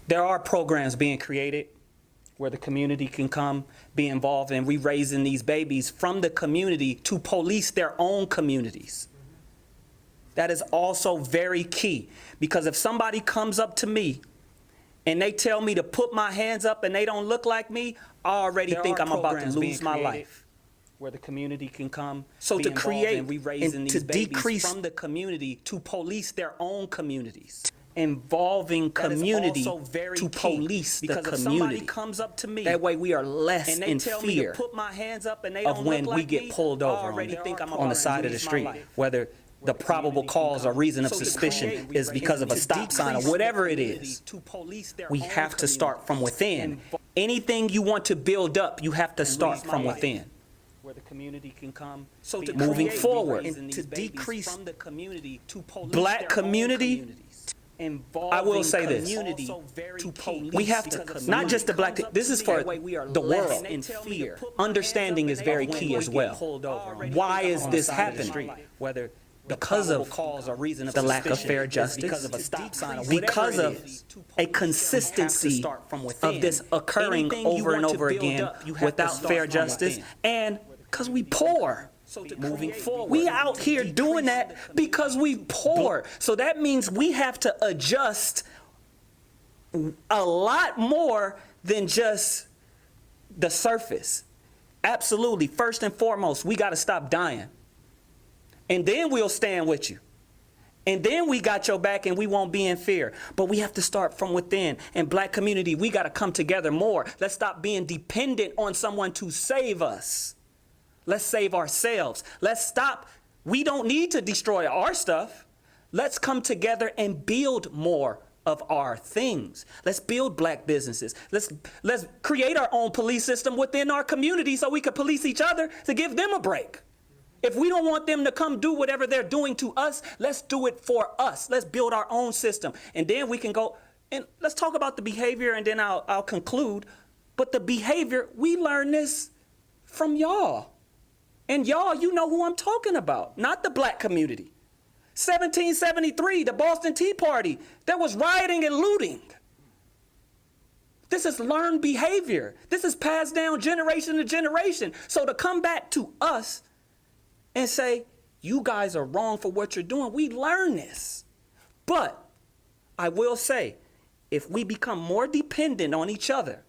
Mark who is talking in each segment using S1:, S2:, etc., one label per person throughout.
S1: There are programs being created where the community can come be involved, and we raising these babies from the community to police their own communities. That is also very key, because if somebody comes up to me and they tell me to put my hands up and they don't look like me, I already think I'm about to lose my life. Where the community can come, so to create and we raising these babies decrease from the community to police their own communities, involving community to police the community. If somebody comes up to me, that way we are less in fear of when we get pulled over on the side of the street, whether the probable cause or reason of suspicion is because of a stop sign or whatever it is. We have to start from within. Anything you want to build up, you have to start from within. Where the community can come, so to moving forward and to decrease from the community to police black community. I will say this: we have to not just the black. This is for the world. In fear, understanding is very key as well. Why is this happening? Whether because of the lack of fair justice, because of a consistency of this occurring over and over again without fair justice, and because we poor. Moving forward, we out here doing that because we poor. So that means we have to adjust a lot more than just the surface. Absolutely. First and foremost, we got to stop dying. And then we'll stand with you. And then we got your back and we won't be in fear. But we have to start from within. And black community, we got to come together more. Let's stop being dependent on someone to save us. Let's save ourselves. Let's stop. We don't need to destroy our stuff. Let's come together and build more of our things. Let's build black businesses. Let's create our own police system within our community so we can police each other to give them a break. If we don't want them to come do whatever they're doing to us, let's do it for us. Let's build our own system. And then we can go and let's talk about the behavior, and then I'll conclude. But the behavior, we learn this from y'all. And y'all, you know who I'm talking about, not the black community. 1773, the Boston Tea Party, there was rioting and looting. This is learned behavior. This is passed down generation to generation. So to come back to us and say, you guys are wrong for what you're doing, we learn this. But I will say, if we become more dependent on each other,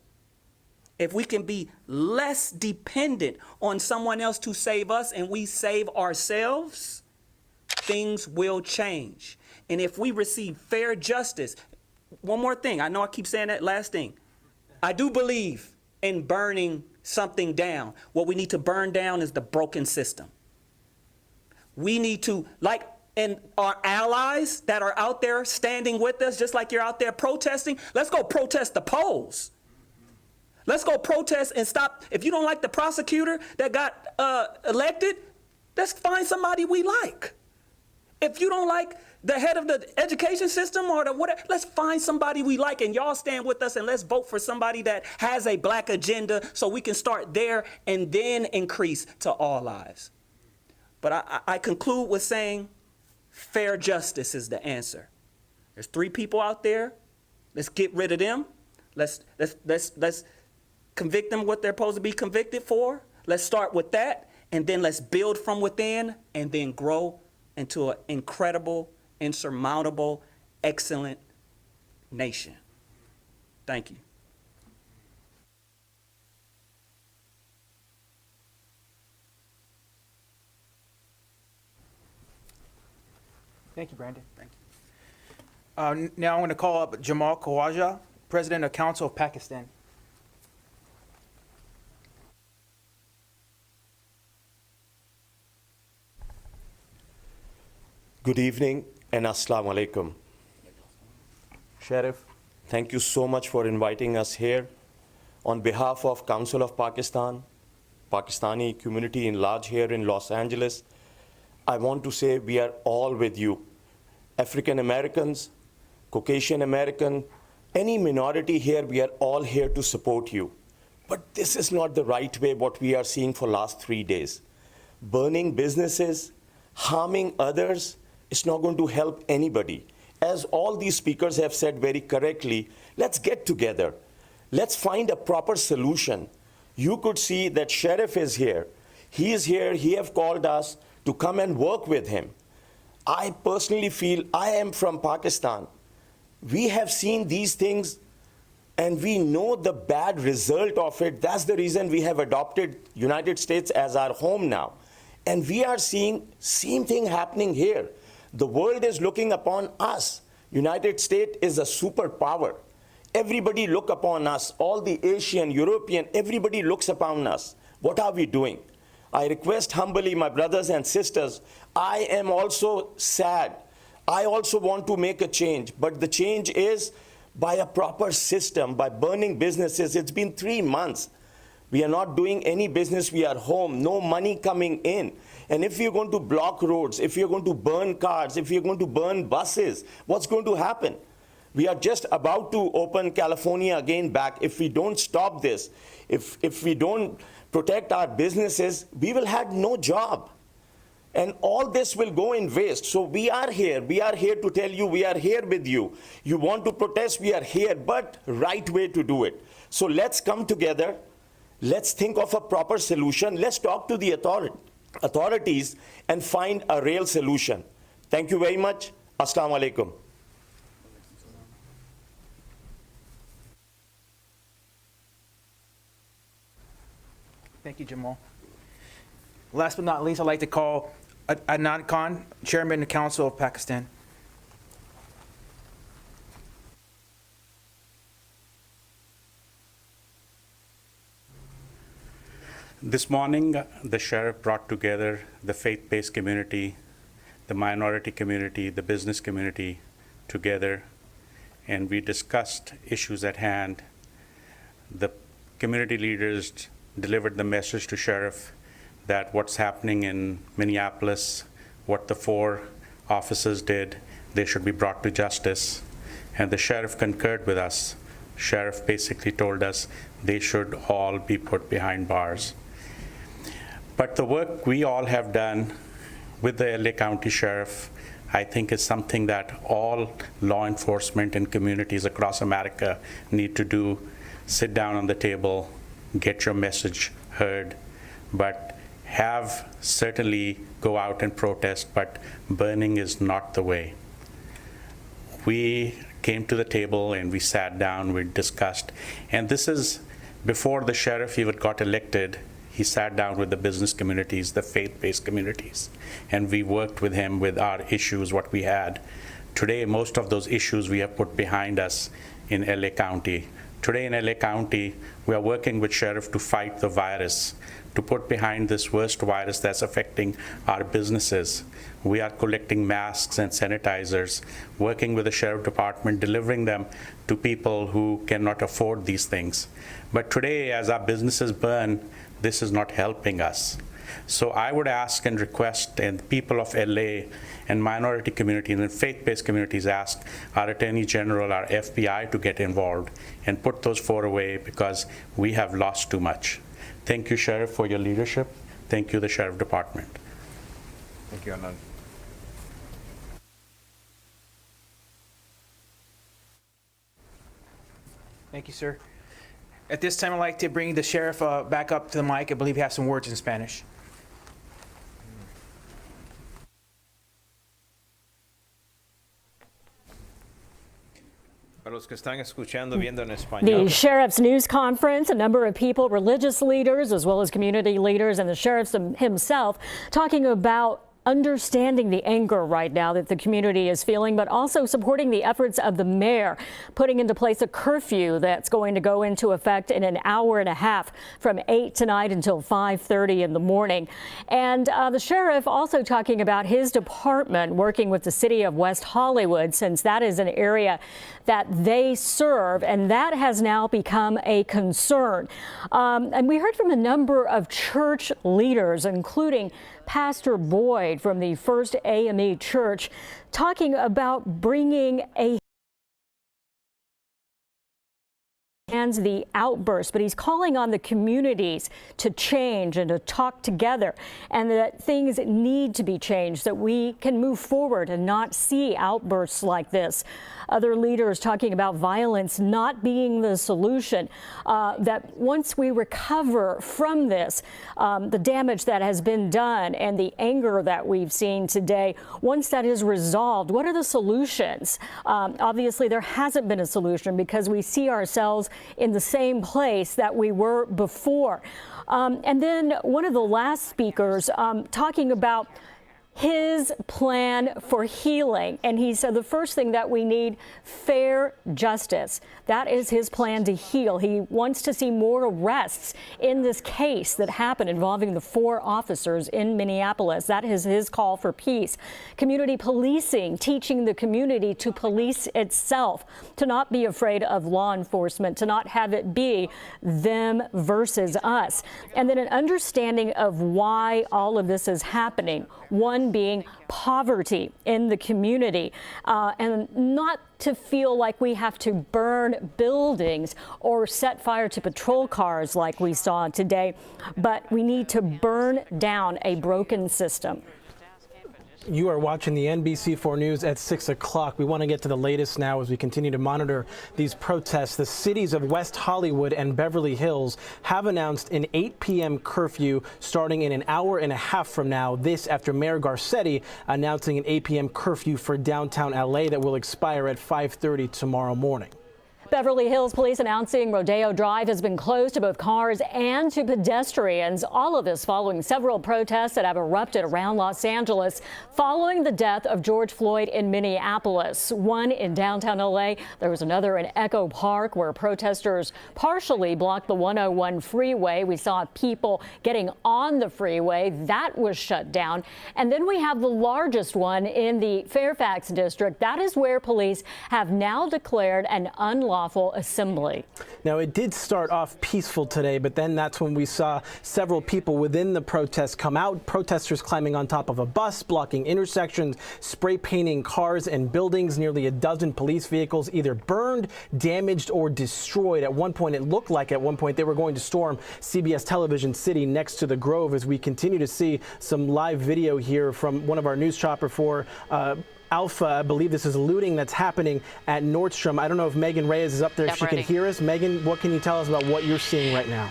S1: if we can be less dependent on someone else to save us and we save ourselves, things will change. And if we receive fair justice, one more thing, I know I keep saying that last thing. I do believe in burning something down. What we need to burn down is the broken system. We need to, like, and our allies that are out there standing with us, just like you're out there protesting, let's go protest the polls. Let's go protest and stop. If you don't like the prosecutor that got elected, let's find somebody we like. If you don't like the head of the education system or the whatever, let's find somebody we like, and y'all stand with us and let's vote for somebody that has a black agenda so we can start there and then increase to all lives. But I conclude with saying fair justice is the answer. There's 3 people out there. Let's get rid of them. Let's convict them what they're supposed to be convicted for. Let's start with that, and then let's build from within and then grow into an incredible, insurmountable, excellent nation. Thank you.
S2: Thank you, Brandon. Thank you. Now I'm going to call up Jamal Khawaja, President of Council of Pakistan.
S3: Good evening and Assalamu alaikum. Sheriff, thank you so much for inviting us here. On behalf of Council of Pakistan, Pakistani community in large here in Los Angeles, I want to say we are all with you. African Americans, Caucasian American, any minority here, we are all here to support you. But this is not the right way what we are seeing for last 3 days. Burning businesses, harming others, it's not going to help anybody. as all these speakers have said very correctly, let's get together. Let's find a proper solution. You could see that Sheriff is here. He is here. He have called us to come and work with him. I personally feel, I am from Pakistan. We have seen these things and we know the bad result of it. That's the reason we have adopted United States as our home now. And we are seeing same thing happening here. The world is looking upon us. United States is a superpower. Everybody look upon us, all the Asian, European, everybody looks upon us. What are we doing? I request humbly, my brothers and sisters, I am also sad. I also want to make a change, but the change is by a proper system, by burning businesses. It's been 3 months. We are not doing any business. We are home, no money coming in. And if you're going to block roads, if you're going to burn cars, if you're going to burn buses, what's going to happen? We are just about to open California again back. If we don't stop this, if we don't protect our businesses, we will have no job. And all this will go in waste. So we are here. We are here to tell you, we are here with you. You want to protest, we are here, but right way to do it. So let's come together. Let's think of a proper solution. Let's talk to the authorities and find a real solution. Thank you very much. Assalamu alaikum.
S2: Thank you, Jamal. Last but not least, I'd like to call Adnan Khan, Chairman of the Council of Pakistan.
S4: This morning, the sheriff brought together the faith-based community, the minority community, the business community together, and we discussed issues at hand. The community leaders delivered the message to sheriff that what's happening in Minneapolis, what the 4 officers did, they should be brought to justice. And the sheriff concurred with us. Sheriff basically told us they should all be put behind bars. But the work we all have done with the LA County Sheriff, I think is something that all law enforcement and communities across America need to do. Sit down on the table, get your message heard, but have certainly go out and protest, but burning is not the way. We came to the table and we sat down, we discussed, and this is before the sheriff even got elected. He sat down with the business communities, the faith-based communities, and we worked with him with our issues, what we had. Today, most of those issues we have put behind us in LA County. Today in LA County, we are working with sheriff to fight the virus, to put behind this worst virus that's affecting our businesses. We are collecting masks and sanitizers, working with the sheriff department, delivering them to people who cannot afford these things. But today, as our businesses burn, this is not helping us. So I would ask and request, and the people of LA and minority communities and faith-based communities ask our Attorney General, our FBI to get involved and put those 4 away, because we have lost too much. Thank you, Sheriff, for your leadership. Thank you, the Sheriff Department.
S5: Thank you, Anand.
S2: Thank you, sir. At this time, I'd like to bring the sheriff back up to the mic. I believe he has some words in Spanish.
S5: Para los que están escuchando, viendo en
S6: The
S5: español.
S6: sheriff's news conference, a number of people, religious leaders as well as community leaders, and the sheriff himself talking about understanding the anger right now that the community is feeling, but also supporting the efforts of the mayor, putting into place a curfew that's going to go into effect in an hour and a half from 8 tonight until 5:30 in the morning. And the sheriff also talking about his department working with the city of West Hollywood, since that is an area that they serve, and that has now become a concern. And we heard from a number of church leaders, including Pastor Boyd from the First AME Church, talking about bringing a understands the outburst, but he's calling on the communities to change and to talk together, and that things need to be changed, that we can move forward and not see outbursts like this. Other leaders talking about violence not being the solution, that once we recover from this, the damage that has been done and the anger that we've seen today, once that is resolved, what are the solutions? Obviously, there hasn't been a solution because we see ourselves in the same place that we were before. And then one of the last speakers talking about his plan for healing. And he said the first thing that we need, fair justice. That is his plan to heal. He wants to see more arrests in this case that happened involving the 4 officers in Minneapolis. That is his call for peace. Community policing, teaching the community to police itself, to not be afraid of law enforcement, to not have it be them versus us. And then an understanding of why all of this is happening. One being poverty in the community, and not to feel like we have to burn buildings or set fire to patrol cars like we saw today, but we need to burn down a broken system.
S7: You are watching the NBC4 News at 6 o'clock. We want to get to the latest now as we continue to monitor these protests. The cities of West Hollywood and Beverly Hills have announced an 8 p.m. curfew starting in an hour and a half from now. This after Mayor Garcetti announcing an 8 p.m. curfew for downtown LA that will expire at 5:30 tomorrow morning.
S6: Beverly Hills police announcing Rodeo Drive has been closed to both cars and to pedestrians. All of this following several protests that have erupted around Los Angeles following the death of George Floyd in Minneapolis. One in downtown LA. There was another in Echo Park where protesters partially blocked the 101 freeway. We saw people getting on the freeway. That was shut down. And then we have the largest one in the Fairfax district. That is where police have now declared an unlawful assembly.
S7: Now, it did start off peaceful today, but then that's when we saw several people within the protests come out. Protesters climbing on top of a bus, blocking intersections, spray painting cars and buildings. Nearly a dozen police vehicles either burned, damaged, or destroyed. At one point, it looked like they were going to storm CBS Television City next to the Grove, as we continue to see some live video here from one of our news chopper for Alpha. I believe this is looting that's happening at Nordstrom. I don't know if Megan Reyes is up there, if she can hear us. Megan, what can you tell us about what you're seeing right now?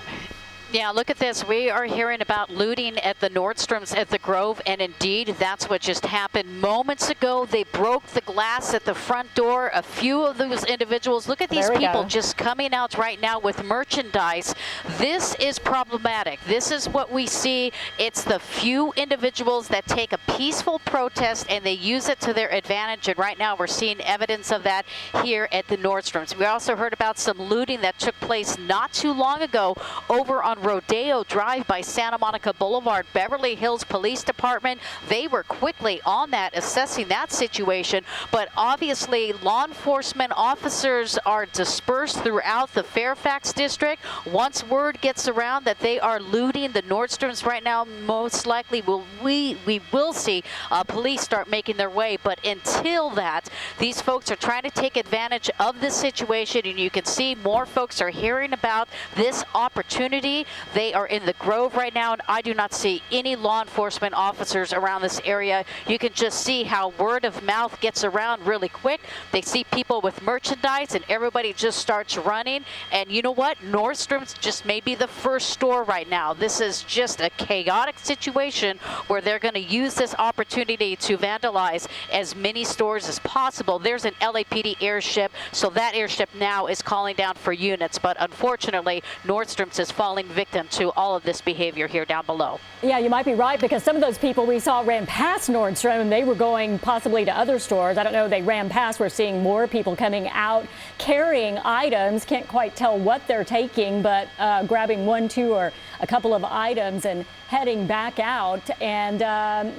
S8: Yeah, look at this. We are hearing about looting at the Nordstroms at the Grove, and indeed, that's what just happened moments ago. They broke the glass at the front door. A few of those individuals, look at these people just coming out right now with merchandise. This is problematic. This is what we see. It's the few individuals that take a peaceful protest and they use it to their advantage, and right now we're seeing evidence of that here at the Nordstroms. We also heard about some looting that took place not too long ago over on Rodeo Drive by Santa Monica Boulevard. Beverly Hills Police Department, they were quickly on that, assessing that situation, but obviously law enforcement officers are dispersed throughout the Fairfax district. Once word gets around that they are looting the Nordstroms right now, most likely we will see police start making their way, but until that, these folks are trying to take advantage of this situation, and you can see more folks are hearing about this opportunity. They are in the Grove right now, and I do not see any law enforcement officers around this area. You can just see how word of mouth gets around really quick. They see people with merchandise, and everybody just starts running. And you know what? Nordstrom's just may be the first store right now. This is just a chaotic situation where they're going to use this opportunity to vandalize as many stores as possible. There's an LAPD airship, so that airship now is calling down for units. But unfortunately, Nordstrom's is falling victim to all of this behavior here down below.
S6: Yeah, you might be right, because some of those people we saw ran past Nordstrom and they were going possibly to other stores. I don't know, they ran past. We're seeing more people coming out carrying items. Can't quite tell what they're taking, but grabbing one, two, or a couple of items and heading back out. And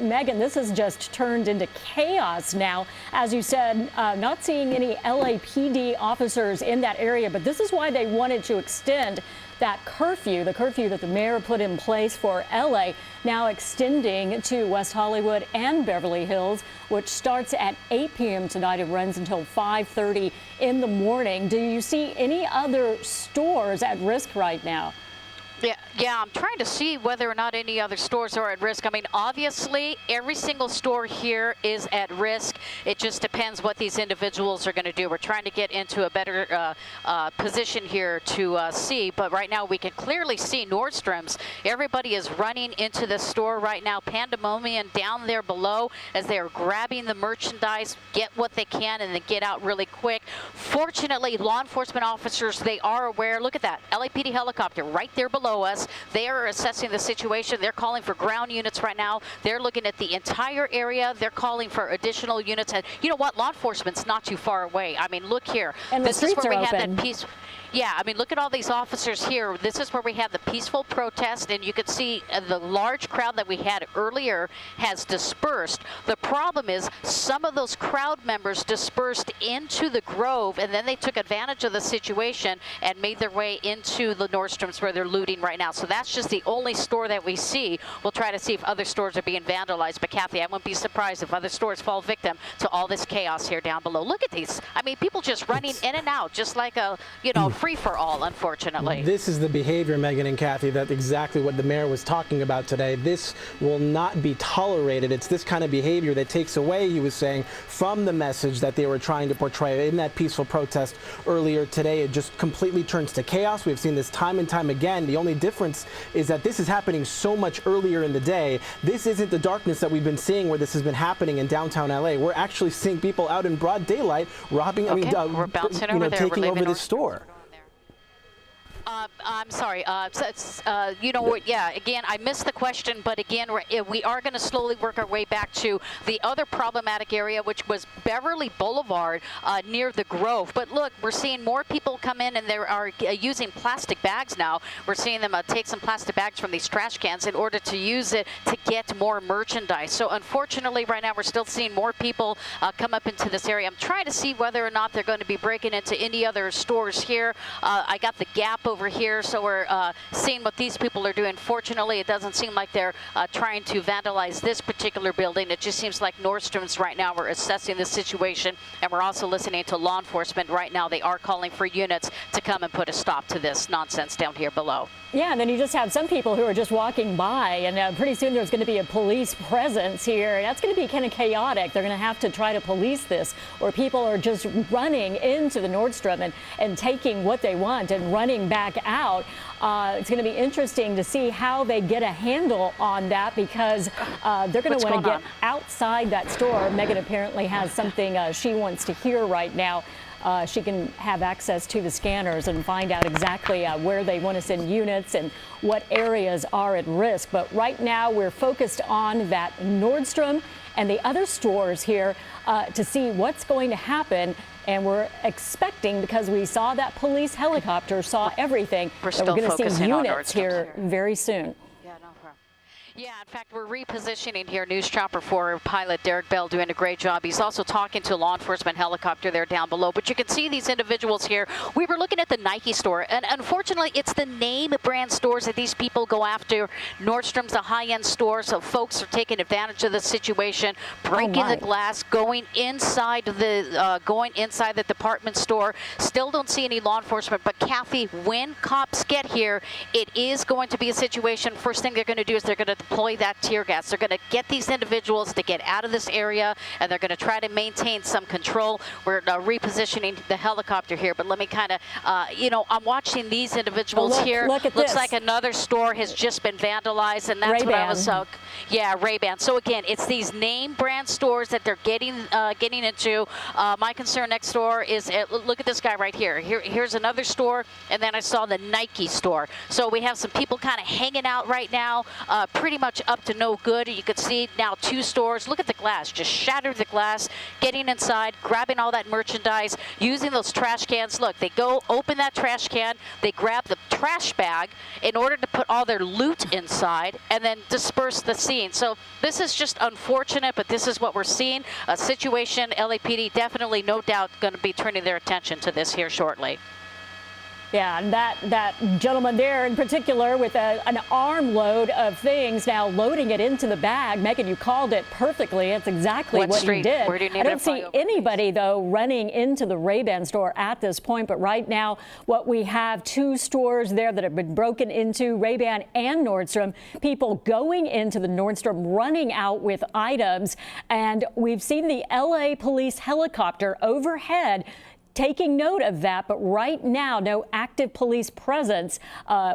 S6: Megan, this has just turned into chaos now. As you said, not seeing any LAPD officers in that area, but this is why they wanted to extend that curfew, the curfew that the mayor put in place for LA, now extending to West Hollywood and Beverly Hills, which starts at 8 p.m. tonight and runs until 5:30 in the morning. Do you see any other stores at risk right now?
S8: Yeah, I'm trying to see whether or not any other stores are at risk. I mean, obviously, every single store here is at risk. It just depends what these individuals are going to do. We're trying to get into a better position here to see, but right now we can clearly see Nordstrom's. Everybody is running into the store right now. Pandemonium down there below as they are grabbing the merchandise, get what they can, and then get out really quick. Fortunately, law enforcement officers, they are aware. Look at that, LAPD helicopter right there below us. They are assessing the situation. They're calling for ground units right now. They're looking at the entire area. They're calling for additional units. And you know what? Law enforcement's not too far away. I mean, look here.
S6: And
S8: this
S6: the
S8: is
S6: streets
S8: where
S6: are
S8: we
S6: open.
S8: have that peace. Yeah, I mean, look at all these officers here. This is where we have the peaceful protest, and you can see the large crowd that we had earlier has dispersed. The problem is some of those crowd members dispersed into the Grove, and then they took advantage of the situation and made their way into the Nordstrom's where they're looting right now. So that's just the only store that we see. We'll try to see if other stores are being vandalized. But Kathy, I wouldn't be surprised if other stores fall victim to all this chaos here down below. Look at these. I mean, people just running in and out, just like a, you know, free for all, unfortunately.
S7: This is the behavior, Megan and Kathy, that's exactly what the mayor was talking about today. This will not be tolerated. It's this kind of behavior that takes away, he was saying, from the message that they were trying to portray in that peaceful protest earlier today. It just completely turns to chaos. We've seen this time and time again. The only difference is that this is happening so much earlier in the day. This isn't the darkness that we've been seeing where this has been happening in downtown LA. We're actually seeing people out in broad daylight robbing,
S8: We're bouncing over there.
S7: taking
S8: We're
S7: over
S8: leaving
S7: this store.
S8: I'm sorry. You know, yeah, again, I missed the question, but again, we are going to slowly work our way back to the other problematic area, which was Beverly Boulevard near the Grove. But look, we're seeing more people come in, and they are using plastic bags now. We're seeing them take some plastic bags from these trash cans in order to use it to get more merchandise. So unfortunately, right now, we're still seeing more people come up into this area. I'm trying to see whether or not they're going to be breaking into any other stores here. I got the Gap over here, so we're seeing what these people are doing. Fortunately, it doesn't seem like they're trying to vandalize this particular building. It just seems like Nordstrom's right now are assessing the situation, and we're also listening to law enforcement right now. They are calling for units to come and put a stop to this nonsense down here below.
S6: Yeah, and then you just have some people who are just walking by, and pretty soon there's going to be a police presence here. That's going to be kind of chaotic. They're going to have to try to police this, where people are just running into the Nordstrom and taking what they want and running back out. It's going to be interesting to see how they get a handle on that, because they're going to want to get outside that store. Megan apparently has something she wants to hear right now. She can have access to the scanners and find out exactly where they want to send units and what areas are at risk. But right now we're focused on that Nordstrom and the other stores here to see what's going to happen. And we're expecting, because we saw that police helicopter, saw everything, that we're going to see units here very soon.
S8: Yeah, in fact, we're repositioning here. News Chopper 4 pilot Derek Bell doing a great job. He's also talking to a law enforcement helicopter there down below. But you can see these individuals here. We were looking at the Nike store, and unfortunately, it's the name brand stores that these people go after. Nordstrom's a high-end store, so folks are taking advantage of the situation, breaking the glass, going inside the department store. Still don't see any law enforcement. But Kathy, when cops get here, it is going to be a situation. First thing they're going to do is they're going to deploy that tear gas. They're going to get these individuals to get out of this area, and they're going to try to maintain some control. We're repositioning the helicopter here, but let me kind of, I'm watching these individuals here.
S6: Look at
S8: Looks
S6: this.
S8: like another store has just been vandalized, and that's what I was, Ray-Ban. So again, it's these name brand stores that they're getting into. My concern next door is, look at this guy right here. Here's another store, and then I saw the Nike store. So we have some people kind of hanging out right now, pretty much up to no good. You can see now two stores. Look at the glass, just shattered the glass, getting inside, grabbing all that merchandise, using those trash cans. Look, they go open that trash can, they grab the trash bag in order to put all their loot inside and then disperse the scene. So this is just unfortunate, but this is what we're seeing. A situation, LAPD definitely, no doubt, going to be turning their attention to this here shortly.
S6: Yeah, and that gentleman there in particular with an armload of things, now loading it into the bag. Megan, you called it perfectly. It's exactly what
S8: street?
S6: he did.
S8: Where do you need
S6: I
S8: it
S6: don't
S8: to fly
S6: see
S8: over?
S6: anybody, though, running into the Ray-Ban store at this point. But right now, what we have, 2 stores there that have been broken into, Ray-Ban and Nordstrom. People going into the Nordstrom, running out with items. And we've seen the LA police helicopter overhead taking note of that, but right now, no active police presence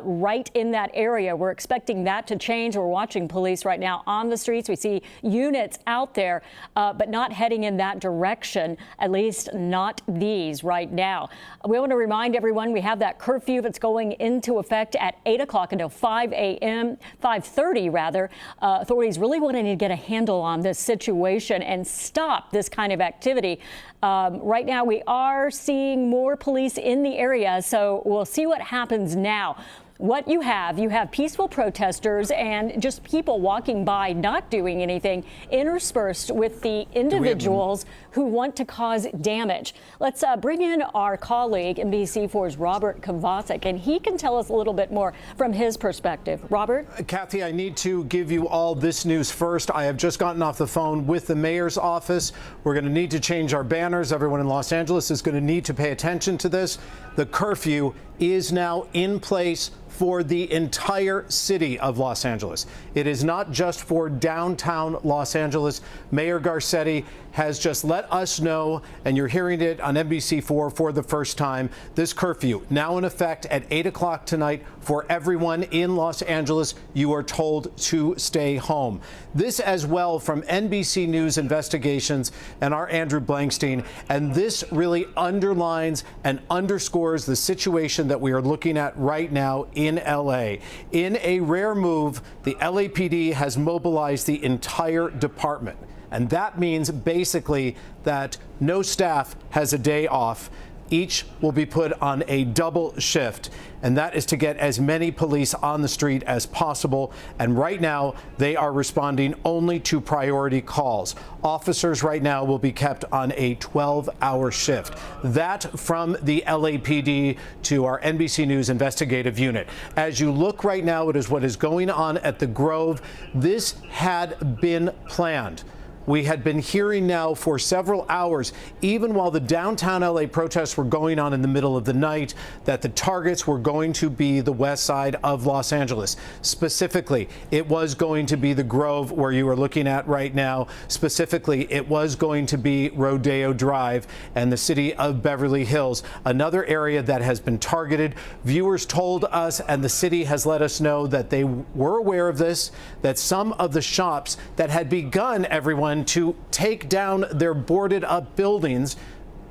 S6: right in that area. We're expecting that to change. We're watching police right now on the streets. We see units out there, but not heading in that direction, at least not these right now. We want to remind everyone we have that curfew that's going into effect at 8 o'clock until 5 a.m., 5:30 rather. Authorities really wanting to get a handle on this situation and stop this kind of activity. Right now, we are seeing more police in the area, so we'll see what happens now. What you have peaceful protesters and just people walking by, not doing anything, interspersed with the individuals who want to cause damage. Let's bring in our colleague, NBC4's Robert Kovacic, and he can tell us a little bit more from his perspective. Robert?
S9: Kathy, I need to give you all this news first. I have just gotten off the phone with the mayor's office. We're going to need to change our banners. Everyone in Los Angeles is going to need to pay attention to this. The curfew is now in place for the entire city of Los Angeles. It is not just for downtown Los Angeles. Mayor Garcetti has just let us know, and you're hearing it on NBC4 for the first time, this curfew now in effect at 8 o'clock tonight for everyone in Los Angeles. You are told to stay home. This as well from NBC News Investigations and our Andrew Blankstein, and this really underlines and underscores the situation that we are looking at right now in LA. In a rare move, the LAPD has mobilized the entire department. And that means basically that no staff has a day off. Each will be put on a double shift, and that is to get as many police on the street as possible. And right now, they are responding only to priority calls. Officers right now will be kept on a 12-hour shift. That from the LAPD to our NBC News investigative unit. As you look right now, it is what is going on at the Grove. This had been planned. We had been hearing now for several hours, even while the downtown LA protests were going on in the middle of the night, that the targets were going to be the west side of Los Angeles. Specifically, it was going to be the Grove, where you are looking at right now. Specifically, it was going to be Rodeo Drive and the city of Beverly Hills, another area that has been targeted. Viewers told us, and the city has let us know, that they were aware of this, that some of the shops that had begun, everyone, to take down their boarded up buildings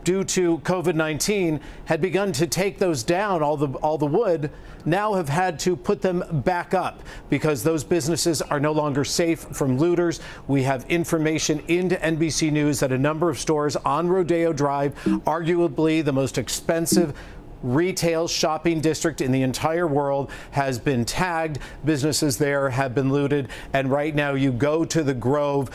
S9: due to COVID-19 had begun to take those down, all the wood, now have had to put them back up because those businesses are no longer safe from looters. We have information into NBC News that a number of stores on Rodeo Drive, arguably the most expensive retail shopping district in the entire world, has been tagged. Businesses there have been looted. And right now you go to the Grove,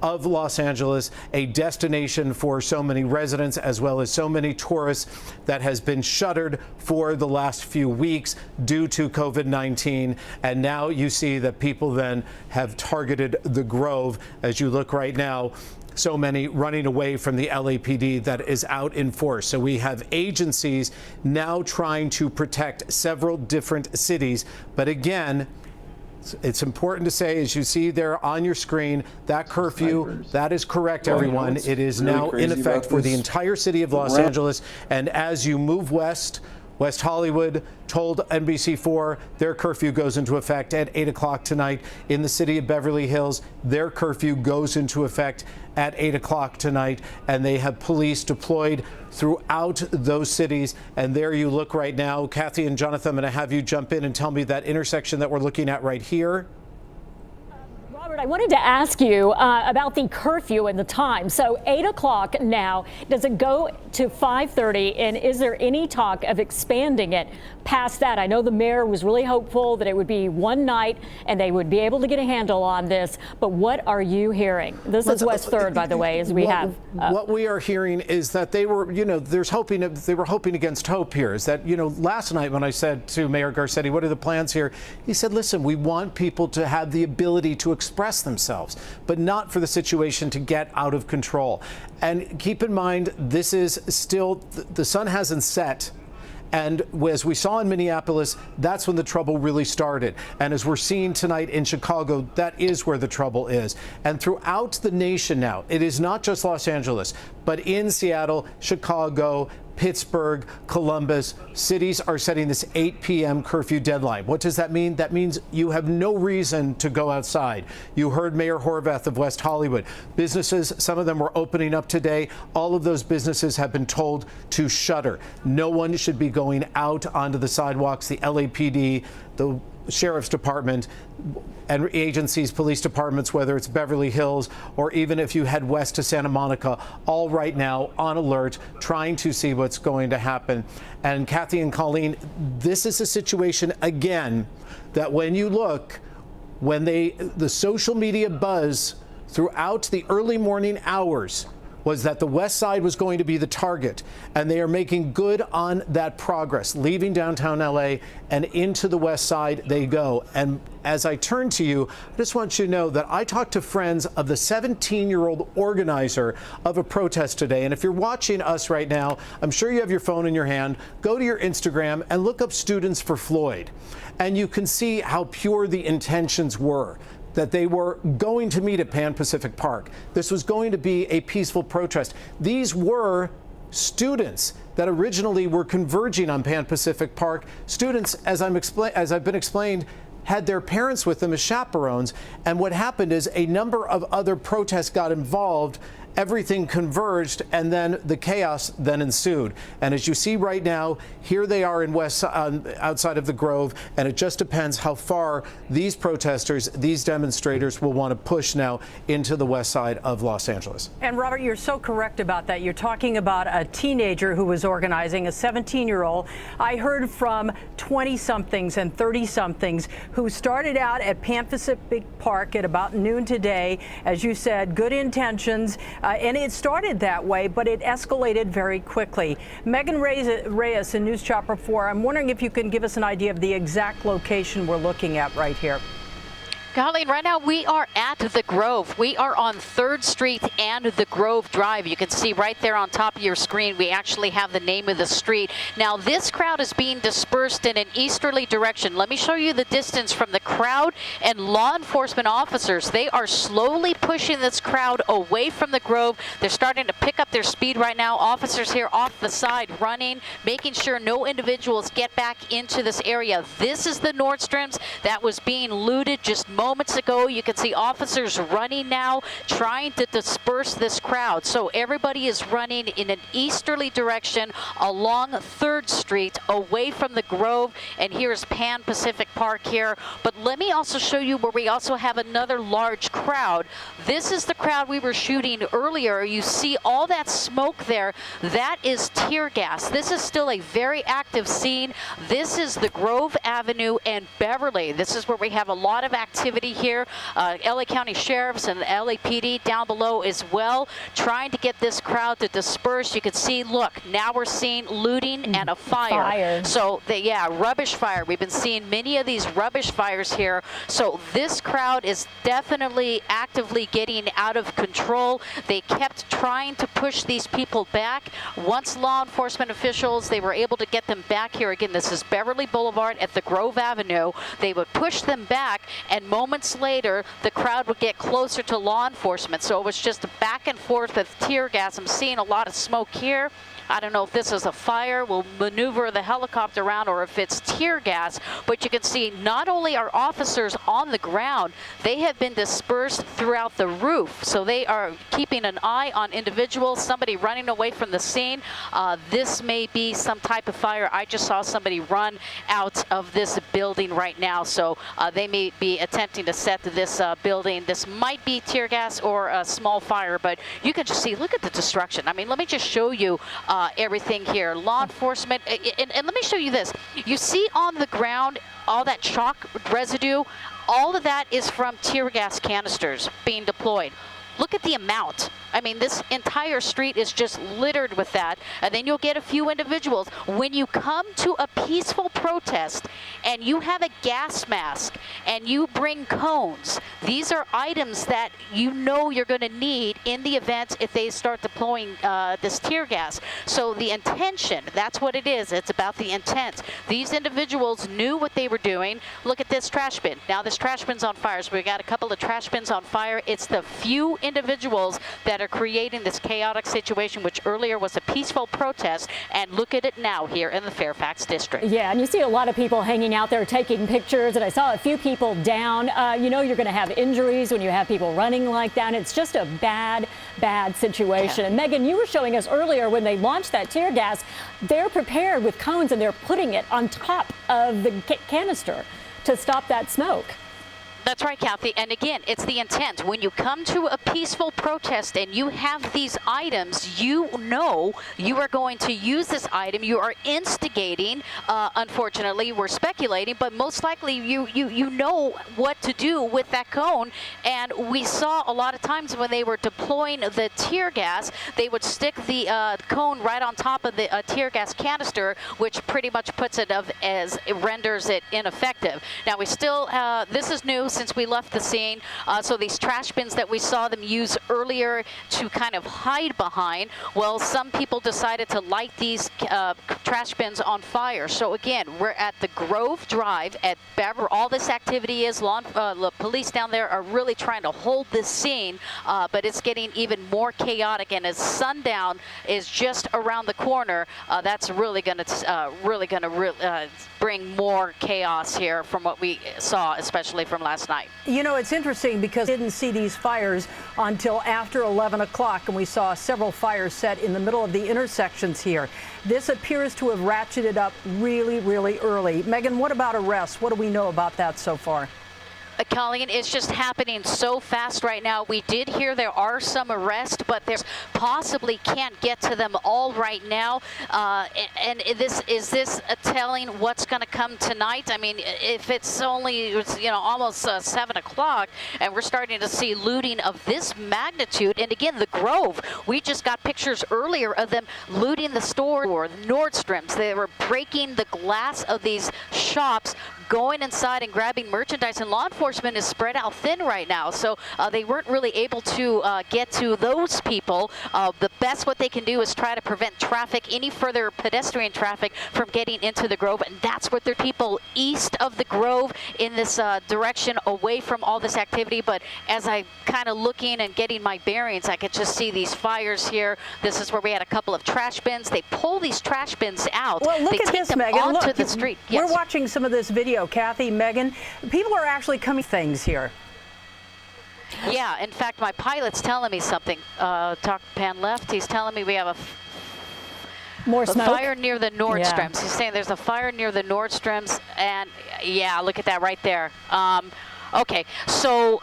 S9: of Los Angeles, a destination for so many residents as well as so many tourists, that has been shuttered for the last few weeks due to COVID-19. And now you see that people then have targeted the Grove. As you look right now, so many running away from the LAPD that is out in force. So we have agencies now trying to protect several different cities. But again, it's important to say, as you see there on your screen, that curfew, that is correct, everyone. It is now in effect for the entire city of Los Angeles. And as you move west, West Hollywood told NBC4 their curfew goes into effect at 8 o'clock tonight. In the city of Beverly Hills, their curfew goes into effect at 8 o'clock tonight, and they have police deployed throughout those cities. And there you look right now. Kathy and Jonathan, I'm going to have you jump in and tell me that intersection that we're looking at right here.
S6: Robert, I wanted to ask you about the curfew and the time. So 8 o'clock now, does it go to 5:30? And is there any talk of expanding it past that? I know the mayor was really hopeful that it would be one night and they would be able to get a handle on this. But what are you hearing? This is West 3rd, by the way, as we have.
S9: What we are hearing is that they were, they were hoping against hope here. Is that, last night when I said to Mayor Garcetti, what are the plans here? He said, listen, we want people to have the ability to express themselves, but not for the situation to get out of control. And keep in mind, this is still, the sun hasn't set. And as we saw in Minneapolis, that's when the trouble really started. And as we're seeing tonight in Chicago, that is where the trouble is. And throughout the nation now, it is not just Los Angeles, but in Seattle, Chicago, Pittsburgh, Columbus, cities are setting this 8 p.m. curfew deadline. What does that mean? That means you have no reason to go outside. You heard Mayor Horvath of West Hollywood. Businesses, some of them were opening up today. All of those businesses have been told to shutter. No one should be going out onto the sidewalks. The LAPD, the Sheriff's Department, and agencies, police departments, whether it's Beverly Hills or even if you head west to Santa Monica, all right now on alert, trying to see what's going to happen. And Kathy and Colleen, this is a situation, again, that when you look, when the social media buzz throughout the early morning hours was that the West Side was going to be the target, and they are making good on that progress. Leaving downtown LA and into the West Side they go. And as I turn to you, I just want you to know that I talked to friends of the 17-year-old organizer of a protest today. And if you're watching us right now, I'm sure you have your phone in your hand. Go to your Instagram and look up Students for Floyd. And you can see how pure the intentions were, that they were going to meet at Pan Pacific Park. This was going to be a peaceful protest. These were students that originally were converging on Pan Pacific Park. Students, as I've been explained, had their parents with them as chaperones. And what happened is a number of other protests got involved. Everything converged, and then the chaos then ensued. And as you see right now, here they are in outside of the Grove, and it just depends how far these protesters, these demonstrators will want to push now into the west side of Los Angeles.
S10: And Robert, you're so correct about that. You're talking about a teenager who was organizing, a 17-year-old. I heard from 20-somethings and 30-somethings who started out at Pan Pacific Park at about noon today. As you said, good intentions. And it started that way, but it escalated very quickly. Megan Reyes in News Chopper 4, I'm wondering if you can give us an idea of the exact location we're looking at right here.
S8: Colleen, right now we are at the Grove. We are on 3rd Street and the Grove Drive. You can see right there on top of your screen, we actually have the name of the street. Now, this crowd is being dispersed in an easterly direction. Let me show you the distance from the crowd and law enforcement officers. They are slowly pushing this crowd away from the Grove. They're starting to pick up their speed right now. Officers here off the side running, making sure no individuals get back into this area. This is the Nordstrom's that was being looted just moments ago. You can see officers running now, trying to disperse this crowd. So everybody is running in an easterly direction along 3rd Street, away from the Grove. And here's Pan Pacific Park here. But let me also show you where we also have another large crowd. This is the crowd we were shooting earlier. You see all that smoke there. That is tear gas. This is still a very active scene. This is the Grove Avenue and Beverly. This is where we have a lot of activity here. LA County Sheriffs and the LAPD down below as well, trying to get this crowd to disperse. You can see, look, now we're seeing looting and a fire. So, rubbish fire. We've been seeing many of these rubbish fires here. So this crowd is definitely actively getting out of control. They kept trying to push these people back. Once law enforcement officials, they were able to get them back here. Again, this is Beverly Boulevard at the Grove Avenue. They would push them back, and moments later, the crowd would get closer to law enforcement. So it was just a back and forth of tear gas. I'm seeing a lot of smoke here. I don't know if this is a fire, we'll maneuver the helicopter around, or if it's tear gas, but you can see not only are officers on the ground, they have been dispersed throughout the roof. So they are keeping an eye on individuals, somebody running away from the scene. This may be some type of fire. I just saw somebody run out of this building right now. So they may be attempting to set this building. This might be tear gas or a small fire, but you can just see, look at the destruction. I mean, let me just show you everything here. Law enforcement, and let me show you this. You see on the ground all that chalk residue, all of that is from tear gas canisters being deployed. Look at the amount. I mean, this entire street is just littered with that. And then you'll get a few individuals. When you come to a peaceful protest and you have a gas mask and you bring cones, these are items that you know you're going to need in the event if they start deploying this tear gas. So the intention, that's what it is. It's about the intent. These individuals knew what they were doing. Look at this trash bin. Now this trash bin's on fire. So we got a couple of trash bins on fire. It's the few individuals that are creating this chaotic situation, which earlier was a peaceful protest, and look at it now here in the Fairfax district.
S6: Yeah, and you see a lot of people hanging out there taking pictures, and I saw a few people down. You know you're going to have injuries when you have people running like that. It's just a bad, bad situation.
S8: Yeah.
S6: And Megan, you were showing us earlier when they launched that tear gas, they're prepared with cones and they're putting it on top of the canister to stop that smoke.
S8: That's right, Kathy. And again, it's the intent. When you come to a peaceful protest and you have these items, you know you are going to use this item. You are instigating. Unfortunately, we're speculating, but most likely you know what to do with that cone. And we saw a lot of times when they were deploying the tear gas, they would stick the cone right on top of the tear gas canister, which pretty much puts it as it renders it ineffective. Now we still, this is new since we left the scene. So these trash bins that we saw them use earlier to kind of hide behind, well, some people decided to light these trash bins on fire. So again, we're at the Grove Drive at Bever. All this activity is, the police down there are really trying to hold this scene, but it's getting even more chaotic. And as sundown is just around the corner, that's really going to bring more chaos here from what we saw, especially from last night.
S10: You know, it's interesting because we didn't see these fires until after 11 o'clock, and we saw several fires set in the middle of the intersections here. This appears to have ratcheted up really, really early. Megan, what about arrests? What do we know about that so far?
S8: Colleen, it's just happening so fast right now. We did hear there are some arrests, but there's possibly can't get to them all right now. And is this telling what's going to come tonight? I mean, if it's only almost 7 o'clock, and we're starting to see looting of this magnitude. And again, the Grove, we just got pictures earlier of them looting the store or Nordstrom's. They were breaking the glass of these shops, going inside and grabbing merchandise, and law enforcement is spread out thin right now, so they weren't really able to get to those people. The best what they can do is try to prevent traffic, any further pedestrian traffic, from getting into the Grove, and that's what they're people east of the Grove in this direction, away from all this activity. But as I kind of looking and getting my bearings, I could just see these fires here. This is where we had a couple of trash bins. They pull these trash bins out.
S10: Well, look
S8: they
S10: at
S8: take
S10: this,
S8: them
S10: Megan.
S8: onto
S10: Look,
S8: the street. Yes.
S10: We're watching some of this video. Kathy, Megan, people are actually coming things here.
S8: Yeah, in fact, my pilot's telling me something. Talk pan left. He's telling me we have
S6: More
S8: a
S6: smoke?
S8: fire near the Nordstroms.
S6: Yeah.
S8: He's saying there's a fire near the Nordstroms, and yeah, look at that right there. Okay, so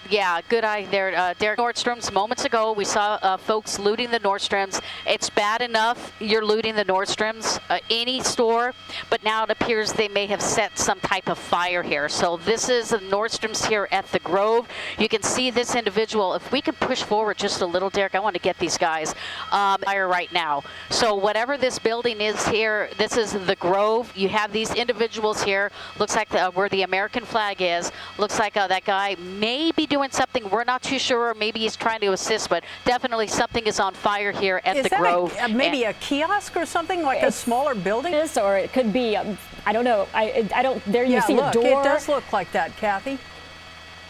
S8: yeah, good eye there. Derek, Nordstrom's, moments ago, we saw folks looting the Nordstroms. It's bad enough you're looting the Nordstroms, any store, but now it appears they may have set some type of fire here. So this is the Nordstroms here at the Grove. You can see this individual. If we can push forward just a little, Derek, I want to get these guys fire right now. So whatever this building is here, this is the Grove. You have these individuals here. Looks like where the American flag is. Looks like that guy may be doing something. We're not too sure. Maybe he's trying to assist, but definitely something is on fire here at the Grove.
S10: Is that maybe a kiosk or something, like a smaller building?
S6: Or it could be, I don't know. I don't. There you see
S10: look,
S6: a door.
S10: It does look like that, Kathy.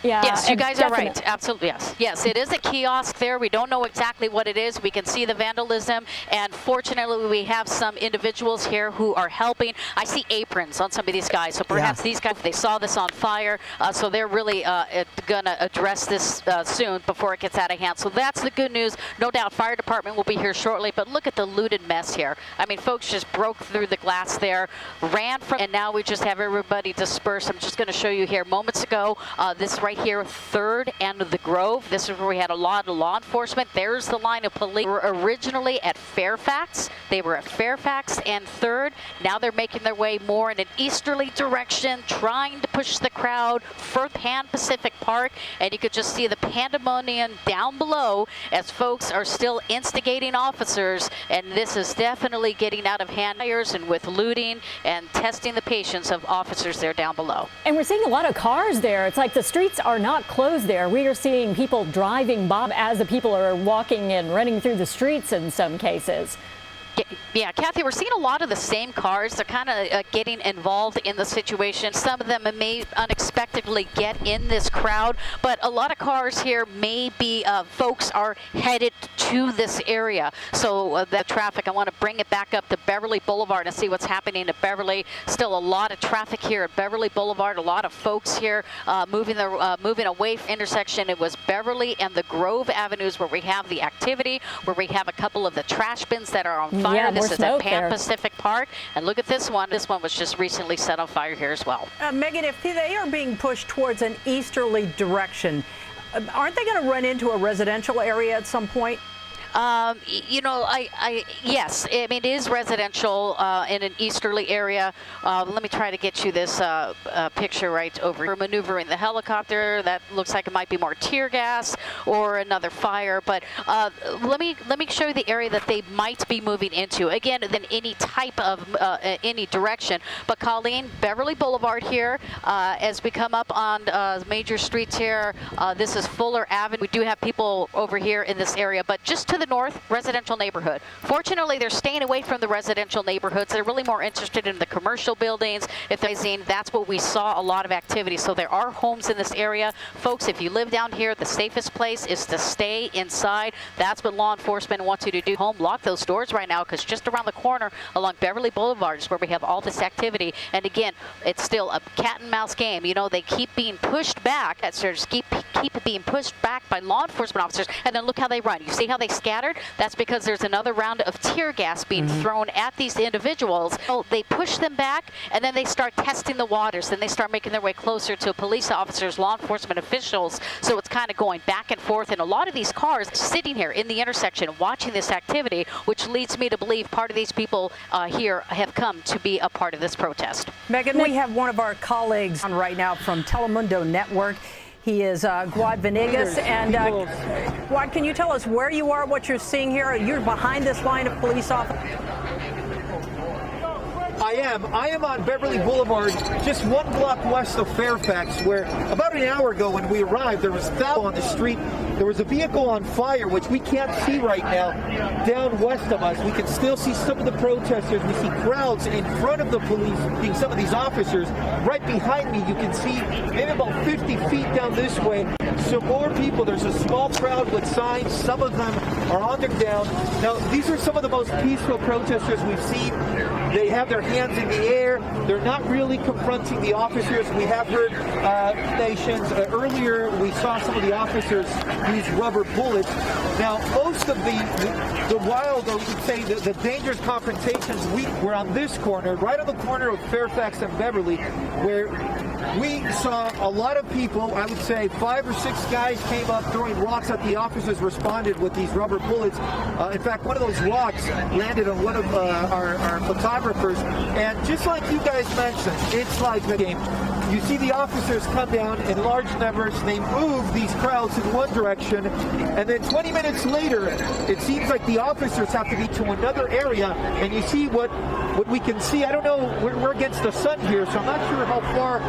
S6: Yeah,
S8: Yes, you guys are
S6: definitely.
S8: right. Absolutely, yes. Yes, it is a kiosk there. We don't know exactly what it is. We can see the vandalism, and fortunately, we have some individuals here who are helping. I see aprons on some of these guys, so perhaps these guys, they saw this on fire, so they're really going to address this soon before it gets out of hand. So that's the good news. No doubt, fire department will be here shortly, but look at the looted mess here. I mean, folks just broke through the glass there, ran from, and now we just have everybody dispersed. I'm just going to show you here. Moments ago, this right here, 3rd and the Grove. This is where we had a lot of law enforcement. There's the line of police. They were originally at Fairfax. They were at Fairfax and 3rd. Now they're making their way more in an easterly direction, trying to push the crowd for Pan Pacific Park. And you could just see the pandemonium down below as folks are still instigating officers. And this is definitely getting out of hand, and with looting and testing the patience of officers there down below.
S6: And we're seeing a lot of cars there. It's like the streets are not closed there. We are seeing people driving by as the people are walking and running through the streets in some cases.
S8: Yeah, Kathy, we're seeing a lot of the same cars. They're kind of getting involved in the situation. Some of them may unexpectedly get in this crowd, but a lot of cars here may be, folks are headed to this area. So that traffic, I want to bring it back up to Beverly Boulevard and see what's happening at Beverly. Still a lot of traffic here at Beverly Boulevard. A lot of folks here moving away from the intersection. It was Beverly and the Grove Avenues where we have the activity, where we have a couple of the trash bins that are on fire.
S6: Yeah,
S8: this is at Pan
S6: there.
S8: Pacific Park. And look at this one. This one was just recently set on fire here as well.
S10: Megan, if they are being pushed towards an easterly direction, aren't they going to run into a residential area at some point?
S8: You know, yes, I mean, it is residential in an easterly area. Let me try to get you this picture right over. We're maneuvering the helicopter. That looks like it might be more tear gas or another fire. But let me show you the area that they might be moving into. Again, than any type of any direction. But Colleen, Beverly Boulevard here, as we come up on major streets here, this is Fuller Avenue. We do have people over here in this area, but just to the north, residential neighborhood. Fortunately, they're staying away from the residential neighborhoods. They're really more interested in the commercial buildings. If they're seeing, that's what we saw a lot of activity. So there are homes in this area. Folks, if you live down here, the safest place is to stay inside. That's what law enforcement wants you to do. Home, lock those doors right now, because just around the corner along Beverly Boulevard is where we have all this activity. And again, it's still a cat and mouse game. You know, they keep being pushed back. Just keep being pushed back by law enforcement officers, and then look how they run. You see how they scattered? That's because there's another round of tear gas being thrown at these individuals. So they push them back, and then they start testing the waters. Then they start making their way closer to police officers, law enforcement officials. So it's kind of going back and forth. And a lot of these cars sitting here in the intersection watching this activity, which leads me to believe part of these people here have come to be a part of this protest.
S10: Megan, we have one of our colleagues on right now from Telemundo Network. He is Guad Venegas. And Guad, can you tell us where you are, what you're seeing here? You're behind this line of police officers.
S11: I am on Beverly Boulevard, just 1 block west of Fairfax, where about an hour ago when we arrived, there was thou on the street. There was a vehicle on fire, which we can't see right now, down west of us. We can still see some of the protesters. We see crowds in front of the police, being some of these officers. Right behind me, you can see maybe about 50 feet down this way, some more people. There's a small crowd with signs. Some of them are on their down. Now, these are some of the most peaceful protesters we've seen. They have their hands in the air. They're not really confronting the officers. We have heard nations. Earlier, we saw some of the officers use rubber bullets. Now, most of the wild, or you could say the dangerous confrontations, were on this corner, right on the corner of Fairfax and Beverly, where we saw a lot of people. I would say 5 or 6 guys came up throwing rocks at the officers, responded with these rubber bullets. In fact, one of those rocks landed on one of our photographers. And just like you guys mentioned, it's like a game. You see the officers come down in large numbers. They move these crowds in one direction. And then 20 minutes later, it seems like the officers have to be to another area. And you see what we can see. I don't know, we're against the sun here, so I'm not sure how far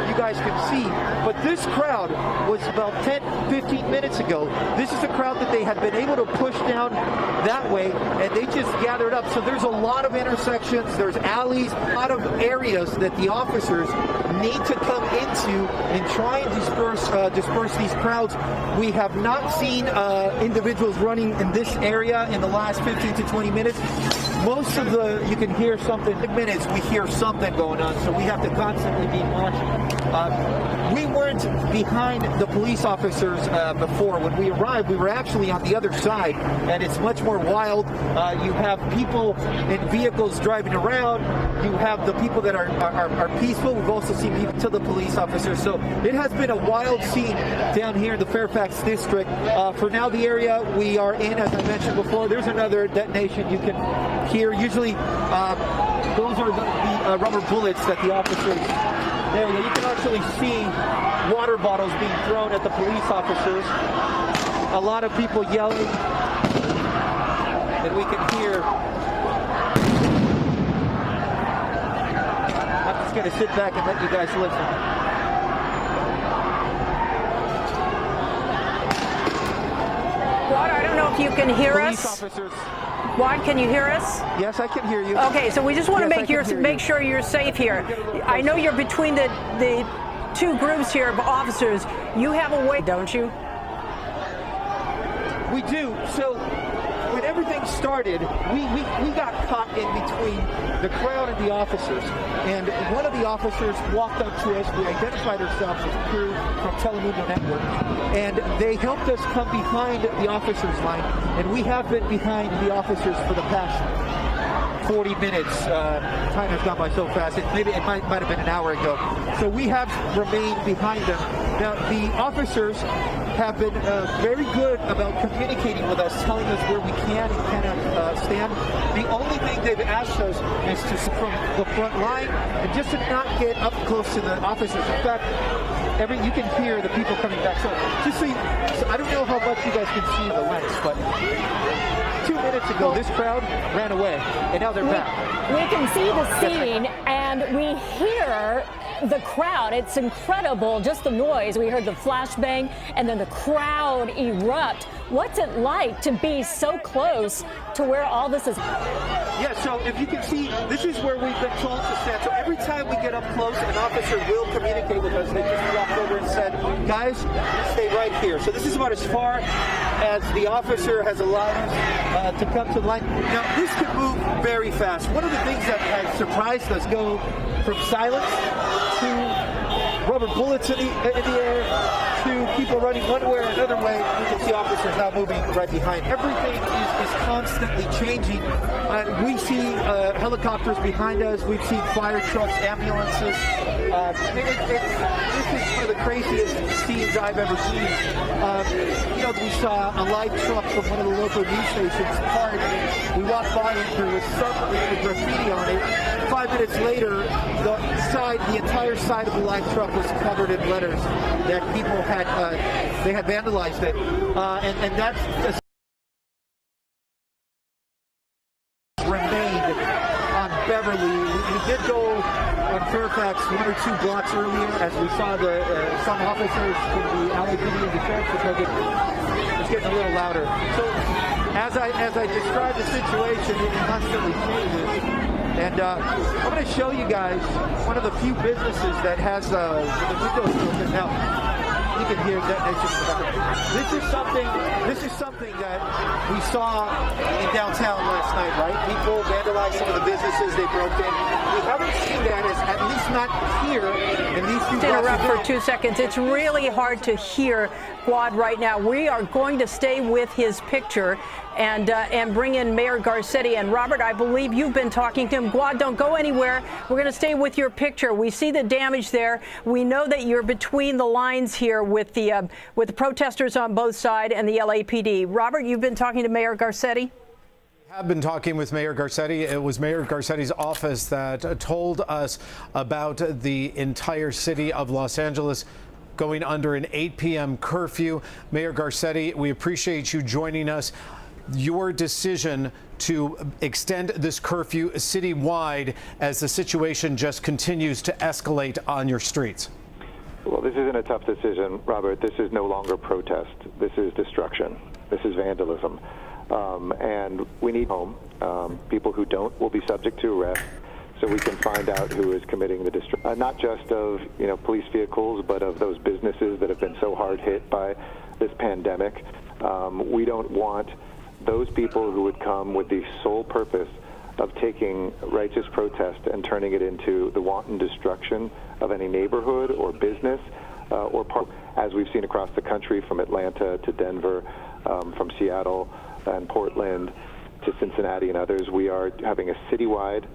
S11: you guys can see. But this crowd was about 10, 15 minutes ago. This is a crowd that they had been able to push down that way, and they just gathered up. So there's a lot of intersections, there's alleys, a lot of areas that the officers need to to come into and try and disperse these crowds. We have not seen individuals running in this area in the last 15 to 20 minutes. Most of you can hear something. Minutes we hear something going on, so we have to constantly be watching. We weren't behind the police officers before. When we arrived, we were actually on the other side, and it's much more wild. You have people in vehicles driving around. You have the people that are peaceful. We've also seen people to the police officers. So it has been a wild scene down here in the Fairfax district. For now, the area we are in, as I mentioned before, there's another detonation you can hear. Usually, those are the rubber bullets that the officers. There you can actually see water bottles being thrown at the police officers. A lot of people yelling, and we can hear. I'm just going to sit back and let you guys listen.
S10: Rod, I don't know if you can hear
S11: Police
S10: us.
S11: officers.
S10: Rod, can you hear us?
S11: Yes, I can hear you.
S10: Okay, so we just want to
S11: Yes,
S10: make sure you're safe here. I know you're between the two groups here of officers. You have a way, don't you?
S11: We do. So when everything started, we got caught in between the crowd and the officers. And one of the officers walked up to us. We identified ourselves as crew from Telemundo Network. And they helped us come behind the officers' line. And we have been behind the officers for the past 40 minutes. Time has gone by so fast. It might have been an hour ago. So we have remained behind them. Now, the officers have been very good about communicating with us, telling us where we can and cannot stand. The only thing they've asked us is to sit from the front line and just to not get up close to the officers. In fact, you can hear the people coming back. So just so I don't know how much you guys can see the lens, but 2 minutes ago, this crowd ran away, and now they're back.
S6: We can see the scene, and we hear the crowd. It's incredible, just the noise. We heard the flashbang, and then the crowd erupt. What's it like to be so close to where all this is?
S11: Yeah, so if you can see, this is where we've been told to stand. So every time we get up close, an officer will communicate with us. They just walked over and said, guys, stay right here. So this is about as far as the officer has allowed us to come to the line. Now, this could move very fast. One of the things that has surprised us go from silence to rubber bullets in the air to people running one way or another way. You can see officers now moving right behind. Everything is constantly changing. We see helicopters behind us. We've seen fire trucks, ambulances. This is one of the craziest scenes I've ever seen. We saw a live truck from one of the local news stations parked. We walked by and there was some graffiti on it. 5 minutes later, the entire side of the live truck was covered in letters that people had vandalized it, and that's remained on Beverly. We did go on Fairfax 1 or 2 blocks earlier, as we saw some officers from the LAPD and the sheriff's department. It's getting a little louder. So as I describe the situation, it constantly changes. And I'm going to show you guys one of the few businesses that has the windows open. Now, you can hear detonation. This is something that we saw in downtown last night, right? People vandalized some of the businesses they broke in. We haven't seen that, at least not here in these few blocks.
S10: Interrupt for 2 seconds. It's really hard to hear Quad right now. We are going to stay with his picture and bring in Mayor Garcetti. And Robert, I believe you've been talking to him. Quad, don't go anywhere. We're going to stay with your picture. We see the damage there. We know that you're between the lines here with the protesters on both sides and the LAPD. Robert, you've been talking to Mayor Garcetti?
S9: Have been talking with Mayor Garcetti. It was Mayor Garcetti's office that told us about the entire city of Los Angeles going under an 8 p.m. curfew. Mayor Garcetti, we appreciate you joining us. Your decision to extend this curfew citywide as the situation just continues to escalate on your streets.
S12: Well, this isn't a tough decision, Robert. This is no longer protest. This is destruction. This is vandalism. And we need home. People who don't will be subject to arrest. so we can find out who is committing the destruction, not just of police vehicles, but of those businesses that have been so hard hit by this pandemic. We don't want those people who would come with the sole purpose of taking righteous protest and turning it into the wanton destruction of any neighborhood or business or park, as we've seen across the country, from Atlanta to Denver, from Seattle and Portland to Cincinnati and others. We are having a citywide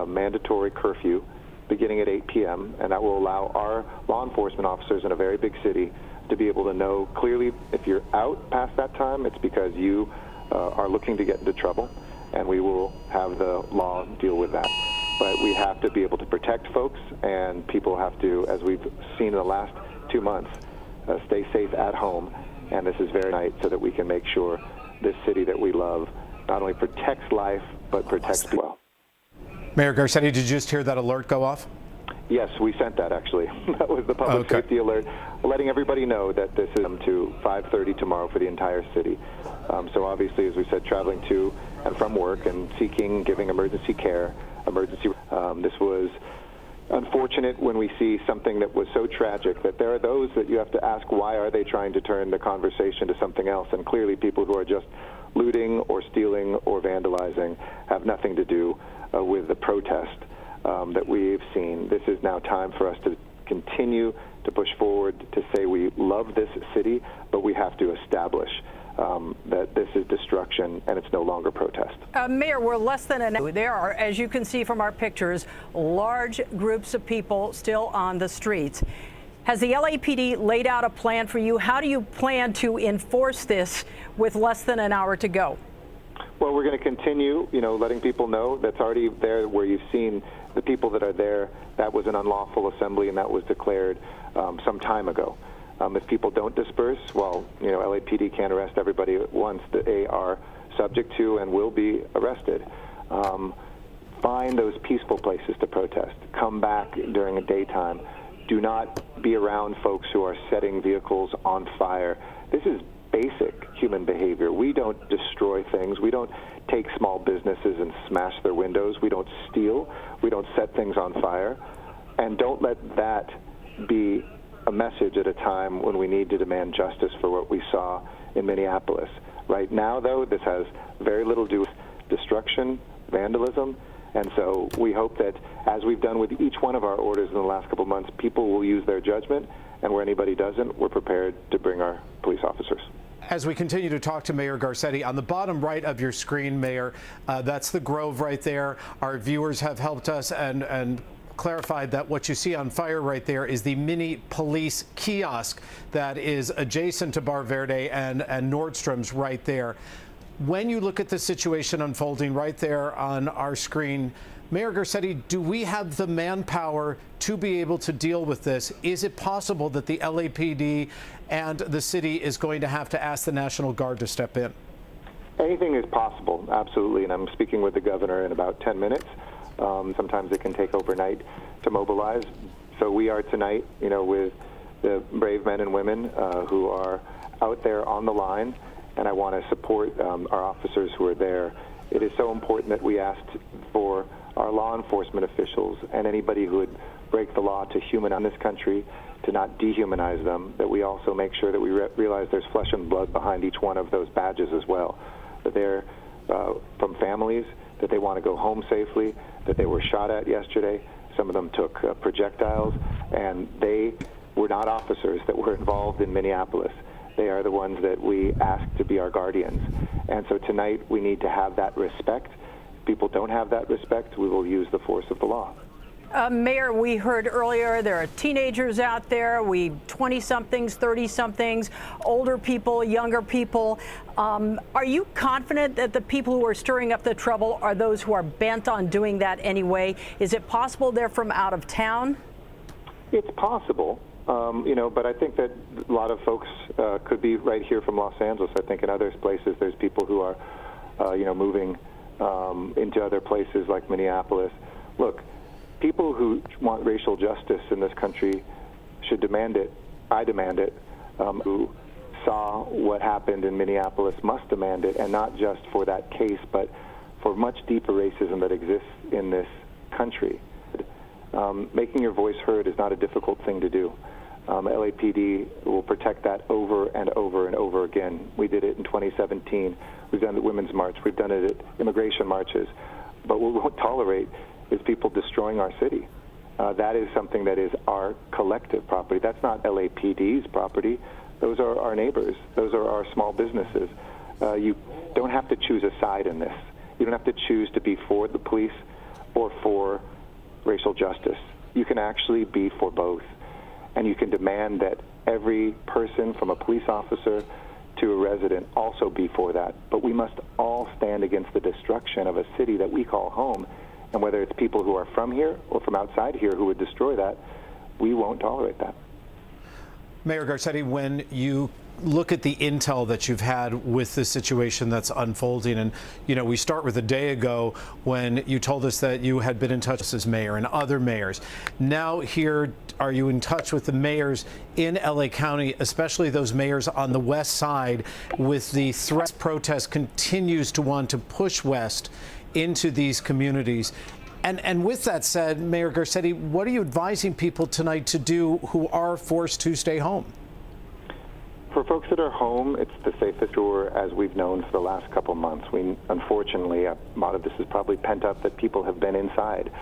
S12: mandatory curfew beginning at 8 p.m., and that will allow our law enforcement officers in a very big city to be able to know clearly if you're out past that time, it's because you are looking to get into trouble, and we will have the law deal with that. But we have to be able to protect folks, and people have to, as we've seen in the last 2 months, stay safe at home, and this is very nice so that we can make sure this city that we love not only protects life, but protects people well.
S9: Mayor Garcetti, did you just hear that alert go off?
S12: Yes, we sent that actually. That was the public safety alert, letting everybody know that this is to 5:30 tomorrow for the entire city. So obviously, as we said, traveling to and from work and giving emergency care, this was unfortunate when we see something that was so tragic that there are those that you have to ask, why are they trying to turn the conversation to something else? And clearly people who are just looting or stealing or vandalizing have nothing to do with the protest that we've seen. This is now time for us to continue to push forward, to say we love this city, but we have to establish that this is destruction and it's no longer protest.
S10: Mayor, we're less than an hour. There are, as you can see from our pictures, large groups of people still on the streets. Has the LAPD laid out a plan for you? How do you plan to enforce this with less than an hour to go?
S12: Well, we're going to continue, letting people know that's already there, where you've seen the people that are there. That was an unlawful assembly, and that was declared some time ago. If people don't disperse, well, LAPD can't arrest everybody at once. They are subject to and will be arrested. Find those peaceful places to protest. Come back during the daytime. Do not be around folks who are setting vehicles on fire. This is basic human behavior. We don't destroy things. We don't take small businesses and smash their windows. We don't steal. We don't set things on fire. And don't let that be a message at a time when we need to demand justice for what we saw in Minneapolis. Right now, though, this has very little to do with destruction, vandalism, and so we hope that, as we've done with each one of our orders in the last couple of months, people will use their judgment, and where anybody doesn't, we're prepared to bring our police officers.
S9: As we continue to talk to Mayor Garcetti, on the bottom right of your screen, Mayor, that's the Grove right there. Our viewers have helped us and clarified that what you see on fire right there is the mini police kiosk that is adjacent to Bar Verde and Nordstrom's right there. When you look at the situation unfolding right there on our screen, Mayor Garcetti, do we have the manpower to be able to deal with this? Is it possible that the LAPD and the city is going to have to ask the National Guard to step in?
S12: Anything is possible, absolutely, and I'm speaking with the governor in about 10 minutes. Sometimes it can take overnight to mobilize. So we are tonight, with the brave men and women who are out there on the line, and I want to support our officers who are there. It is so important that we asked for our law enforcement officials and anybody who would break the law to humanize this country, to not dehumanize them, that we also make sure that we realize there's flesh and blood behind each one of those badges as well, that they're from families, that they want to go home safely, that they were shot at yesterday. Some of them took projectiles, and they were not officers that were involved in Minneapolis. They are the ones that we ask to be our guardians. And so tonight we need to have that respect. If people don't have that respect, we will use the force of the law.
S10: Mayor, we heard earlier there are teenagers out there, 20-somethings, 30-somethings, older people, younger people. Are you confident that the people who are stirring up the trouble are those who are bent on doing that anyway? Is it possible they're from out of town?
S12: It's possible, but I think that a lot of folks could be right here from Los Angeles. I think in other places there's people who are, moving into other places like Minneapolis. Look, people who want racial justice in this country should demand it. I demand it. Who saw what happened in Minneapolis must demand it, and not just for that case, but for much deeper racism that exists in this country. Making your voice heard is not a difficult thing to do. LAPD will protect that over and over and over again. We did it in 2017. We've done it at Women's March. We've done it at immigration marches. But what we won't tolerate is people destroying our city. That is something that is our collective property. That's not LAPD's property. Those are our neighbors. Those are our small businesses. You don't have to choose a side in this. You don't have to choose to be for the police or for racial justice. You can actually be for both. And you can demand that every person, from a police officer to a resident, also be for that. But we must all stand against the destruction of a city that we call home. And whether it's people who are from here or from outside here who would destroy that, we won't tolerate that.
S9: Mayor Garcetti, when you look at the intel that you've had with the situation that's unfolding, and we start with a day ago when you told us that you had been in touch as mayor and other mayors. Now here, are you in touch with the mayors in LA County, especially those mayors on the west side, with the threat protest continues to want to push west into these communities? And with that said, Mayor Garcetti, what are you advising people tonight to do who are forced to stay home?
S12: For folks that are home, it's the safest tour as we've known for the last couple months. Unfortunately, a lot of this is probably pent up that people have been inside.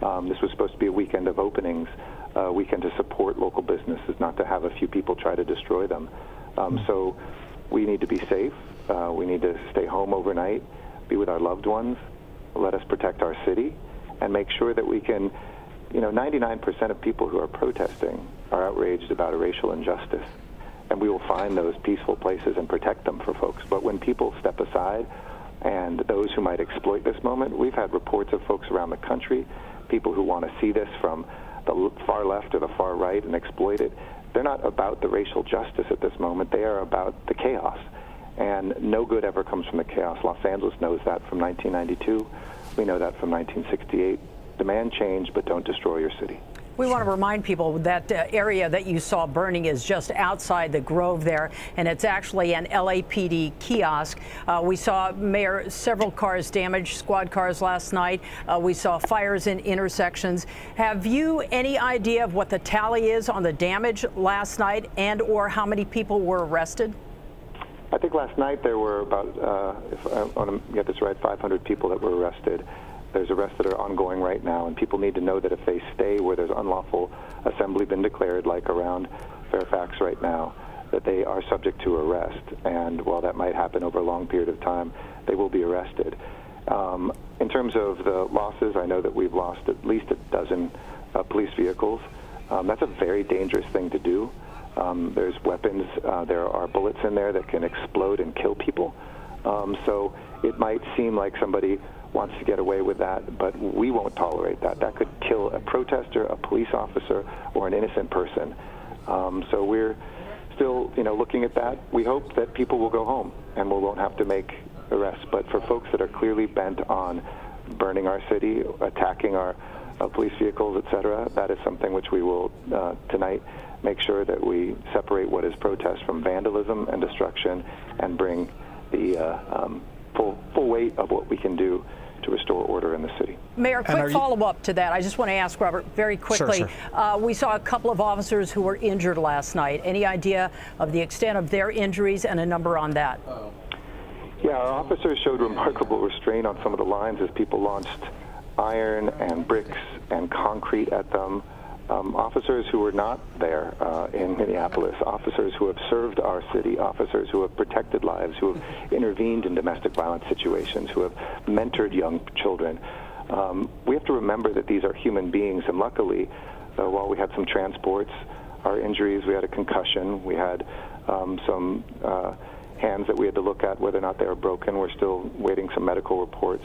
S12: This was supposed to be a weekend of openings, a weekend to support local businesses, not to have a few people try to destroy them. So we need to be safe. We need to stay home overnight, be with our loved ones, let us protect our city, and make sure that we can, 99% of people who are protesting are outraged about a racial injustice. And we will find those peaceful places and protect them for folks. But when people step aside, and those who might exploit this moment, we've had reports of folks around the country, people who want to see this from the far left or the far right and exploit it. They're not about the racial justice at this moment. They are about the chaos. And no good ever comes from the chaos. Los Angeles knows that from 1992. We know that from 1968. Demand change, but don't destroy your city.
S10: We want to remind people that area that you saw burning is just outside the Grove there, and it's actually an LAPD kiosk. We saw, Mayor, several cars damaged, squad cars last night. We saw fires in intersections. Have you any idea of what the tally is on the damage last night and or how many people were arrested?
S12: I think last night there were about, if I want to get this right, 500 people that were arrested. There's arrests that are ongoing right now, and people need to know that if they stay where there's unlawful assembly been declared, like around Fairfax right now, that they are subject to arrest. And while that might happen over a long period of time, they will be arrested. In terms of the losses, I know that we've lost at least a dozen police vehicles. That's a very dangerous thing to do. There's weapons, there are bullets in there that can explode and kill people. So it might seem like somebody wants to get away with that, but we won't tolerate that. That could kill a protester, a police officer, or an innocent person. So we're still, looking at that. We hope that people will go home and we won't have to make arrests. But for folks that are clearly bent on burning our city, attacking our police vehicles, etc., that is something which we will tonight make sure that we separate what is protest from vandalism and destruction and bring the full weight of what we can do to restore order in the city.
S10: Mayor, quick follow-up to that. I just want to ask Robert very quickly.
S9: Sure.
S10: We saw a couple of officers who were injured last night. Any idea of the extent of their injuries and a number on that?
S12: Yeah, our officers showed remarkable restraint on some of the lines as people launched iron and bricks and concrete at them. Officers who were not there in Minneapolis, officers who have served our city, officers who have protected lives, who have intervened in domestic violence situations, who have mentored young children. We have to remember that these are human beings, and luckily, while we had some transports, our injuries, we had a concussion, we had some hands that we had to look at whether or not they were broken. We're still waiting some medical reports.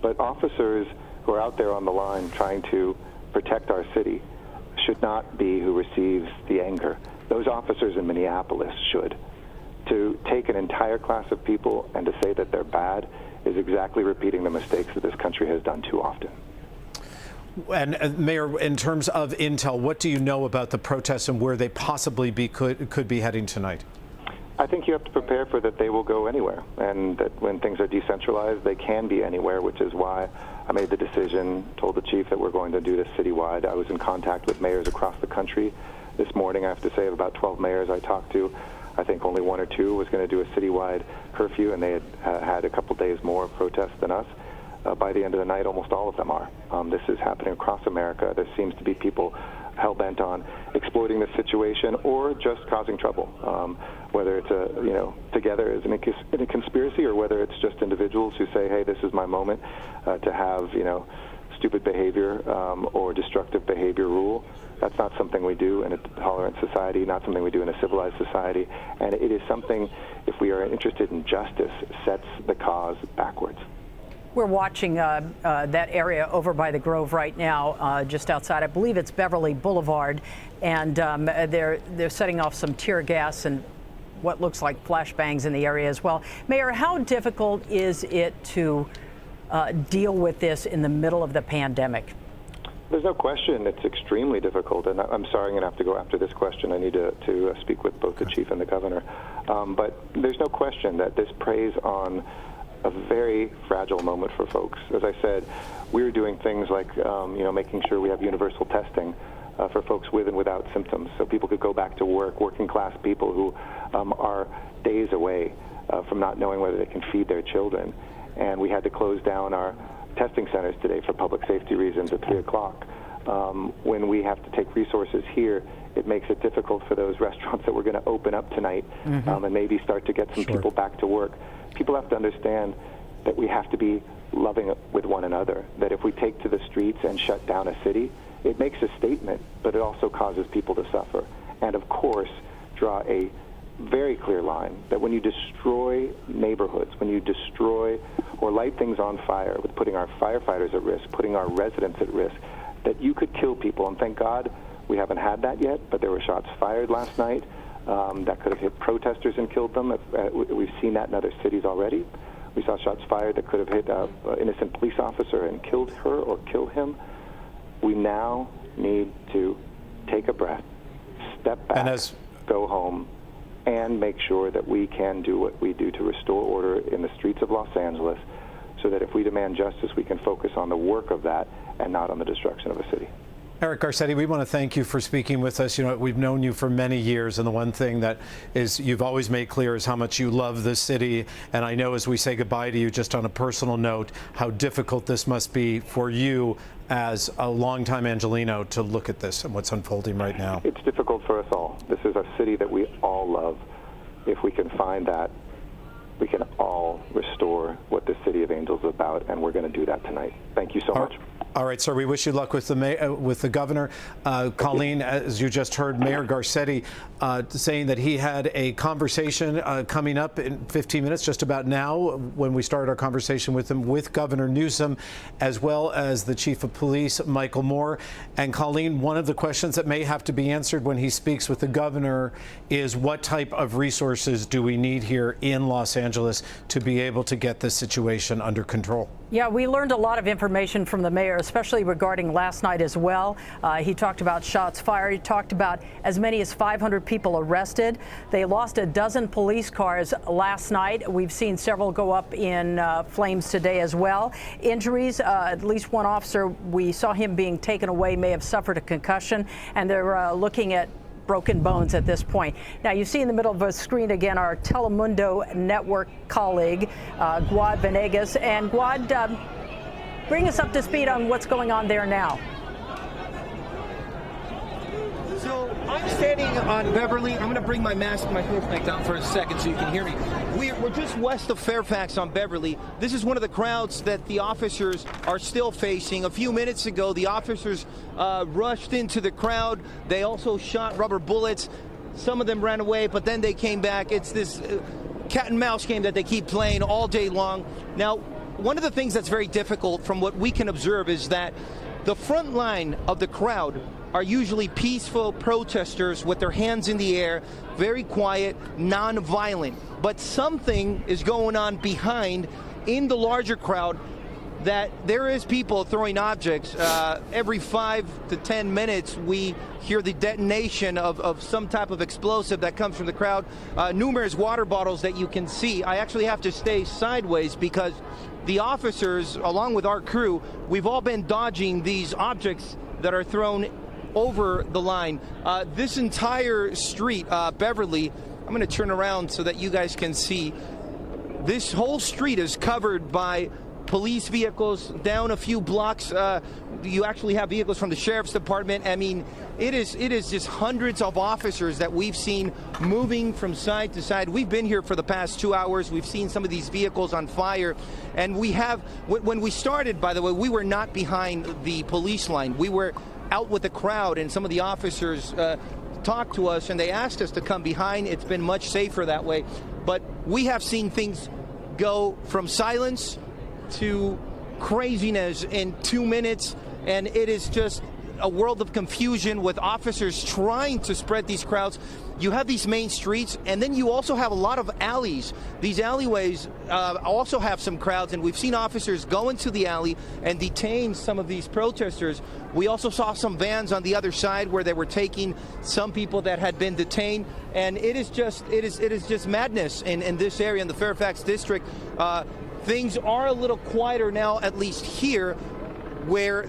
S12: But officers who are out there on the line trying to protect our city should not be who receives the anger. Those officers in Minneapolis should. To take an entire class of people and to say that they're bad is exactly repeating the mistakes that this country has done too often.
S9: And Mayor, in terms of intel, what do you know about the protests and where they possibly could be heading tonight?
S12: I think you have to prepare for that they will go anywhere, and that when things are decentralized, they can be anywhere, which is why I made the decision, told the chief that we're going to do this citywide. I was in contact with mayors across the country this morning. I have to say, of about 12 mayors I talked to, I think only 1 or 2 was going to do a citywide curfew, and they had had a couple days more of protests than us. By the end of the night, almost all of them are. This is happening across America. There seems to be people hell-bent on exploiting this situation or just causing trouble, whether it's together as in a conspiracy, or whether it's just individuals who say, hey, this is my moment to have, stupid behavior or destructive behavior rule. That's not something we do in a tolerant society, not something we do in a civilized society, and it is something, if we are interested in justice, sets the cause backwards.
S10: We're watching that area over by the Grove right now, just outside. I believe it's Beverly Boulevard, and they're setting off some tear gas and what looks like flashbangs in the area as well. Mayor, how difficult is it to deal with this in the middle of the pandemic?
S12: There's no question it's extremely difficult, and I'm sorry I'm going to have to go after this question. I need to speak with both the chief and the governor. But there's no question that this preys on a very fragile moment for folks. As I said, we're doing things like making sure we have universal testing for folks with and without symptoms, so people could go back to work, working class people who are days away from not knowing whether they can feed their children. And we had to close down our testing centers today for public safety reasons at 3 o'clock. When we have to take resources here, it makes it difficult for those restaurants that we're going to open up tonight and maybe start to get some people back to work. People have to understand that we have to be loving with one another, that if we take to the streets and shut down a city, it makes a statement, but it also causes people to suffer. And of course, draw a very clear line that when you destroy neighborhoods, when you destroy or light things on fire, with putting our firefighters at risk, putting our residents at risk, that you could kill people. And thank God we haven't had that yet, but there were shots fired last night that could have hit protesters and killed them. We've seen that in other cities already. We saw shots fired that could have hit an innocent police officer and killed her or killed him. We now need to take a breath, step back, go home, and make sure that we can do what we do to restore order in the streets of Los Angeles, so that if we demand justice, we can focus on the work of that and not on the destruction of a city.
S9: Eric Garcetti, we want to thank you for speaking with us. We've known you for many years, and the one thing that is you've always made clear is how much you love this city. And I know as we say goodbye to you, just on a personal note, how difficult this must be for you as a longtime Angelino to look at this and what's unfolding right now.
S12: It's difficult for us all. This is a city that we all love. If we can find that, we can all restore what the City of Angels is about, and we're going to do that tonight. Thank you so much.
S9: All right, sir, we wish you luck with the governor. Colleen, as you just heard, Mayor Garcetti saying that he had a conversation coming up in 15 minutes, just about now, when we started our conversation with him, with Governor Newsom, as well as the Chief of Police, Michael Moore. And Colleen, one of the questions that may have to be answered when he speaks with the governor is what type of resources do we need here in Los Angeles to be able to get this situation under control?
S10: Yeah, we learned a lot of information from the mayor, especially regarding last night as well. He talked about shots fired. He talked about as many as 500 people arrested. They lost a dozen police cars last night. We've seen several go up in flames today as well. Injuries, at least one officer, we saw him being taken away, may have suffered a concussion, and they're looking at broken bones at this point. Now, you see in the middle of a screen again our Telemundo network colleague, Guad Venegas. And Guad, bring us up to speed on what's going on there now.
S11: So I'm standing on Beverly. I'm going to bring my face mask down for a second so you can hear me. We're just west of Fairfax on Beverly. This is one of the crowds that the officers are still facing. A few minutes ago, the officers rushed into the crowd. They also shot rubber bullets. Some of them ran away, but then they came back. It's this cat and mouse game that they keep playing all day long. Now, one of the things that's very difficult from what we can observe is that the front line of the crowd are usually peaceful protesters with their hands in the air, very quiet, non-violent. But something is going on behind in the larger crowd, that there is people throwing objects. Every 5 to 10 minutes, we hear the detonation of some type of explosive that comes from the crowd. Numerous water bottles that you can see. I actually have to stay sideways because the officers, along with our crew, we've all been dodging these objects that are thrown over the line. This entire street, Beverly, I'm going to turn around so that you guys can see. This whole street is covered by police vehicles. Down a few blocks, you actually have vehicles from the sheriff's department. I mean, it is just hundreds of officers that we've seen moving from side to side. We've been here for the past 2 hours. We've seen some of these vehicles on fire. And we have, when we started, by the way, we were not behind the police line. We were out with the crowd, and some of the officers talked to us and they asked us to come behind. It's been much safer that way. But we have seen things go from silence to craziness in 2 minutes, and it is just a world of confusion with officers trying to spread these crowds. You have these main streets, and then you also have a lot of alleys. These alleyways also have some crowds, and we've seen officers go into the alley and detain some of these protesters. We also saw some vans on the other side where they were taking some people that had been detained, and it is just madness in this area in the Fairfax district. Things are a little quieter now, at least here, where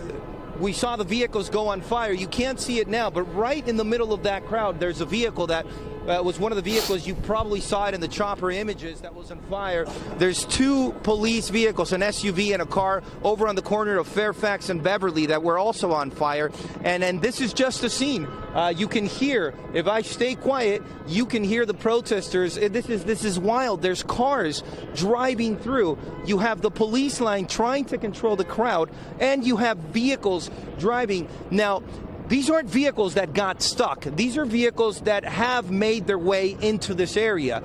S11: we saw the vehicles go on fire. You can't see it now, but right in the middle of that crowd, there's a vehicle that was one of the vehicles. You probably saw it in the chopper images that was on fire. There's 2 police vehicles, an SUV and a car, over on the corner of Fairfax and Beverly that were also on fire. And this is just a scene. You can hear, if I stay quiet, you can hear the protesters. This is wild. There's cars driving through. You have the police line trying to control the crowd, and you have vehicles driving. Now, these aren't vehicles that got stuck. These are vehicles that have made their way into this area.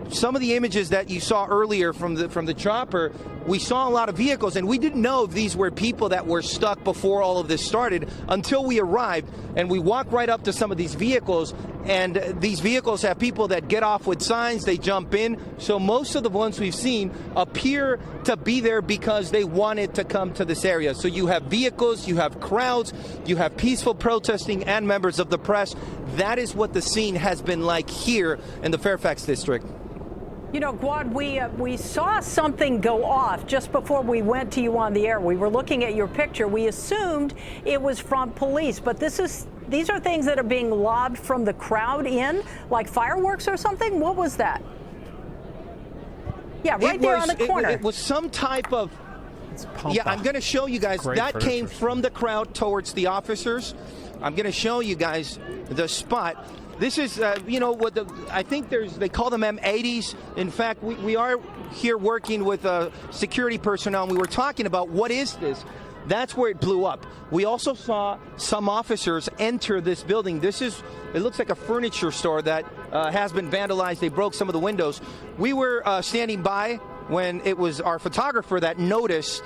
S11: Some of the images that you saw earlier from the chopper, we saw a lot of vehicles, and we didn't know if these were people that were stuck before all of this started until we arrived, and we walked right up to some of these vehicles, and these vehicles have people that get off with signs, they jump in. So most of the ones we've seen appear to be there because they wanted to come to this area. So you have vehicles, you have crowds, you have peaceful protesting and members of the press. That is what the scene has been like here in the Fairfax district.
S10: You know, Guad, we saw something go off just before we went to you on the air. We were looking at your picture. We assumed it was from police, but these are things that are being lobbed from the crowd in, like fireworks or something? What was that? Yeah, right there on the corner.
S11: It was some type of... Yeah, I'm going to show you guys. That came from the crowd towards the officers. I'm going to show you guys the spot. This is, you know, what I think they call them M80s. In fact, we are here working with security personnel, and we were talking about what is this. That's where it blew up. We also saw some officers enter this building. It looks like a furniture store that has been vandalized. They broke some of the windows. We were standing by when it was our photographer that noticed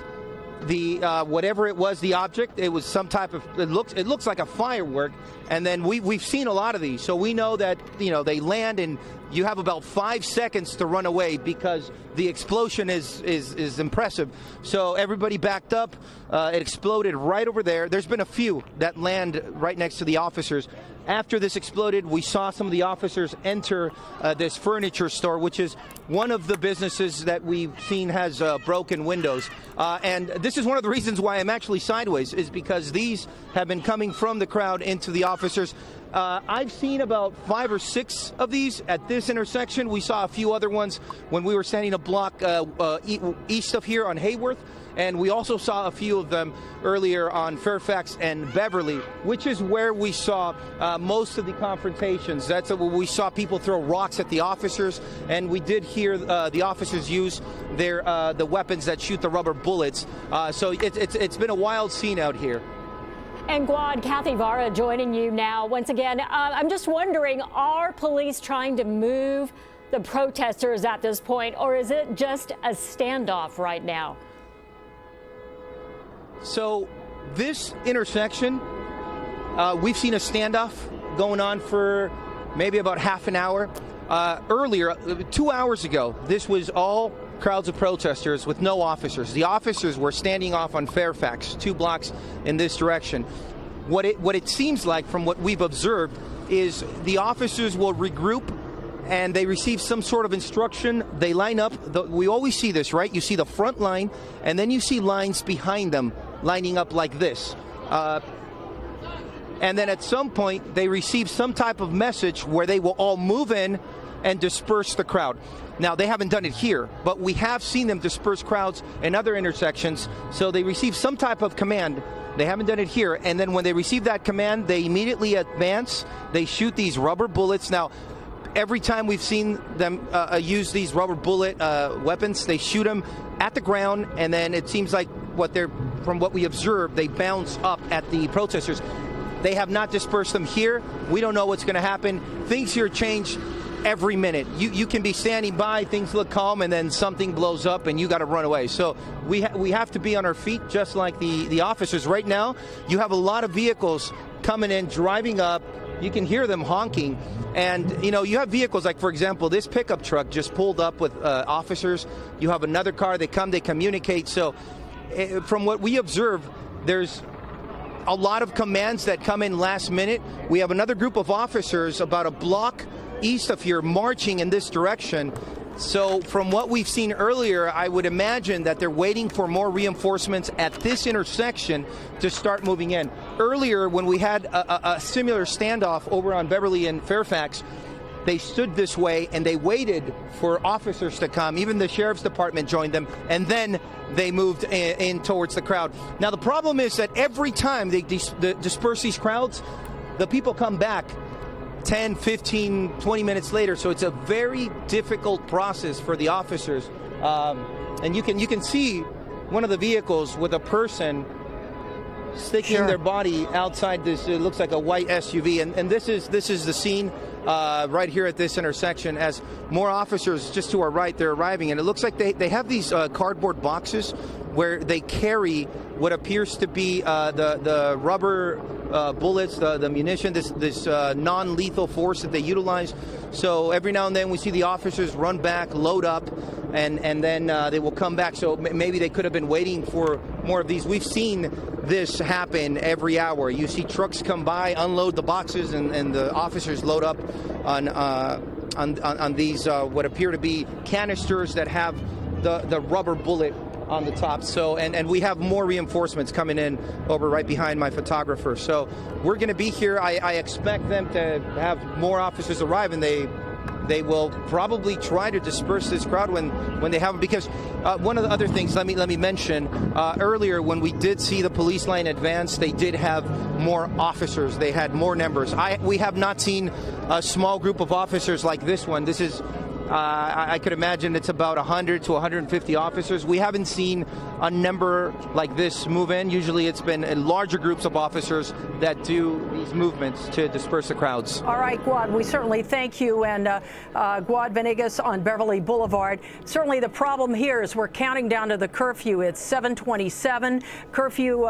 S11: the whatever it was, the object. It was some type of, it looks like a firework. And then we've seen a lot of these, so we know that, you know, they land and you have about 5 seconds to run away because the explosion is impressive. So everybody backed up. It exploded right over there. There's been a few that land right next to the officers. After this exploded, we saw some of the officers enter this furniture store, which is one of the businesses that we've seen has broken windows. And this is one of the reasons why I'm actually sideways, is because these have been coming from the crowd into the officers. I've seen about 5 or 6 of these at this intersection. We saw a few other ones when we were standing a block east of here on Hayworth. And we also saw a few of them earlier on Fairfax and Beverly, which is where we saw most of the confrontations. That's where we saw people throw rocks at the officers, and we did hear the officers use the weapons that shoot the rubber bullets. So it's been a wild scene out here.
S6: And Guad, Kathy Vara joining you now. Once again, I'm just wondering, are police trying to move the protesters at this point, or is it just a standoff right now?
S11: So this intersection, we've seen a standoff going on for maybe about half an hour. Earlier, 2 hours ago, this was all crowds of protesters with no officers. The officers were standing off on Fairfax, 2 blocks in this direction. What it seems like from what we've observed is the officers will regroup and they receive some sort of instruction. They line up. We always see this, right? You see the front line, and then you see lines behind them lining up like this. And then at some point, they receive some type of message where they will all move in and disperse the crowd. Now, they haven't done it here, but we have seen them disperse crowds in other intersections. So they receive some type of command. They haven't done it here. And then when they receive that command, they immediately advance. They shoot these rubber bullets. Now, every time we've seen them use these rubber bullet weapons, they shoot them at the ground, and then it seems like from what we observed, they bounce up at the protesters. They have not dispersed them here. We don't know what's going to happen. Things here change every minute. You can be standing by, things look calm, and then something blows up and you got to run away. So we have to be on our feet, just like the officers. Right now, you have a lot of vehicles coming in, driving up. You can hear them honking. And, you have vehicles like, for example, this pickup truck just pulled up with officers. You have another car. They come, they communicate. So from what we observe, there's a lot of commands that come in last minute. We have another group of officers about a block east of here marching in this direction. So from what we've seen earlier, I would imagine that they're waiting for more reinforcements at this intersection to start moving in. Earlier, when we had a similar standoff over on Beverly and Fairfax, they stood this way and they waited for officers to come. Even the sheriff's department joined them, and then they moved in towards the crowd. Now, the problem is that every time they disperse these crowds, the people come back 10, 15, 20 minutes later. So it's a very difficult process for the officers. And you can see one of the vehicles with a person sticking their body outside this, it looks like a white SUV. And this is the scene right here at this intersection as more officers just to our right, they're arriving. And it looks like they have these cardboard boxes where they carry what appears to be the rubber bullets, the munition, this non-lethal force that they utilize. So every now and then we see the officers run back, load up, and then they will come back. So maybe they could have been waiting for more of these. We've seen this happen every hour. You see trucks come by, unload the boxes, and the officers load up on these what appear to be canisters that have the rubber bullet on the top. So and we have more reinforcements coming in over right behind my photographer. So we're going to be here. I expect them to have more officers arrive, and they will probably try to disperse this crowd when they have, because one of the other things let me mention, earlier when we did see the police line advance, they did have more officers. They had more numbers. We have not seen a small group of officers like this one. This is I could imagine it's about 100 to 150 officers. We haven't seen a number like this move in. Usually it's been larger groups of officers that do these movements to disperse the crowds.
S10: All right, Guad, we certainly thank you. And Guad Venegas on Beverly Boulevard. Certainly the problem here is we're counting down to the curfew. It's 7:27. Curfew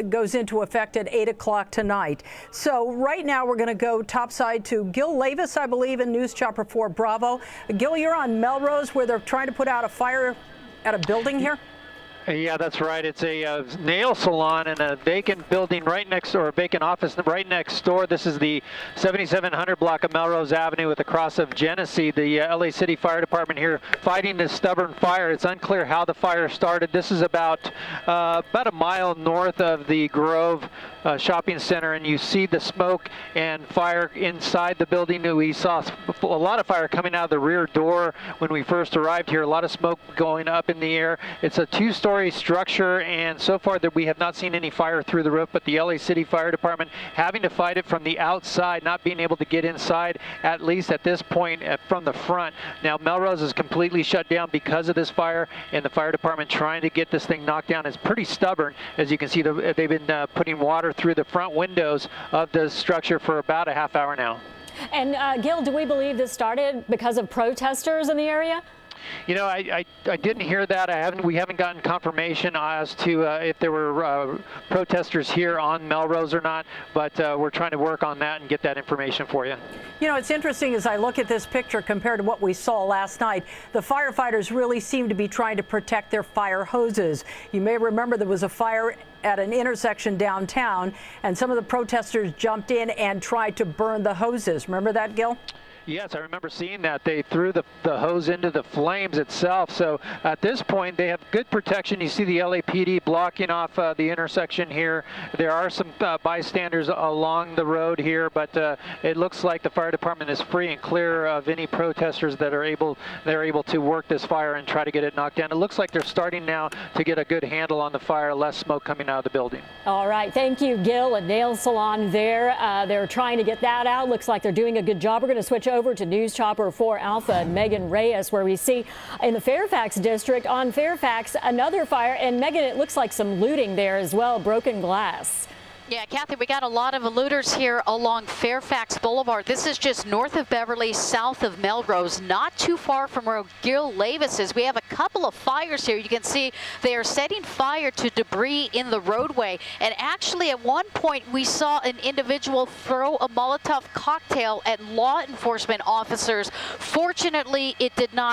S10: goes into effect at 8 o'clock tonight. So right now we're going to go topside to Gil Lavis, I believe, in News Chopper 4 Bravo. Gil, you're on Melrose, where they're trying to put out a fire at a building here?
S13: Yeah, that's right. It's a nail salon in a vacant building right next door, a vacant office right next door. This is the 7700 block of Melrose Avenue with the cross of Genesee. The LA City Fire Department here fighting this stubborn fire. It's unclear how the fire started. This is about a mile north of the Grove shopping center, and you see the smoke and fire inside the building. We saw a lot of fire coming out of the rear door when we first arrived here. A lot of smoke going up in the air. It's a two-story structure, and so far that we have not seen any fire through the roof, but the LA City Fire Department having to fight it from the outside, not being able to get inside, at least at this point, from the front. Now Melrose is completely shut down because of this fire, and the fire department trying to get this thing knocked down is pretty stubborn. As you can see, they've been putting water through the front windows of the structure for about a half hour now.
S6: And Gil, do we believe this started because of protesters in the area?
S13: You know, I didn't hear that. We haven't gotten confirmation as to if there were protesters here on Melrose or not, but we're trying to work on that and get that information for you.
S10: You know, it's interesting as I look at this picture compared to what we saw last night. The firefighters really seem to be trying to protect their fire hoses. You may remember there was a fire at an intersection downtown, and some of the protesters jumped in and tried to burn the hoses. Remember that, Gil?
S13: Yes, I remember seeing that. They threw the hose into the flames itself. So at this point, they have good protection. You see the LAPD blocking off the intersection here. There are some bystanders along the road here, but it looks like the fire department is free and clear of any protesters that are able to work this fire and try to get it knocked down. It looks like they're starting now to get a good handle on the fire, less smoke coming out of the building.
S6: All right, thank you, Gil. A nail salon there. They're trying to get that out. Looks like they're doing a good job. We're going to switch over to News Chopper 4 Alpha and Megan Reyes, where we see in the Fairfax district on Fairfax another fire. And Megan, it looks like some looting there as well, broken glass.
S8: Yeah, Kathy, we got a lot of looters here along Fairfax Boulevard. This is just north of Beverly, south of Melrose, not too far from where Gil Levis is. We have a couple of fires here. You can see they are setting fire to debris in the roadway. And actually, at one point, we saw an individual throw a Molotov cocktail at law enforcement officers. Fortunately, it did not.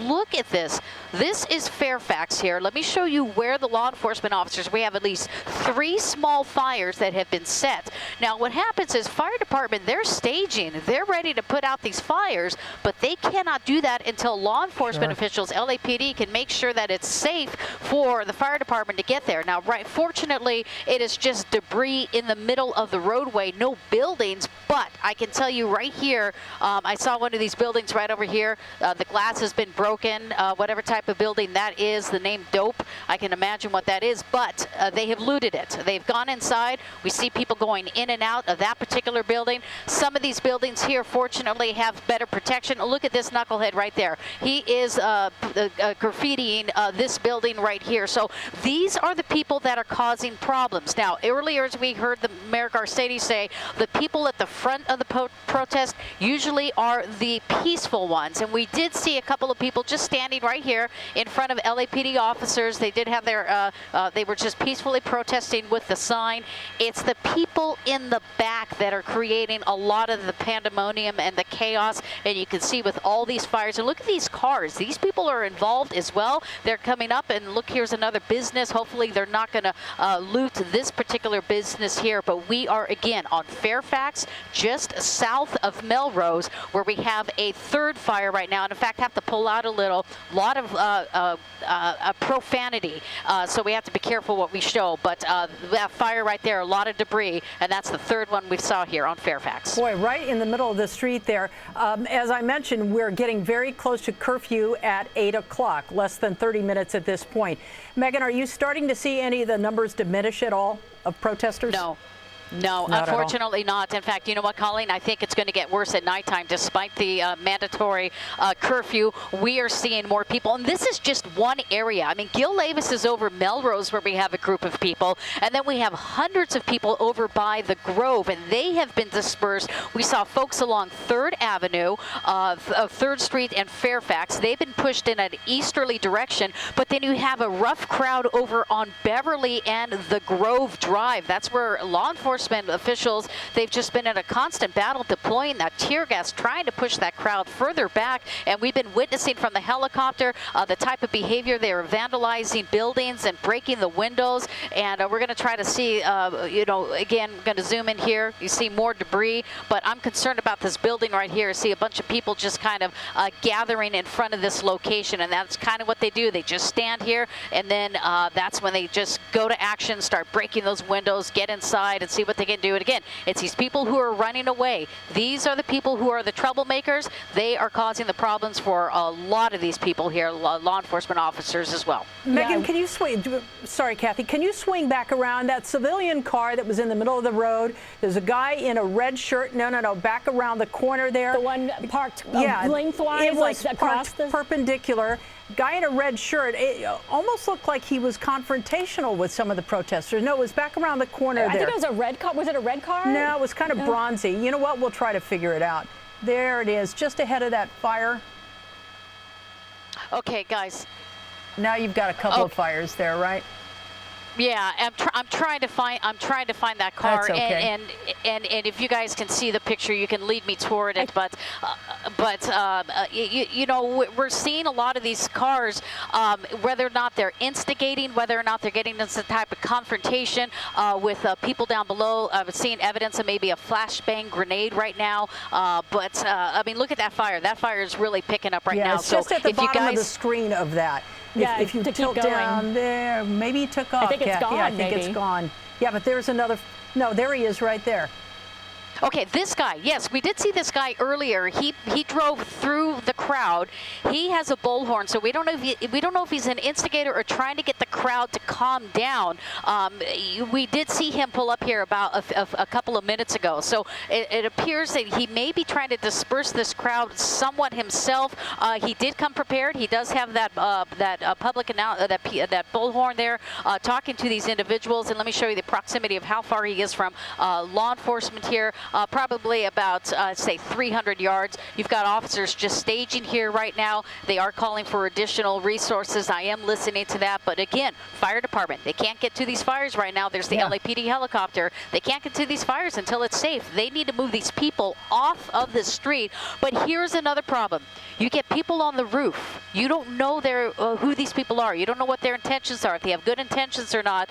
S8: Look at this. This is Fairfax here. Let me show you where the law enforcement officers, we have at least 3 small fires that have been set. Now what happens is fire department, they're staging, they're ready to put out these fires, but they cannot do that until law enforcement officials, LAPD, can make sure that it's safe for the fire department to get there. Now, fortunately, it is just debris in the middle of the roadway, no buildings, but I can tell you right here, I saw one of these buildings right over here. The glass has been broken, whatever type of building that is, the name Dope, I can imagine what that is, but they have looted it. They've gone inside. We see people going in and out of that particular building. Some of these buildings here, fortunately, have better protection. Look at this knucklehead right there. He is graffitiing this building right here. So these are the people that are causing problems. Now, earlier, as we heard the Mayor Garcetti say, the people at the front of the protest usually are the peaceful ones, and we did see a couple of people just standing right here in front of LAPD officers. They did have their, they were just peacefully protesting with the sign. It's the people in the back that are creating a lot of the pandemonium and the chaos, and you can see with all these fires, and look at these cars. These people are involved as well. They're coming up, and look, here's another business. Hopefully they're not going to loot this particular business here, but we are again on Fairfax, just south of Melrose, where we have a third fire right now, and in fact have to pull out a little. Lot of profanity, so we have to be careful what we show, but that fire right there, a lot of debris, and that's the third one we saw here on Fairfax.
S10: Boy, right in the middle of the street there. As I mentioned, we're getting very close to curfew at 8 o'clock, less than 30 minutes at this point. Megan, are you starting to see any of the numbers diminish at all of protesters?
S8: No, unfortunately not. In fact, you know what, Colleen? I think it's going to get worse at nighttime. Despite the mandatory curfew, we are seeing more people. And this is just one area. I mean, Gil Levis is over Melrose, where we have a group of people. And then we have hundreds of people over by the Grove, and they have been dispersed. We saw folks along 3rd Avenue, 3rd Street and Fairfax. They've been pushed in an easterly direction. But then you have a rough crowd over on Beverly and the Grove Drive. That's where law enforcement officials, they've just been in a constant battle deploying that tear gas, trying to push that crowd further back. And we've been witnessing from the helicopter the type of behavior. They are vandalizing buildings and breaking the windows. And we're going to try to see, you know, again, going to zoom in here. You see more debris, but I'm concerned about this building right here. See a bunch of people just kind of gathering in front of this location. And that's kind of what they do. They just stand here, and then that's when they just go to action, start breaking those windows, get inside and see what they can do. And again, it's these people who are running away. These are the people who are the troublemakers. They are causing the problems for a lot of these people here, law enforcement officers as well.
S10: Megan, can you swing, sorry, Kathy, can you swing back around that civilian car that was in the middle of the road? There's a guy in a red shirt, no, back around the corner there.
S6: The one parked lengthwise,
S10: it was
S6: like across the
S10: perpendicular. Guy in a red shirt, it almost looked like he was confrontational with some of the protesters. No, it was back around the corner there.
S6: I think it was a red car. Was it a red car?
S10: No, it was kind of bronzy. You know what? We'll try to figure it out. There it is, just ahead of that fire.
S8: Okay, guys.
S10: Now you've got a couple of fires there, right?
S8: Yeah, I'm trying to find that car.
S10: That's okay.
S8: And if you guys can see the picture, you can lead me toward it. But you know, we're seeing a lot of these cars, whether or not they're instigating, whether or not they're getting into some type of confrontation with people down below. I'm seeing evidence of maybe a flashbang grenade right now. But I mean, look at that fire. That fire is really picking up right now.
S10: It's just at the bottom of the screen of that.
S6: Yeah,
S10: if you
S6: to
S10: tilt
S6: keep going.
S10: down there, maybe it took off.
S6: I think it's gone,
S10: Yeah, I think
S6: maybe.
S10: it's gone. Yeah, but there's another. No, there he is right there.
S8: Okay, this guy, yes, we did see this guy earlier. He drove through the crowd. He has a bullhorn, so we don't know if he's an instigator or trying to get the crowd to calm down. We did see him pull up here about a couple of minutes ago. So it appears that he may be trying to disperse this crowd somewhat himself. He did come prepared. He does have that public that bullhorn there, talking to these individuals. And let me show you the proximity of how far he is from law enforcement here. Probably about, say, 300 yards. You've got officers just staging here right now. They are calling for additional resources. I am listening to that. But again, fire department, they can't get to these fires right now. There's the LAPD helicopter. They can't get to these fires until it's safe. They need to move these people off of the street. But here's another problem. You get people on the roof. You don't know who these people are. You don't know what their intentions are, if they have good intentions or not.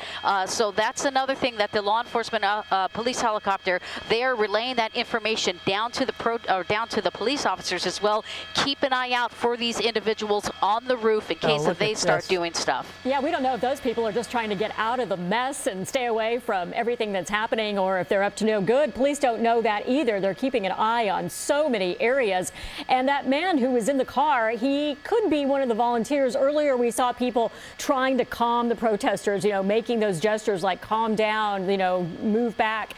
S8: So that's another thing that the law enforcement police helicopter, they are relaying that information down to the police officers as well. Keep an eye out for these individuals on the roof in case if they start doing stuff.
S6: Yeah, we don't know if those people are just trying to get out of the mess and stay away from everything that's happening, or if they're up to no good. Police don't know that either. They're keeping an eye on so many areas. And that man who was in the car, he could be one of the volunteers. Earlier, we saw people trying to calm the protesters, you know, making those gestures like calm down, you know, move back.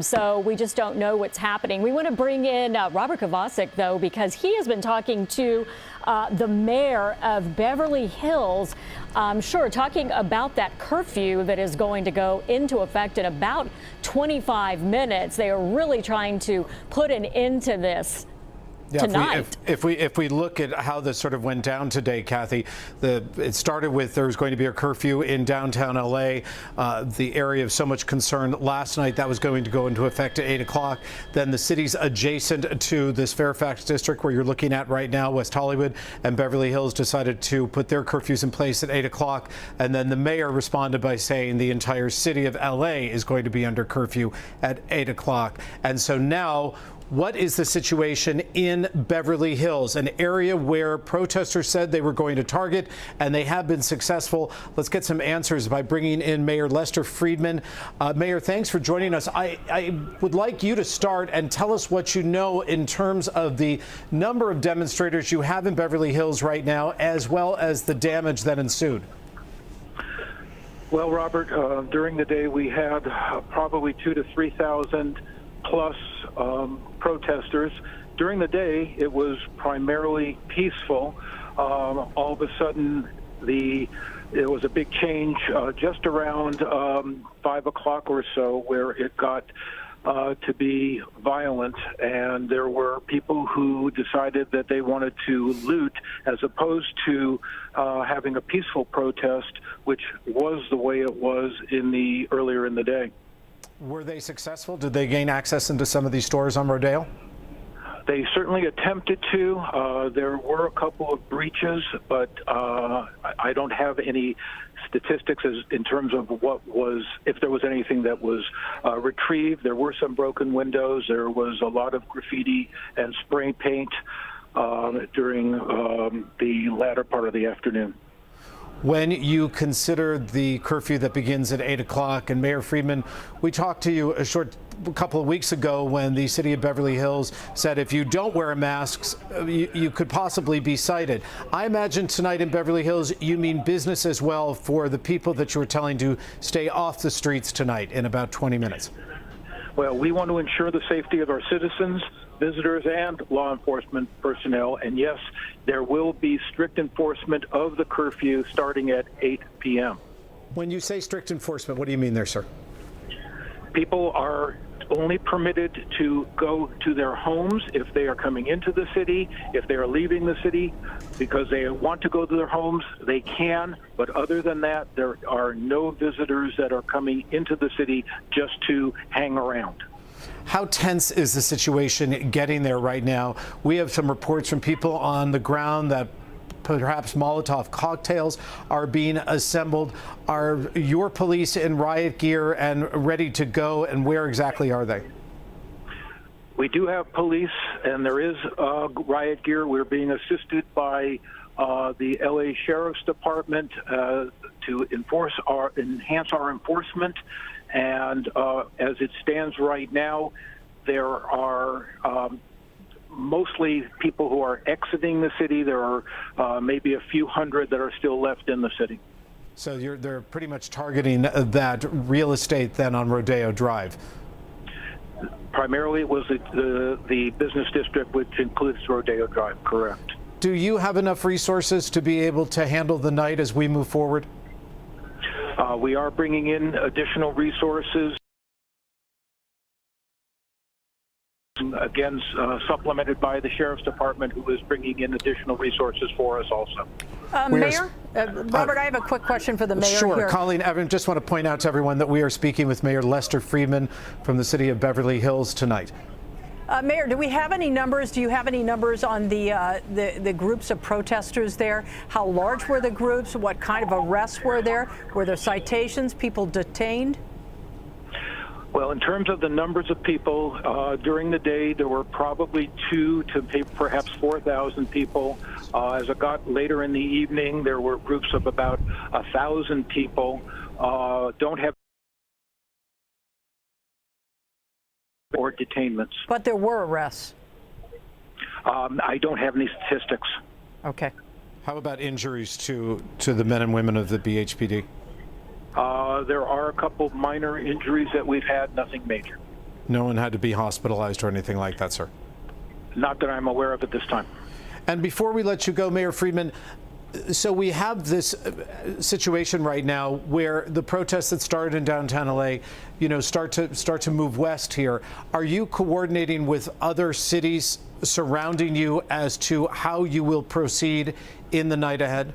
S6: So we just don't know what's happening. We want to bring in Robert Kovacic, though, because he has been talking to the mayor of Beverly Hills, talking about that curfew that is going to go into effect in about 25 minutes. They are really trying to put an end to this.
S9: Yeah,
S6: tonight.
S9: If we look at how this sort of went down today, Kathy, it started with there was going to be a curfew in downtown LA, the area of so much concern last night. That was going to go into effect at 8 o'clock. Then the cities adjacent to this Fairfax district where you're looking at right now, West Hollywood and Beverly Hills, decided to put their curfews in place at 8 o'clock. And then the mayor responded by saying the entire city of LA is going to be under curfew at 8 o'clock. And so now, what is the situation in Beverly Hills, an area where protesters said they were going to target, and they have been successful? Let's get some answers by bringing in Mayor Lester Friedman. Mayor, thanks for joining us. I would like you to start and tell us what you know in terms of the number of demonstrators you have in Beverly Hills right now, as well as the damage that ensued.
S14: Well, Robert, during the day we had probably 2,000 to 3,000 plus protesters. During the day, it was primarily peaceful. All of a sudden, there was a big change just around 5 o'clock or so, where it got to be violent, and there were people who decided that they wanted to loot as opposed to having a peaceful protest, which was the way it was earlier in the day.
S9: Were they successful? Did they gain access into some of these stores on Rodeo?
S14: They certainly attempted to. There were a couple of breaches, but I don't have any statistics in terms of if there was anything that was retrieved. There were some broken windows. There was a lot of graffiti and spray paint during the latter part of the afternoon.
S9: When you consider the curfew that begins at 8 o'clock, and Mayor Friedman, we talked to you a couple of weeks ago when the city of Beverly Hills said if you don't wear masks, you could possibly be cited. I imagine tonight in Beverly Hills, you mean business as well for the people that you were telling to stay off the streets tonight in about 20 minutes.
S14: Well, we want to ensure the safety of our citizens, visitors, and law enforcement personnel. And yes, there will be strict enforcement of the curfew starting at 8 p.m.
S9: When you say strict enforcement, what do you mean there, sir?
S14: People are only permitted to go to their homes if they are coming into the city. If they are leaving the city because they want to go to their homes, they can. But other than that, there are no visitors that are coming into the city just to hang around.
S9: How tense is the situation getting there right now? We have some reports from people on the ground that perhaps Molotov cocktails are being assembled. Are your police in riot gear and ready to go, and where exactly are they?
S14: We do have police, and there is riot gear. We're being assisted by the LA Sheriff's Department to enhance our enforcement. And as it stands right now, there are mostly people who are exiting the city. There are maybe a few hundred that are still left in the city.
S9: So they're pretty much targeting that real estate then on Rodeo Drive.
S14: Primarily, it was the business district, which includes Rodeo Drive, correct.
S9: Do you have enough resources to be able to handle the night as we move forward?
S14: We are bringing in additional resources. Again, supplemented by the Sheriff's Department, who is bringing in additional resources for us also.
S10: Mayor, Robert, I have a quick question for the mayor.
S9: Sure.
S10: here.
S9: Colleen, Evan, just want to point out to everyone that we are speaking with Mayor Lester Friedman from the city of Beverly Hills tonight.
S10: Mayor, do we have any numbers? Do you have any numbers on the groups of protesters there? How large were the groups? What kind of arrests were there? Were there citations, people detained?
S14: Well, in terms of the numbers of people, during the day, there were probably 2,000 to perhaps 4,000 people. As it got later in the evening, there were groups of about 1,000 people. Don't have or detainments.
S10: But there were arrests.
S14: I don't have any statistics.
S10: Okay.
S9: How about injuries to the men and women of the BHPD?
S14: There are a couple minor injuries that we've had, nothing major.
S9: No one had to be hospitalized or anything like that, sir?
S14: Not that I'm aware of at this time.
S9: And before we let you go, Mayor Friedman, so we have this situation right now where the protests that started in downtown LA, start to move west here. Are you coordinating with other cities surrounding you as to how you will proceed in the night ahead?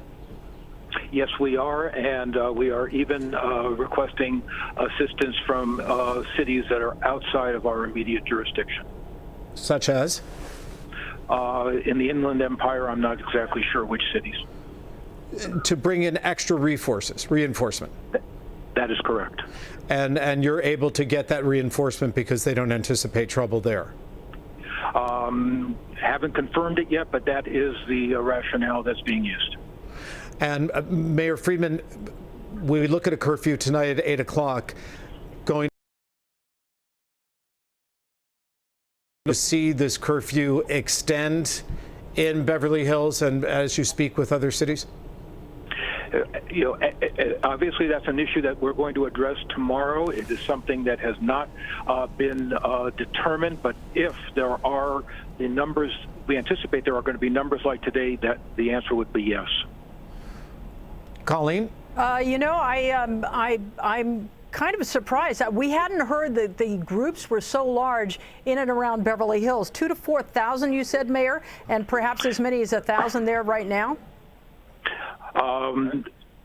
S14: Yes, we are, and we are even requesting assistance from cities that are outside of our immediate jurisdiction.
S9: Such as?
S14: In the Inland Empire, I'm not exactly sure which cities.
S9: To bring in extra reinforcement.
S14: That is correct.
S9: And you're able to get that reinforcement because they don't anticipate trouble there?
S14: Haven't confirmed it yet, but that is the rationale that's being used.
S9: And Mayor Friedman, we look at a curfew tonight at 8 o'clock, going to see this curfew extend in Beverly Hills and as you speak with other cities?
S14: Obviously that's an issue that we're going to address tomorrow. It is something that has not been determined, but if there are the numbers, we anticipate there are going to be numbers like today, that the answer would be yes.
S9: Colleen?
S10: I'm kind of surprised. We hadn't heard that the groups were so large in and around Beverly Hills. 2,000 to 4,000, you said, Mayor, and perhaps as many as 1,000 there right now?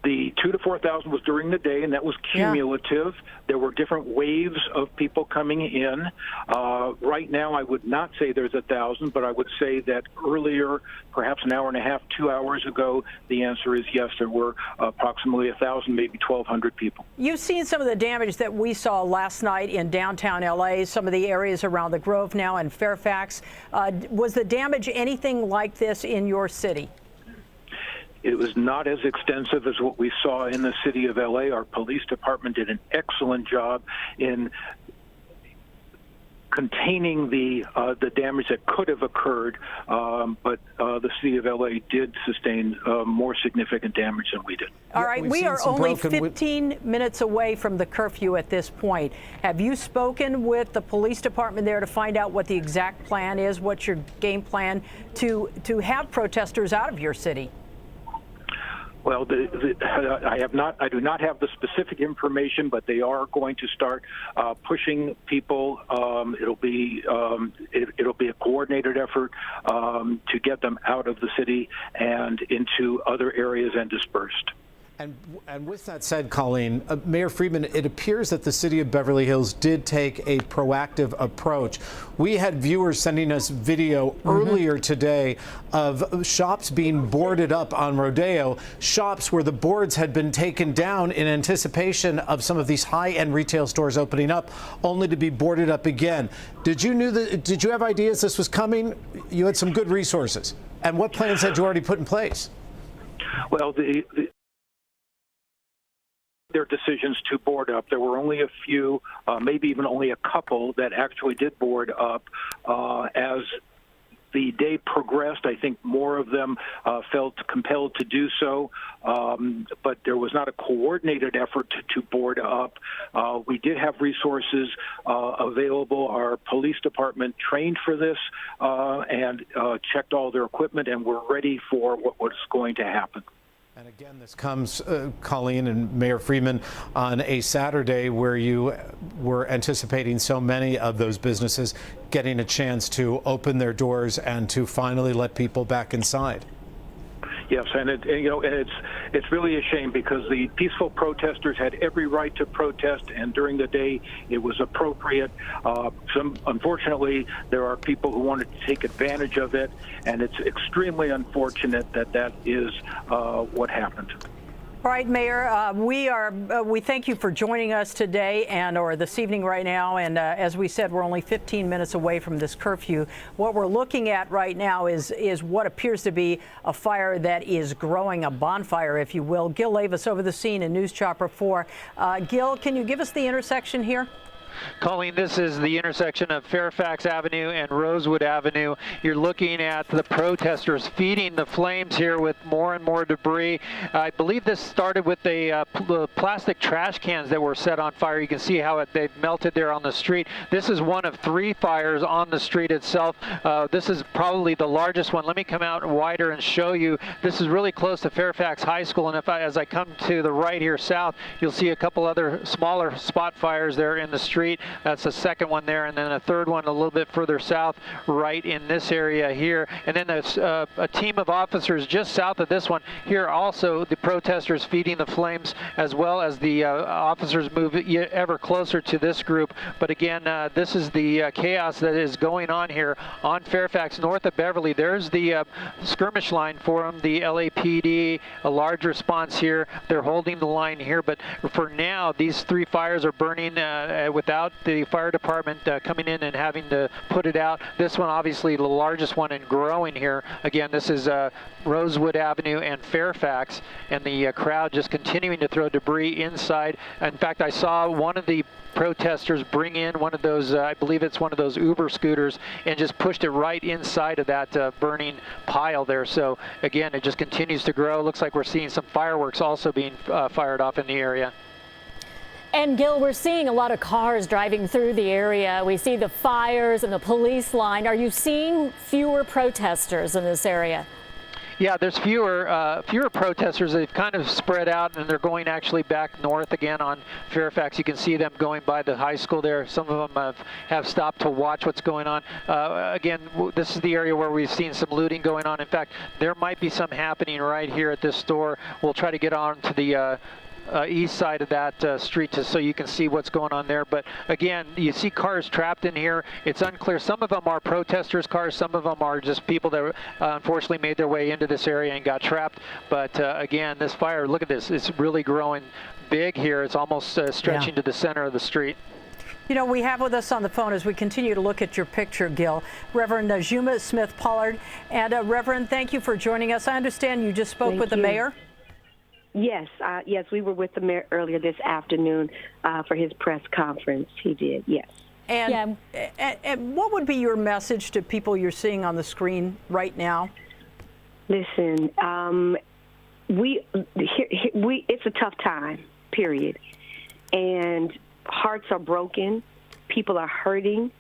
S14: The 2,000 to 4,000 was during the day, and that was cumulative. Yeah. There were different waves of people coming in. Right now, I would not say there's 1,000, but I would say that earlier, perhaps an hour and a half, 2 hours ago, the answer is yes, there were approximately 1,000, maybe 1,200 people.
S10: You've seen some of the damage that we saw last night in downtown LA, some of the areas around the Grove now and Fairfax. Was the damage anything like this in your city?
S14: It was not as extensive as what we saw in the city of LA. Our police department did an excellent job in containing the damage that could have occurred, but the city of LA did sustain more significant damage than we did.
S10: All right, we are only 15 minutes away from the curfew at this point. Have you spoken with the police department there to find out what the exact plan is? What's your game plan to have protesters out of your city?
S14: Well, I do not have the specific information, but they are going to start pushing people. It'll be a coordinated effort to get them out of the city and into other areas and dispersed.
S9: And with that said, Colleen, Mayor Friedman, it appears that the city of Beverly Hills did take a proactive approach. We had viewers sending us video earlier today of shops being boarded up on Rodeo, shops where the boards had been taken down in anticipation of some of these high-end retail stores opening up, only to be boarded up again. Did you have ideas this was coming? You had some good resources. And what plans had you already put in place?
S14: Well, their decisions to board up. There were only a few, maybe even only a couple that actually did board up. As the day progressed, I think more of them felt compelled to do so, but there was not a coordinated effort to board up. We did have resources available. Our police department trained for this and checked all their equipment, and were ready for what was going to happen.
S9: And again, this comes, Colleen and Mayor Friedman, on a Saturday where you were anticipating so many of those businesses getting a chance to open their doors and to finally let people back inside.
S14: Yes, and it's really a shame because the peaceful protesters had every right to protest, and during the day it was appropriate. Unfortunately, there are people who wanted to take advantage of it, and it's extremely unfortunate that that is what happened.
S10: All right, Mayor, we thank you for joining us today or this evening right now. And as we said, we're only 15 minutes away from this curfew. What we're looking at right now is what appears to be a fire that is growing, a bonfire, if you will. Gil Levis over the scene in News Chopper 4. Gil, can you give us the intersection here?
S13: Colleen, this is the intersection of Fairfax Avenue and Rosewood Avenue. You're looking at the protesters feeding the flames here with more and more debris. I believe this started with the plastic trash cans that were set on fire. You can see how they've melted there on the street. This is one of 3 fires on the street itself. This is probably the largest one. Let me come out wider and show you. This is really close to Fairfax High School, and as I come to the right here south, you'll see a couple other smaller spot fires there in the street. That's the second one there, and then a third one a little bit further south, right in this area here. And then there's a team of officers just south of this one. Here also the protesters feeding the flames, as well as the officers move ever closer to this group. But again, this is the chaos that is going on here on Fairfax, north of Beverly. There's the skirmish line for them, the LAPD, a large response here. They're holding the line here, but for now, these 3 fires are burning without the fire department coming in and having to put it out. This one, obviously the largest one and growing here. Again, this is Rosewood Avenue and Fairfax, and the crowd just continuing to throw debris inside. In fact, I saw one of the protesters bring in one of those, I believe it's one of those Uber scooters, and just pushed it right inside of that burning pile there. So again, it just continues to grow. Looks like we're seeing some fireworks also being fired off in the area.
S6: And Gil, we're seeing a lot of cars driving through the area. We see the fires and the police line. Are you seeing fewer protesters in this area?
S13: Yeah, there's fewer protesters. They've kind of spread out, and they're going actually back north again on Fairfax. You can see them going by the high school there. Some of them have stopped to watch what's going on. Again, this is the area where we've seen some looting going on. In fact, there might be some happening right here at this store. We'll try to get on to the east side of that street so you can see what's going on there. But again, you see cars trapped in here. It's unclear. Some of them are protesters' cars. Some of them are just people that unfortunately made their way into this area and got trapped. But again, this fire, look at this. It's really growing big here. It's almost stretching to the center of the street.
S10: You know, we have with us on the phone, as we continue to look at your picture, Gil, Reverend Juma Smith-Pollard. And Reverend, thank you for joining us. I understand you just spoke with the mayor.
S15: Yes, yes, we were with the mayor earlier this afternoon for his press conference. He did, yes.
S10: And what would be your message to people you're seeing on the screen right now?
S15: Listen, it's a tough time, period. And hearts are broken. People are hurting.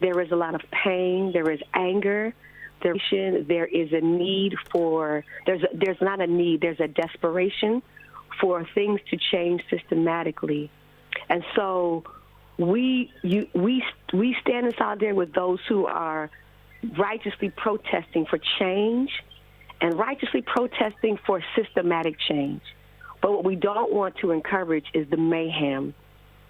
S15: There is a lot of pain. There is anger. there is a need for, there's not a need, there's a desperation for things to change systematically. And so we stand in solidarity with those who are righteously protesting for change and righteously protesting for systematic change. But what we don't want to encourage is the mayhem.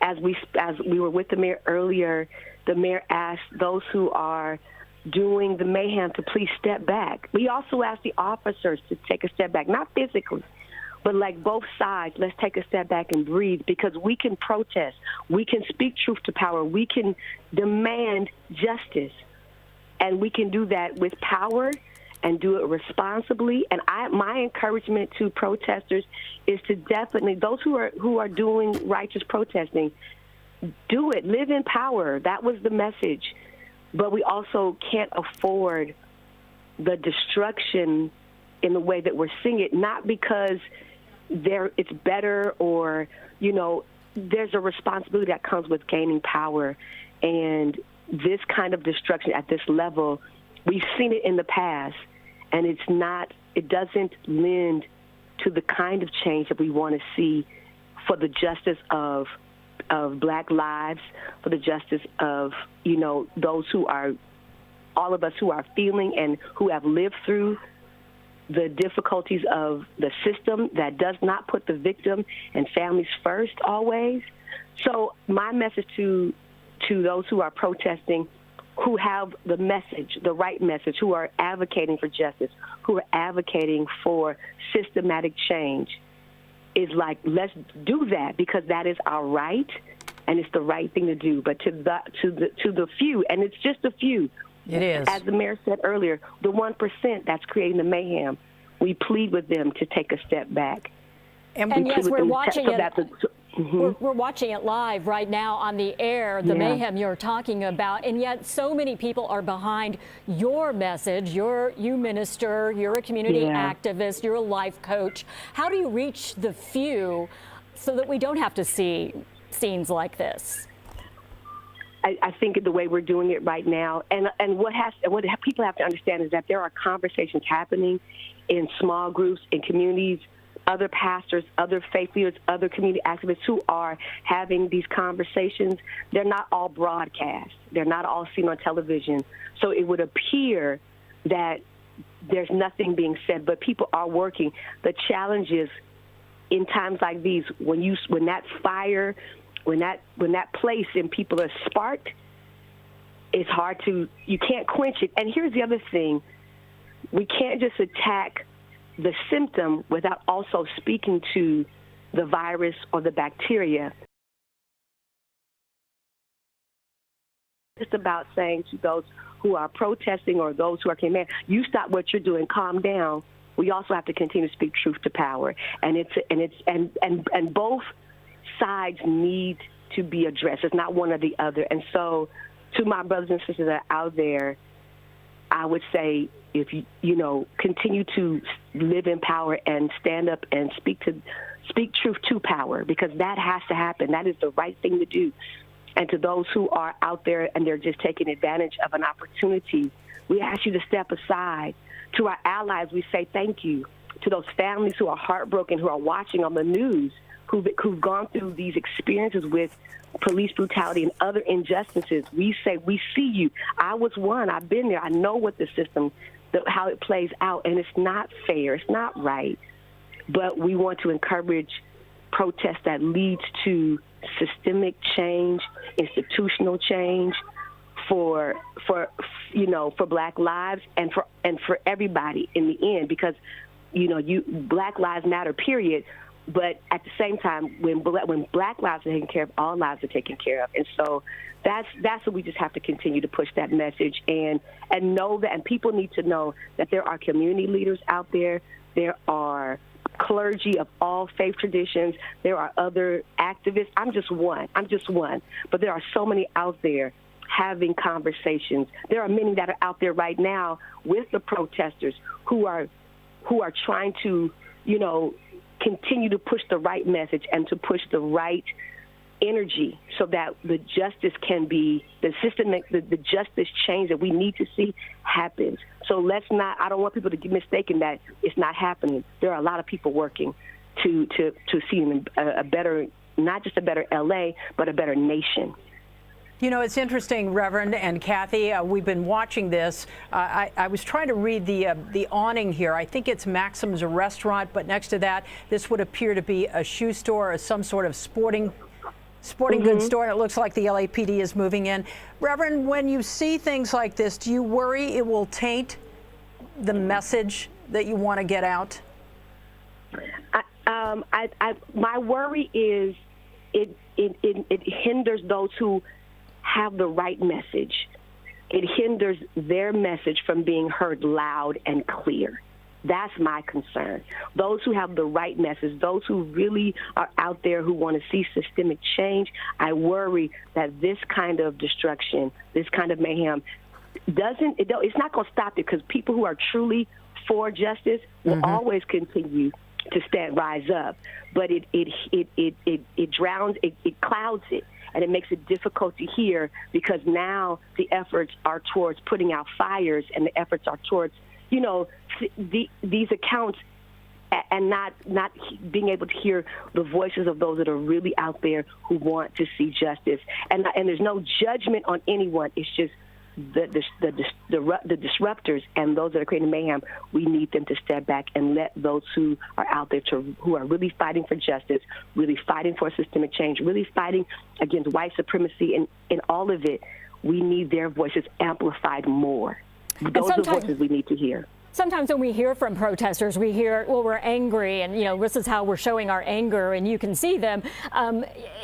S15: As we were with the mayor earlier, the mayor asked those who are doing the mayhem to please step back. We also asked the officers to take a step back, not physically, but like both sides, let's take a step back and breathe, because we can protest. We can speak truth to power. We can demand justice. And we can do that with power and do it responsibly. And my encouragement to protesters is to definitely, those who are doing righteous protesting, do it. Live in power. That was the message. But we also can't afford the destruction in the way that we're seeing it, not because it's better or, there's a responsibility that comes with gaining power. And this kind of destruction at this level, we've seen it in the past, and it doesn't lend to the kind of change that we want to see for the justice of Black lives, for the justice of, those who are, all of us who are feeling and who have lived through the difficulties of the system that does not put the victim and families first always. So my message to those who are protesting, who have the message, the right message, who are advocating for justice, who are advocating for systematic change, is like, let's do that, because that is our right and it's the right thing to do. But to the few, and it's just a few,
S10: it is,
S15: as the mayor said earlier, the 1% that's creating the mayhem, we plead with them to take a step back.
S6: And yes, we're watching it. We're watching it live right now on the air, the mayhem you're talking about, and yet so many people are behind your message. You minister, you're a community activist, you're a life coach. How do you reach the few so that we don't have to see scenes like this?
S15: I think the way we're doing it right now, and what people have to understand is that there are conversations happening in small groups, in communities, other pastors, other faith leaders, other community activists who are having these conversations. They're not all broadcast. They're not all seen on television. So it would appear that there's nothing being said, but people are working. The challenge is, in times like these, when that fire, when that place in people is sparked, it's hard you can't quench it. And here's the other thing. We can't just attack the symptom without also speaking to the virus or the bacteria. It's about saying to those who are protesting or those who are commanding, you stop what you're doing, calm down. We also have to continue to speak truth to power. And both sides need to be addressed. It's not one or the other. And so to my brothers and sisters that are out there, I would say, if you continue to live in power and stand up and speak truth to power, because that has to happen. That is the right thing to do. And to those who are out there and they're just taking advantage of an opportunity, we ask you to step aside. To our allies, we say thank you. To those families who are heartbroken, who are watching on the news, who've gone through these experiences with police brutality and other injustices, we say, we see you. I was one. I've been there. I know what the system, how it plays out, and it's not fair. It's not right. But we want to encourage protest that leads to systemic change, institutional change for Black lives and for everybody in the end, because Black lives matter, period. But at the same time, when Black lives are taken care of, all lives are taken care of. And so that's what we just have to continue to push that message and know that, and people need to know that there are community leaders out there. There are clergy of all faith traditions. There are other activists. I'm just one. But there are so many out there having conversations. There are many that are out there right now with the protesters who are trying to, continue to push the right message and to push the right energy so that the justice can be, the systemic, the justice change that we need to see happens. So let's not, I don't want people to get mistaken that it's not happening. There are a lot of people working to see a better, not just a better LA, but a better nation.
S10: You know, it's interesting, Reverend and Kathy, we've been watching this. I was trying to read the awning here. I think it's Maxim's restaurant, but next to that, this would appear to be a shoe store or some sort of sporting goods store, and it looks like the LAPD is moving in. Reverend, when you see things like this, do you worry it will taint the message that you want to get out?
S15: My worry is it hinders those who have the right message. It hinders their message from being heard loud and clear. That's my concern. Those who have the right message, those who really are out there who want to see systemic change, I worry that this kind of destruction, this kind of mayhem, it's not going to stop it, because people who are truly for justice will always continue to rise up. But it drowns, it clouds it, and it makes it difficult to hear, because now the efforts are towards putting out fires, and the efforts are towards, you know, these accounts, and not being able to hear the voices of those that are really out there who want to see justice. And there's no judgment on anyone. It's just the disruptors and those that are creating mayhem. We need them to step back and let those who are out there who are really fighting for justice, really fighting for systemic change, really fighting against white supremacy and all of it. We need their voices amplified more. Those are voices we need to hear.
S6: Sometimes when we hear from protesters, we hear, well, we're angry, and, you know, this is how we're showing our anger, and you can see them.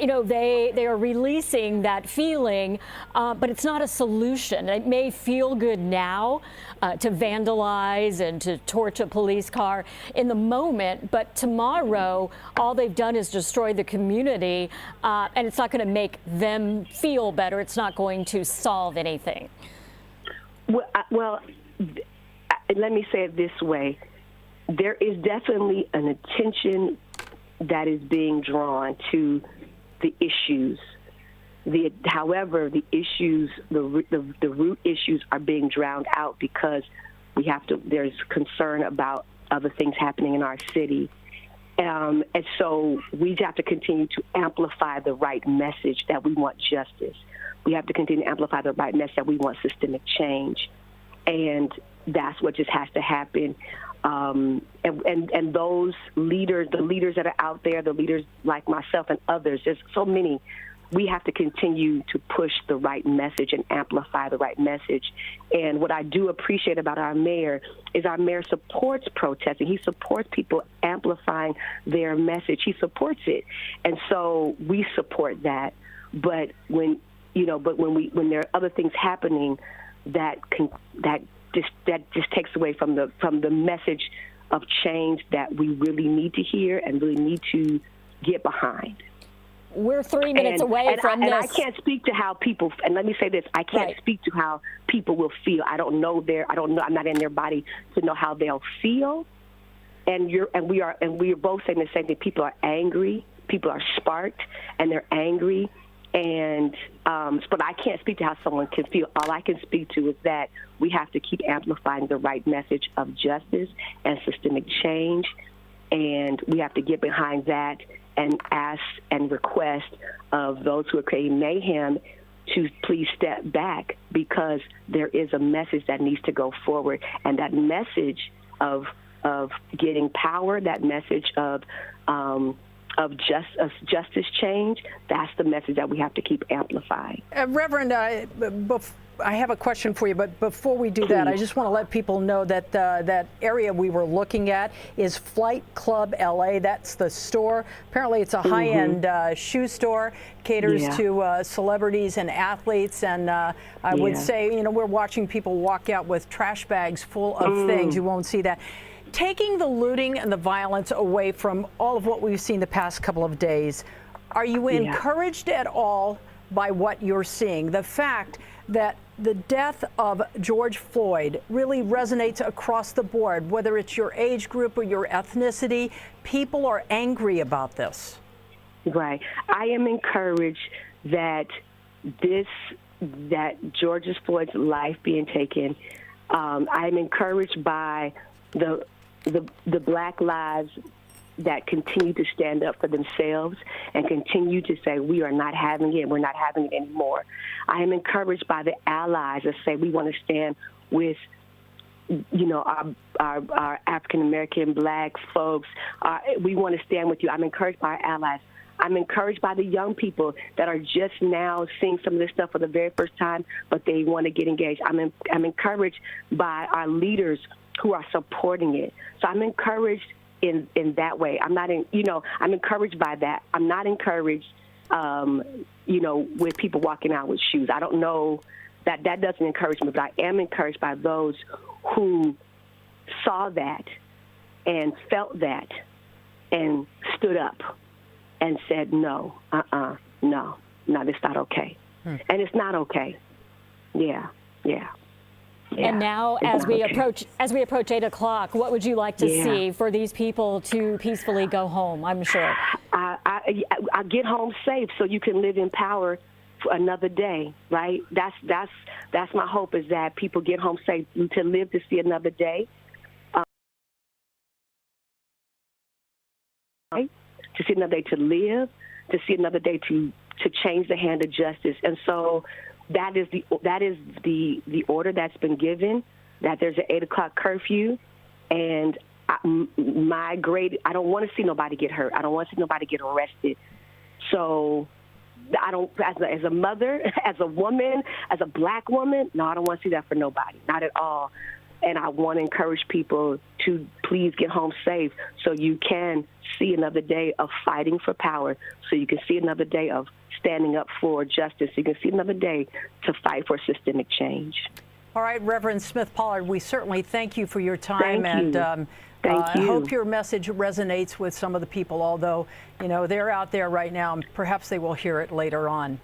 S6: You know, they are releasing that feeling, but it's not a solution. It may feel good now to vandalize and to torch a police car in the moment, but tomorrow, all they've done is destroy the community, and it's not going to make them feel better. It's not going to solve anything.
S15: Well, let me say it this way. There is definitely an attention that is being drawn to the issues. However, the issues, the root issues are being drowned out because there's concern about other things happening in our city. And so we have to continue to amplify the right message that we want justice. We have to continue to amplify the right message that we want systemic change. And that's what just has to happen. And those leaders, the leaders that are out there, the leaders like myself and others, there's so many, we have to continue to push the right message and amplify the right message. And what I do appreciate about our mayor is our mayor supports protesting. He supports people amplifying their message. He supports it. And so we support that. But when there are other things happening that just takes away from the message of change that we really need to hear and really need to get behind.
S6: We're 3 minutes away from this.
S15: And I can't speak to how people, and let me say this, I can't speak to how people will feel. I don't know, I'm not in their body to know how they'll feel. And we are both saying the same thing. People are angry, people are sparked, and they're angry. And but I can't speak to how someone can feel. All I can speak to is that we have to keep amplifying the right message of justice and systemic change, and we have to get behind that and ask and request of those who are creating mayhem to please step back, because there is a message that needs to go forward, and that message of getting power, that message of justice change, that's the message that we have to keep amplifying.
S10: Reverend, I have a question for you, but before we do that, I just want to let people know that that area we were looking at is Flight Club LA. That's the store. Apparently, it's a high-end shoe store, caters to celebrities and athletes. And I would say, you know, we're watching people walk out with trash bags full of things. You won't see that. Taking the looting and the violence away from all of what we've seen the past couple of days, are you encouraged at all by what you're seeing? The fact that the death of George Floyd really resonates across the board, whether it's your age group or your ethnicity, people are angry about this.
S15: Right. I am encouraged that George Floyd's life being taken. I'm encouraged by the Black lives that continue to stand up for themselves and continue to say, we are not having it, we're not having it anymore. I am encouraged by the allies that say we want to stand with, you know, our African-American, Black folks. We want to stand with you. I'm encouraged by our allies. I'm encouraged by the young people that are just now seeing some of this stuff for the very first time, but they want to get engaged. I'm encouraged by our leaders who are supporting it. So I'm encouraged in that way. I'm encouraged by that. I'm not encouraged, with people walking out with shoes. I don't know that doesn't encourage me, but I am encouraged by those who saw that and felt that and stood up and said, no, that's not okay. And it's not okay. Yeah.
S6: And now, as we approach 8 o'clock, what would you like to see for these people to peacefully go home? I'm sure.
S15: I get home safe so you can live in power for another day, right? That's my hope, is that people get home safe to live to see another day. To see another day to live, to see another day to change the hand of justice. And so that is the order that's been given, that there's an 8 o'clock curfew. And I don't want to see nobody get hurt. I don't want to see nobody get arrested. So I don't, as a mother, as a woman, as a Black woman, no, I don't want to see that for nobody, not at all. And I want to encourage people to please get home safe so you can see another day of fighting for power, so you can see another day of standing up for justice, so you can see another day to fight for systemic change.
S10: All right, Reverend Smith-Pollard, we certainly thank you for your time.
S15: Thank you.
S10: And
S15: Thank you.
S10: I hope your message resonates with some of the people, although, you know, they're out there right now, and perhaps they will hear it later on.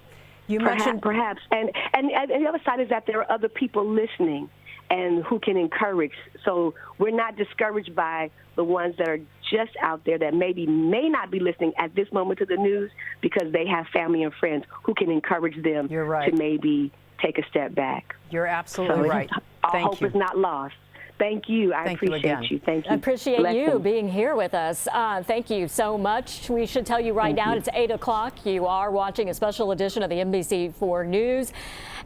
S10: You mentioned
S15: perhaps. And the other side is that there are other people listening and who can encourage. So we're not discouraged by the ones that are just out there that may not be listening at this moment to the news, because they have family and friends who can encourage them to maybe take a step back.
S10: You're absolutely right.
S15: Our hope is not lost. Thank you. I appreciate you. Thank you.
S6: I appreciate you being here with us. Thank you so much. We should tell you right now, it's 8 o'clock. You are watching a special edition of the NBC4 News.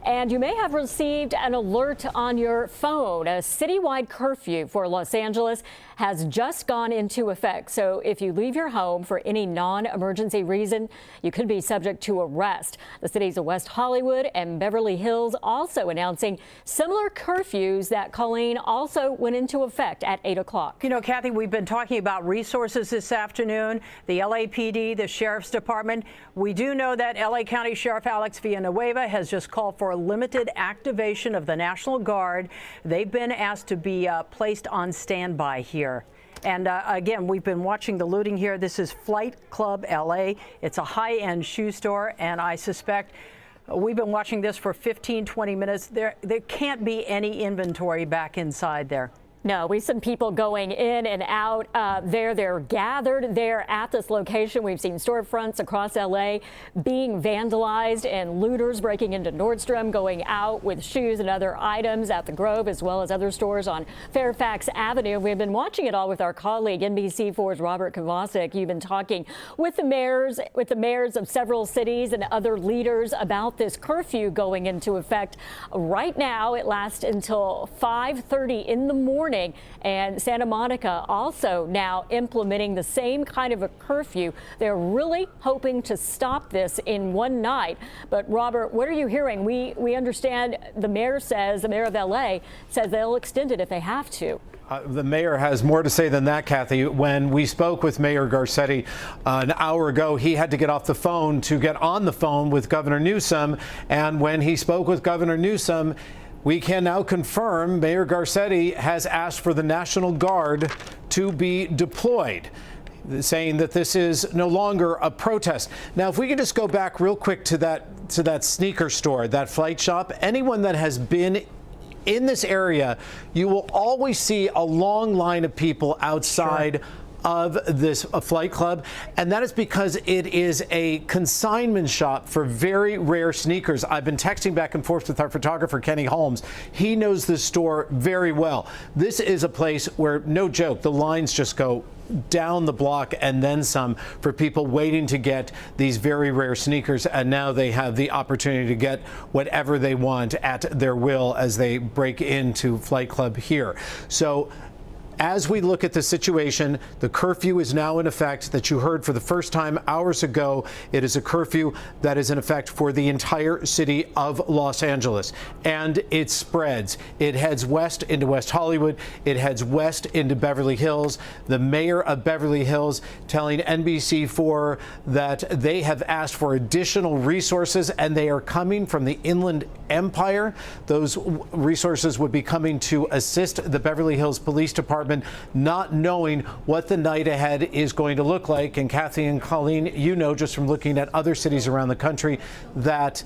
S6: And you may have received an alert on your phone. A citywide curfew for Los Angeles has just gone into effect. So if you leave your home for any non-emergency reason, you could be subject to arrest. The cities of West Hollywood and Beverly Hills also announcing similar curfews that, Colleen, also went into effect at 8 o'clock.
S10: You know, Kathy, we've been talking about resources this afternoon, the LAPD, the Sheriff's Department. We do know that LA County Sheriff Alex Villanueva has just called for a limited activation of the National Guard. They've been asked to be placed on standby here. And again, we've been watching the looting here. This is Flight Club LA. It's a high-end shoe store, and I suspect we've been watching this for 15, 20 minutes. There can't be any inventory back inside there.
S6: No, we seen people going in and out there. They're gathered there at this location. We've seen storefronts across LA being vandalized and looters breaking into Nordstrom, going out with shoes and other items at the Grove, as well as other stores on Fairfax Avenue. We've been watching it all with our colleague, NBC4's Robert Kovacic. You've been talking with the mayors of several cities and other leaders about this curfew going into effect. Right now, it lasts until 5:30 in the morning. And Santa Monica also now implementing the same kind of a curfew. They're really hoping to stop this in one night. But Robert, what are you hearing? We understand the mayor of LA says they'll extend it if they have to.
S9: The mayor has more to say than that, Kathy. When we spoke with Mayor Garcetti an hour ago, he had to get off the phone to get on the phone with Governor Newsom. And when he spoke with Governor Newsom, we can now confirm Mayor Garcetti has asked for the National Guard to be deployed, saying that this is no longer a protest. Now, if we could just go back real quick to that sneaker store, that Flight shop, anyone that has been in this area, you will always see a long line of people outside of this flight club, and that is because it is a consignment shop for very rare sneakers. I've been texting back and forth with our photographer, Kenny Holmes. He knows this store very well. This is a place where, no joke, the lines just go down the block and then some for people waiting to get these very rare sneakers, and now they have the opportunity to get whatever they want at their will as they break into Flight Club here. So as we look at the situation, the curfew is now in effect that you heard for the first time hours ago. It is a curfew that is in effect for the entire city of Los Angeles, and it spreads. It heads west into West Hollywood. It heads west into Beverly Hills. The mayor of Beverly Hills telling NBC4 that they have asked for additional resources, and they are coming from the Inland Empire. Those resources would be coming to assist the Beverly Hills Police Department, not knowing what the night ahead is going to look like. And Kathy and Colleen, you know, just from looking at other cities around the country, that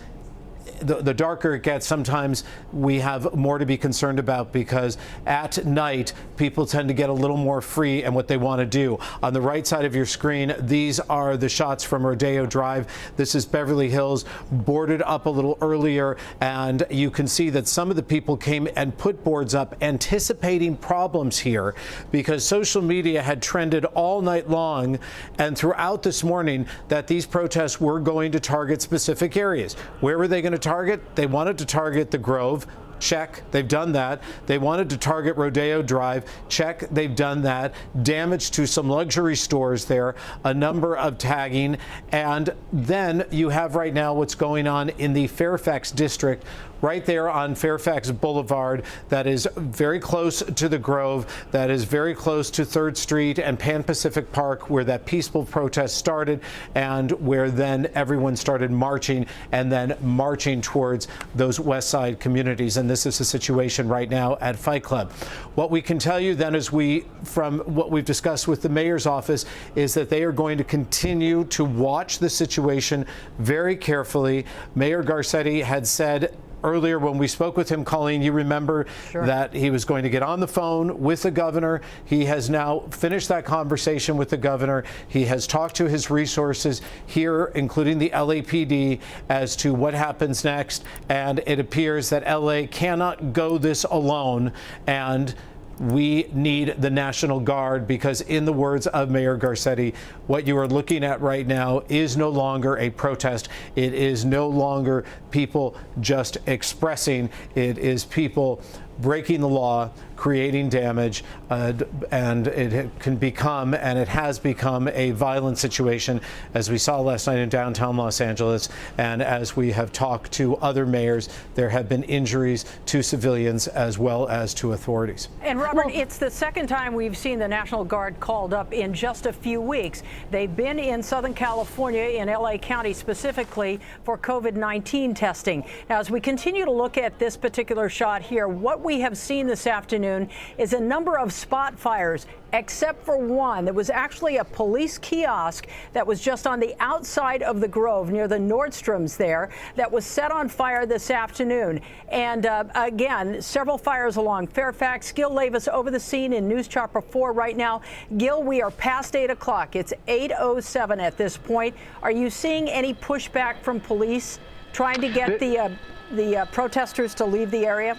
S9: the darker it gets, sometimes we have more to be concerned about, because at night people tend to get a little more free and what they want to do. On the right side of your screen, these are the shots from Rodeo Drive. This is Beverly Hills, boarded up a little earlier, and you can see that some of the people came and put boards up anticipating problems here, because social media had trended all night long and throughout this morning that these protests were going to target specific areas. Where were they going to target? They wanted to target the Grove. Check, they've done that. They wanted to target Rodeo Drive. Check, they've done that. Damage to some luxury stores there, a number of tagging. And then you have right now what's going on in the Fairfax district, right there on Fairfax Boulevard, that is very close to the Grove, that is very close to 3rd Street and Pan Pacific Park, where that peaceful protest started, and where then everyone started marching and then marching towards those West Side communities. And this is the situation right now at Fight Club. What we can tell you then, is from what we've discussed with the mayor's office, is that they are going to continue to watch the situation very carefully. Mayor Garcetti had said earlier when we spoke with him, Colleen, you remember that he was going to get on the phone with the governor. He has now finished that conversation with the governor. He has talked to his resources here, including the LAPD, as to what happens next. And it appears that LA cannot go this alone, and we need the National Guard, because in the words of Mayor Garcetti, what you are looking at right now is no longer a protest. It is no longer people just expressing. It is people breaking the law, creating damage, and it can become, and it has become, a violent situation, as we saw last night in downtown Los Angeles. And as we have talked to other mayors, there have been injuries to civilians as well as to authorities.
S10: And Robert, it's the second time we've seen the National Guard called up in just a few weeks. They've been in Southern California, in LA County specifically, for COVID-19 testing. Now, as we continue to look at this particular shot here, what we have seen this afternoon is a number of spot fires, except for one. There was actually a police kiosk that was just on the outside of the Grove near the Nordstroms there that was set on fire this afternoon. And again, several fires along Fairfax. Gil Levis over the scene in News Chopper 4 right now. Gil, we are past 8 o'clock. It's 8:07 at this point. Are you seeing any pushback from police trying to get the protesters to leave the area?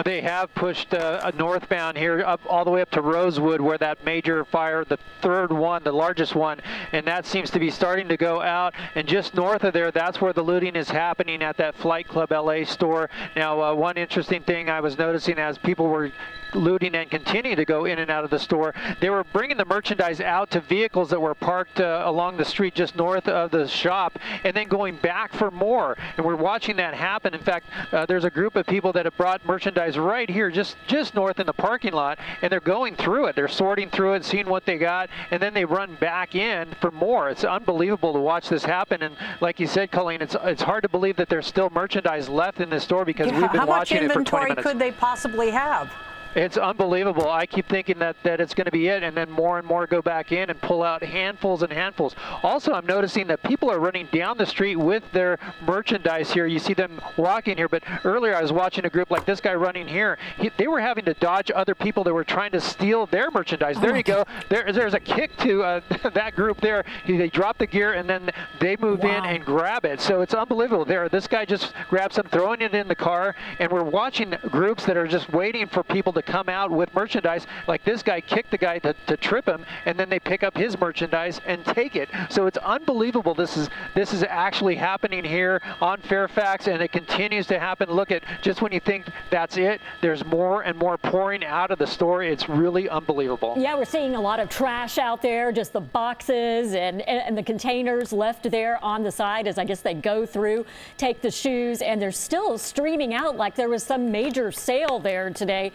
S13: They have pushed northbound here up all the way up to Rosewood, where that major fire, the third one, the largest one, and that seems to be starting to go out. And just north of there, that's where the looting is happening at that Flight Club LA store. Now, one interesting thing I was noticing as people were looting and continuing to go in and out of the store, they were bringing the merchandise out to vehicles that were parked along the street just north of the shop, and then going back for more. And we're watching that happen. In fact, there's a group of people that have brought merchandise right here just north in the parking lot, and they're going through it. They're sorting through it, seeing what they got, and then they run back in for more. It's unbelievable to watch this happen. And like you said, Colleen, it's hard to believe that there's still merchandise left in this store, because we've been watching it for 20 minutes.
S10: How much inventory could they possibly have?
S13: 20 minutes.
S10: How much inventory could they possibly have?
S13: It's unbelievable. I keep thinking that it's going to be it, and then more and more go back in and pull out handfuls and handfuls. Also, I'm noticing that people are running down the street with their merchandise here. You see them walking here, but earlier I was watching a group like this guy running here. They were having to dodge other people that were trying to steal their merchandise. There you go. There's a kick to that group there. They drop the gear, and then they move in and grab it. So it's unbelievable. This guy just grabs them, throwing it in the car, and we're watching groups that are just waiting for people to come out with merchandise. Like this guy kicked the guy to trip him, and then they pick up his merchandise and take it. So it's unbelievable. This is actually happening here on Fairfax, and it continues to happen. Look at, just when you think that's it, there's more and more pouring out of the store. It's really unbelievable.
S6: Yeah, we're seeing a lot of trash out there, just the boxes and the containers left there on the side as I guess they go through, take the shoes, and they're still streaming out like there was some major sale there today.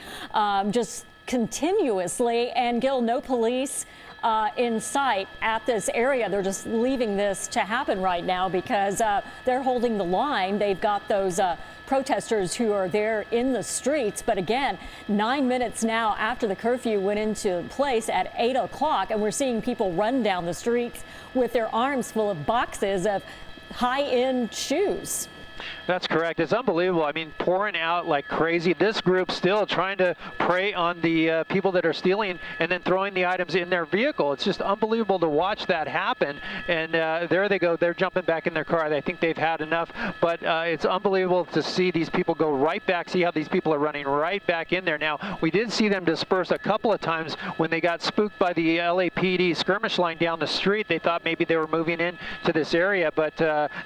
S6: Just continuously, and Gil, no police in sight at this area. They're just leaving this to happen right now because they're holding the line. They've got those protesters who are there in the streets. But again, 9 minutes now after the curfew went into place at 8 o'clock, and we're seeing people run down the streets with their arms full of boxes of high-end shoes.
S13: That's correct. It's unbelievable. I mean, pouring out like crazy. This group still trying to prey on the people that are stealing and then throwing the items in their vehicle. It's just unbelievable to watch that happen. And there they go. They're jumping back in their car. They think they've had enough. But it's unbelievable to see these people go right back. See how these people are running right back in there. Now, we did see them disperse a couple of times when they got spooked by the LAPD skirmish line down the street. They thought maybe they were moving in to this area, but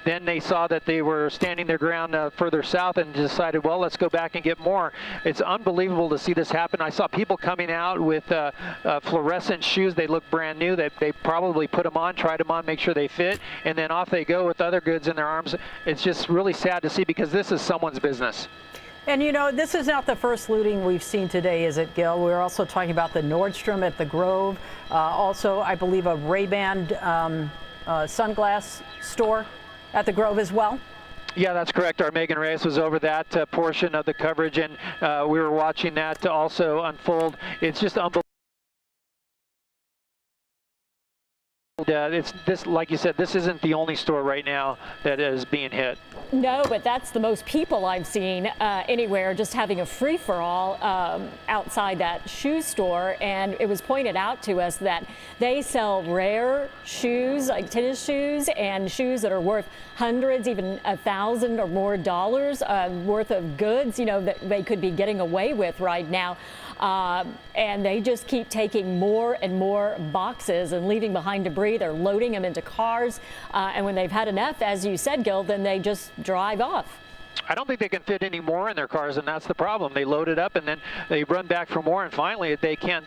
S13: then they saw that they were standing their ground further south and decided, well, let's go back and get more. It's unbelievable to see this happen. I saw people coming out with fluorescent shoes. They look brand new. They probably put them on, tried them on, make sure they fit, and then off they go with other goods in their arms. It's just really sad to see because this is someone's business.
S10: And you know, this is not the first looting we've seen today, is it, Gil? We're also talking about the Nordstrom at the Grove. Also, I believe a Ray-Ban sunglass store at the Grove as well.
S13: Yeah, that's correct. Our Megan Reyes was over that portion of the coverage, and we were watching that also unfold. It's just unbelievable. It's this, like you said, this isn't the only store right now that is being hit.
S6: No, but that's the most people I've seen anywhere, just having a free-for-all outside that shoe store. And it was pointed out to us that they sell rare shoes, like tennis shoes, and shoes that are worth hundreds, even $1,000 or more dollars worth of goods, you know, that they could be getting away with right now. And they just keep taking more and more boxes and leaving behind debris. They're loading them into cars. And when they've had enough, as you said, Gil, then they just drive off.
S13: I don't think they can fit any more in their cars, and that's the problem. They load it up, and then they run back for more, and finally they can't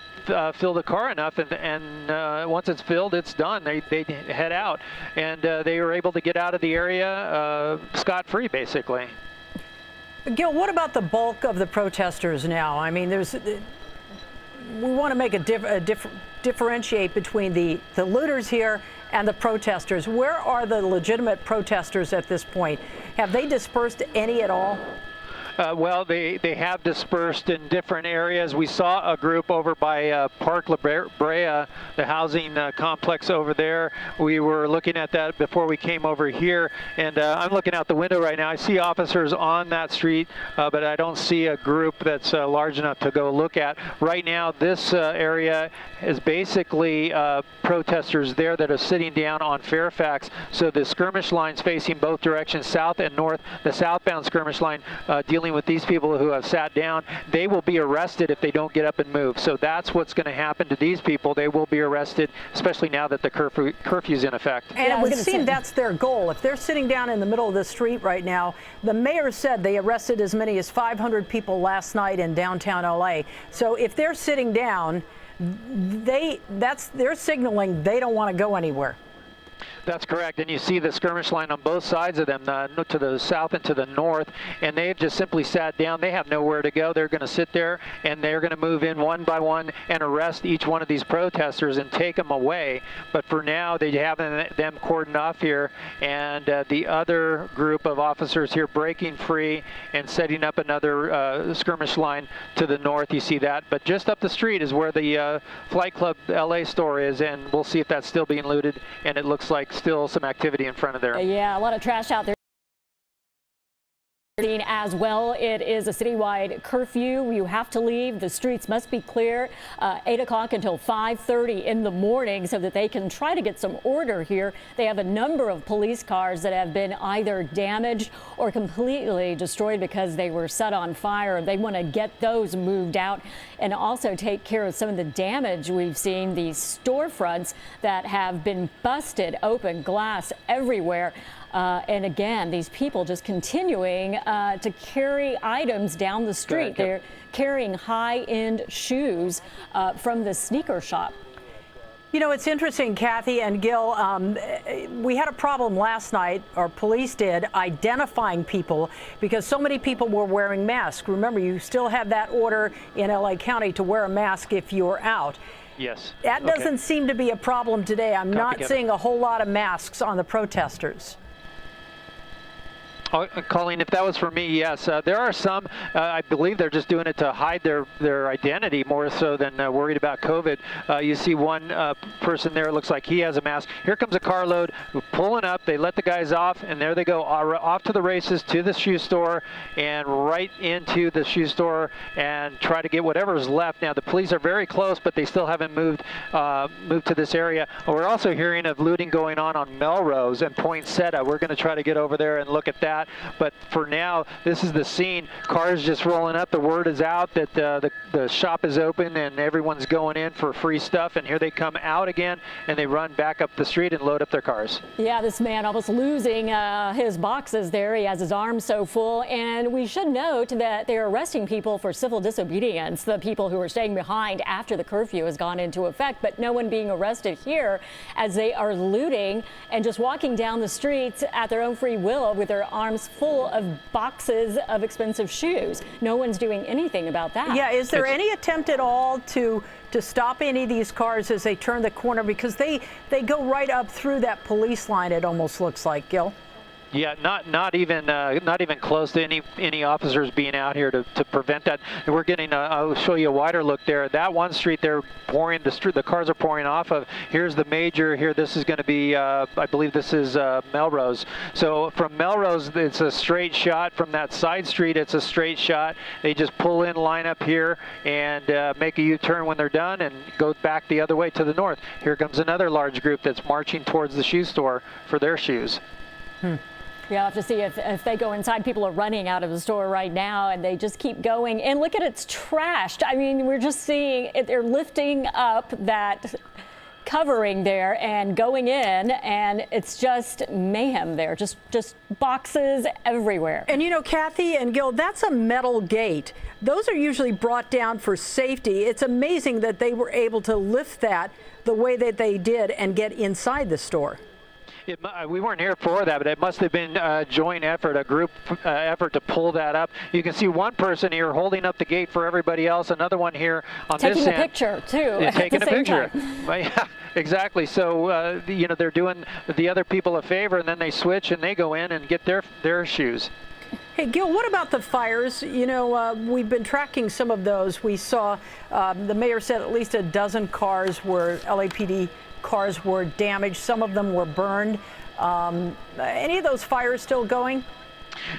S13: fill the car enough, and once it's filled, it's done. They head out, and they were able to get out of the area scot-free, basically.
S10: Gil, what about the bulk of the protesters now? I mean, we want to make differentiate between the looters here and the protesters. Where are the legitimate protesters at this point? Have they dispersed any at all?
S13: Well, they have dispersed in different areas. We saw a group over by Park La Brea, the housing complex over there. We were looking at that before we came over here, and I'm looking out the window right now. I see officers on that street, but I don't see a group that's large enough to go look at. Right now, this area is basically protesters there that are sitting down on Fairfax. So the skirmish lines facing both directions, south and north. The southbound skirmish line dealing with these people who have sat down. They will be arrested if they don't get up and move. So that's what's going to happen to these people. They will be arrested, especially now that the curfew's in effect.
S10: And it would seem that's their goal. If they're sitting down in the middle of the street right now, the mayor said they arrested as many as 500 people last night in downtown LA. So if they're sitting down, they're signaling they don't want to go anywhere.
S13: That's correct, and you see the skirmish line on both sides of them, to the south and to the north, and they've just simply sat down. They have nowhere to go. They're going to sit there, and they're going to move in one by one and arrest each one of these protesters and take them away. But for now, they have them cordoned off here, and the other group of officers here breaking free and setting up another skirmish line to the north. You see that, but just up the street is where the Flight Club LA store is, and we'll see if that's still being looted, and it looks like still some activity in front of there.
S6: Yeah, a lot of trash out there. As well, it is a citywide curfew. You have to leave. The streets must be clear 8 o'clock until 5:30 in the morning so that they can try to get some order here. They have a number of police cars that have been either damaged or completely destroyed because they were set on fire. They want to get those moved out and also take care of some of the damage we've seen. These storefronts that have been busted open, glass everywhere. And again, these people just continuing to carry items down the street. They're carrying high-end shoes from the sneaker shop.
S10: You know, it's interesting, Kathy and Gil, we had a problem last night, or police did, identifying people because so many people were wearing masks. Remember, you still have that order in LA County to wear a mask if you're out.
S13: Yes.
S10: That doesn't seem to be a problem today. I'm not seeing a whole lot of masks on the protesters.
S13: Colleen, if that was for me, yes. There are some, I believe they're just doing it to hide their identity more so than worried about COVID. You see one person there, it looks like he has a mask. Here comes a carload pulling up. They let the guys off, and there they go, off to the races, to the shoe store, and right into the shoe store and try to get whatever's left. Now, the police are very close, but they still haven't moved to this area. We're also hearing of looting going on Melrose and Poinsettia. We're going to try to get over there and look at that. But for now, this is the scene. Cars just rolling up. The word is out that the shop is open and everyone's going in for free stuff. And here they come out again, and they run back up the street and load up their cars.
S6: Yeah, this man almost losing his boxes there. He has his arms so full. And we should note that they're arresting people for civil disobedience, the people who are staying behind after the curfew has gone into effect. But no one being arrested here as they are looting and just walking down the streets at their own free will with their arms full of boxes of expensive shoes. No one's doing anything about that.
S10: Yeah, is there any attempt at all to stop any of these cars as they turn the corner? Because they go right up through that police line, it almost looks like, Gil.
S13: Yeah, not even close to any officers being out here to prevent that. We're getting I'll show you a wider look there. That one street they're pouring the cars are pouring off of. Here's the major here. This is going to be I believe this is Melrose. So from Melrose it's a straight shot. From that side street it's a straight shot. They just pull in, line up here, and make a U-turn when they're done and go back the other way to the north. Here comes another large group that's marching towards the shoe store for their shoes.
S6: You have to see if they go inside. People are running out of the store right now, and they just keep going. And look at it's trashed. I mean, we're just seeing it, they're lifting up that covering there and going in, and it's just mayhem there. Just boxes everywhere.
S10: And you know, Kathy and Gil, that's a metal gate. Those are usually brought down for safety. It's amazing that they were able to lift that the way that they did and get inside the store.
S13: We weren't here for that, but it must have been a joint effort, a group effort to pull that up. You can see one person here holding up the gate for everybody else, another one here on this end.
S6: Taking a picture, too,
S13: Yeah, taking
S6: at
S13: a
S6: the same
S13: picture.
S6: time.
S13: Yeah, exactly. So, you know, they're doing the other people a favor, and then they switch and they go in and get their shoes.
S10: Hey, Gil, what about the fires? You know, we've been tracking some of those. We saw the mayor said at least a dozen cars were LAPD cars were damaged. Some of them were burned. Any of those fires still going?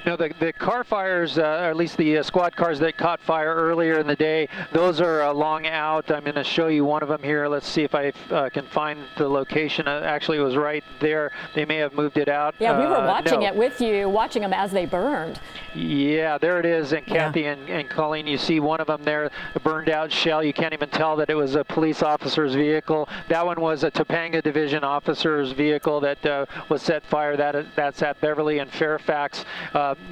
S13: No, the car fires, or at least the squad cars that caught fire earlier in the day, those are long out. I'm going to show you one of them here. Let's see if I can find the location. Actually, it was right there. They may have moved it out.
S6: Yeah, we were watching it with you, watching them as they burned.
S13: Yeah, there it is. And Kathy and Colleen, you see one of them there, a burned out shell. You can't even tell that it was a police officer's vehicle. That one was a Topanga Division officer's vehicle that was set fire. That's at Beverly and Fairfax.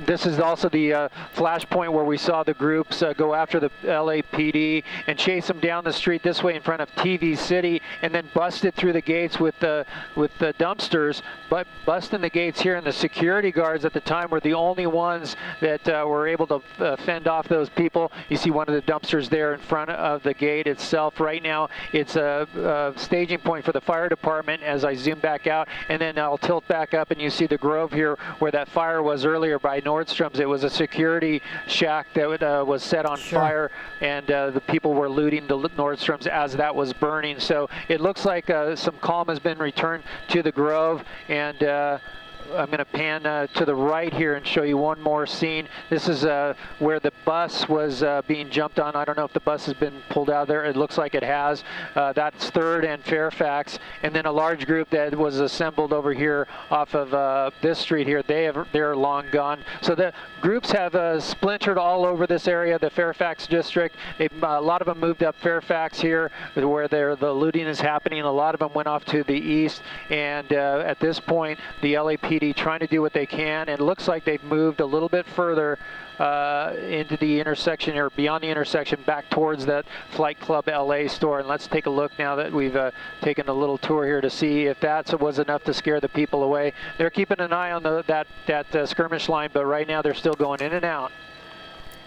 S13: This is also the flashpoint where we saw the groups go after the LAPD and chase them down the street this way in front of TV City, and then busted through the gates with the dumpsters, but busting the gates here, and the security guards at the time were the only ones that were able to fend off those people. You see one of the dumpsters there in front of the gate itself. Right now, it's a staging point for the fire department as I zoom back out, and then I'll tilt back up and you see the Grove here where that fire was earlier by Nordstrom's. It was a security shack that was set on fire, and the people were looting the Nordstrom's as that was burning. So it looks like some calm has been returned to the Grove, and I'm going to pan to the right here and show you one more scene. This is where the bus was being jumped on. I don't know if the bus has been pulled out of there. It looks like it has. That's 3rd and Fairfax. And then a large group that was assembled over here off of this street here. They're long gone. So the groups have splintered all over this area, the Fairfax district. A lot of them moved up Fairfax here where the looting is happening. A lot of them went off to the east. And at this point, the LAPD trying to do what they can, and it looks like they've moved a little bit further into the intersection, or beyond the intersection, back towards that Flight Club LA store. And let's take a look now that we've taken a little tour here to see if that was enough to scare the people away. They're keeping an eye on that skirmish line, but right now they're still going in and out.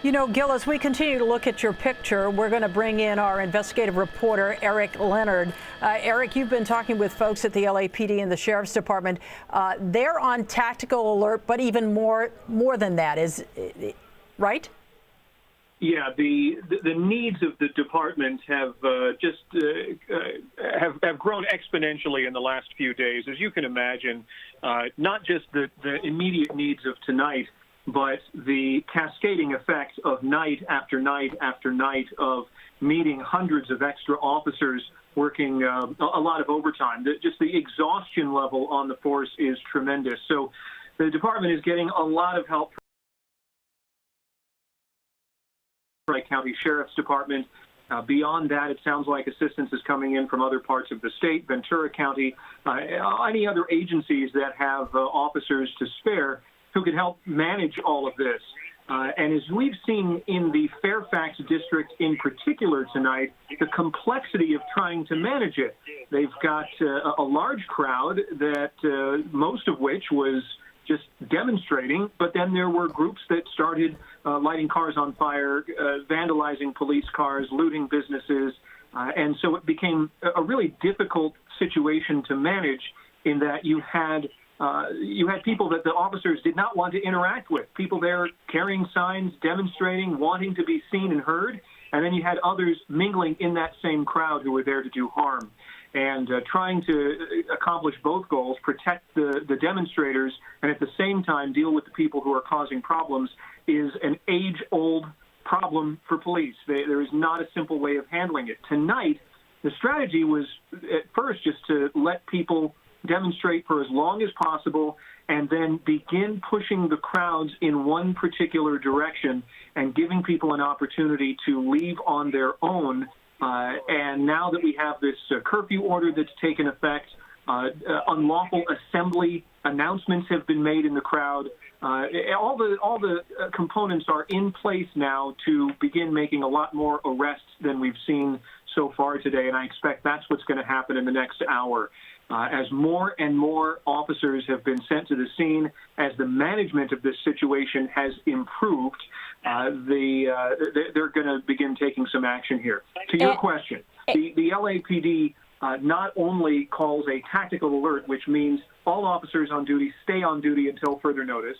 S10: You know, Gil, as we continue to look at your picture, we're going to bring in our investigative reporter, Eric Leonard. Eric, you've been talking with folks at the LAPD and the Sheriff's Department. They're on tactical alert, but even more than that, right?
S14: Yeah, the needs of the department have have grown exponentially in the last few days, as you can imagine. Not just the immediate needs of tonight, but the cascading effect of night after night after night of meeting hundreds of extra officers working a lot of overtime. Just the exhaustion level on the force is tremendous. So the department is getting a lot of help from the Riot County Sheriff's Department. Beyond that, it sounds like assistance is coming in from other parts of the state, Ventura County, any other agencies that have officers to spare who could help manage all of this. And as we've seen in the Fairfax district in particular tonight, the complexity of trying to manage it. They've got a large crowd that most of which was just demonstrating, but then there were groups that started lighting cars on fire, vandalizing police cars, looting businesses, and so it became a really difficult situation to manage in that you had people that the officers did not want to interact with, people there carrying signs, demonstrating, wanting to be seen and heard, and then you had others mingling in that same crowd who were there to do harm. And trying to accomplish both goals, protect the demonstrators, and at the same time deal with the people who are causing problems, is an age-old problem for police. There is not a simple way of handling it. Tonight, the strategy was at first just to let people demonstrate for as long as possible and then begin pushing the crowds in one particular direction and giving people an opportunity to leave on their own. And now that we have this curfew order that's taken effect, unlawful assembly announcements have been made in the crowd. All the components are in place now to begin making a lot more arrests than we've seen so far today, and I expect that's what's going to happen in the next hour. As more and more officers have been sent to the scene, as the management of this situation has improved, they're going to begin taking some action here. To your question, the LAPD not only calls a tactical alert, which means all officers on duty stay on duty until further notice,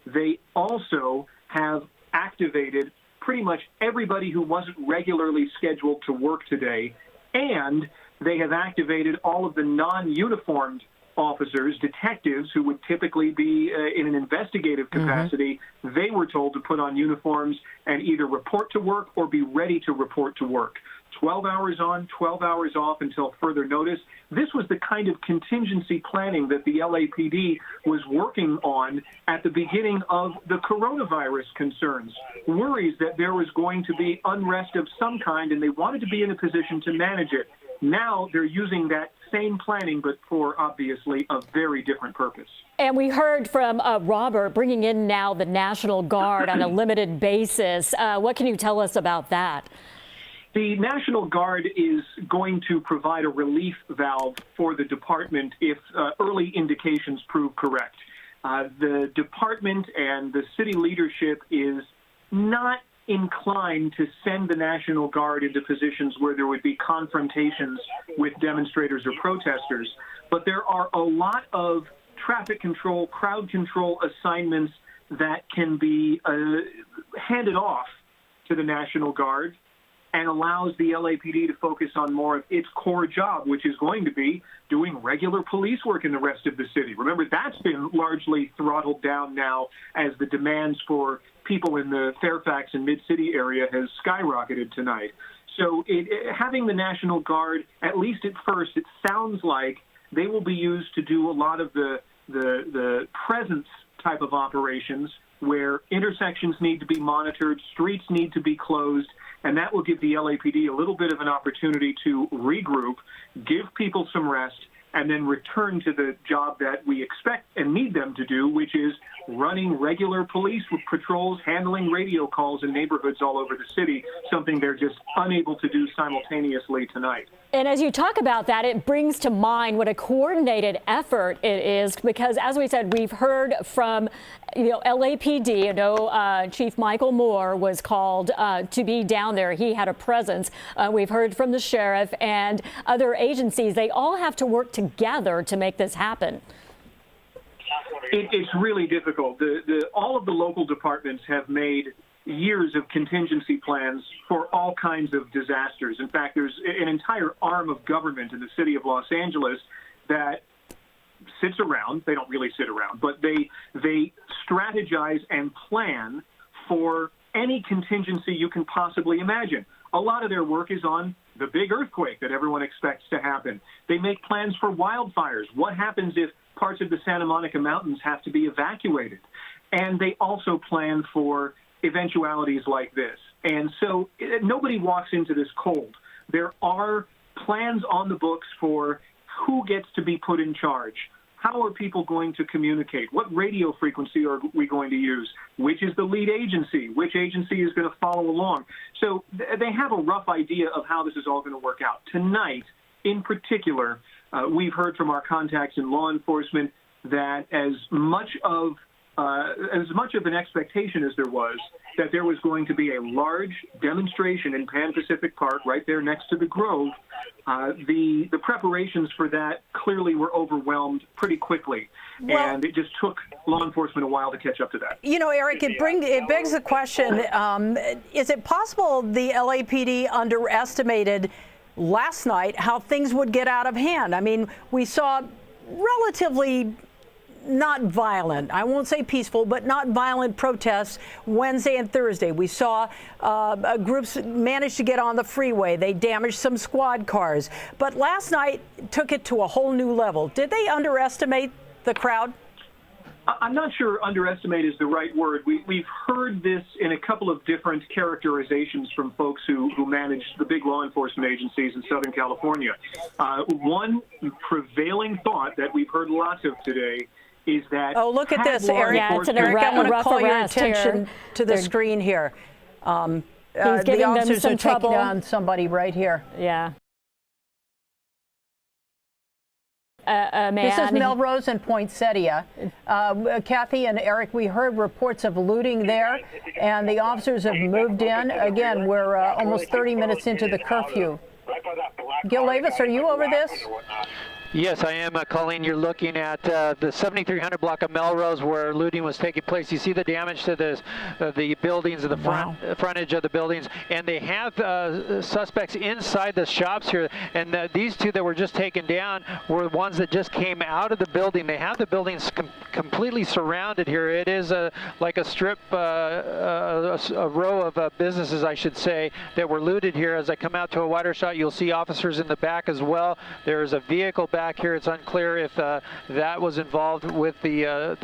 S14: they also have activated pretty much everybody who wasn't regularly scheduled to work today, and they have activated all of the non-uniformed officers, detectives who would typically be in an investigative capacity. They were told to put on uniforms and either report to work or be ready to report to work. 12 hours on, 12 hours off until further notice. This was the kind of contingency planning that the LAPD was working on at the beginning of the coronavirus concerns. Worries that there was going to be unrest of some kind, and they wanted to be in a position to manage it. Now they're using that same planning, but for obviously a very different purpose.
S6: And we heard from Robert bringing in now the National Guard on a limited basis. What can you tell us about that?
S14: The National Guard is going to provide a relief valve for the department if early indications prove correct. The department and the city leadership is not inclined to send the National Guard into positions where there would be confrontations with demonstrators or protesters. But there are a lot of traffic control, crowd control assignments that can be handed off to the National Guard and allows the LAPD to focus on more of its core job, which is going to be doing regular police work in the rest of the city. Remember, that's been largely throttled down now as the demands for people in the Fairfax and Mid-City area has skyrocketed tonight. So having the National Guard, at least at first, it sounds like they will be used to do a lot of the presence type of operations where intersections need to be monitored, streets need to be closed, and that will give the LAPD a little bit of an opportunity to regroup, give people some rest, and then return to the job that we expect and need them to do, which is running regular police patrols, handling radio calls in neighborhoods all over the city, something they're just unable to do simultaneously tonight.
S6: And as you talk about that, it brings to mind what a coordinated effort it is, because as we said, we've heard from LAPD. Chief Michael Moore was called to be down there. He had a presence. We've heard from the sheriff and other agencies. They all have to work together to make this happen.
S14: It's really difficult. All of the local departments have made years of contingency plans for all kinds of disasters. In fact, there's an entire arm of government in the city of Los Angeles that sits around. They don't really sit around, but they strategize and plan for any contingency you can possibly imagine. A lot of their work is on the big earthquake that everyone expects to happen. They make plans for wildfires. What happens if parts of the Santa Monica Mountains have to be evacuated? And they also plan for eventualities like this. And so nobody walks into this cold. There are plans on the books for who gets to be put in charge. How are people going to communicate? What radio frequency are we going to use? Which is the lead agency? Which agency is going to follow along? So they have a rough idea of how this is all going to work out. Tonight, in particular, we've heard from our contacts in law enforcement that as much of an expectation as there was that there was going to be a large demonstration in Pan Pacific Park right there next to the Grove, the preparations for that clearly were overwhelmed pretty quickly. And it just took law enforcement a while to catch up to that.
S10: Eric, it begs the question, is it possible the LAPD underestimated last night how things would get out of hand? I mean, we saw relatively not violent, I won't say peaceful, but not violent protests Wednesday and Thursday. We saw groups manage to get on the freeway. They damaged some squad cars. But last night took it to a whole new level. Did they underestimate the crowd?
S14: I'm not sure underestimate is the right word. We've heard this in a couple of different characterizations from folks who manage the big law enforcement agencies in Southern California. One prevailing thought that we've heard lots of today is that...
S10: Oh, look at this, Eric. Eric, I want to call your attention to the screen here. The officers are taking down somebody right here.
S6: Yeah. Man.
S10: This is Melrose and Poinsettia. Kathy and Eric, we heard reports of looting there, and the officers have moved in. Again, we're almost 30 minutes into the curfew. Gil Davis, are you over this?
S13: Yes, I am, Colleen. You're looking at the 7300 block of Melrose where looting was taking place. You see the damage to the buildings, the frontage of the buildings, and they have suspects inside the shops here. And these two that were just taken down were ones that just came out of the building. They have the buildings completely surrounded here. It is like a strip, a row of businesses, I should say, that were looted here. As I come out to a wider shot, you'll see officers in the back as well. There's a vehicle back here. It's unclear if that was involved with the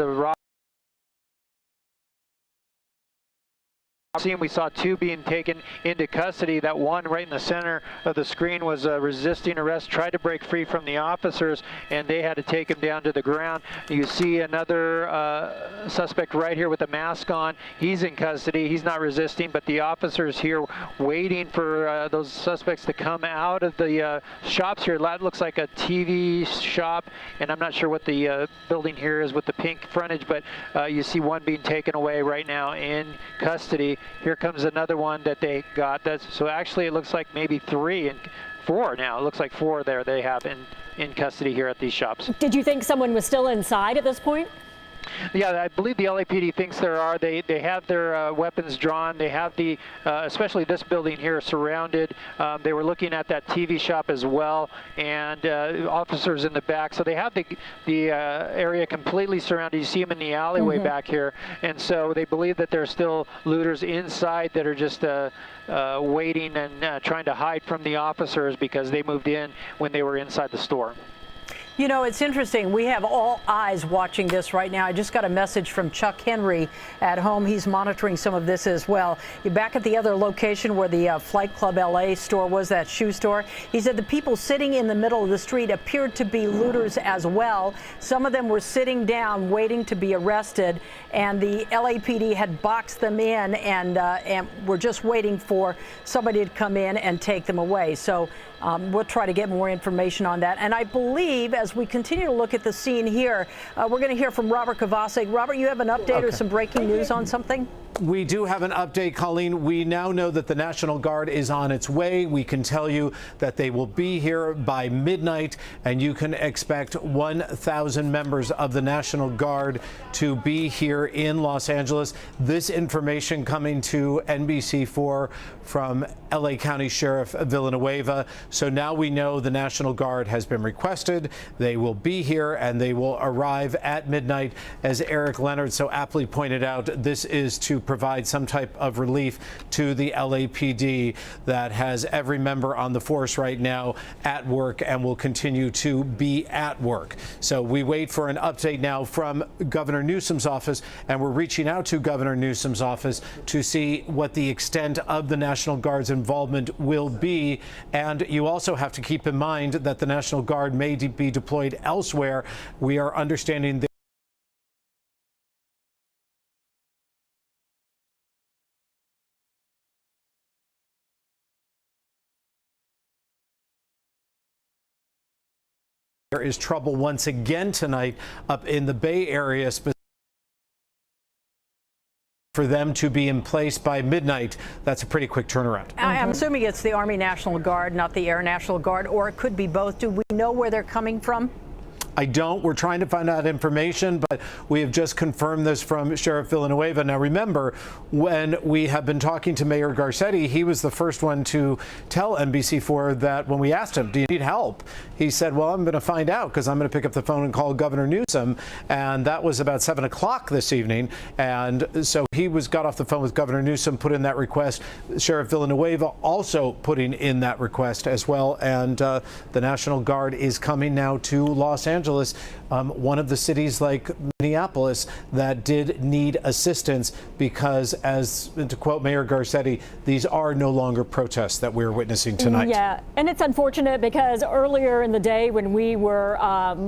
S13: We saw two being taken into custody. That one right in the center of the screen was resisting arrest, tried to break free from the officers, and they had to take him down to the ground. You see another suspect right here with a mask on. He's in custody. He's not resisting, but the officers here waiting for those suspects to come out of the shops here. That looks like a TV shop, and I'm not sure what the building here is with the pink frontage, but you see one being taken away right now in custody. Here comes another one that they got. So actually it looks like maybe 3 and 4 now. It looks like 4 there they have in custody here at these shops.
S6: Did you think someone was still inside at this point?
S13: Yeah, I believe the LAPD thinks there are. They have their weapons drawn. They have the, especially this building here, surrounded. They were looking at that TV shop as well, and officers in the back. So they have the area completely surrounded. You see them in the alleyway back here, and so they believe that there's still looters inside that are just waiting and trying to hide from the officers because they moved in when they were inside the store.
S10: You know, it's interesting. We have all eyes watching this right now. I just got a message from Chuck Henry at home. He's monitoring some of this as well. You're back at the other location where the Flight Club LA store was, that shoe store. He said the people sitting in the middle of the street appeared to be looters as well. Some of them were sitting down waiting to be arrested, and the LAPD had boxed them in and were just waiting for somebody to come in and take them away. So we'll try to get more information on that. And I believe as we continue to look at the scene here, we're going to hear from Robert Kavasik. Robert, you have an update or some breaking news on something?
S9: We do have an update, Colleen. We now know that the National Guard is on its way. We can tell you that they will be here by midnight, and you can expect 1,000 members of the National Guard to be here in Los Angeles. This information coming to NBC4 from LA County Sheriff Villanueva. So now we know the National Guard has been requested. They will be here and they will arrive at midnight. As Eric Leonard so aptly pointed out, this is to provide some type of relief to the LAPD that has every member on the force right now at work and will continue to be at work. So we wait for an update now from Governor Newsom's office, and we're reaching out to Governor Newsom's office to see what the extent of the National Guard's involvement will be. And you also have to keep in mind that the National Guard may be deployed elsewhere. We are understanding there is trouble once again tonight up in the Bay Area, for them to be in place by midnight. That's a pretty quick turnaround.
S10: I'm assuming it's the Army National Guard, not the Air National Guard, or it could be both. Do we know where they're coming from?
S9: I don't. We're trying to find out information, but we have just confirmed this from Sheriff Villanueva. Now, remember, when we have been talking to Mayor Garcetti, he was the first one to tell NBC4 that when we asked him, do you need help? He said, well, I'm going to find out because I'm going to pick up the phone and call Governor Newsom. And that was about 7 o'clock this evening. And so he got off the phone with Governor Newsom, put in that request. Sheriff Villanueva also putting in that request as well. And the National Guard is coming now to Los Angeles. One of the cities like Minneapolis that did need assistance because, as to quote Mayor Garcetti, these are no longer protests that we're witnessing tonight.
S6: Yeah, and it's unfortunate because earlier in the day when we were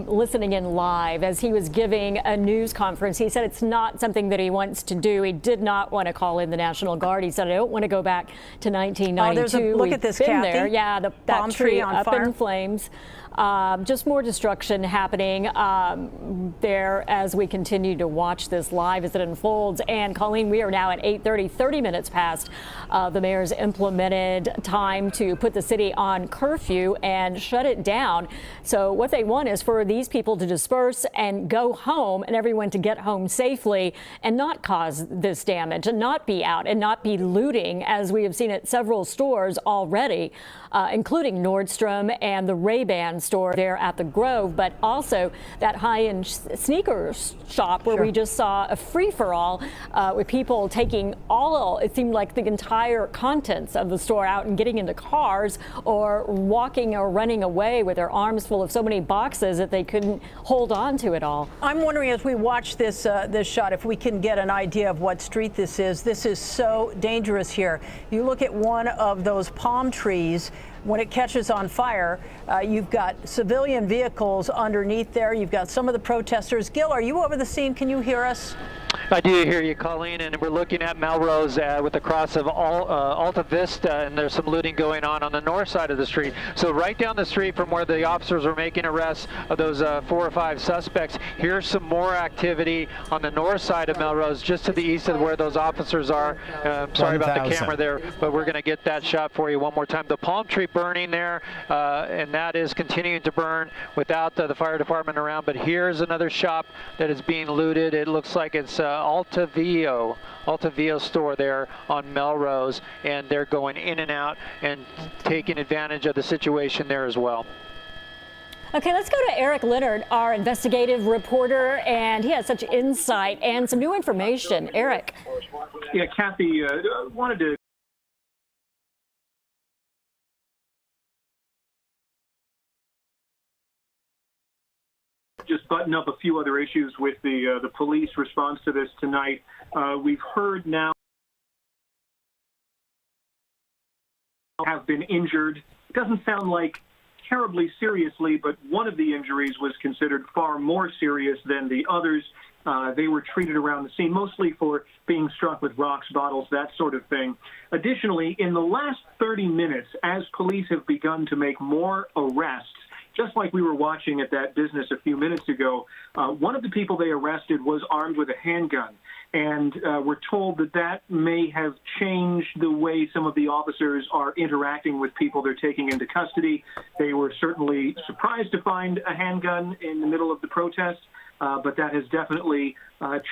S6: listening in live as he was giving a news conference, he said it's not something that he wants to do. He did not want to call in the National Guard. He said, I don't want to go back to 1992.
S10: Look at this, Kathy.
S6: There. Yeah, that
S10: palm tree on
S6: up
S10: fire.
S6: in flames. Just more destruction happening there as we continue to watch this live as it unfolds. And Colleen, we are now at 8:30, 30 minutes past the mayor's implemented time to put the city on curfew and shut it down. So what they want is for these people to disperse and go home and everyone to get home safely and not cause this damage and not be out and not be looting, as we have seen at several stores already, including Nordstrom and the Ray-Ban store there at the Grove, but also that high-end sneakers shop where we just saw a free-for-all with people taking it seemed like the entire contents of the store out and getting into cars or walking or running away with their arms full of so many boxes that they couldn't hold on to it all.
S10: I'm wondering, as we watch this this shot, if we can get an idea of what street this is. This is so dangerous here. You look at one of those palm trees. When it catches on fire, you've got civilian vehicles underneath there. You've got some of the protesters. Gil, are you over the scene? Can you hear us?
S13: I do hear you, Colleen, and we're looking at Melrose with the cross of Alta Vista, and there's some looting going on the north side of the street. So right down the street from where the officers were making arrests of those 4 or 5 suspects, here's some more activity on the north side of Melrose, just to the east of where those officers are. Sorry about the camera there, but we're going to get that shot for you one more time. The palm tree burning there, and that is continuing to burn without the fire department around. But here's another shop that is being looted. It looks like it's Alta Vio store there on Melrose, and they're going in and out and taking advantage of the situation there as well.
S6: Okay, let's go to Eric Leonard, our investigative reporter, and he has such insight and some new information. Eric.
S14: Yeah, Kathy, wanted to just button up a few other issues with the police response to this tonight. We've heard now have been injured. It doesn't sound like terribly seriously, but one of the injuries was considered far more serious than the others. They were treated around the scene, mostly for being struck with rocks, bottles, that sort of thing. Additionally, in the last 30 minutes, as police have begun to make more arrests, just like we were watching at that business a few minutes ago, one of the people they arrested was armed with a handgun. And we're told that that may have changed the way some of the officers are interacting with people they're taking into custody. They were certainly surprised to find a handgun in the middle of the protest, but that has definitely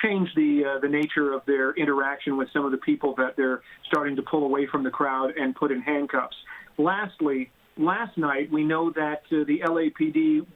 S14: changed the nature of their interaction with some of the people that they're starting to pull away from the crowd and put in handcuffs. Lastly, last night, we know that the LAPD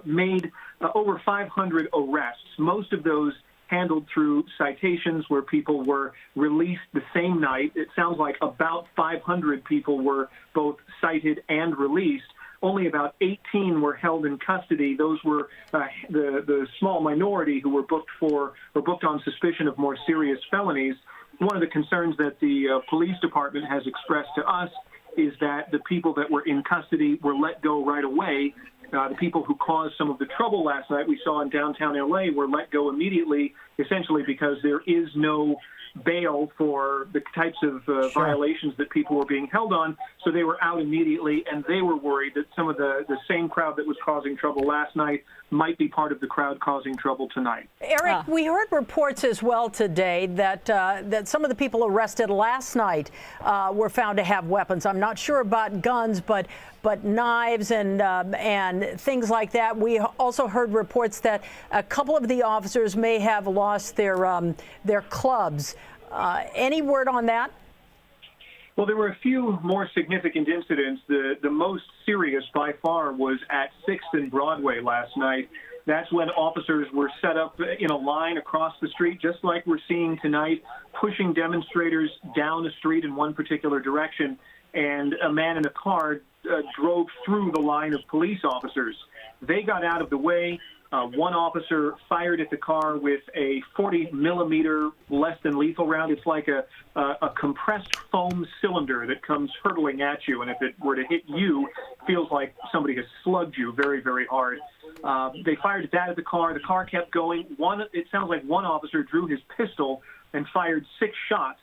S14: made over 500 arrests, most of those handled through citations where people were released the same night. It sounds like about 500 people were both cited and released. Only about 18 were held in custody. Those were the small minority who were booked on suspicion of more serious felonies. One of the concerns that the police department has expressed to us is that the people that were in custody were let go right away. The people who caused some of the trouble last night we saw in downtown LA were let go immediately, essentially because there is no bail for the types of violations that people were being held on. So they were out immediately, and they were worried that some of the same crowd that was causing trouble last night might be part of the crowd causing trouble tonight.
S10: Eric, we heard reports as well today that that some of the people arrested last night were found to have weapons. I'm not sure about guns, but knives and things like that. We also heard reports that a couple of the officers may have lost their clubs. Any word on that?
S14: Well, there were a few more significant incidents. The most serious by far was at 6th and Broadway last night. That's when officers were set up in a line across the street, just like we're seeing tonight, pushing demonstrators down the street in one particular direction. And a man in a car drove through the line of police officers. They got out of the way. One officer fired at the car with a 40-millimeter less than lethal round. It's like a compressed foam cylinder that comes hurtling at you, and if it were to hit you, it feels like somebody has slugged you very, very hard. They fired that at the car. The car kept going. It sounds like one officer drew his pistol and fired 6 shots.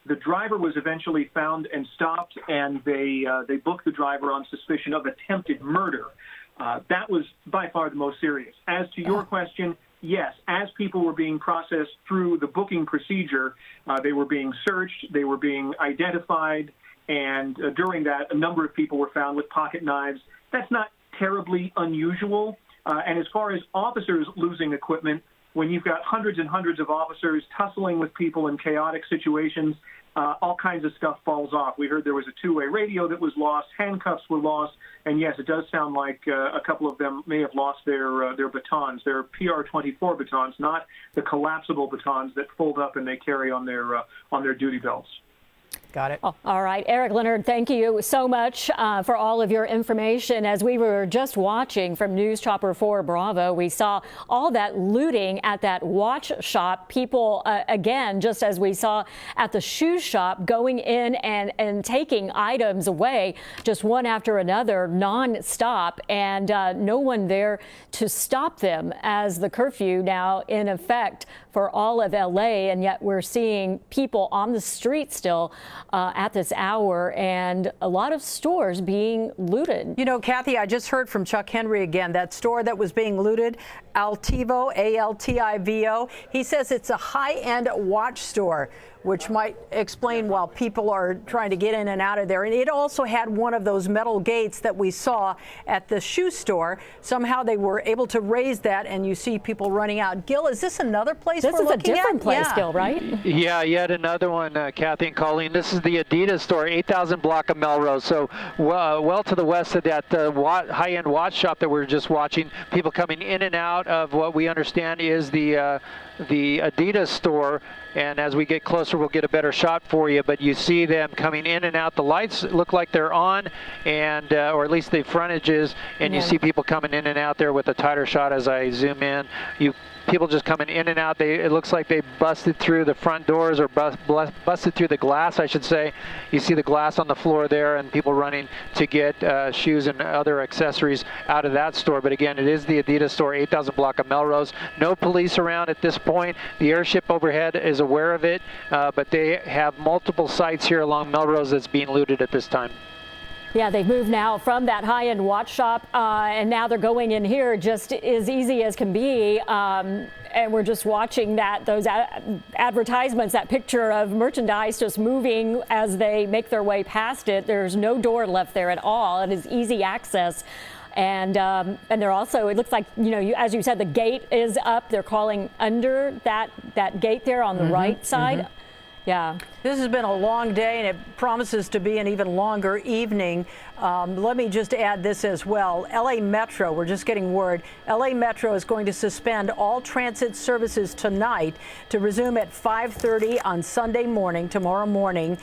S14: The driver was eventually found and stopped, and they booked the driver on suspicion of attempted murder. That was by far the most serious. As to your question, yes, as people were being processed through the booking procedure, they were being searched, they were being identified, and during that, a number of people were found with pocket knives. That's not terribly unusual. And as far as officers losing equipment, when you've got hundreds and hundreds of officers tussling with people in chaotic situations, all kinds of stuff falls off. We heard there was a two-way radio that was lost, handcuffs were lost, and yes, it does sound like a couple of them may have lost their batons, their PR-24 batons, not the collapsible batons that fold up and they carry on their duty belts.
S10: Got it.
S6: Oh, all right. Eric Leonard, thank you so much for all of your information. As we were just watching from News Chopper 4 Bravo, we saw all that looting at that watch shop. People, again, just as we saw at the shoe shop, going in and taking items away, just one after another, non-stop, and no one there to stop them as the curfew now in effect for all of LA, and yet we're seeing people on the street still at this hour, and a lot of stores being looted.
S10: You know, Kathy, I just heard from Chuck Henry again, that store that was being looted, Altivo, A-L-T-I-V-O. He says it's a high-end watch store, which might explain why people are trying to get in and out of there. And it also had one of those metal gates that we saw at the shoe store. Somehow they were able to raise that, and you see people running out. Gil, is this another place we're looking at?
S6: This is a different place,
S10: yeah.
S6: Gil, right?
S13: Yeah, yet another one, Kathy and Colleen. This is the Adidas store, 8000 block of Melrose. So well to the west of that high-end watch shop that we were just watching. People coming in and out of what we understand is the Adidas store. And as we get closer, we'll get a better shot for you. But you see them coming in and out. The lights look like they're on, and or at least the frontage is. And you see people coming in and out there with a tighter shot as I zoom in. People just coming in and out. It looks like they busted through the front doors, or busted through the glass, I should say. You see the glass on the floor there, and people running to get shoes and other accessories out of that store. But again, it is the Adidas store, 8000 block of Melrose. No police around at this point. The airship overhead is aware of it, but they have multiple sites here along Melrose that's being looted at this time.
S6: Yeah, they've moved now from that high-end watch shop, and now they're going in here just as easy as can be. And we're just watching those advertisements, that picture of merchandise just moving as they make their way past it. There's no door left there at all. It is easy access. And they're also, it looks like, you know, as you said, the gate is up. They're calling under that gate there on the right side. Yeah.
S10: This has been a long day, and it promises to be an even longer evening. Let me just add this as well. LA Metro, we're just getting word, LA Metro is going to suspend all transit services tonight to resume at 5:30 on Sunday morning, tomorrow morning.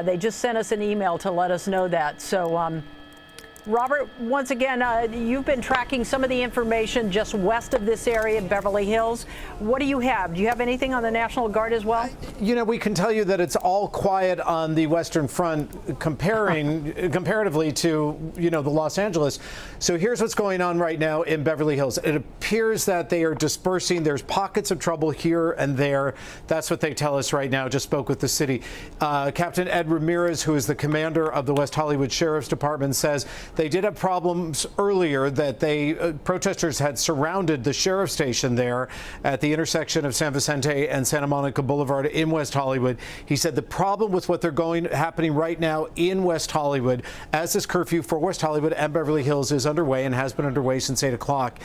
S10: They just sent us an email to let us know that. So, Robert, once again, you've been tracking some of the information just west of this area, Beverly Hills. What do you have? Do you have anything on the National Guard as well?
S9: You know, we can tell you that it's all quiet on the Western Front comparatively to, you know, the Los Angeles. So here's what's going on right now in Beverly Hills. It appears that they are dispersing. There's pockets of trouble here and there. That's what they tell us right now. Just spoke with the city. Captain Ed Ramirez, who is the commander of the West Hollywood Sheriff's Department, says they did have problems earlier that protesters had surrounded the sheriff's station there at the intersection of San Vicente and Santa Monica Boulevard in West Hollywood. He said the problem with what happening right now in West Hollywood, as this curfew for West Hollywood and Beverly Hills is underway and has been underway since 8 o'clock,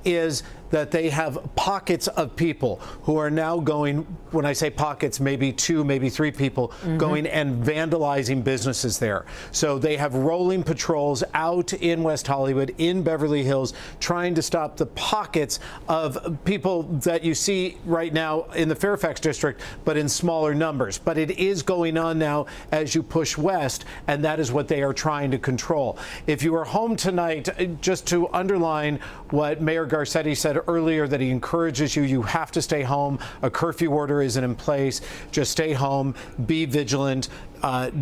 S9: is that they have pockets of people who are now going, when I say pockets, maybe 2, maybe 3 people, going and vandalizing businesses there. So they have rolling patrols out in West Hollywood, in Beverly Hills, trying to stop the pockets of people that you see right now in the Fairfax district, but in smaller numbers. But it is going on now as you push west, and that is what they are trying to control. If you are home tonight, just to underline what Mayor Garcetti said earlier, that he encourages you have to stay home. A curfew order isn't in place. Just stay home, be vigilant,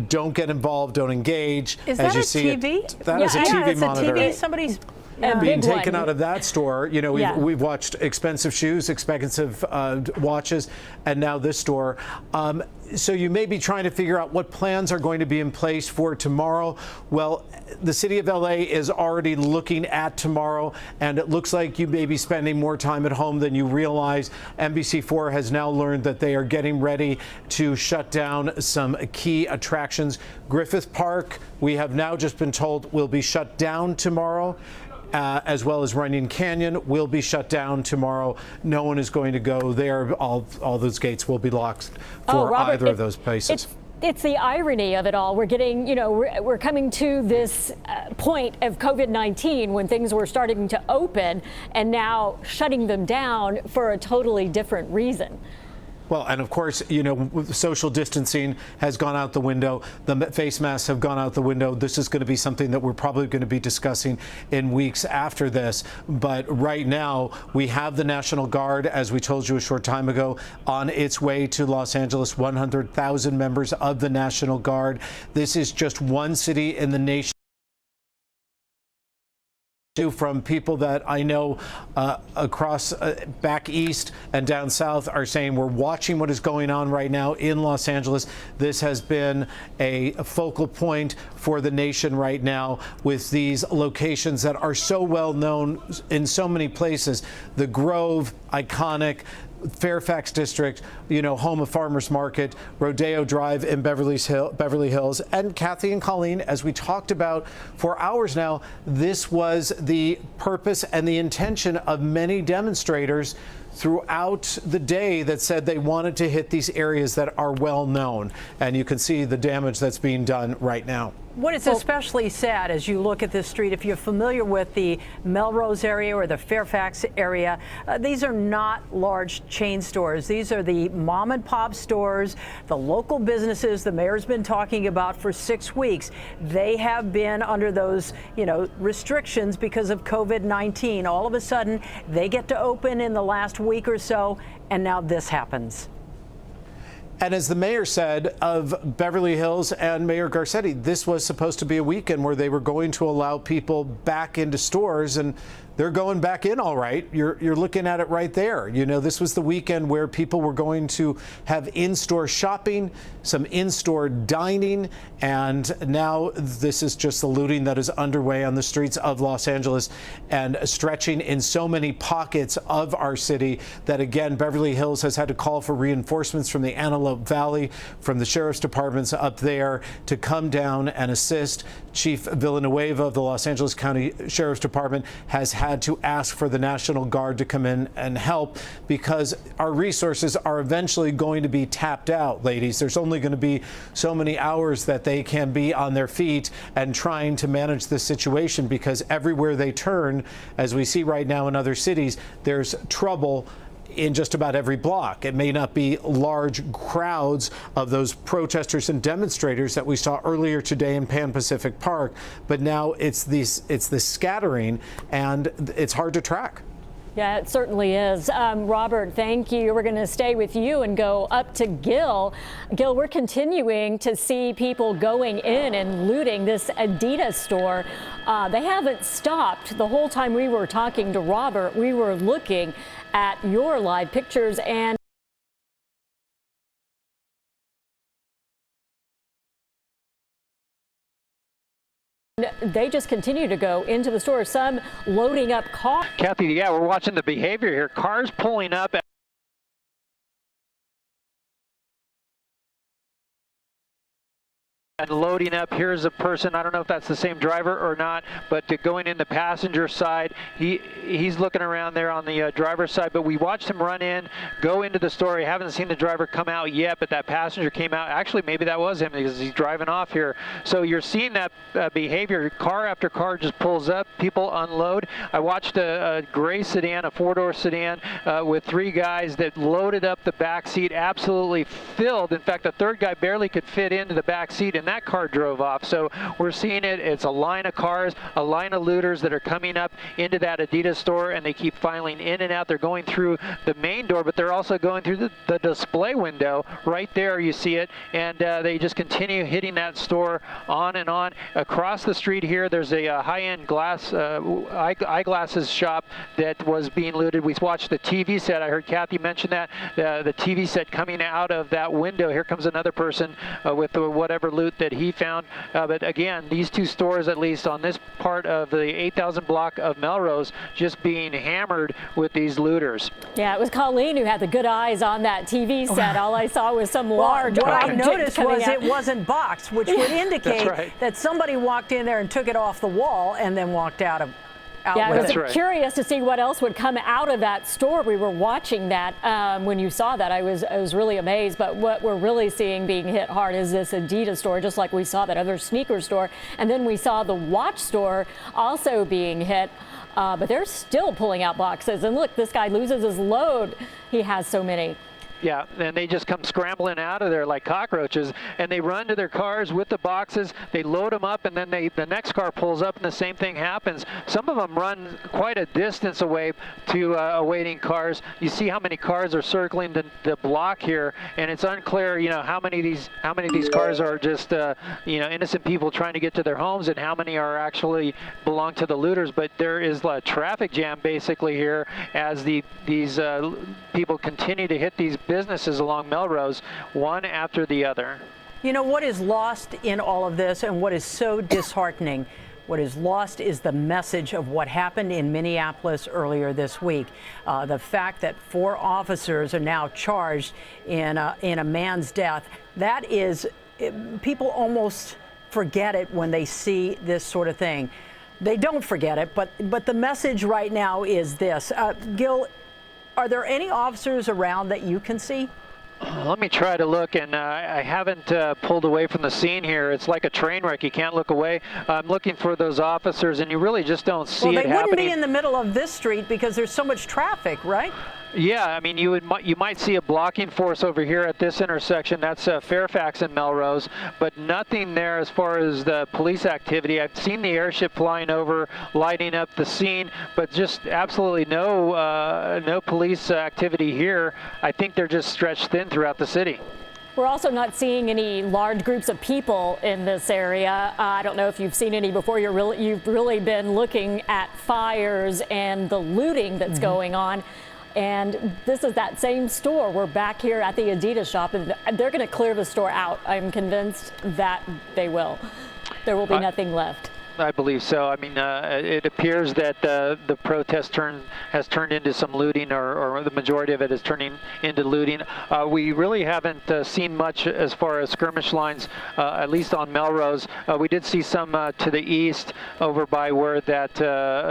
S9: don't get involved, don't engage.
S10: Is that
S9: as you
S10: a
S9: see
S10: TV?
S9: That is a TV monitor.
S10: A TV. Somebody's
S9: being taken out of that store. You know, we've watched expensive shoes, expensive watches, and now this store. So you may be trying to figure out what plans are going to be in place for tomorrow. Well, the city of LA is already looking at tomorrow, and it looks like you may be spending more time at home than you realize. NBC4 has now learned that they are getting ready to shut down some key attractions. Griffith Park, we have now just been told, will be shut down tomorrow. as well as Runyon Canyon, will be shut down tomorrow. No one is going to go there. All those gates will be locked for
S6: Robert,
S9: either of those places.
S6: It's the irony of it all. We're getting, we're coming to this point of COVID-19 when things were starting to open and now shutting them down for a totally different reason.
S9: Well, and of course, social distancing has gone out the window. The face masks have gone out the window. This is going to be something that we're probably going to be discussing in weeks after this. But right now, we have the National Guard, as we told you a short time ago, on its way to Los Angeles, 100,000 members of the National Guard. This is just one city in the nation. From people that I know across back east and down south are saying we're watching what is going on right now in Los Angeles. This has been a focal point for the nation right now with these locations that are so well known in so many places. The Grove, iconic. Fairfax District, home of Farmers Market, Rodeo Drive in Beverly Hills, and Kathy and Colleen, as we talked about for hours now, this was the purpose and the intention of many demonstrators throughout the day that said they wanted to hit these areas that are well known. And you can see the damage that's being done right now.
S10: What is especially sad as you look at this street, if you're familiar with the Melrose area or the Fairfax area, these are not large chain stores. These are the mom and pop stores, the local businesses the mayor's been talking about for 6 weeks. They have been under those, restrictions because of COVID-19. All of a sudden, they get to open in the last week or so, and now this happens.
S9: And as the mayor said of Beverly Hills and Mayor Garcetti, this was supposed to be a weekend where they were going to allow people back into stores, and they're going back in all right. You're looking at it right there. This was the weekend where people were going to have in-store shopping, some in-store dining, and now this is just the looting that is underway on the streets of Los Angeles and stretching in so many pockets of our city that, again, Beverly Hills has had to call for reinforcements from the Antelope Valley, from the sheriff's departments up there to come down and assist. Chief Villanueva of the Los Angeles County Sheriff's Department has had to ask for the National Guard to come in and help because our resources are eventually going to be tapped out, ladies. There's only going to be so many hours that they can be on their feet and trying to manage this situation because everywhere they turn, as we see right now in other cities, there's trouble in just about every block. It may not be large crowds of those protesters and demonstrators that we saw earlier today in Pan Pacific Park, but now it's this scattering, and it's hard to track.
S6: Yeah, it certainly is. Robert, thank you. We're going to stay with you and go up to Gil. Gil, we're continuing to see people going in and looting this Adidas store. They haven't stopped. The whole time we were talking to Robert, we were looking at your live pictures and they just continue to go into the store, some loading up cars.
S13: Kathy, yeah, we're watching the behavior here. Cars pulling up and loading up. Here's a person, I don't know if that's the same driver or not, but going in the passenger side, he's looking around there on the driver's side, but we watched him run in, go into the store. We haven't seen the driver come out yet, but that passenger came out. Actually, maybe that was him because he's driving off here. So you're seeing that behavior. Car after car just pulls up, people unload. I watched a gray sedan, a four-door sedan with 3 guys that loaded up the back seat, absolutely filled. In fact, the third guy barely could fit into the back seat, and that car drove off. So we're seeing it. It's a line of cars, a line of looters that are coming up into that Adidas store, and they keep filing in and out. They're going through the main door, but they're also going through the display window. Right there, you see it, and they just continue hitting that store on and on. Across the street here, there's a high-end glass eyeglasses shop that was being looted. We watched the TV set. I heard Kathy mention that, the TV set coming out of that window. Here comes another person with whatever loot that he found. But again, these 2 stores, at least on this part of the 8,000 block of Melrose, just being hammered with these looters.
S6: Yeah, it was Colleen who had the good eyes on that TV set. All I saw was some large
S10: What I
S6: object
S10: noticed was
S6: out.
S10: it wasn't boxed, which would indicate that somebody walked in there and took it off the wall and then walked out of. out
S6: Yeah, I
S10: with
S6: was
S10: it.
S13: right.
S6: curious to see what else would come out of that store. We were watching that when you saw that. I was really amazed. But what we're really seeing being hit hard is this Adidas store, just like we saw that other sneaker store. And then we saw the watch store also being hit. But they're still pulling out boxes. And look, this guy loses his load. He has so many.
S13: Yeah, and they just come scrambling out of there like cockroaches, and they run to their cars with the boxes. They load them up, and then the next car pulls up, and the same thing happens. Some of them run quite a distance away to awaiting cars. You see how many cars are circling the block here, and it's unclear, how many of these cars are just innocent people trying to get to their homes, and how many are actually belong to the looters. But there is a traffic jam basically here as these people continue to hit these businesses along Melrose, one after the other.
S10: You know what is lost in all of this and what is so disheartening? What is lost is the message of what happened in Minneapolis earlier this week. The fact that 4 officers are now charged in a man's death. That is, people almost forget it when they see this sort of thing. They don't forget it, but the message right now is this. Gil, are there any officers around that you can see?
S13: Let me try to look, and I haven't pulled away from the scene here. It's like a train wreck. You can't look away. I'm looking for those officers, and you really just don't see it happening.
S10: Well, they wouldn't be in the middle of this street because there's so much traffic, right?
S13: Yeah, I mean, you might see a blocking force over here at this intersection. That's Fairfax and Melrose, but nothing there as far as the police activity. I've seen the airship flying over, lighting up the scene, but just absolutely no police activity here. I think they're just stretched thin throughout the city.
S6: We're also not seeing any large groups of people in this area. I don't know if you've seen any before. You've really been looking at fires and the looting that's going on. And this is that same store. We're back here at the Adidas shop, and they're going to clear the store out. I'm convinced that they will. There will be nothing left.
S13: I believe so. I mean, it appears that the protest has turned into some looting, or the majority of it is turning into looting. We really haven't seen much as far as skirmish lines, at least on Melrose. We did see some to the east over by where that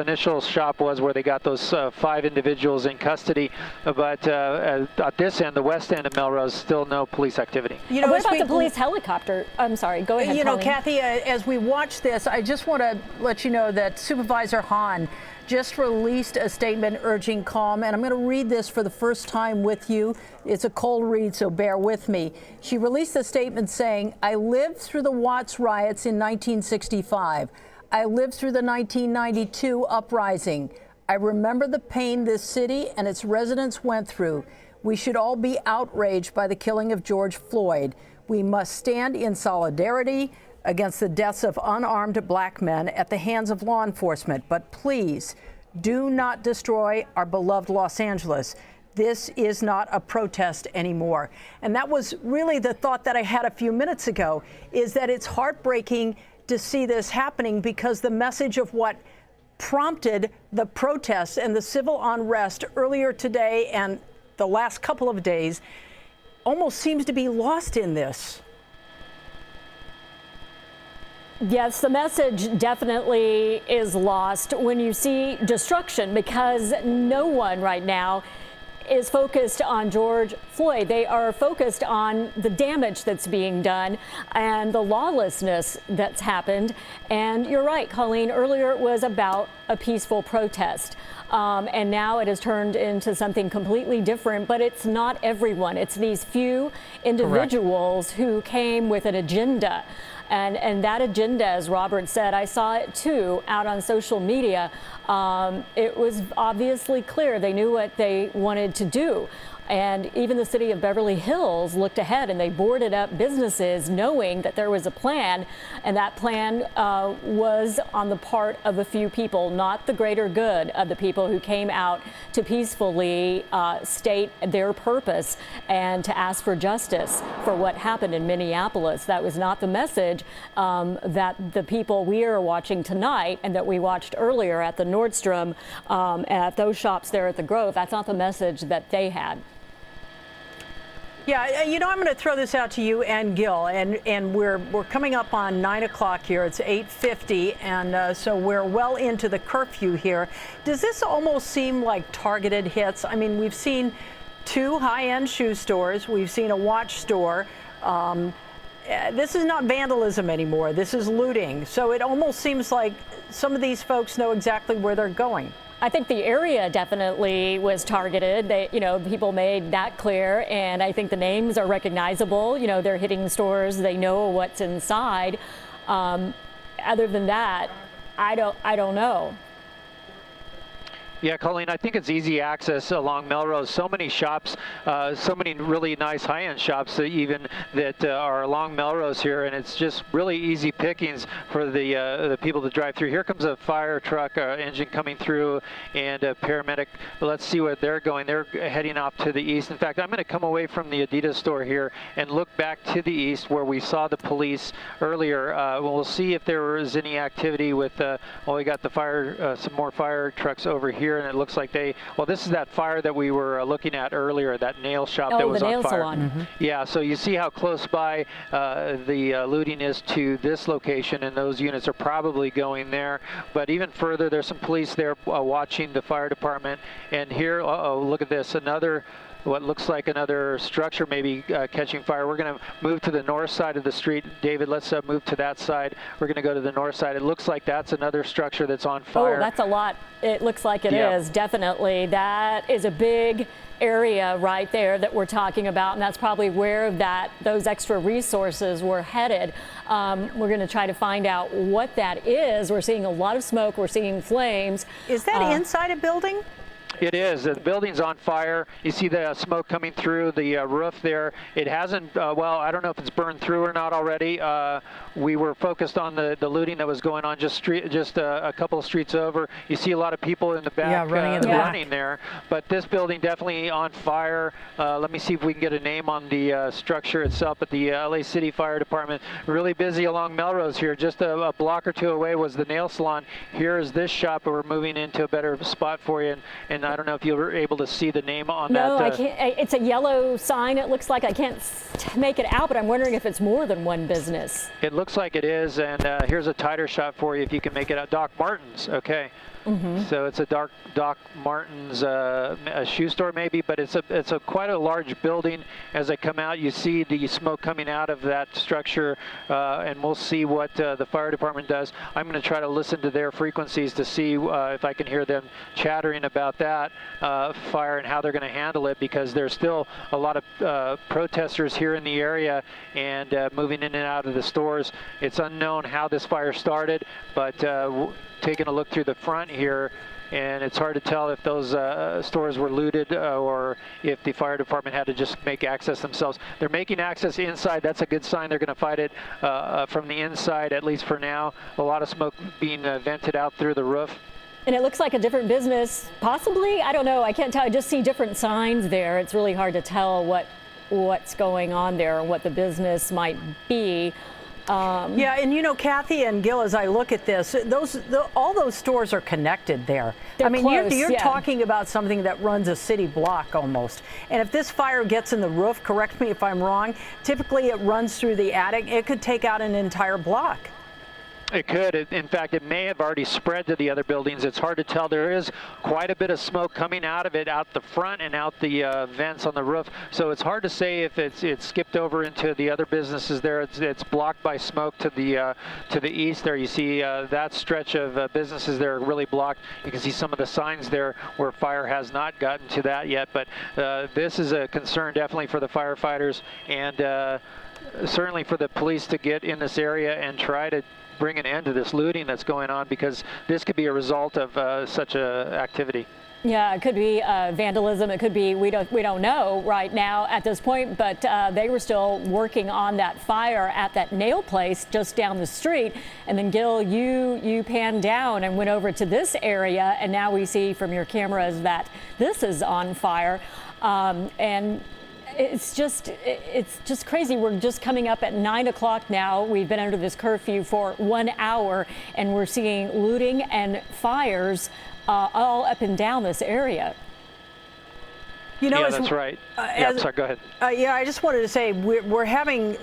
S13: initial shop was, where they got those 5 individuals in custody. But at this end, the west end of Melrose, still no police activity.
S6: What about the police helicopter? I'm sorry, go ahead, Colleen.
S10: Kathy, as we watch this, I just want to let you know that Supervisor Hahn just released a statement urging calm, and I'm going to read this for the first time with you. It's a cold read, so bear with me. She released a statement saying, "I lived through the Watts riots in 1965. I lived through the 1992 uprising. I remember the pain this city and its residents went through. We should all be outraged by the killing of George Floyd. We must stand in solidarity against the deaths of unarmed black men at the hands of law enforcement. But please do not destroy our beloved Los Angeles. This is not a protest anymore." And that was really the thought that I had a few minutes ago, is that it's heartbreaking to see this happening because the message of what prompted the protests and the civil unrest earlier today and the last couple of days almost seems to be lost in this.
S6: Yes, the message definitely is lost when you see destruction, because no one right now is focused on George Floyd. They are focused on the damage that's being done and the lawlessness that's happened. And you're right, Colleen, earlier it was about a peaceful protest. And now it has turned into something completely different, but it's not everyone. It's these few individuals who came with an agenda. And that agenda, as Robert said, I saw it too out on social media. It was obviously clear they knew what they wanted to do. And even the city of Beverly Hills looked ahead and they boarded up businesses knowing that there was a plan. And that plan was on the part of a few people, not the greater good of the people who came out to peacefully state their purpose and to ask for justice for what happened in Minneapolis. That was not the message that the people we are watching tonight and that we watched earlier at the Nordstrom, at those shops there at the Grove. That's not the message that they had.
S10: Yeah, you know, I'm going to throw this out to you and Gil, and we're coming up on 9 o'clock here. It's 8:50, and so we're well into the curfew here. Does this almost seem like targeted hits? I mean, we've seen 2 high-end shoe stores. We've seen a watch store. This is not vandalism anymore. This is looting. So it almost seems like some of these folks know exactly where they're going.
S6: I think the area definitely was targeted. They, you know, people made that clear, and I think the names are recognizable. You know, they're hitting stores. They know what's inside. Other than that, I don't know.
S13: Yeah, Colleen, I think it's easy access along Melrose. So many shops, so many really nice high-end shops even that are along Melrose here, and it's just really easy pickings for the people to drive through. Here comes a fire truck engine coming through, and a paramedic. Let's see where they're going. They're heading off to the east. In fact, I'm going to come away from the Adidas store here and look back to the east where we saw the police earlier. We'll see if there was any activity with, well, we got the fire, some more fire trucks over here. And it looks like well, this is that fire that we were looking at earlier, that nail shop that was on fire.
S6: Salon.
S13: Yeah, so you see how close by the looting is to this location, and those units are probably going there. But even further, there's some police there watching the fire department. And here, look at this, what looks like another structure maybe catching fire. We're going to move to the north side of the street. David, let's move to that side. We're going to go to the north side. It looks like that's another structure that's on fire.
S6: Oh, that's a lot. It looks like it is, definitely. That is a big area right there that we're talking about, and that's probably where those extra resources were headed. We're going to try to find out what that is. We're seeing a lot of smoke. We're seeing flames.
S10: Is that inside a building?
S13: It is. The building's on fire. You see the smoke coming through the roof there. It hasn't, well, I don't know if it's burned through or not already. We were focused on the looting that was going on just a couple of streets over. You see a lot of people in the back running there. But this building definitely on fire. Let me see if we can get a name on the structure itself. But the LA City Fire Department, really busy along Melrose here. Just a block or two away was the nail salon. Here is this shop, but we're moving into a better spot for you. And I don't know if you were able to see the name on that.
S6: No, I can't. It's a yellow sign. It looks like I can't make it out, but I'm wondering if it's more than one business.
S13: It looks like it is, and here's a tighter shot for you if you can make it out. Doc Martens, okay. So it's a Doc Martens a shoe store maybe, but it's a quite a large building. As I come out, you see the smoke coming out of that structure, and we'll see what the fire department does. I'm going to try to listen to their frequencies to see if I can hear them chattering about that fire and how they're going to handle it, because there's still a lot of protesters here in the area and moving in and out of the stores. It's unknown how this fire started, but taking a look through the front here, and it's hard to tell if those stores were looted or if the fire department had to just make access themselves. They're making access inside. That's a good sign. They're going to fight it from the inside, at least for now. A lot of smoke being vented out through the roof.
S6: And it looks like a different business, possibly. I don't know. I can't tell. I just see different signs there. It's really hard to tell what's going on there and what the business might be.
S10: Yeah, and you know, Kathy and Gil, as I look at this, all those stores are connected there.
S6: They're
S10: I mean,
S6: close,
S10: you're talking about something that runs a city block almost. And if this fire gets in the roof, correct me if I'm wrong, typically it runs through the attic. It could take out an entire block.
S13: It could. In fact, it may have already spread to the other buildings. It's hard to tell. There is quite a bit of smoke coming out of it, out the front and out the vents on the roof. So it's hard to say if it's skipped over into the other businesses there. It's blocked by smoke to the east there. You see that stretch of businesses there are really blocked. You can see some of the signs there where fire has not gotten to that yet. But this is a concern definitely for the firefighters and certainly for the police to get in this area and try to bring an end to this looting that's going on, because this could be a result of such a activity.
S6: Yeah, it could be vandalism. It could be, we don't know right now at this point, but they were still working on that fire at that nail place just down the street. And then Gil, you panned down and went over to this area, and now we see from your cameras that this is on fire. And it's just crazy. We're just coming up at 9 o'clock now. We've been under this curfew for 1 hour, and we're seeing looting and fires all up and down this area.
S10: You know,
S13: yeah,
S10: as-
S13: that's right. Sorry, go ahead.
S10: Yeah, I just wanted to say we're having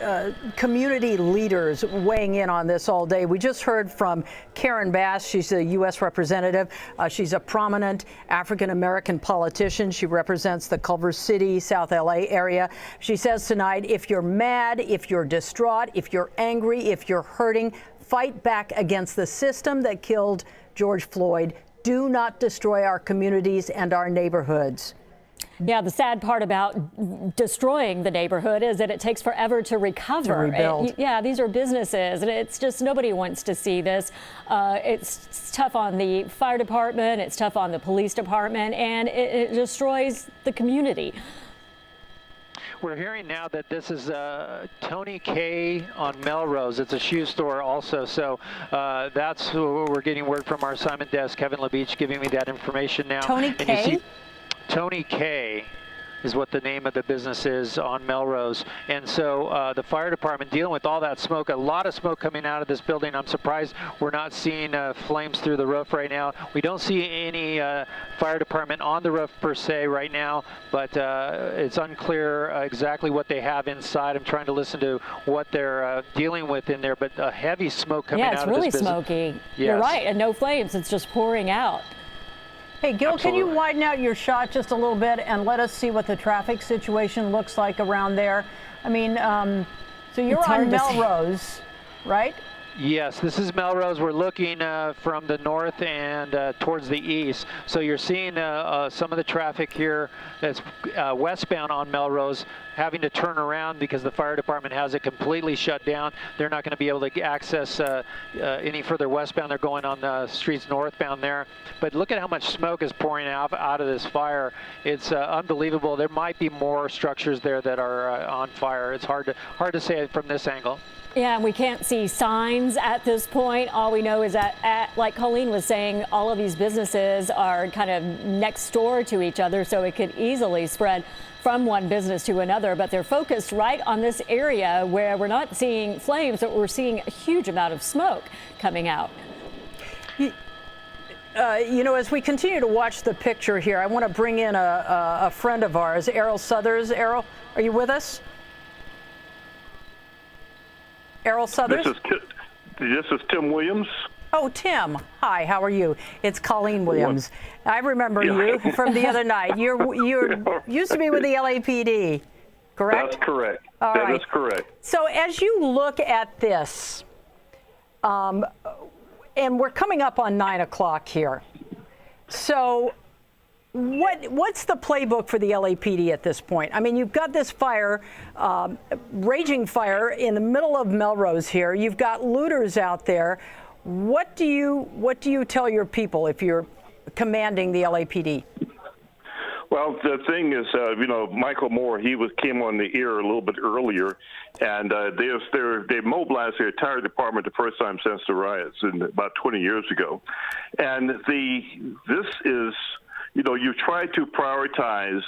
S10: community leaders weighing in on this all day. We just heard from Karen Bass. She's a U.S. representative. She's a prominent African-American politician. She represents the Culver City, South LA area. She says tonight, if you're mad, if you're distraught, if you're angry, if you're hurting, fight back against the system that killed George Floyd. Do not destroy our communities and our neighborhoods.
S6: Yeah, the sad part about destroying the neighborhood is that it takes forever to recover.
S10: To rebuild.
S6: Yeah, these are businesses, and it's just nobody wants to see this. It's tough on the fire department, it's tough on the police department, and it destroys the community.
S13: We're hearing now that this is Tony K on Melrose. It's a shoe store also. So that's who we're getting word from our assignment desk. Kevin LaBeach giving me that information now.
S10: Tony
S13: And
S10: K?
S13: you see, Tony K is what the name of the business is on Melrose. And so the fire department dealing with all that smoke, a lot of smoke coming out of this building. I'm surprised we're not seeing flames through the roof right now. We don't see any fire department on the roof per se right now, but it's unclear exactly what they have inside. I'm trying to listen to what they're dealing with in there, but heavy smoke coming out of this business.
S6: Yeah, it's really smoky.
S13: Yes.
S6: You're right, and no flames. It's just pouring out.
S10: Hey, Gil,
S13: Absolutely.
S10: can you widen out your shot just a little bit and let us see what the traffic situation looks like around there? I mean, so you're
S6: It's hard
S10: on
S6: to see.
S10: Melrose, right?
S13: Yes, this is Melrose. We're looking from the north and towards the east. So you're seeing some of the traffic here that's westbound on Melrose having to turn around because the fire department has it completely shut down. They're not going to be able to access any further westbound. They're going on the streets northbound there. But look at how much smoke is pouring out of this fire. It's unbelievable. There might be more structures there that are on fire. It's hard to say it from this angle.
S6: Yeah, and we can't see signs at this point. All we know is that, like Colleen was saying, all of these businesses are kind of next door to each other, so it could easily spread from one business to another. But they're focused right on this area where we're not seeing flames, but we're seeing a huge amount of smoke coming out.
S10: You know, as we continue to watch the picture here, I want to bring in a friend of ours, Errol Southers. Errol, are you with us? Errol Southers?
S16: This is Tim Williams.
S10: Oh, Tim. Hi, how are you? It's Colleen Williams. I remember you from the other night. You used to be with the LAPD, correct?
S16: That's correct.
S10: All
S16: That
S10: right.
S16: is correct.
S10: So as you look at this, and we're coming up on 9 o'clock here. So what's the playbook for the LAPD at this point? I mean, you've got this fire, raging fire in the middle of Melrose here. You've got looters out there. What do you tell your people if you're commanding the LAPD?
S16: Well, the thing is, Michael Moore, he came on the air a little bit earlier, and they mobilized their entire department the first time since the riots about 20 years ago. And this is, you try to prioritize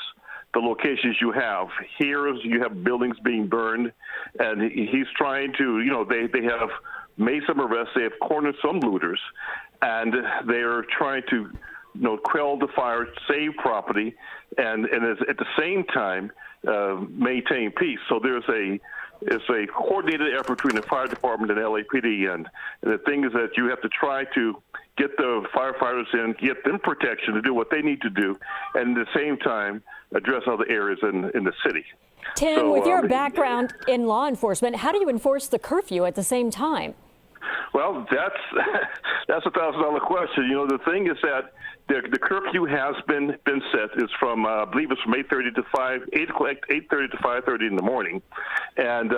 S16: the locations you have. Here you have buildings being burned, and he's trying to, they have made some arrests, they have cornered some looters, and they're trying to quell the fire, save property, and at the same time maintain peace. So it's a coordinated effort between the fire department and LAPD, and the thing is that you have to try to get the firefighters in, get them protection to do what they need to do, and at the same time address other areas in the city.
S6: Tim, with your background in law enforcement, how do you enforce the curfew at the same time?
S16: Well, that's a $1,000 question. The thing is that the curfew has been set. It's from I believe it's from 8:30 to 8:30 to 5:30 in the morning, and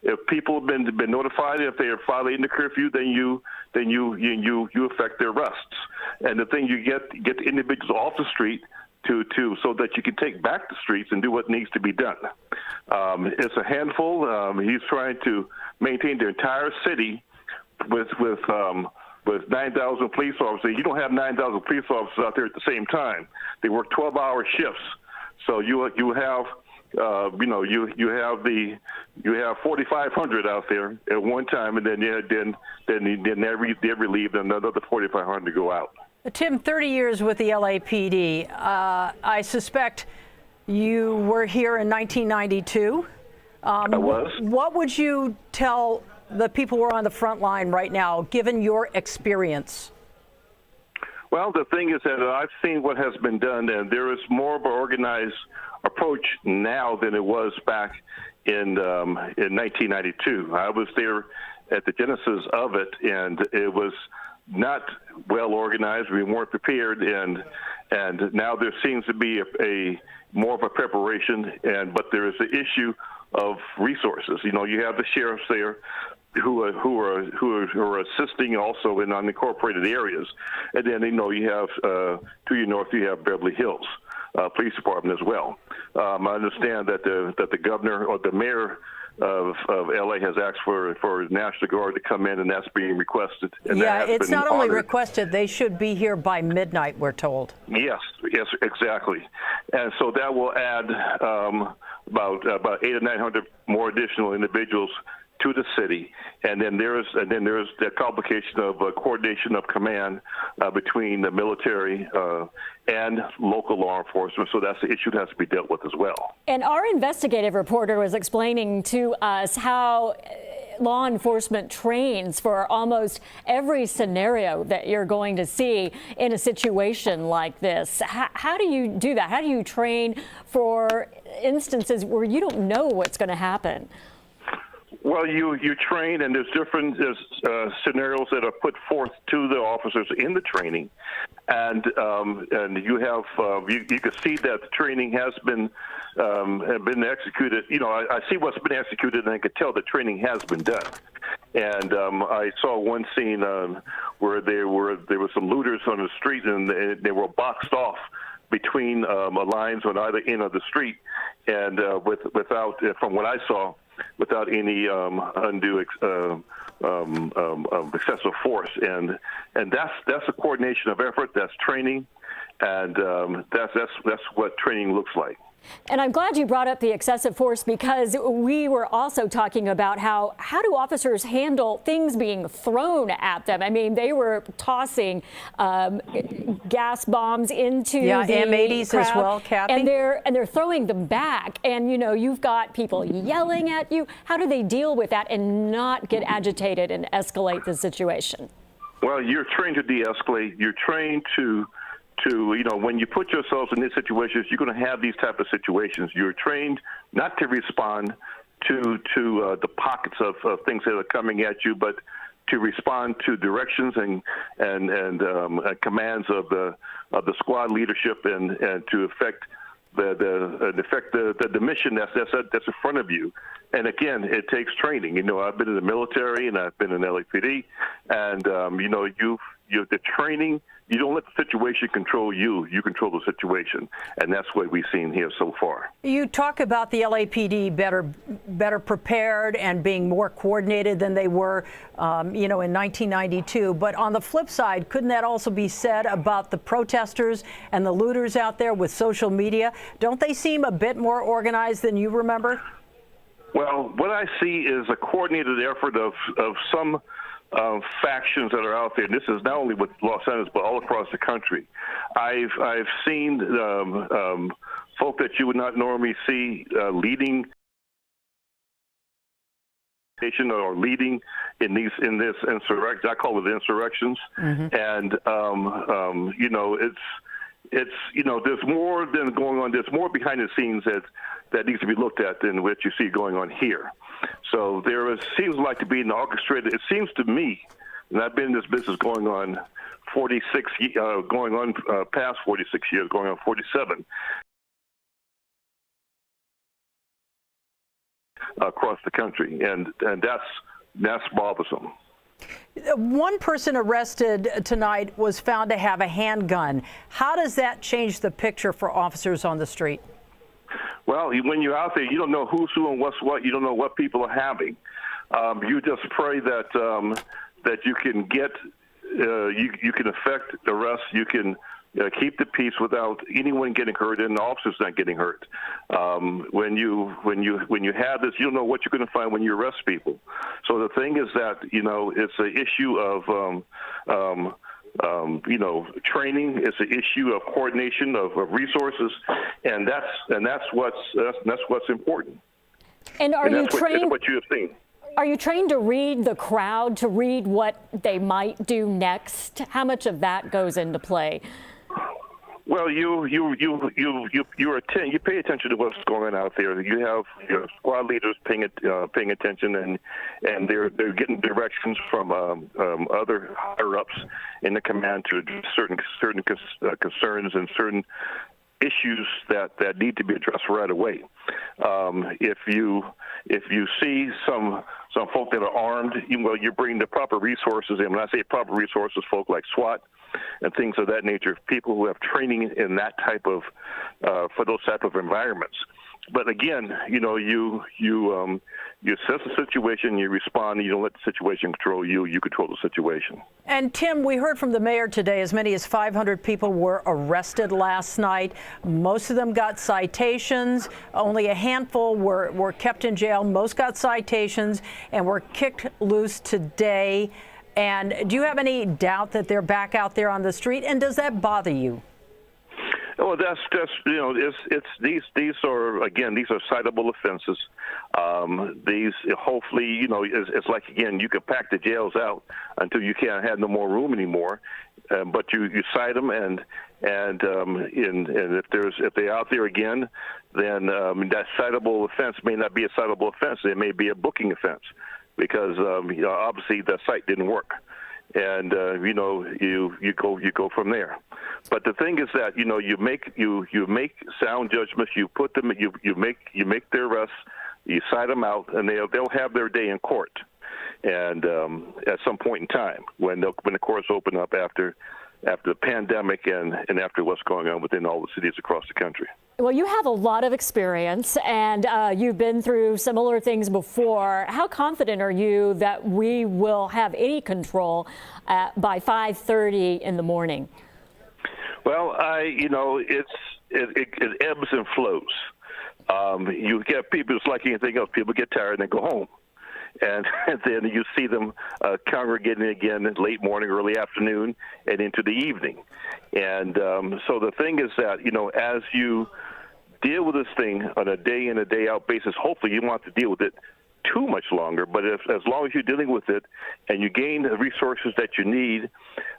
S16: if people have been notified if they are violating the curfew, then you effect their arrests. And the thing, you get the individuals off the street so that you can take back the streets and do what needs to be done. It's a handful. He's trying to maintain the entire city with 9,000 police officers. You don't have 9,000 police officers out there at the same time. They work 12-hour shifts. So you have 4,500 out there at one time, and then they're relieved, and another 4,500 go out.
S10: Tim, 30 years with the LAPD. I suspect you were here in 1992.
S16: I was.
S10: What would you tell the people who are on the front line right now, given your experience?
S16: Well, the thing is that I've seen what has been done, and there is more of an organized approach now than it was back in 1992. I was there at the genesis of it, and it was not well organized. We weren't prepared, and now there seems to be a more of a preparation. But there is the issue of resources. You know, you have the sheriffs there who are assisting also in unincorporated areas, and then you have to your north you have Beverly Hills Police Department as well. I understand that the governor or the mayor of LA has asked for National Guard to come in, and that's being requested. And
S10: yeah, it's not only requested; they should be here by midnight, we're told.
S16: Yes, exactly. And so that will add about 800 or 900 more additional individuals to the city, and then there's the complication of coordination of command between the military and local law enforcement. So that's the issue that has to be dealt with as well.
S6: And our investigative reporter was explaining to us how law enforcement trains for almost every scenario that you're going to see in a situation like this. How do you do that? How do you train for instances where you don't know what's going to happen?
S16: Well, you train, and there's different scenarios that are put forth to the officers in the training, and you have you can see that the training has been executed. You know, I see what's been executed, and I can tell the training has been done. And I saw one scene where there were some looters on the street, and they were boxed off between lines on either end of the street, and without, from what I saw, without any undue excessive force, and that's a coordination of effort. That's training, and that's what training looks like.
S6: And I'm glad you brought up the excessive force, because we were also talking about how do officers handle things being thrown at them. I mean, they were tossing gas bombs into the
S10: M80s
S6: crowd,
S10: as well, Kathy.
S6: and they're throwing them back. And you've got people yelling at you. How do they deal with that and not get agitated and escalate the situation?
S16: Well, you're trained to de-escalate. You're trained to when you put yourselves in these situations, you're going to have these type of situations. You're trained not to respond to the pockets of things that are coming at you, but to respond to directions and commands of the squad leadership, and to affect the mission that's in front of you. And again, it takes training. I've been in the military, and I've been in LAPD, and the training. You don't let the situation control you. You control the situation, and that's what we've seen here so far.
S10: You talk about the LAPD better prepared and being more coordinated than they were, in 1992. But on the flip side, couldn't that also be said about the protesters and the looters out there with social media? Don't they seem a bit more organized than you remember?
S16: Well, what I see is a coordinated effort of some factions that are out there. And this is not only with Los Angeles, but all across the country. I've seen folk that you would not normally see leading or leading in this insurrection. I call it insurrections. Mm-hmm. And it's there's more than going on. There's more behind the scenes that needs to be looked at than what you see going on here. So seems like to be an orchestrated. It seems to me, and I've been in this business going on 46, past 46 years, going on 47, across the country, and that's bothersome.
S10: One person arrested tonight was found to have a handgun. How does that change the picture for officers on the street?
S16: Well, when you're out there, you don't know who's who and what's what. You don't know what people are having. You just pray that you can get, you can effect arrests. You can keep the peace without anyone getting hurt and the officers not getting hurt. When you have this, you don't know what you're going to find when you arrest people. So the thing is that it's an issue of training. It's an issue of coordination of resources, and that's what's important.
S6: And are you trained?
S16: That's what you have seen.
S6: Are you trained to read the crowd, to read what they might do next? How much of that goes into play?
S16: Well, you pay attention to what's going on out there. You have your squad leaders paying attention, and they're getting directions from other higher ups in the command to certain concerns and certain issues that need to be addressed right away. If you see some folk that are armed, you bring the proper resources in. When I say proper resources, folk like SWAT and things of that nature, people who have training in that type of for those type of environments. But again, you assess the situation, you respond, you don't let the situation control you. You control the situation.
S10: And Tim, we heard from the mayor today as many as 500 people were arrested last night. Most of them got citations. Only a handful were kept in jail. Most got citations and were kicked loose today. And do you have any doubt that they're back out there on the street? And does that bother you?
S16: Oh, that's these are citable offenses. These hopefully, it's like, again, you can pack the jails out until you can't have no more room anymore. But you cite them, and if they're out there again, then that citable offense may not be a citable offense. It may be a booking offense because obviously the site didn't work. And you go from there. But the thing is that you make sound judgments. You put them. You make their arrests. You cite them out, and they'll have their day in court. And at some point in time, when the courts open up after the pandemic and after what's going on within all the cities across the country.
S6: Well, you have a lot of experience, and you've been through similar things before. How confident are you that we will have any control by 5:30 in the morning?
S16: Well, it ebbs and flows. You get people, it's like anything else. People get tired and they go home. And then you see them congregating again in late morning, early afternoon, and into the evening. And so the thing is that, as you deal with this thing on a day in, a day out basis, hopefully you want to deal with it too much longer. But as long as you're dealing with it and you gain the resources that you need,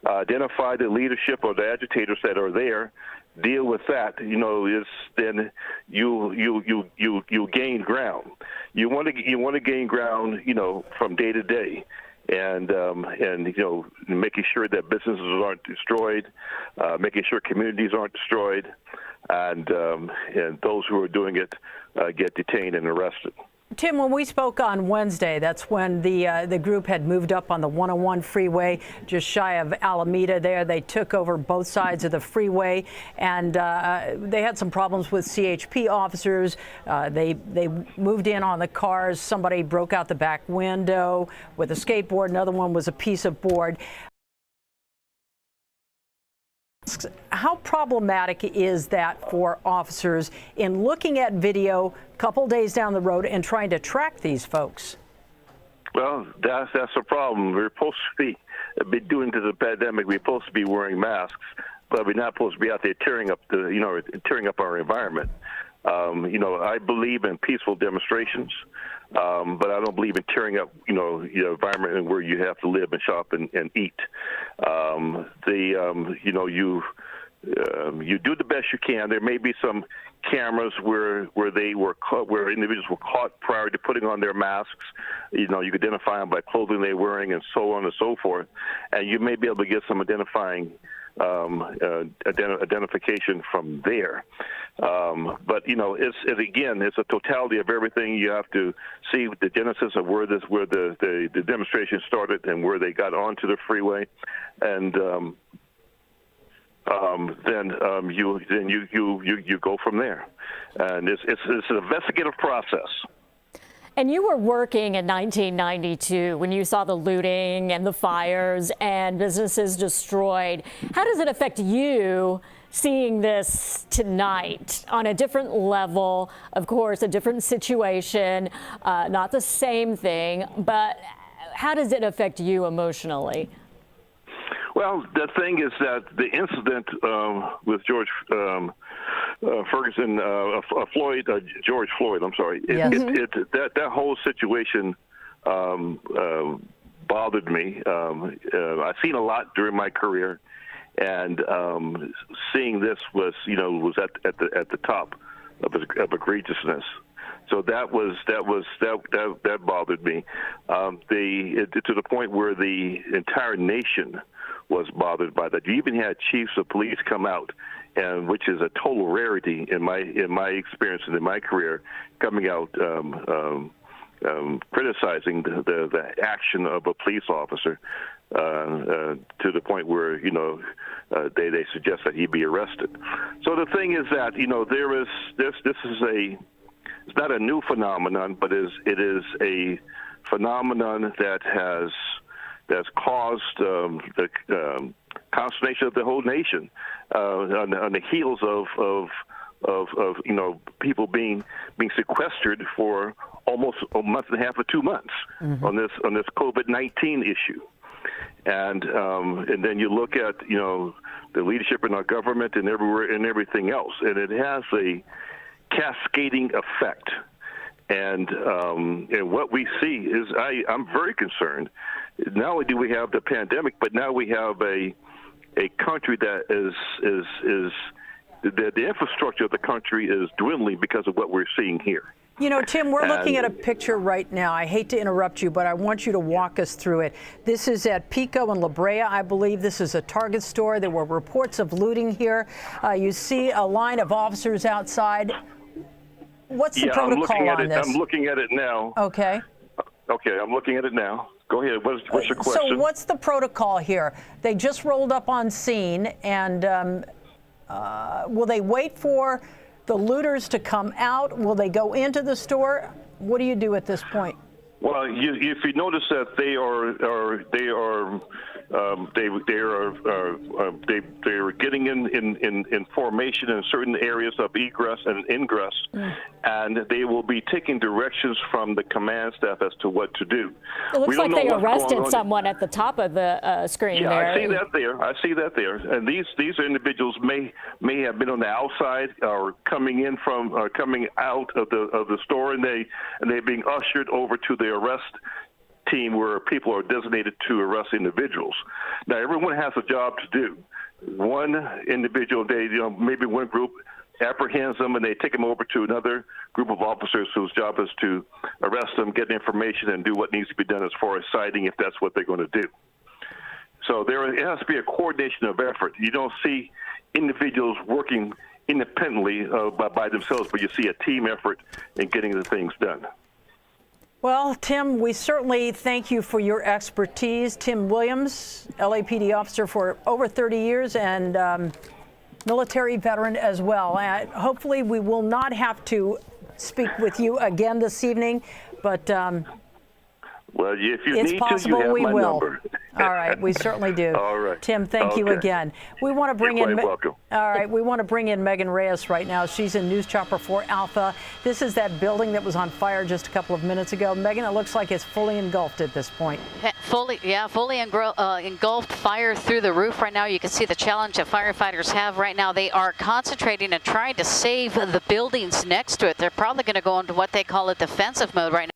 S16: identify the leadership or the agitators that are there, deal with that, then you gain ground. You want to gain ground, from day to day, and making sure that businesses aren't destroyed, making sure communities aren't destroyed, and those who are doing it get detained and arrested.
S10: Tim, when we spoke on Wednesday, that's when the group had moved up on the 101 freeway, just shy of Alameda there. They took over both sides of the freeway, and they had some problems with CHP officers. They moved in on the cars. Somebody broke out the back window with a skateboard. Another one was a piece of board. How problematic is that for officers in looking at video a couple days down the road and trying to track these folks?
S16: Well, that's a problem. We're supposed to be doing to the pandemic. We're supposed to be wearing masks, but we're not supposed to be out there tearing up our environment. I believe in peaceful demonstrations, but I don't believe in tearing up, your environment and where you have to live and shop and eat. You do the best you can. There may be some cameras where individuals were caught prior to putting on their masks. You could identify them by clothing they're wearing and so on and so forth. And you may be able to get some identification from there. But it's a totality of everything. You have to see the genesis of where the demonstration started and where they got onto the freeway, and then you go from there. And it's an investigative process.
S6: And you were working in 1992 when you saw the looting and the fires and businesses destroyed. How does it affect you seeing this tonight on a different level? Of course, a different situation, not the same thing, but how does it affect you emotionally?
S16: Well, the thing is that the incident with George George Floyd, I'm sorry, that whole situation bothered me. I've seen a lot during my career, and seeing this was at the top of egregiousness. So that bothered me. To the point where the entire nation was bothered by that. You even had chiefs of police come out, and which is a total rarity in my experience and in my career, coming out criticizing the action of a police officer to the point where they suggest that he be arrested. So the thing is that it's not a new phenomenon, but it is a phenomenon that's caused the consternation of the whole nation on the heels of people being sequestered for almost a month and a half or 2 months on this COVID-19 issue. And then you look at the leadership in our government and everywhere and everything else, and it has a cascading effect. And what we see is I'm very concerned. Not only do we have the pandemic, but now we have a country that is the infrastructure of the country is dwindling because of what we're seeing here.
S10: Tim, we're looking at a picture right now. I hate to interrupt you, but I want you to walk us through it. This is at Pico and La Brea, I believe. This is a Target store. There were reports of looting here. You see a line of officers outside. What's the protocol on this?
S16: I'm looking at it now.
S10: Okay.
S16: Okay, I'm looking at it now. Go ahead. What's your question?
S10: So what's the protocol here? They just rolled up on scene, and will they wait for the looters to come out? Will they go into the store? What do you do at this point?
S16: Well, if you notice that they are getting in formation in certain areas of egress and ingress, and they will be taking directions from the command staff as to what to do.
S6: It looks like they arrested someone at the top of the screen there.
S16: Yeah, I see that there. And these individuals may have been on the outside or coming out of the store, and they're being ushered over to the arrest team where people are designated to arrest individuals. Now, everyone has a job to do. One individual, maybe one group apprehends them and they take them over to another group of officers whose job is to arrest them, get information, and do what needs to be done as far as citing if that's what they're going to do. So it has to be a coordination of effort. You don't see individuals working independently by themselves, but you see a team effort in getting the things done.
S10: Well, Tim, we certainly thank you for your expertise. Tim Williams, LAPD officer for over 30 years and military veteran as well. Hopefully we will not have to speak with you again this evening, but
S16: well, if you
S10: it's
S16: need
S10: possible
S16: to, you have
S10: we
S16: my
S10: will.
S16: number.
S10: All right, we certainly do.
S16: All right.
S10: Tim, thank you again. We want to bring
S16: You're
S10: in.
S16: quite welcome.
S10: All right, we want to bring in Megan Reyes right now. She's in News Chopper 4 Alpha. This is that building that was on fire just a couple of minutes ago. Megan, it looks like it's fully engulfed at this point.
S8: Fully engulfed, fire through the roof right now. You can see the challenge that firefighters have right now. They are concentrating and trying to save the buildings next to it. They're probably going to go into what they call a defensive mode right now.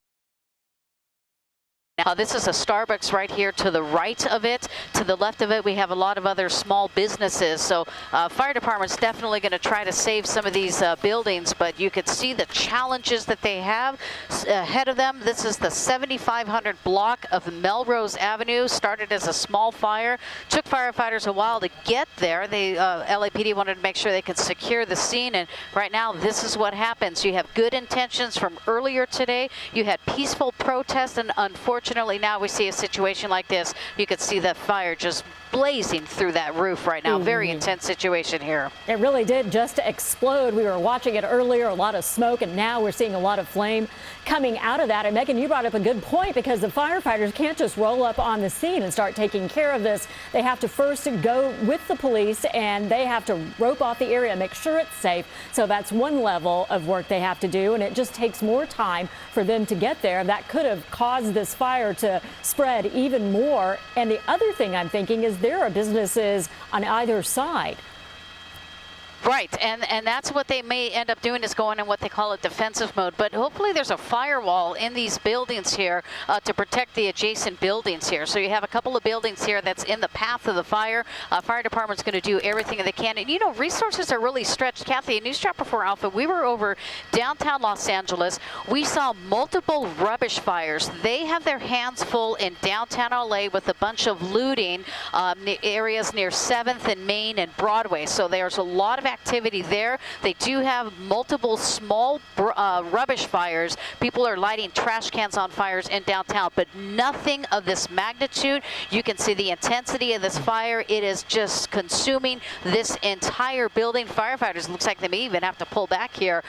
S8: This is a Starbucks right here to the right of it. To the left of it, we have a lot of other small businesses. So fire department's definitely going to try to save some of these buildings, but you can see the challenges that they have ahead of them. This is the 7500 block of Melrose Avenue. Started as a small fire. Took firefighters a while to get there. LAPD wanted to make sure they could secure the scene, and right now this is what happens. You have good intentions from earlier today. You had peaceful protests, and unfortunately now we see a situation like this. You could see the fire just blazing through that roof right now. Very intense situation here.
S6: It really did just explode. We were watching it earlier, a lot of smoke, and now we're seeing a lot of flame coming out of that. And Megan, you brought up a good point, because the firefighters can't just roll up on the scene and start taking care of this. They have to first go with the police, and they have to rope off the area, make sure it's safe. So that's one level of work they have to do, and it just takes more time for them to get there. That could have caused this fire to spread even more. And the other thing I'm thinking is there are businesses on either side.
S8: Right, and that's what they may end up doing, is going in what they call a defensive mode. But hopefully there's a firewall in these buildings here to protect the adjacent buildings here. So you have a couple of buildings here that's in the path of the fire. Fire department's going to do everything they can. And, you know, resources are really stretched. Kathy, News Chopper 4 Alpha, we were over downtown Los Angeles. We saw multiple rubbish fires. They have their hands full in downtown LA with a bunch of looting areas near 7th and Main and Broadway. So there's a lot of activity there. They do have multiple small rubbish fires. People are lighting trash cans on fires in downtown, but nothing of this magnitude. You can see the intensity of this fire. It is just consuming this entire building. Firefighters, looks like they may even have to pull back here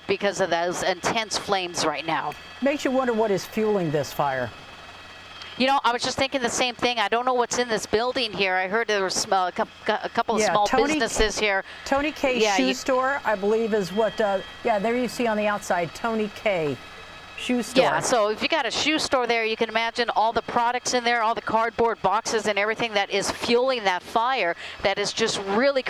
S8: because of those intense flames right now.
S10: Makes you wonder what is fueling this fire.
S8: You know, I was just thinking the same thing. I don't know what's in this building here. I heard there was a couple of small businesses here.
S10: Tony K Shoe Store, I believe, is what, yeah, there you see on the outside, Tony K Shoe Store.
S8: Yeah, so if you got a shoe store there, you can imagine all the products in there, all the cardboard boxes and everything that is fueling that fire that is just really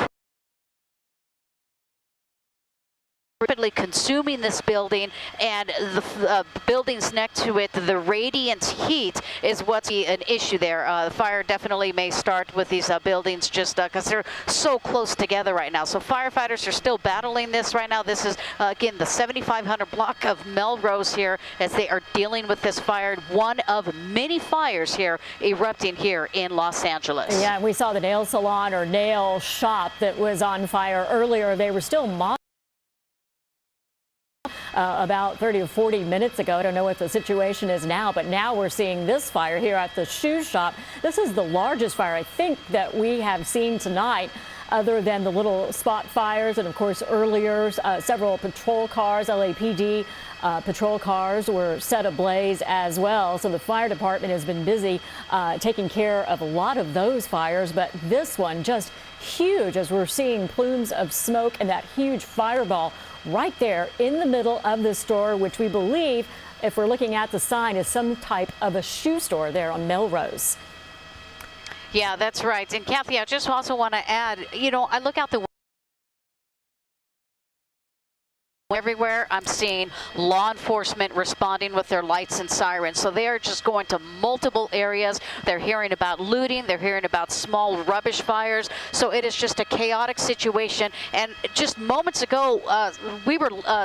S8: rapidly consuming this building, and the buildings next to it. The radiant heat is what's an issue there. The fire definitely may start with these buildings just because they're so close together right now. So firefighters are still battling this right now. This is again the 7500 block of Melrose here as they are dealing with this fire. One of many fires here erupting here in Los Angeles.
S6: Yeah, we saw the nail salon or nail shop that was on fire earlier. They were still about 30 or 40 minutes ago. I don't know what the situation is now, but now we're seeing this fire here at the shoe shop. This is the largest fire I think that we have seen tonight, other than the little spot fires. And of course, earlier, several patrol cars, LAPD patrol cars were set ablaze as well. So the fire department has been busy taking care of a lot of those fires. But this one just huge, as we're seeing plumes of smoke and that huge fireball right there in the middle of the store, which we believe, if we're looking at the sign, is some type of a shoe store there on Melrose.
S8: Yeah, that's right. And Kathy, I just also want to add, you know, I look out the everywhere. I'm seeing law enforcement responding with their lights and sirens. So they are just going to multiple areas. They're hearing about looting. They're hearing about small rubbish fires. So it is just a chaotic situation. And just moments ago,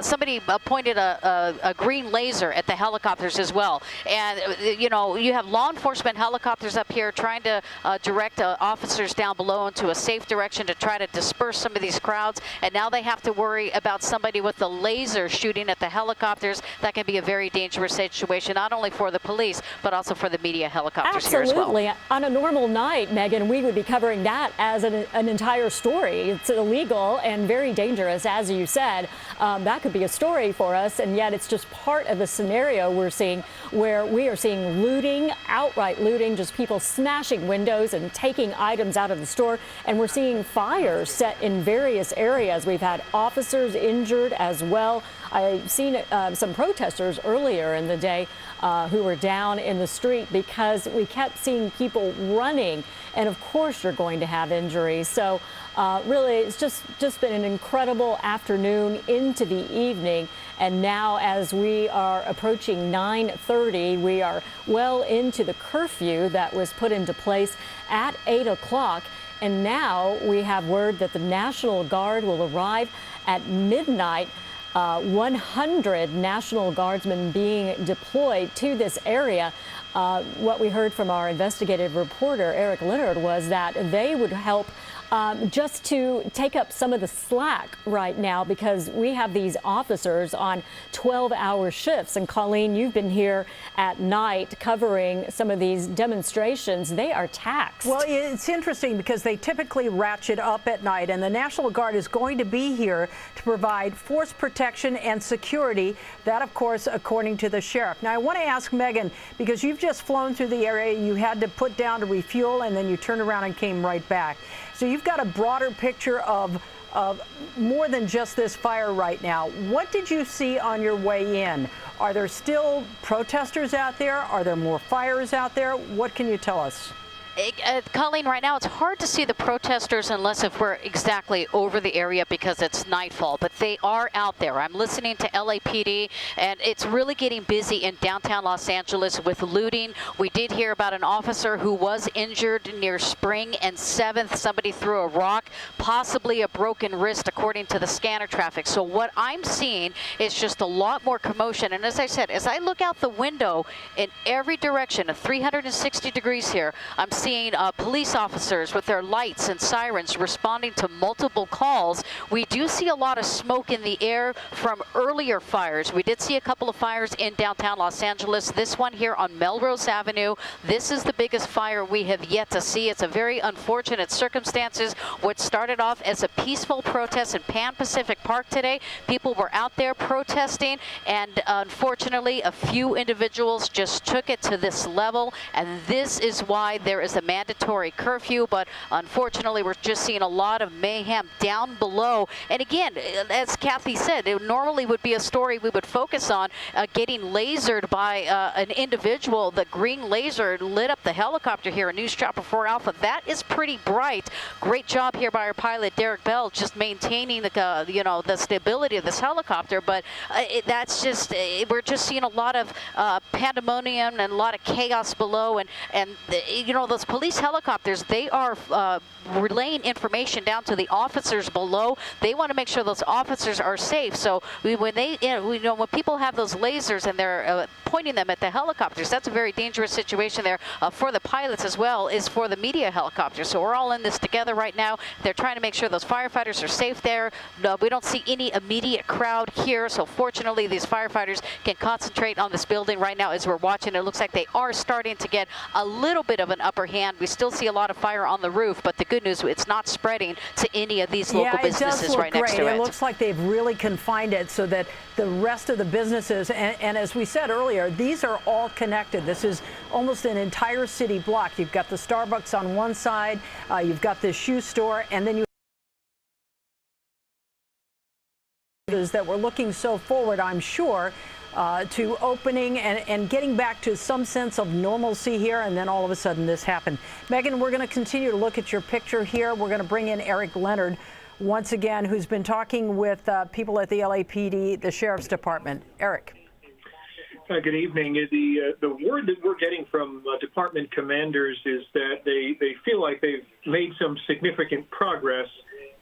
S8: somebody pointed a green laser at the helicopters as well. And, you know, you have law enforcement helicopters up here trying to direct officers down below into a safe direction to try to disperse some of these crowds. And now they have to worry about somebody with the laser shooting at the helicopters. That can be a very dangerous situation, not only for the police, but also for the media helicopters here as well.
S6: Absolutely. On a normal night, Megan, we would be covering that as an entire story. It's illegal and very dangerous, as you said. That could be a story for us, and yet it's just part of the scenario we're seeing, where we are seeing looting, outright looting, just people smashing windows and taking items out of the store. And we're seeing fires set in various areas. We've had officers injured as well. I've seen some protesters earlier in the day who were down in the street because we kept seeing people running. And of course, you're going to have injuries. So really, it's just been an incredible afternoon into the evening. And now, as we are approaching 9:30, we are well into the curfew that was put into place at 8 o'clock. And now we have word that the National Guard will arrive at midnight. 100 National Guardsmen being deployed to this area. What we heard from our investigative reporter, Eric Leonard, was that they would help just to take up some of the slack right now, because we have these officers on 12-hour shifts. And Colleen, you've been here at night covering some of these demonstrations. They are taxed.
S10: Well, it's interesting because they typically ratchet up at night, and the National Guard is going to be here to provide force protection and security. That, of course, according to the sheriff. Now, I want to ask Megan, because you've just flown through the area, you had to put down to refuel, and then you turned around and came right back. So you've got a broader picture of more than just this fire right now. What did you see on your way in? Are there still protesters out there? Are there more fires out there? What can you tell us?
S8: Colleen, right now it's hard to see the protesters unless if we're exactly over the area because it's nightfall, but they are out there. I'm listening to LAPD, and it's really getting busy in downtown Los Angeles with looting. We did hear about an officer who was injured near Spring and 7th. Somebody threw a rock, possibly a broken wrist, according to the scanner traffic. So what I'm seeing is just a lot more commotion. And as I said, as I look out the window in every direction, 360 degrees here, I'm seeing police officers with their lights and sirens responding to multiple calls. We do see a lot of smoke in the air from earlier fires. We did see a couple of fires in downtown Los Angeles. This one here on Melrose Avenue. This is the biggest fire we have yet to see. It's a very unfortunate circumstances. What started off as a peaceful protest in Pan Pacific Park today, people were out there protesting, and unfortunately a few individuals just took it to this level, and this is why there is a mandatory curfew. But unfortunately we're just seeing a lot of mayhem down below. And again, as Kathy said, it normally would be a story we would focus on, getting lasered by an individual. The green laser lit up the helicopter here in News Chopper 4 Alpha. That is pretty bright. Great job here by our pilot Derek Bell, just maintaining the the stability of this helicopter. But that's just we're just seeing a lot of pandemonium and a lot of chaos below. And those police helicopters, they are relaying information down to the officers below. They want to make sure those officers are safe. So when when people have those lasers and they're pointing them at the helicopters, that's a very dangerous situation there for the pilots as well as for the media helicopters. So we're all in this together right now. They're trying to make sure those firefighters are safe there. We don't see any immediate crowd here. So fortunately, these firefighters can concentrate on this building right now as we're watching. It looks like they are starting to get a little bit of an upper hand. We still see a lot of fire on the roof, but the good news, it's not spreading to any of these local businesses right next to it.
S10: It looks like they've really confined it so that the rest of the businesses, and as we said earlier, these are all connected. This is almost an entire city block. You've got the Starbucks on one side, you've got the shoe store, and then you that we're looking so forward, I'm sure, to opening and getting back to some sense of normalcy here, and then all of a sudden this happened. Megan, we're going to continue to look at your picture here. We're going to bring in Eric Leonard once again, who's been talking with people at the LAPD, the Sheriff's Department. Eric.
S14: Good evening. The word that we're getting from department commanders is that they feel like they've made some significant progress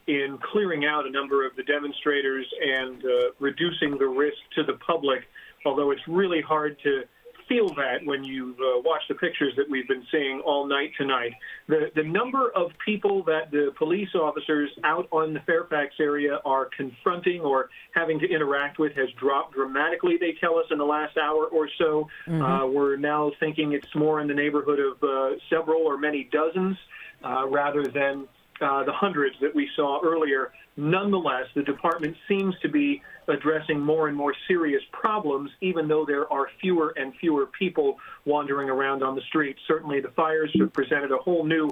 S14: in clearing out a number of the demonstrators and reducing the risk to the public, although it's really hard to feel that when you watch the pictures that we've been seeing all night tonight. The number of people that the police officers out on the Fairfax area are confronting or having to interact with has dropped dramatically, they tell us, in the last hour or so. We're now thinking it's more in the neighborhood of several or many dozens rather than the hundreds that we saw earlier. Nonetheless, the department seems to be addressing more and more serious problems, even though there are fewer and fewer people wandering around on the streets. Certainly the fires have presented a whole new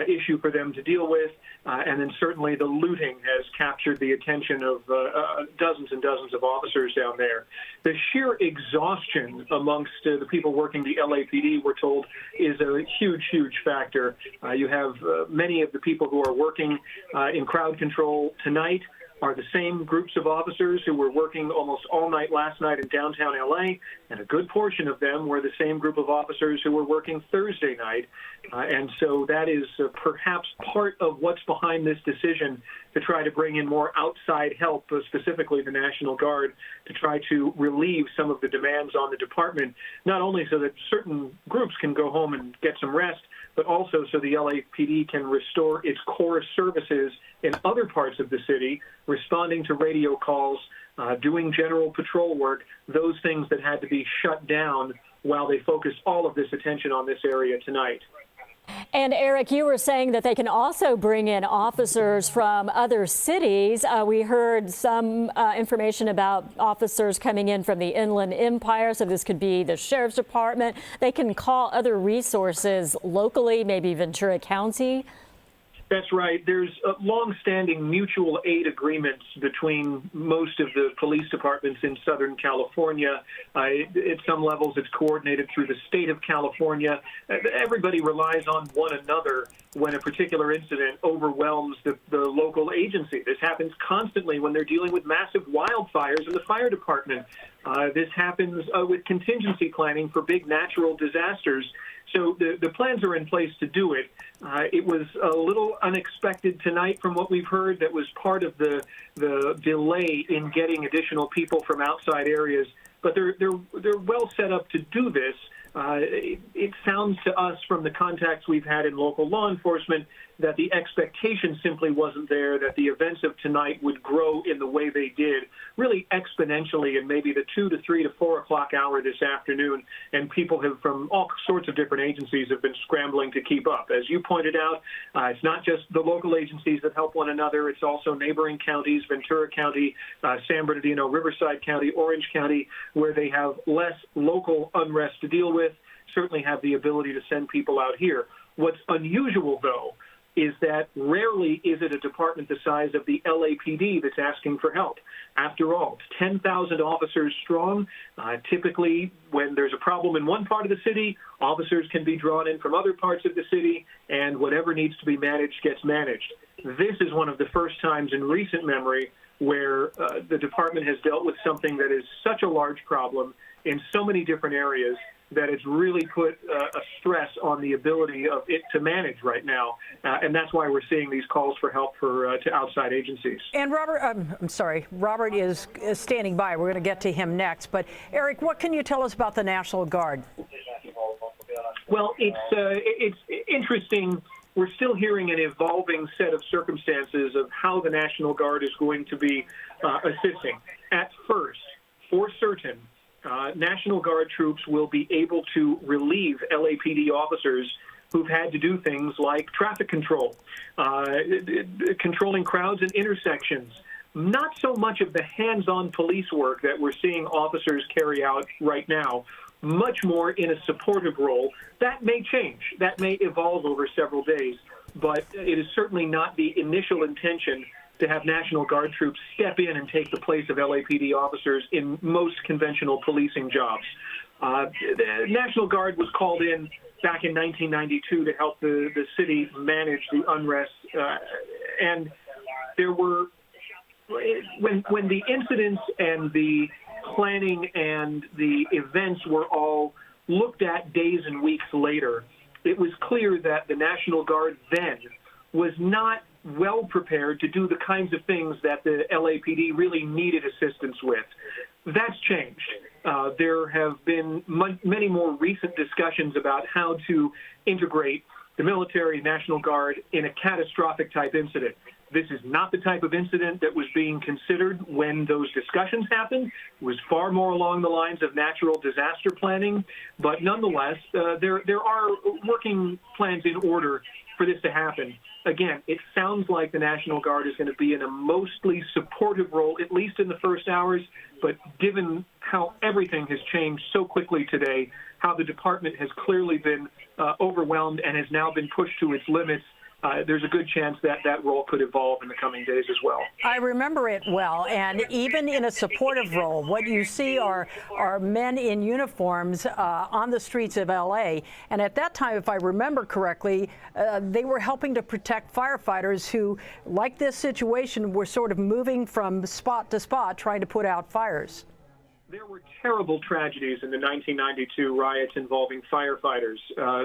S14: issue for them to deal with, and then certainly the looting has captured the attention of dozens and dozens of officers down there. The sheer exhaustion amongst the people working the LAPD, we're told, is a huge, huge factor. You have many of the people who are working in crowd control tonight are the same groups of officers who were working almost all night last night in downtown LA, and a good portion of them were the same group of officers who were working Thursday night. And so that is perhaps part of what's behind this decision to try to bring in more outside help, specifically the National Guard, to try to relieve some of the demands on the department, not only so that certain groups can go home and get some rest, but also so the LAPD can restore its core services in other parts of the city, responding to radio calls, doing general patrol work, those things that had to be shut down while they focused all of this attention on this area tonight.
S6: And Eric, you were saying that they can also bring in officers from other cities. We heard some information about officers coming in from the Inland Empire, so this could be the Sheriff's Department. They can call other resources locally, maybe Ventura County.
S14: That's right. There's long-standing mutual aid agreements between most of the police departments in Southern California. At some levels, it's coordinated through the state of California. Everybody relies on one another when a particular incident overwhelms the local agency. This happens constantly when they're dealing with massive wildfires in the fire department. This happens with contingency planning for big natural disasters. So the plans are in place to do it. It was a little unexpected tonight from what we've heard. That was part of the delay in getting additional people from outside areas. But they're well set up to do this. It sounds to us from the contacts we've had in local law enforcement that the expectation simply wasn't there, that the events of tonight would grow in the way they did, really exponentially in maybe the 2 to 3 to 4 o'clock hour this afternoon. And people have, from all sorts of different agencies, have been scrambling to keep up. As you pointed out, it's not just the local agencies that help one another. It's also neighboring counties, Ventura County, San Bernardino, Riverside County, Orange County, where they have less local unrest to deal with, certainly have the ability to send people out here. What's unusual, though, is that rarely is it a department the size of the LAPD that's asking for help. After all, it's 10,000 officers strong. Typically, when there's a problem in one part of the city, officers can be drawn in from other parts of the city, and whatever needs to be managed gets managed. This is one of the first times in recent memory where the department has dealt with something that is such a large problem in so many different areas that it's really put a stress on the ability of it to manage right now. And that's why we're seeing these calls for help to outside agencies.
S10: And Robert is standing by. We're going to get to him next. But Eric, what can you tell us about the National Guard?
S14: Well, it's interesting. We're still hearing an evolving set of circumstances of how the National Guard is going to be assisting. At first, for certain, National Guard troops will be able to relieve LAPD officers who've had to do things like traffic control, controlling crowds and intersections. Not so much of the hands-on police work that we're seeing officers carry out right now, much more in a supportive role. That may change. That may evolve over several days, but it is certainly not the initial intention to have National Guard troops step in and take the place of LAPD officers in most conventional policing jobs. The National Guard was called in back in 1992 to help the city manage the unrest. And there were, when the incidents and the planning and the events were all looked at days and weeks later, it was clear that the National Guard then was not well prepared to do the kinds of things that the LAPD really needed assistance with. That's changed. There have been many more recent discussions about how to integrate the military and National Guard in a catastrophic type incident. This is not the type of incident that was being considered when those discussions happened. It was far more along the lines of natural disaster planning. But nonetheless, there are working plans in order for this to happen. Again, it sounds like the National Guard is going to be in a mostly supportive role, at least in the first hours. But given how everything has changed so quickly today, how the department has clearly been overwhelmed and has now been pushed to its limits, there's a good chance that that role could evolve in the coming days as well.
S10: I remember it well, and even in a supportive role, what you see are men in uniforms on the streets of L.A., and at that time, if I remember correctly, they were helping to protect firefighters who, like this situation, were sort of moving from spot to spot trying to put out fires.
S14: There were terrible tragedies in the 1992 riots involving firefighters.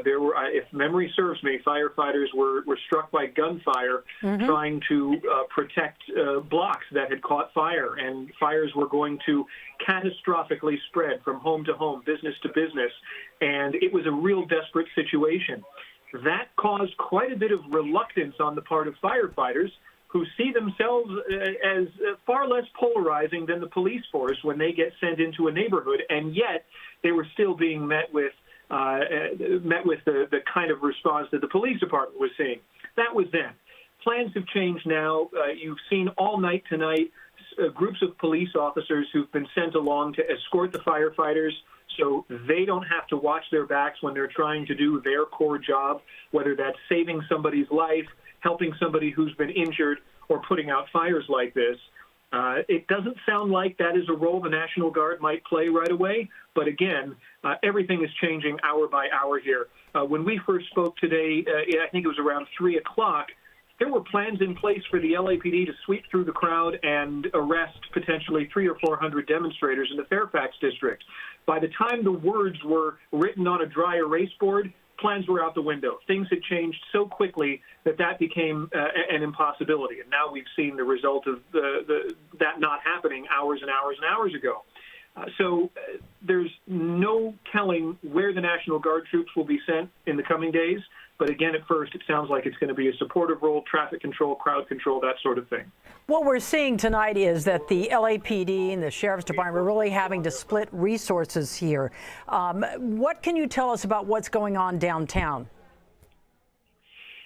S14: There were, if memory serves me, firefighters were struck by gunfire trying to protect blocks that had caught fire, and fires were going to catastrophically spread from home to home, business to business, and it was a real desperate situation. That caused quite a bit of reluctance on the part of firefighters, who see themselves as far less polarizing than the police force when they get sent into a neighborhood, and yet they were still being met with the kind of response that the police department was seeing. That was then. Plans have changed now. You've seen all night tonight groups of police officers who've been sent along to escort the firefighters so they don't have to watch their backs when they're trying to do their core job, whether that's saving somebody's life, helping somebody who's been injured or putting out fires like this. It doesn't sound like that is a role the National Guard might play right away, but again, everything is changing hour by hour here. When we first spoke today, I think it was around 3 o'clock, there were plans in place for the LAPD to sweep through the crowd and arrest potentially 300 or 400 demonstrators in the Fairfax district. By the time the words were written on a dry erase board, plans were out the window. Things had changed so quickly that became an impossibility. And now we've seen the result of that not happening hours and hours and hours ago. So there's no telling where the National Guard troops will be sent in the coming days. But again, at first, it sounds like it's going to be a supportive role, traffic control, crowd control, that sort of thing.
S10: What we're seeing tonight is that the LAPD and the Sheriff's Department are really having to split resources here. What can you tell us about what's going on downtown?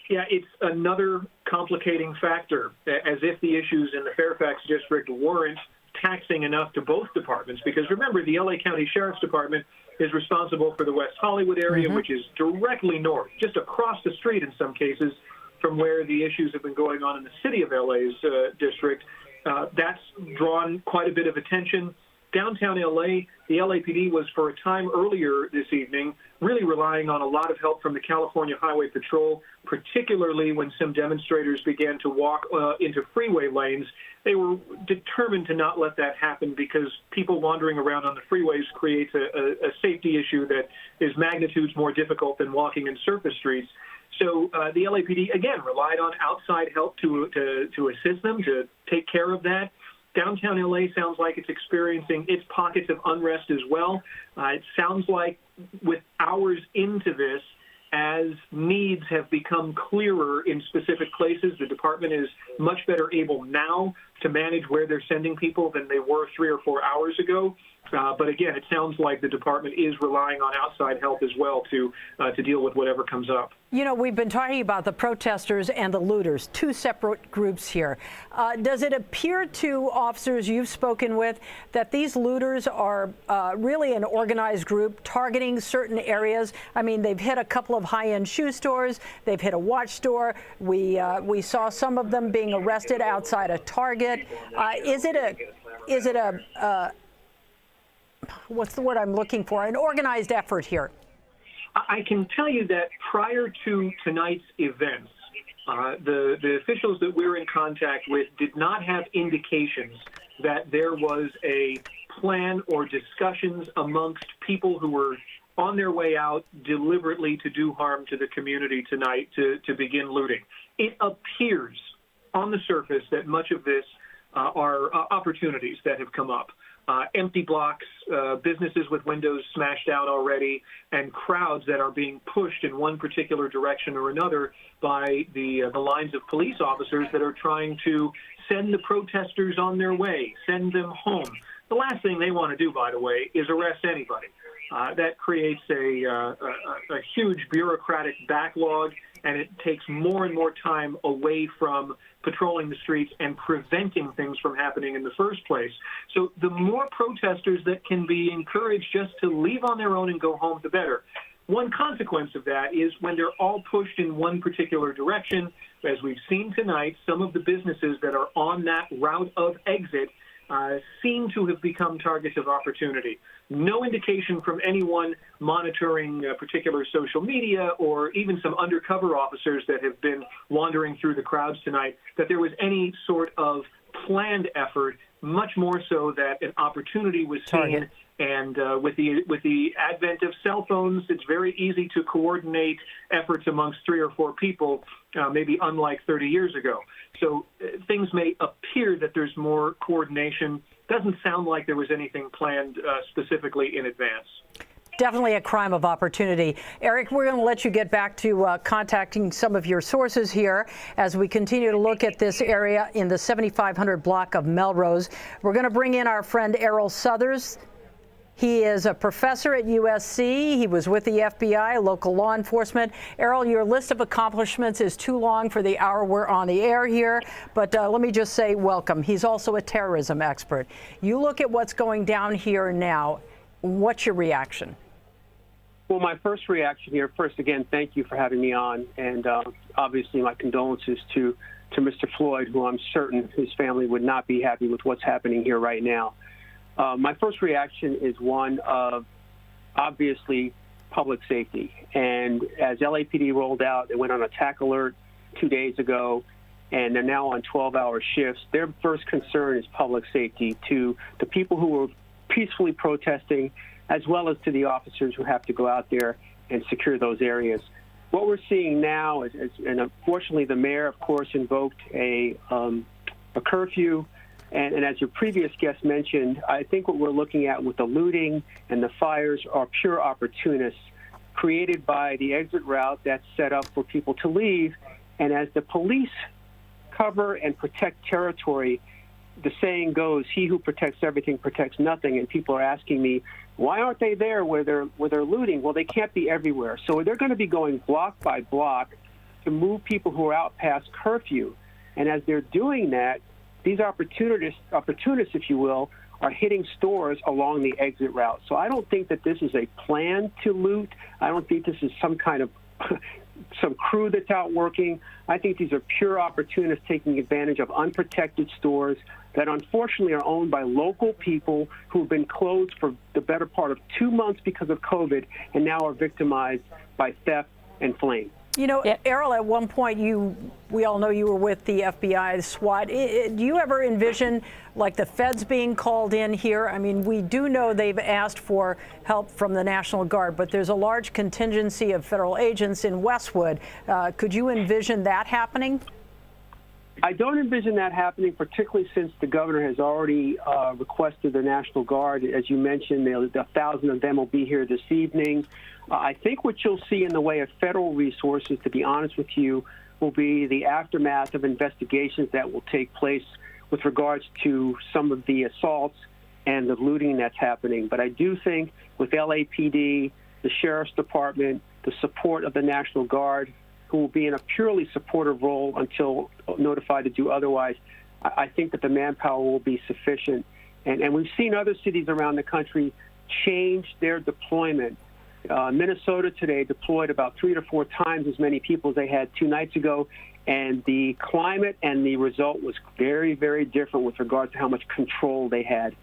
S14: Yeah, it's another complicating factor, as if the issues in the Fairfax district weren't taxing enough to both departments. Because remember, the LA County Sheriff's Department is responsible for the West Hollywood area, which is directly north, just across the street in some cases from where the issues have been going on in the city of LA's district. That's drawn quite a bit of attention. Downtown LA, the LAPD was for a time earlier this evening really relying on a lot of help from the California Highway Patrol, particularly when some demonstrators began to walk into freeway lanes. They were determined to not let that happen because people wandering around on the freeways creates a safety issue that is magnitudes more difficult than walking in surface streets. So the LAPD, again, relied on outside help to assist them, to take care of that. Downtown LA sounds like it's experiencing its pockets of unrest as well. It sounds like with hours into this, as needs have become clearer in specific places, the department is much better able now to manage where they're sending people than they were 3 or 4 hours ago. But again, it sounds like the department is relying on outside help as well to deal with whatever comes up.
S10: You know, we've been talking about the protesters and the looters, two separate groups here. Does it appear to officers you've spoken with that these looters are really an organized group targeting certain areas? I mean, they've hit a couple of high-end shoe stores. They've hit a watch store. We saw some of them being arrested outside a Target. Is it a what's the word I'm looking for? An organized effort here?
S14: I can tell you that prior to tonight's events, the officials that we're in contact with did not have indications that there was a plan or discussions amongst people who were on their way out deliberately to do harm to the community tonight to begin looting. It appears on the surface that much of this are opportunities that have come up. Empty blocks, businesses with windows smashed out already, and crowds that are being pushed in one particular direction or another by the lines of police officers that are trying to send the protesters on their way, send them home. The last thing they want to do, by the way, is arrest anybody. That creates a huge bureaucratic backlog, and it takes more and more time away from patrolling the streets and preventing things from happening in the first place. So the more protesters that can be encouraged just to leave on their own and go home, the better. One consequence of that is when they're all pushed in one particular direction, as we've seen tonight, some of the businesses that are on that route of exit seem to have become targets of opportunity. No indication from anyone monitoring particular social media or even some undercover officers that have been wandering through the crowds tonight that there was any sort of planned effort, much more so that an opportunity was seen. And with the advent of cell phones, it's very easy to coordinate efforts amongst 3 or 4 people, maybe unlike 30 years ago. So things may appear that there's more coordination. Doesn't sound like there was anything planned specifically in advance.
S10: Definitely a crime of opportunity. Eric, we're going to let you get back to contacting some of your sources here as we continue to look at this area in the 7500 block of Melrose. We're going to bring in our friend Errol Southers. He is a professor at USC. He was with the FBI, local law enforcement. Errol, your list of accomplishments is too long for the hour we're on the air here, but let me just say welcome. He's also a terrorism expert. You look at what's going down here now. What's your reaction?
S17: Well, my first reaction here, first, again, thank you for having me on. And obviously my condolences to Mr. Floyd, who I'm certain his family would not be happy with what's happening here right now. My first reaction is one of, obviously, public safety. And as LAPD rolled out, they went on attack alert 2 days ago, and they're now on 12-hour shifts. Their first concern is public safety to the people who were peacefully protesting, as well as to the officers who have to go out there and secure those areas. What we're seeing now is and unfortunately the mayor, of course, invoked a curfew. And as your previous guest mentioned, I think what we're looking at with the looting and the fires are pure opportunists created by the exit route that's set up for people to leave. And as the police cover and protect territory, the saying goes, he who protects everything protects nothing. And people are asking me, why aren't they there where they're looting? Well, they can't be everywhere. So they're going to be going block by block to move people who are out past curfew. And as they're doing that, these opportunists, if you will, are hitting stores along the exit route. So I don't think that this is a plan to loot. I don't think this is some kind of some crew that's out working. I think these are pure opportunists taking advantage of unprotected stores that unfortunately are owned by local people who have been closed for the better part of 2 months because of COVID and now are victimized by theft and flame.
S10: You know, Errol, at one point, we all know you were with the FBI, the SWAT. Do you ever envision, like, the feds being called in here? I mean, we do know they've asked for help from the National Guard, but there's a large contingency of federal agents in Westwood. Could you envision that happening?
S17: I don't envision that happening, particularly since the governor has already requested the National Guard. As you mentioned, 1,000 of them will be here this evening. I think what you'll see in the way of federal resources, to be honest with you, will be the aftermath of investigations that will take place with regards to some of the assaults and the looting that's happening. But I do think with LAPD, the Sheriff's Department, the support of the National Guard, who will be in a purely supportive role until notified to do otherwise, I think that the manpower will be sufficient. And we've seen other cities around the country change their deployment. Minnesota today deployed about 3 to 4 times as many people as they had 2 nights ago, and the climate and the result was very, very different with regards to how much control they had.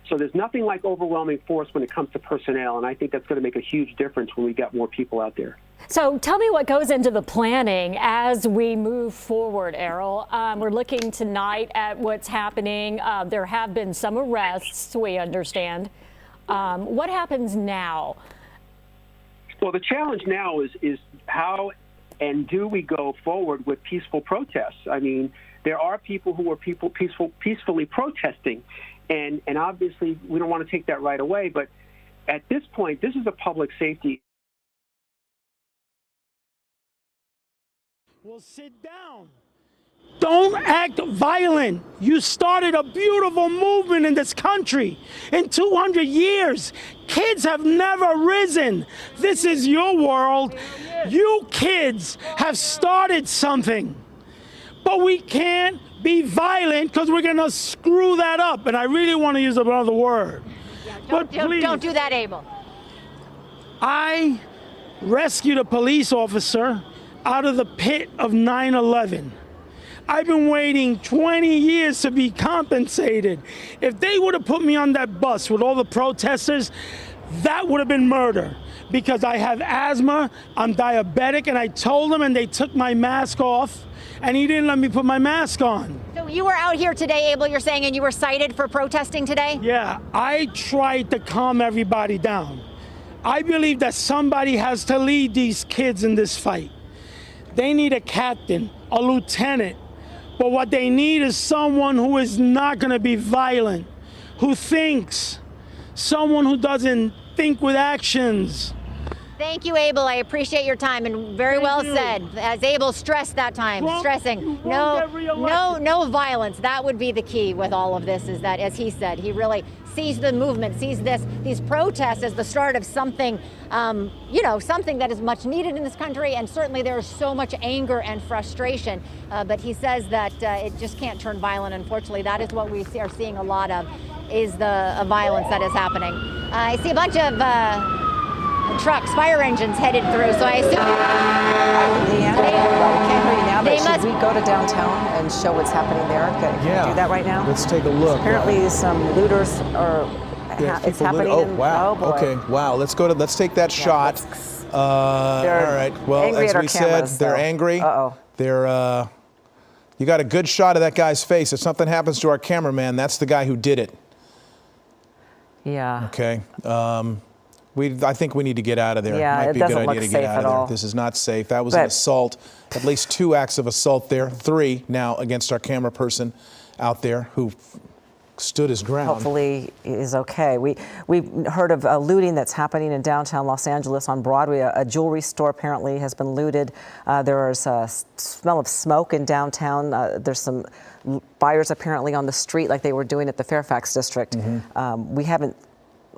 S17: So there's nothing like overwhelming force when it comes to personnel, and I think that's going to make a huge difference when we got more people out there.
S6: So tell me what goes into the planning as we move forward, Errol. We're looking tonight at what's happening. There have been some arrests, we understand. What happens now?
S17: Well, the challenge now is how and do we go forward with peaceful protests? I mean, there are people who are peacefully protesting, and obviously we don't want to take that right away. But at this point, this is a public safety.
S18: Well, sit down. Don't act violent. You started a beautiful movement in this country. In 200 years, kids have never risen. This is your world. You kids have started something. But we can't be violent because we're going to screw that up. And I really want to use another word.
S19: Don't do that, Abel.
S18: I rescued a police officer out of the pit of 9/11. I've been waiting 20 years to be compensated. If they would have put me on that bus with all the protesters, that would have been murder. Because I have asthma, I'm diabetic, and I told them, and they took my mask off, and he didn't let me put my mask on.
S19: So you were out here today, Abel, you're saying, and you were cited for protesting today?
S18: Yeah, I tried to calm everybody down. I believe that somebody has to lead these kids in this fight. They need a captain, a lieutenant, but what they need is someone who is not going to be violent, who thinks, someone who doesn't think with actions.
S19: Thank you, Abel. I appreciate your time, and very well said. As Abel stressed that time, stressing no violence. That would be the key with all of this, is that, as he said, he really sees the movement, sees these protests as the start of something, something that is much needed in this country. And certainly there is so much anger and frustration. But he says that it just can't turn violent. Unfortunately, that is what we are seeing a lot of, is the violence that is happening. I see a bunch of trucks, fire engines headed through. So I assume
S20: They must. Should we go to downtown and show what's happening there? Can we do that right now?
S21: Let's take a look.
S20: Apparently, some looters are. It's happening.
S21: Oh wow.
S20: Oh boy.
S21: Okay. Wow. Let's take that shot. All right. Well, as we said, they're angry. They're. You got a good shot of that guy's face. If something happens to our cameraman, that's the guy who did it.
S20: Yeah.
S21: Okay. I think we need to get out of there.
S20: Yeah,
S21: Might
S20: it
S21: be a good
S20: doesn't
S21: idea
S20: look
S21: to get
S20: safe
S21: out
S20: at
S21: of there.
S20: all.
S21: This is not safe. That was an assault. At least 2 acts of assault there. 3 now against our camera person out there who stood his ground.
S20: Hopefully is okay. We've heard of looting that's happening in downtown Los Angeles on Broadway. A jewelry store apparently has been looted. There is a smell of smoke in downtown. There's some fires apparently on the street like they were doing at the Fairfax district. We haven't,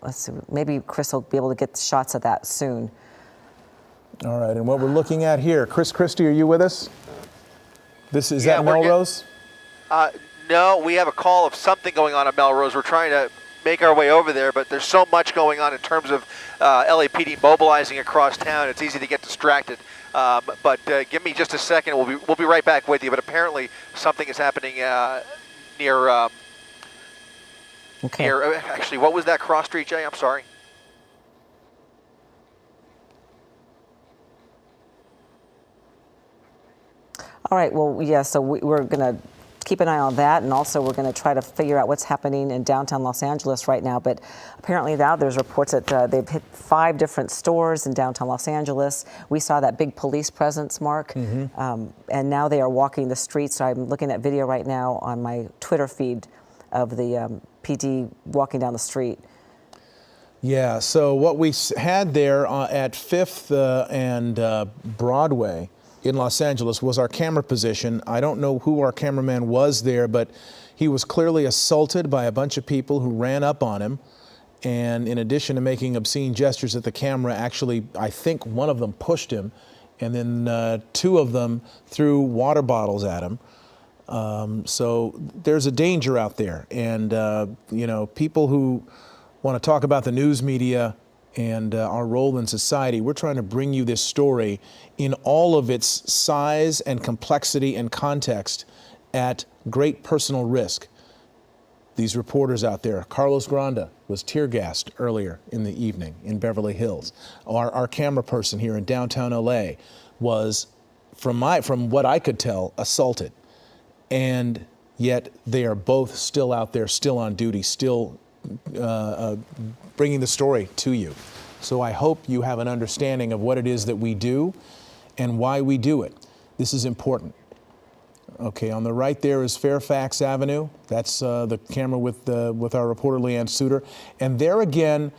S20: let's see, maybe Chris will be able to get shots of that soon.
S21: All right, and what we're looking at here, Chris Christie, are you with us? Is that Melrose?
S22: No, we have a call of something going on at Melrose. We're trying to make our way over there, but there's so much going on in terms of LAPD mobilizing across town. It's easy to get distracted. But give me just a second. We'll be right back with you. But apparently something is happening near. Actually, what was that cross street, Jay? I'm sorry.
S20: All right, well, yeah, so we're going to keep an eye on that, and also we're going to try to figure out what's happening in downtown Los Angeles right now. But apparently now there's reports that they've hit 5 different stores in downtown Los Angeles. We saw that big police presence, Mark, and now they are walking the streets. So I'm looking at video right now on my Twitter feed of the PD walking down the street.
S21: Yeah, so what we had there at 5th and Broadway in Los Angeles was our camera position. I don't know who our cameraman was there, but he was clearly assaulted by a bunch of people who ran up on him. And in addition to making obscene gestures at the camera, actually, I think one of them pushed him, and then 2 of them threw water bottles at him. So there's a danger out there. And, you know, people who want to talk about the news media and our role in society, we're trying to bring you this story in all of its size and complexity and context at great personal risk. These reporters out there, Carlos Granda was tear gassed earlier in the evening in Beverly Hills. Our camera person here in downtown LA was, from what I could tell, assaulted. And yet they are both still out there, still on duty, still bringing the story to you. So I hope you have an understanding of what it is that we do and why we do it. This is important. Okay, on the right there is Fairfax Avenue. That's the camera with our reporter Leanne Suter. And there again,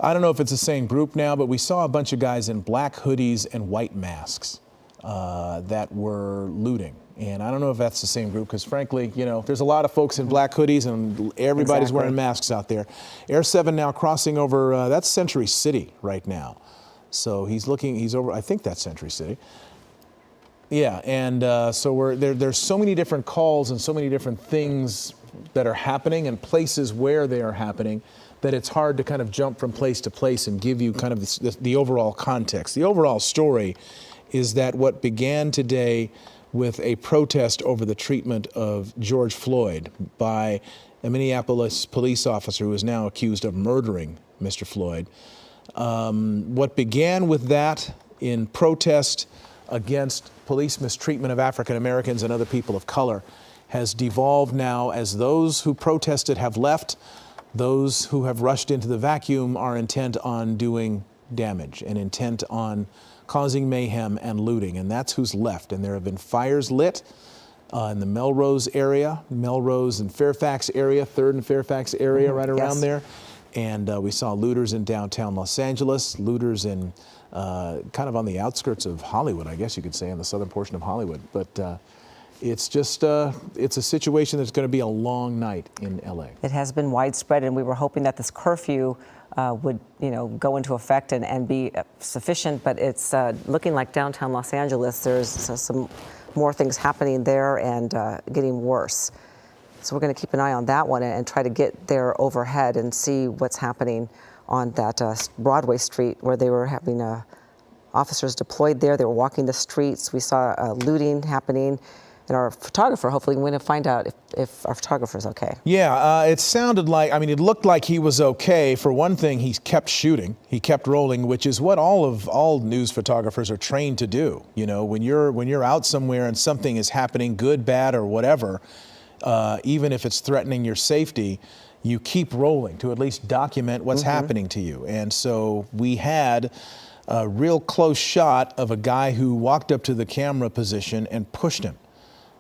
S21: I don't know if it's the same group now, but we saw a bunch of guys in black hoodies and white masks that were looting. And I don't know if that's the same group because, frankly, you know, there's a lot of folks in black hoodies and everybody's wearing masks out there. Air 7 now crossing over, that's Century City right now. So he's over, I think that's Century City. Yeah, and so there's so many different calls and so many different things that are happening and places where they are happening that it's hard to kind of jump from place to place and give you kind of the overall context. The overall story is that what began today with a protest over the treatment of George Floyd by a Minneapolis police officer who is now accused of murdering Mr. Floyd. What began with that in protest against police mistreatment of African Americans and other people of color has devolved now as those who protested have left. Those who have rushed into the vacuum are intent on doing damage and intent on causing mayhem and looting, and that's who's left. And there have been fires lit in the Melrose area, Melrose and Fairfax area, 3rd and Fairfax area, right around there. And we saw looters in downtown Los Angeles, looters in kind of on the outskirts of Hollywood, I guess you could say, in the southern portion of Hollywood. But it's just, it's a situation that's going to be a long night in LA.
S20: It has been widespread, and we were hoping that this curfew would, go into effect and be sufficient, but it's looking like downtown Los Angeles, there's some more things happening there and getting worse. So we're going to keep an eye on that one and try to get there overhead and see what's happening on that Broadway street where they were having officers deployed there. They were walking the streets. We saw looting happening. And our photographer, hopefully, we're going to find out if our photographer's okay.
S21: Yeah, it sounded like, I mean, it looked like he was okay. For one thing, he kept shooting, he kept rolling, which is what all news photographers are trained to do. You know, when you're out somewhere and something is happening, good, bad, or whatever, even if it's threatening your safety, you keep rolling to at least document what's happening to you. And so we had a real close shot of a guy who walked up to the camera position and pushed him.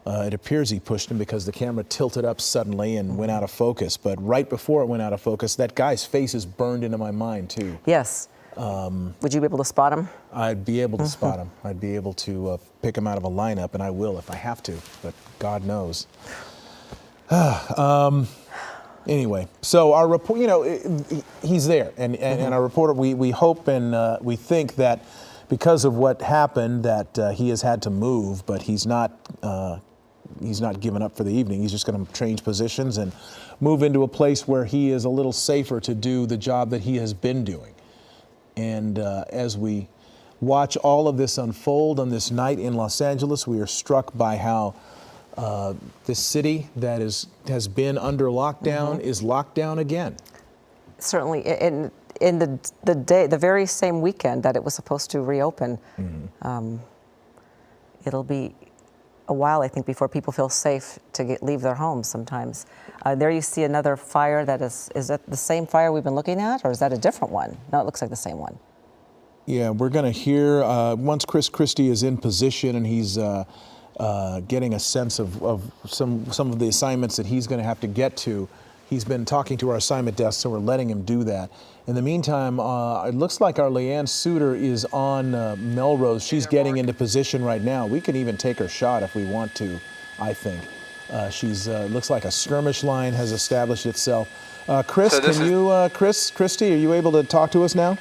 S21: It appears he pushed him because the camera tilted up suddenly and went out of focus. But right before it went out of focus, that guy's face is burned into my mind, too.
S20: Yes. Would you be able to spot him?
S21: I'd be able to spot him. I'd be able to pick him out of a lineup, and I will if I have to, but God knows. Anyway, so our report, you know, he's there, and our reporter, we hope and we think that because of what happened that he has had to move, but he's not given up for the evening. He's just going to change positions and move into a place where he is a little safer to do the job that he has been doing. And as we watch all of this unfold on this night in Los Angeles, we are struck by how this city that has been under lockdown is locked down again.
S20: Certainly, in the very same weekend that it was supposed to reopen. It'll be a while, I think, before people feel safe to leave their homes sometimes. There you see another fire that is that the same fire we've been looking at, or is that a different one? No, it looks like the same one.
S21: Yeah, we're going to hear, once Chris Christie is in position and he's getting a sense of some of the assignments that he's going to have to get to. He's been talking to our assignment desk, so we're letting him do that. In the meantime, it looks like our Leanne Suter is on Melrose. She's getting into position right now. We can even take her shot if we want to, I think. She's looks like a skirmish line has established itself. Chris, so Christy, are you able to talk to us now?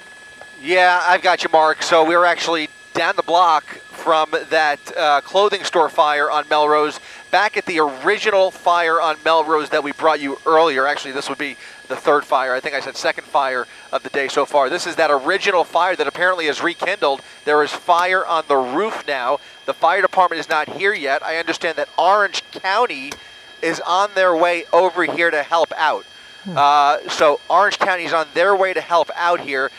S22: Yeah, I've got you, Mark. So we're actually down the block from that clothing store fire on Melrose, back at the original fire on Melrose that we brought you earlier. Actually, this would be the third fire. I think I said second fire of the day so far. This is that original fire that apparently is rekindled. There is fire on the roof now. The fire department is not here yet. I understand that Orange County is on their way over here to help out. So Orange County is on their way to help out here.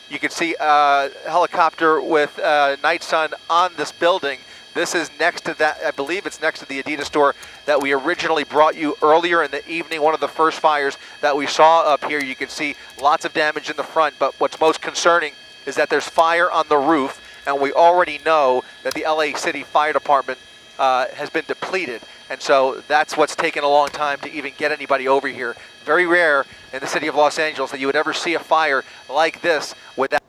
S22: You can see a helicopter with Night Sun on this building. This is next to that, I believe it's next to the Adidas store that we originally brought you earlier in the evening, one of the first fires that we saw up here. You can see lots of damage in the front, but what's most concerning is that there's fire on the roof, and we already know that the LA City Fire Department has been depleted, and so that's what's taken a long time to even get anybody over here. Very rare in the city of Los Angeles that you would ever see a fire like this without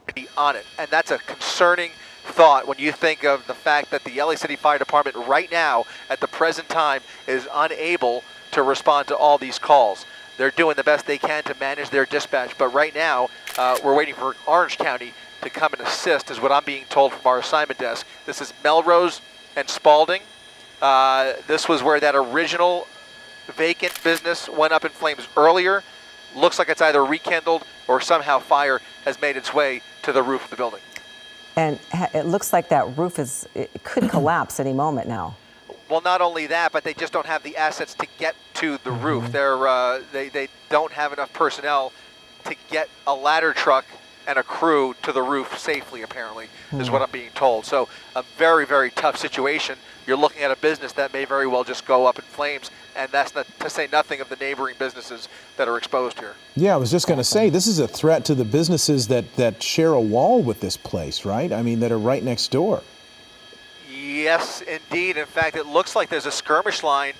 S22: anybody on it, and that's a concerning thought when you think of the fact that the LA City Fire Department right now, at the present time, is unable to respond to all these calls. They're doing the best they can to manage their dispatch, but right now, we're waiting for Orange County to come and assist, is what I'm being told from our assignment desk. This is Melrose and Spalding. This was where that original vacant business went up in flames earlier. Looks like it's either rekindled or somehow fire has made its way to the roof of the building.
S20: And it looks like that roof it could collapse any moment now.
S22: Well, not only that, but they just don't have the assets to get to the roof. They don't have enough personnel to get a ladder truck and a crew to the roof safely, apparently, is what I'm being told. So a very, very tough situation. You're looking at a business that may very well just go up in flames, and that's not to say nothing of the neighboring businesses that are exposed here.
S21: Yeah, I was just going to say, this is a threat to the businesses that share a wall with this place, right? I mean, that are right next door.
S22: Yes, indeed. In fact, it looks like there's a skirmish line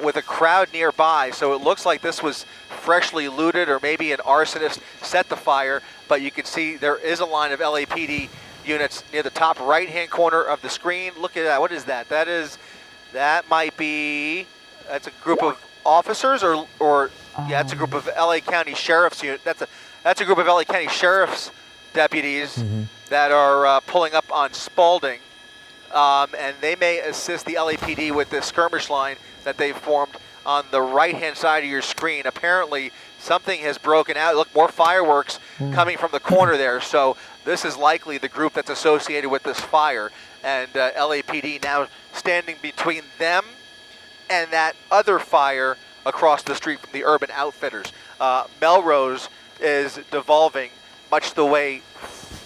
S22: with a crowd nearby. So it looks like this was freshly looted, or maybe an arsonist set the fire. But you can see there is a line of LAPD units near the top right-hand corner of the screen. Look at that. What is that? That's a group of officers, yeah, it's a group of LA County Sheriff's unit. That's a group of LA County Sheriff's deputies that are pulling up on Spalding. And they may assist the LAPD with this skirmish line that they've formed on the right-hand side of your screen. Apparently, something has broken out. Look, more fireworks coming from the corner there. So this is likely the group that's associated with this fire. And LAPD now standing between them and that other fire across the street from the Urban Outfitters. Melrose is devolving much the way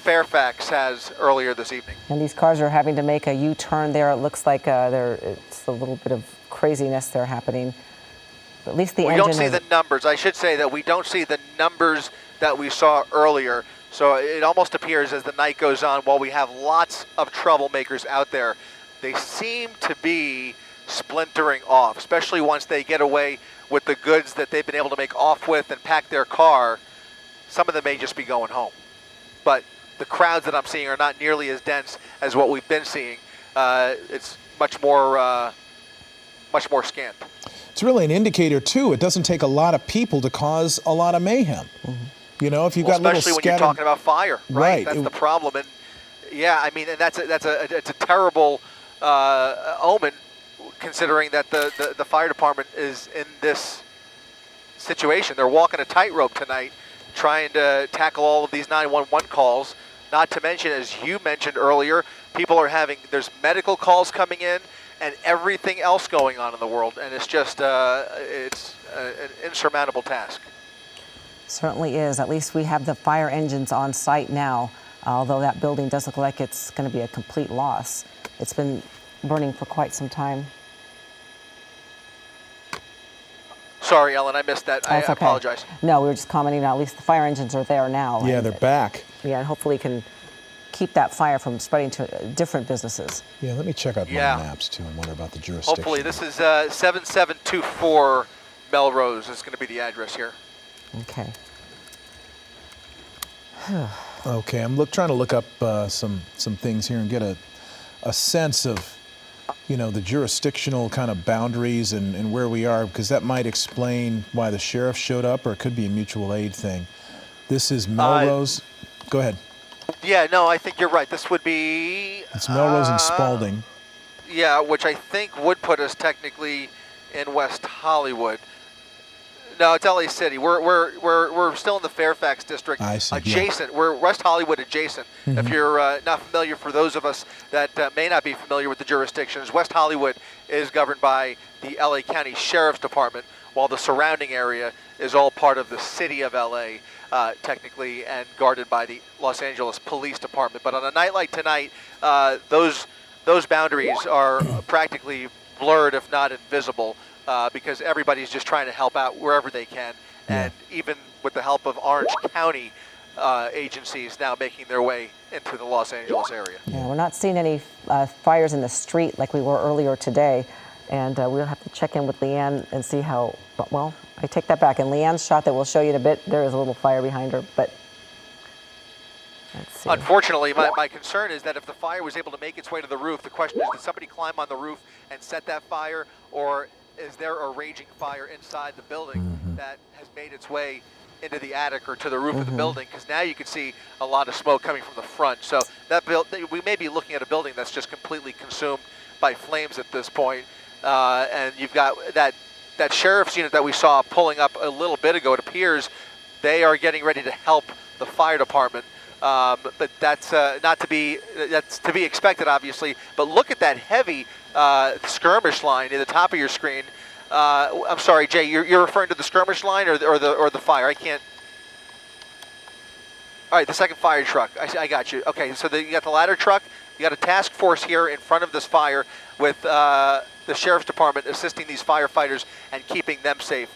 S22: Fairfax has earlier this evening.
S20: And these cars are having to make a U-turn there. It looks like it's a little bit of craziness there happening. But at least the engine.
S22: We don't see the numbers. I should say that we don't see the numbers that we saw earlier. So it almost appears as the night goes on, while we have lots of troublemakers out there, they seem to be splintering off, especially once they get away with the goods that they've been able to make off with and pack their car. Some of them may just be going home. But the crowds that I'm seeing are not nearly as dense as what we've been seeing. It's much more scant.
S21: It's really an indicator, too. It doesn't take a lot of people to cause a lot of mayhem. You know, if you've got little
S22: especially when you're talking about fire, right? That's the problem. And yeah, I mean, and it's a terrible omen, considering that the fire department is in this situation. They're walking a tightrope tonight, trying to tackle all of these 911 calls. Not to mention, as you mentioned earlier, there's medical calls coming in and everything else going on in the world, and it's just it's an insurmountable task.
S20: Certainly is. At least we have the fire engines on site now, although that building does look like it's going to be a complete loss. It's been burning for quite some time.
S22: Sorry, Ellen, I missed that. I apologize.
S20: No, we were just commenting, at least the fire engines are there now.
S21: Yeah, they're back.
S20: Yeah, and hopefully can keep that fire from spreading to different businesses.
S21: Yeah, let me check out my maps, too, and wonder about the jurisdiction.
S22: Hopefully, this is 7724 Melrose is going to be the address here.
S20: Okay.
S21: Okay, I'm trying to look up some things here and get a sense of, you know, the jurisdictional kind of boundaries and where we are, because that might explain why the sheriff showed up, or it could be a mutual aid thing. This is Melrose. Go ahead.
S22: Yeah, no, I think you're right. This would be...
S21: It's Melrose and Spalding.
S22: Yeah, which I think would put us technically in West Hollywood. No, it's LA City. We're still in the Fairfax district.
S21: I see,
S22: adjacent. Yeah. We're West Hollywood adjacent. If you're not familiar, for those of us that may not be familiar with the jurisdictions, West Hollywood is governed by the LA County Sheriff's Department, while the surrounding area is all part of the city of LA, technically, and guarded by the Los Angeles Police Department. But on a night like tonight, those boundaries are practically blurred, if not invisible. Because everybody's just trying to help out wherever they can. And even with the help of Orange County agencies now making their way into the Los Angeles area.
S20: Yeah, we're not seeing any fires in the street like we were earlier today. And we'll have to check in with Leanne and see how, well, I take that back. In Leanne's shot that we'll show you in a bit, there is a little fire behind her, but let's see.
S22: Unfortunately, my concern is that if the fire was able to make its way to the roof, the question is, did somebody climb on the roof and set that fire, or is there a raging fire inside the building that has made its way into the attic or to the roof of the building? Because now you can see a lot of smoke coming from the front. So we may be looking at a building that's just completely consumed by flames at this point. And you've got that sheriff's unit that we saw pulling up a little bit ago. It appears they are getting ready to help the fire department. But that's to be expected, obviously. But look at that heavy skirmish line near the top of your screen. I'm sorry, Jay. You're referring to the skirmish line or the fire? I can't. All right, the second fire truck. I got you. Okay, so you got the ladder truck. You got a task force here in front of this fire with the sheriff's department assisting these firefighters and keeping them safe,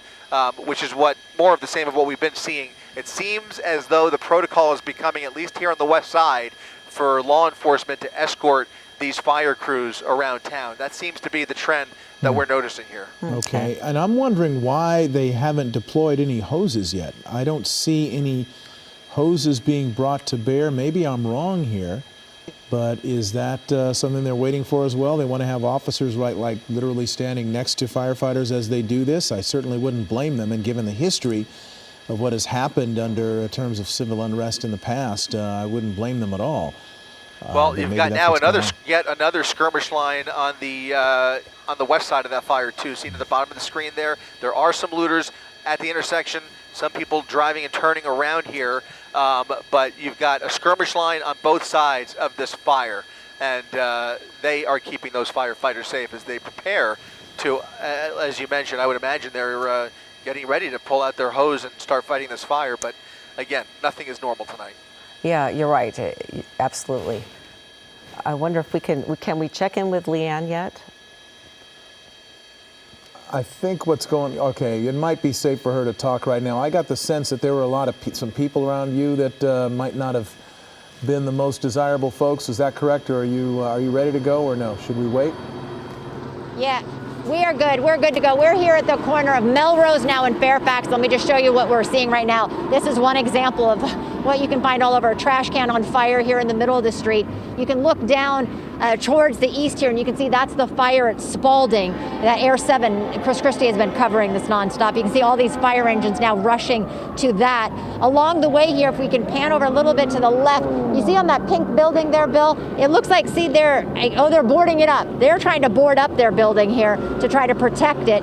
S22: which is more of the same of what we've been seeing. It seems as though the protocol is becoming, at least here on the west side, for law enforcement to escort these fire crews around town. That seems to be the trend that we're noticing here.
S21: Okay, and I'm wondering why they haven't deployed any hoses yet. I don't see any hoses being brought to bear. Maybe I'm wrong here, but is that something they're waiting for as well? They want to have officers like literally standing next to firefighters as they do this? I certainly wouldn't blame them, and given the history of what has happened under terms of civil unrest in the past, I wouldn't blame them at all.
S22: Well, you've got now yet another skirmish line on the west side of that fire too. Seen at the bottom of the screen there are some looters at the intersection. some people driving and turning around here, but you've got a skirmish line on both sides of this fire, and they are keeping those firefighters safe as they prepare to, as you mentioned, I would imagine they're getting ready to pull out their hose and start fighting this fire, but again, nothing is normal tonight.
S20: Yeah, you're right. Absolutely. I wonder if we can we check in with Leanne yet?
S21: I think okay, it might be safe for her to talk right now. I got the sense that there were a lot of some people around you that might not have been the most desirable folks. Is that correct, or are you ready to go, or no? Should we wait?
S19: Yeah, we are good. We're good to go. We're here at the corner of Melrose now in Fairfax. Let me just show you what we're seeing right now. This is one example of what you can find all over. A trash can on fire here in the middle of the street. You can look down towards the east here, and you can see that's the fire at Spalding. That Air 7, Chris Christie has been covering this nonstop. You can see all these fire engines now rushing to that. Along the way here, if we can pan over a little bit to the left, you see on that pink building there, Bill, it looks like, see there, oh, they're boarding it up. They're trying to board up their building here to try to protect it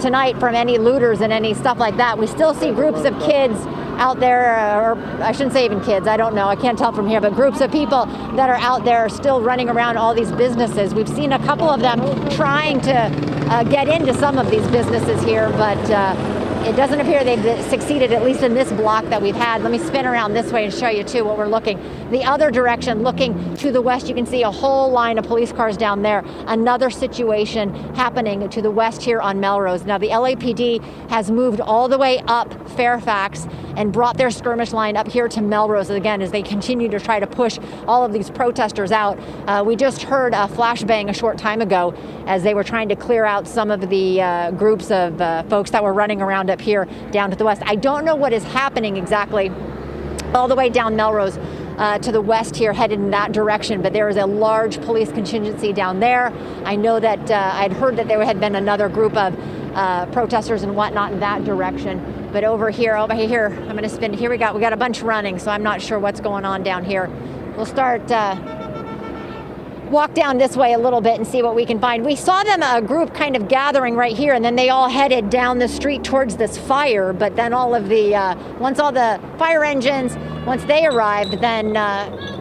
S19: tonight from any looters and any stuff like that. We still see groups of kids out there, or I shouldn't say even kids, I don't know, I can't tell from here, but groups of people that are out there still running around all these businesses. We've seen a couple of them trying to get into some of these businesses here, but it doesn't appear they've succeeded, at least in this block that we've had. Let me spin around this way and show you too what we're looking. The other direction, looking to the west, you can see a whole line of police cars down there. Another situation happening to the west here on Melrose. Now the LAPD has moved all the way up Fairfax and brought their skirmish line up here to Melrose again as they continue to try to push all of these protesters out. We just heard a flashbang a short time ago as they were trying to clear out some of the groups of folks that were running around up here down to the west. I don't know what is happening exactly all the way down Melrose to the west here, headed in that direction, but there is a large police contingency down there. I know that I'd heard that there had been another group of protesters and whatnot in that direction. But over here, I'm going to spin. Here we got a bunch running, so I'm not sure what's going on down here. We'll start walk down this way a little bit and see what we can find. We saw them, a group kind of gathering right here, and then they all headed down the street towards this fire. But then all of the, once all the fire engines, once they arrived, then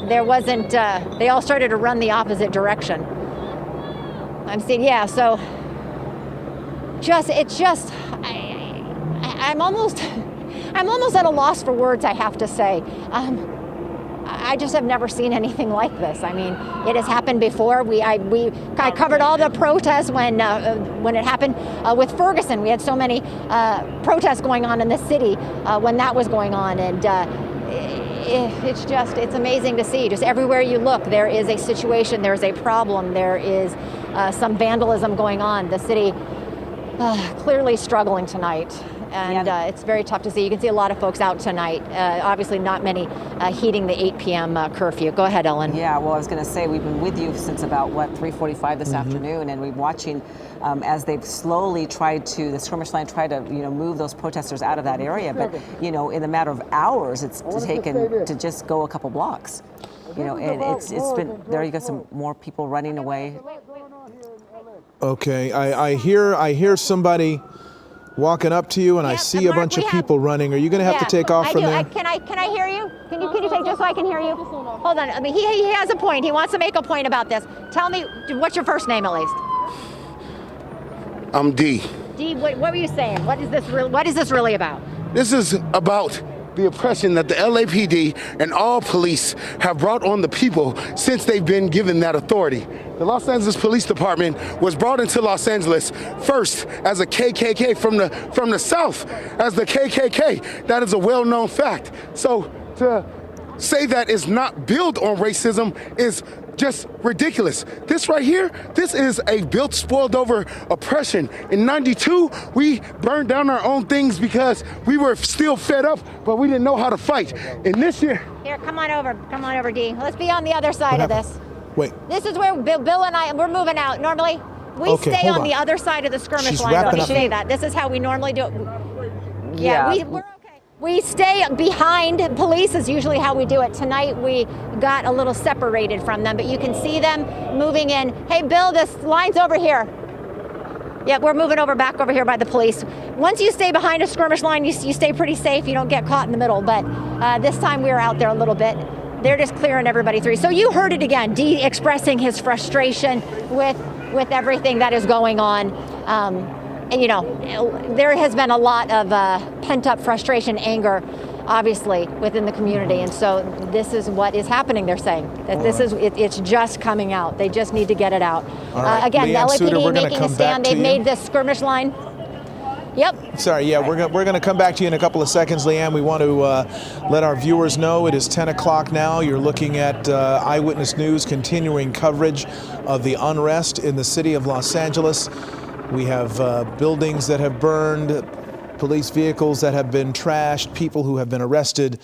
S19: there wasn't, they all started to run the opposite direction. I'm seeing, yeah, so I'm almost at a loss for words, I have to say. I just have never seen anything like this. I mean, it has happened before. I covered all the protests when it happened with Ferguson. We had so many protests going on in the city when that was going on, and it's amazing to see. Just everywhere you look, there is a situation, there is a problem, there is some vandalism going on. The city clearly struggling tonight. And it's very tough to see. You can see a lot of folks out tonight. Obviously not many heeding the 8 p.m. Curfew. Go ahead, Ellen.
S20: Yeah, well, I was going to say, we've been with you since about, 3:45 this afternoon, and we're watching as they've slowly tried to, the skirmish line tried to, move those protesters out of that area. But, in a matter of hours, it's taken to just go a couple blocks. And it's been, there you got some more people running away.
S21: Okay, I hear somebody walking up to you, and I see a bunch of people running. Are you going to have to take off from there?
S19: Can I hear you? Can you take just so I can hear you? Hold on. I mean, he has a point. He wants to make a point about this. Tell me, what's your first name at least?
S1: I'm D.
S19: D, what were you saying? What is this really about?
S1: This is about the oppression that the LAPD and all police have brought on the people since they've been given that authority. The Los Angeles Police Department was brought into Los Angeles first as a KKK from the South as the KKK. That is a well-known fact. So to say that it's not built on racism is just ridiculous. This right here, this is a built, spoiled over oppression. In '92, we burned down our own things because we were still fed up, but we didn't know how to fight. And this year...
S19: Here, come on over, D. Let's be on the other side of this.
S21: Wait.
S19: This is where Bill and I, we're moving out. Normally, we stay on the other side of the skirmish line. Let me say that. This is how we normally do it. Yeah. We're okay. We stay behind police is usually how we do it. Tonight we got a little separated from them, but you can see them moving in. Hey, Bill, this line's over here. Yeah, we're moving back over here by the police. Once you stay behind a skirmish line, you stay pretty safe. You don't get caught in the middle. But this time we were out there a little bit. They're just clearing everybody through. So you heard it again, Dee expressing his frustration with everything that is going on. And, you know, there has been a lot of pent-up frustration, anger, obviously, within the community. And so this is what is happening, they're saying. That this is, it's just coming out. They just need to get it out.
S21: Right.
S19: Again, the
S21: Leanne Suter,
S19: LAPD making a stand. They've made this skirmish line. Yep.
S21: Sorry, yeah, we're going to come back to you in a couple of seconds, Leanne. We want to let our viewers know it is 10 o'clock now. You're looking at Eyewitness News continuing coverage of the unrest in the city of Los Angeles. We have buildings that have burned, police vehicles that have been trashed, people who have been arrested.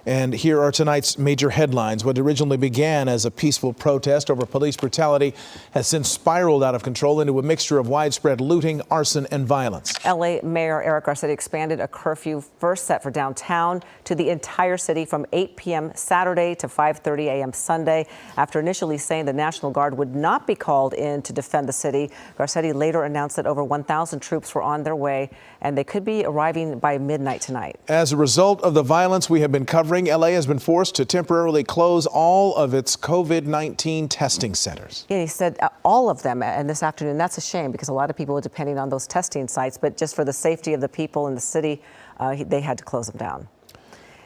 S21: And here are tonight's major headlines. What originally began as a peaceful protest over police brutality has since spiraled out of control into a mixture of widespread looting, arson, and violence.
S20: LA Mayor Eric Garcetti expanded a curfew first set for downtown to the entire city from 8 p.m. Saturday to 5:30 a.m. Sunday. After initially saying the National Guard would not be called in to defend the city, Garcetti later announced that over 1,000 troops were on their way and they could be arriving by midnight tonight.
S21: As a result of the violence we have been covering, LA has been forced to temporarily close all of its COVID-19 testing centers.
S20: Yeah, he said all of them, and this afternoon. That's a shame because a lot of people were depending on those testing sites, but just for the safety of the people in the city, they had to close them down.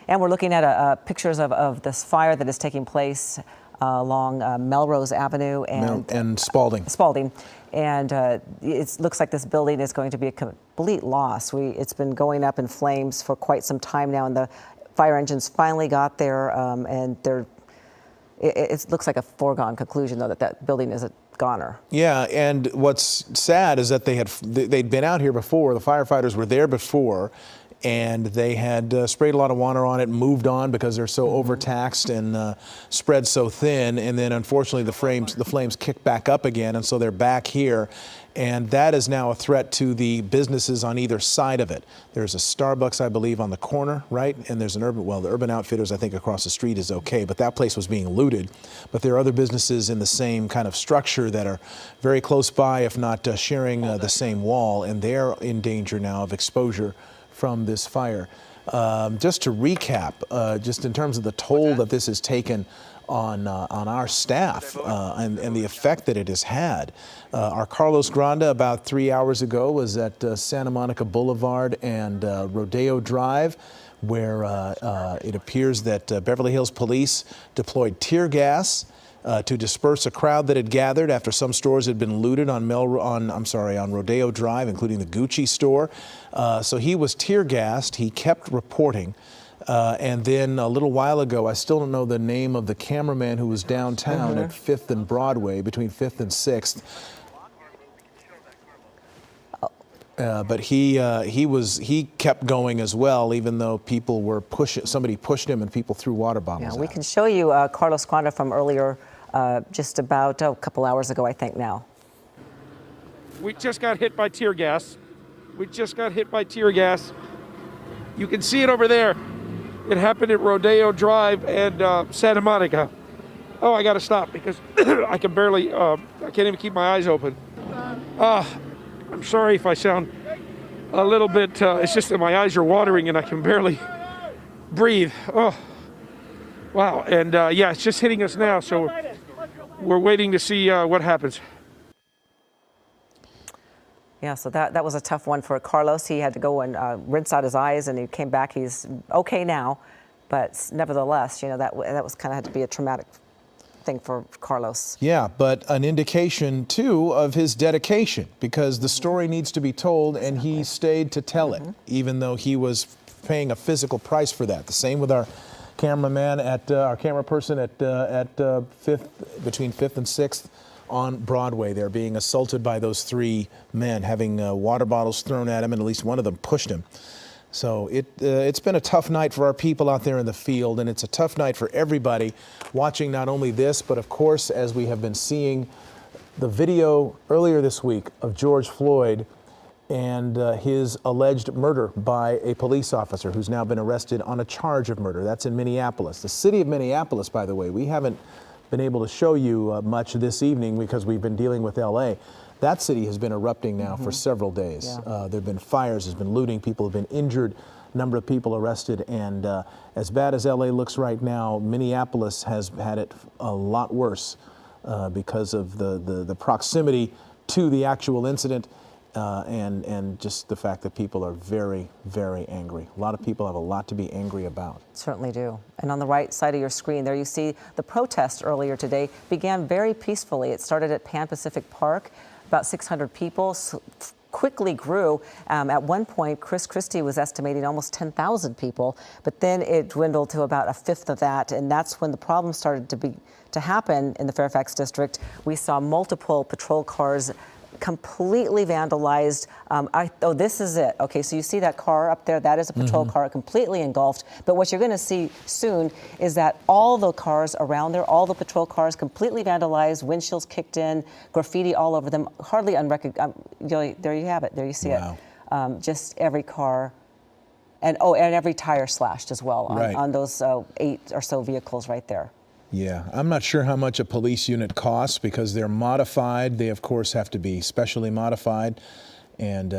S20: And we're looking at pictures of this fire that is taking place along Melrose Avenue
S21: and Spalding.
S20: And it looks like this building is going to be a complete loss. It's been going up in flames for quite some time now, and the fire engines finally got there, and it looks like a foregone conclusion, though, that building is a goner.
S21: Yeah, and what's sad is that they'd been out here before. The firefighters were there before, and they had sprayed a lot of water on it, moved on because they're so overtaxed and spread so thin. And then, unfortunately, the flames kicked back up again, and so they're back here. And that is now a threat to the businesses on either side of it. There's a Starbucks, I believe, on the corner, right? And there's the Urban Outfitters, I think, across the street is okay, but that place was being looted. But there are other businesses in the same kind of structure that are very close by, if not sharing the same wall, and they're in danger now of exposure from this fire. Just to recap, just in terms of the toll that this has taken on our staff and the effect that it has had. Our Carlos Granda about 3 hours ago was at Santa Monica Boulevard and Rodeo Drive, where it appears that Beverly Hills police deployed tear gas to disperse a crowd that had gathered after some stores had been looted on Rodeo Drive, including the Gucci store. So he was tear gassed. He kept reporting. And then a little while ago, I still don't know the name of the cameraman who was downtown at 5th and Broadway, between 5th and 6th. But he kept going as well, even though people were somebody pushed him and people threw water bottles.
S20: Yeah, we can show you Carlos Granda from earlier, just about a couple hours ago, I think now.
S3: We just got hit by tear gas. You can see it over there. It happened at Rodeo Drive and Santa Monica. Oh, I got to stop because I can barely, I can't even keep my eyes open. I'm sorry if I sound a little bit, it's just that my eyes are watering and I can barely breathe. Oh, wow. And yeah, it's just hitting us now, so we're waiting to see what happens.
S20: Yeah, so that was a tough one for Carlos. He had to go and rinse out his eyes, and he came back. He's okay now, but nevertheless, you know, that was kind of had to be a traumatic thing for Carlos.
S21: Yeah, but an indication, too, of his dedication, because the story needs to be told, and he stayed to tell it, even though he was paying a physical price for that. The same with our cameraman our camera person at 5th, between 5th and 6th on Broadway. They're being assaulted by those three men, having water bottles thrown at him, and at least one of them pushed him. So it's been a tough night for our people out there in the field, and it's a tough night for everybody watching not only this, but of course, as we have been seeing the video earlier this week of George Floyd and his alleged murder by a police officer who's now been arrested on a charge of murder. That's in Minneapolis. The city of Minneapolis, by the way, we haven't been able to show you much this evening because we've been dealing with LA. That city has been erupting now for several days.
S20: Yeah.
S21: There have been fires, there's been looting, people have been injured, a number of people arrested, and as bad as LA looks right now, Minneapolis has had it a lot worse because of the proximity to the actual incident and just the fact that people are very, very angry. A lot of people have a lot to be angry about.
S20: Certainly do. And on the right side of your screen there you see the protest earlier today began very peacefully. It started at Pan Pacific Park. About 600 people, quickly grew. At one point, Chris Christie was estimating almost 10,000 people, but then it dwindled to about a fifth of that, and that's when the problem started to happen in the Fairfax district. We saw multiple patrol cars completely vandalized. Oh, this is it. Okay, so you see that car up there? That is a patrol car completely engulfed. But what you're going to see soon is that all the cars around there, all the patrol cars completely vandalized, windshields kicked in, graffiti all over them, hardly unrecognizable. There you have it. There you see it. Just every car. And every tire slashed as well on those 8 or so vehicles right there.
S21: Yeah, I'm not sure how much a police unit costs because they're modified. They, of course, have to be specially modified. And,